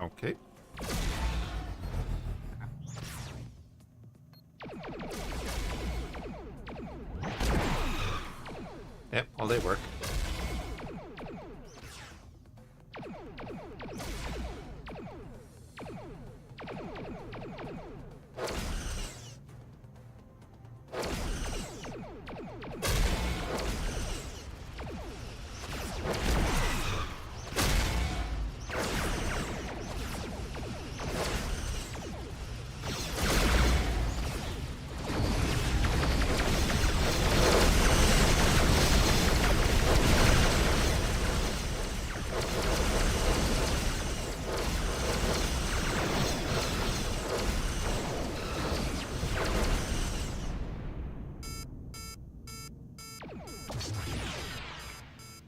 Okay. Yep, well, they work.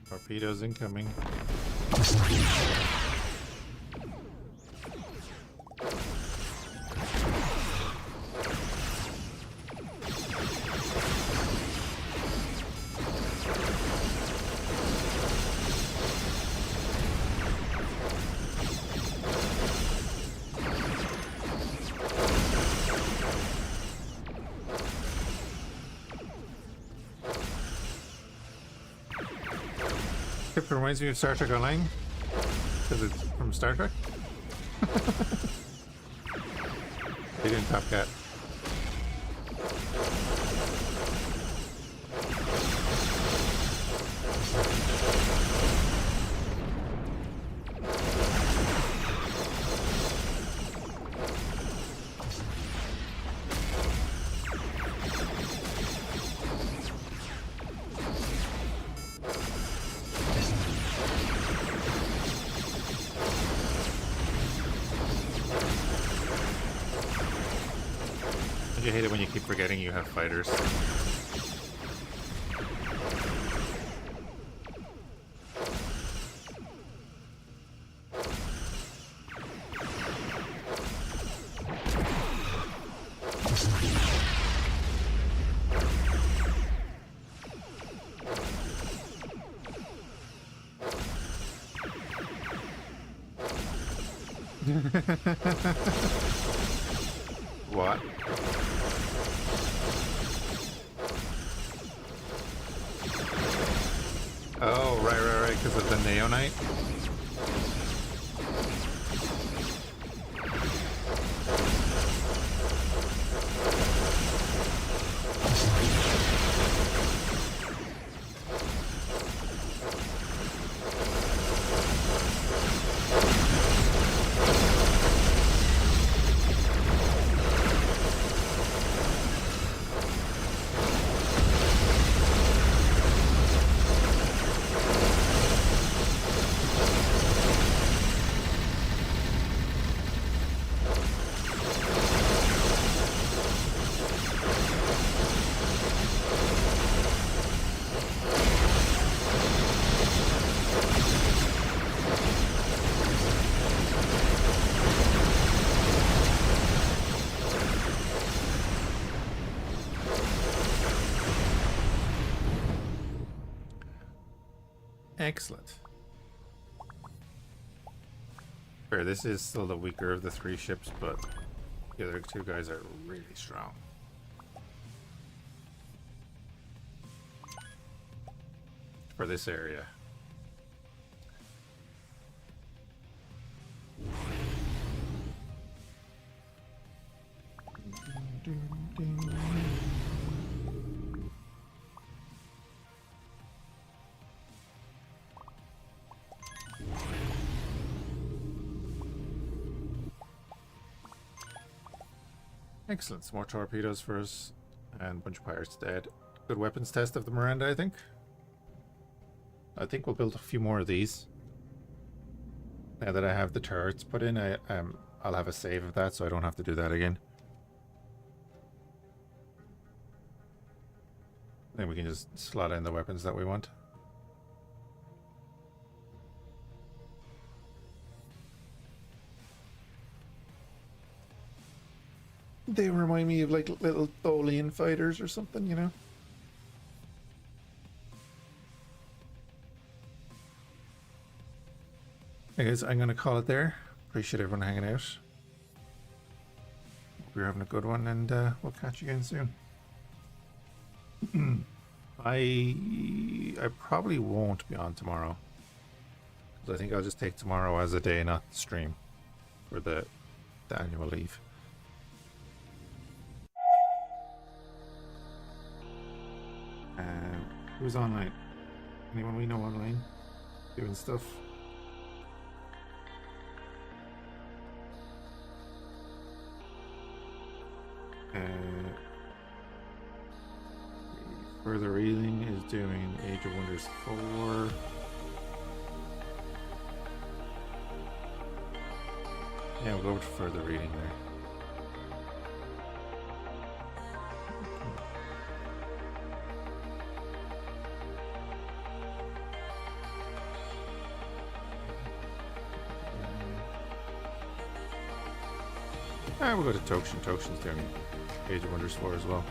Torpedoes incoming. It reminds me of Star Trek Online because it's from Star Trek. They didn't Top Cat. You hate it when you keep forgetting you have fighters. What? Oh, right, because of the Neonite? Excellent. Fair, this is still the weaker of the 3 ships, but the other 2 guys are really strong. For this area. Excellent. Some more torpedoes for us. And a bunch of pirates dead. Good weapons test of the Miranda, I think. I think we'll build a few more of these. Now that I have the turrets put in, I'll have a save of that, so I don't have to do that again. Then we can just slot in the weapons that we want. They remind me of like little Tholian fighters or something, you know? Hey guys, I'm going to call it there. Appreciate everyone hanging out. Hope you're having a good one, and we'll catch you again soon. I probably won't be on tomorrow, because I think I'll just take tomorrow as a day, not the stream, for the annual leave. Who's online? Anyone we know online doing stuff? Further Reeling is doing Age of Wonders 4. Yeah, we'll go with Further Reading there. We'll go to Tokshin. Tokshin's doing Age of Wonders 4 as well.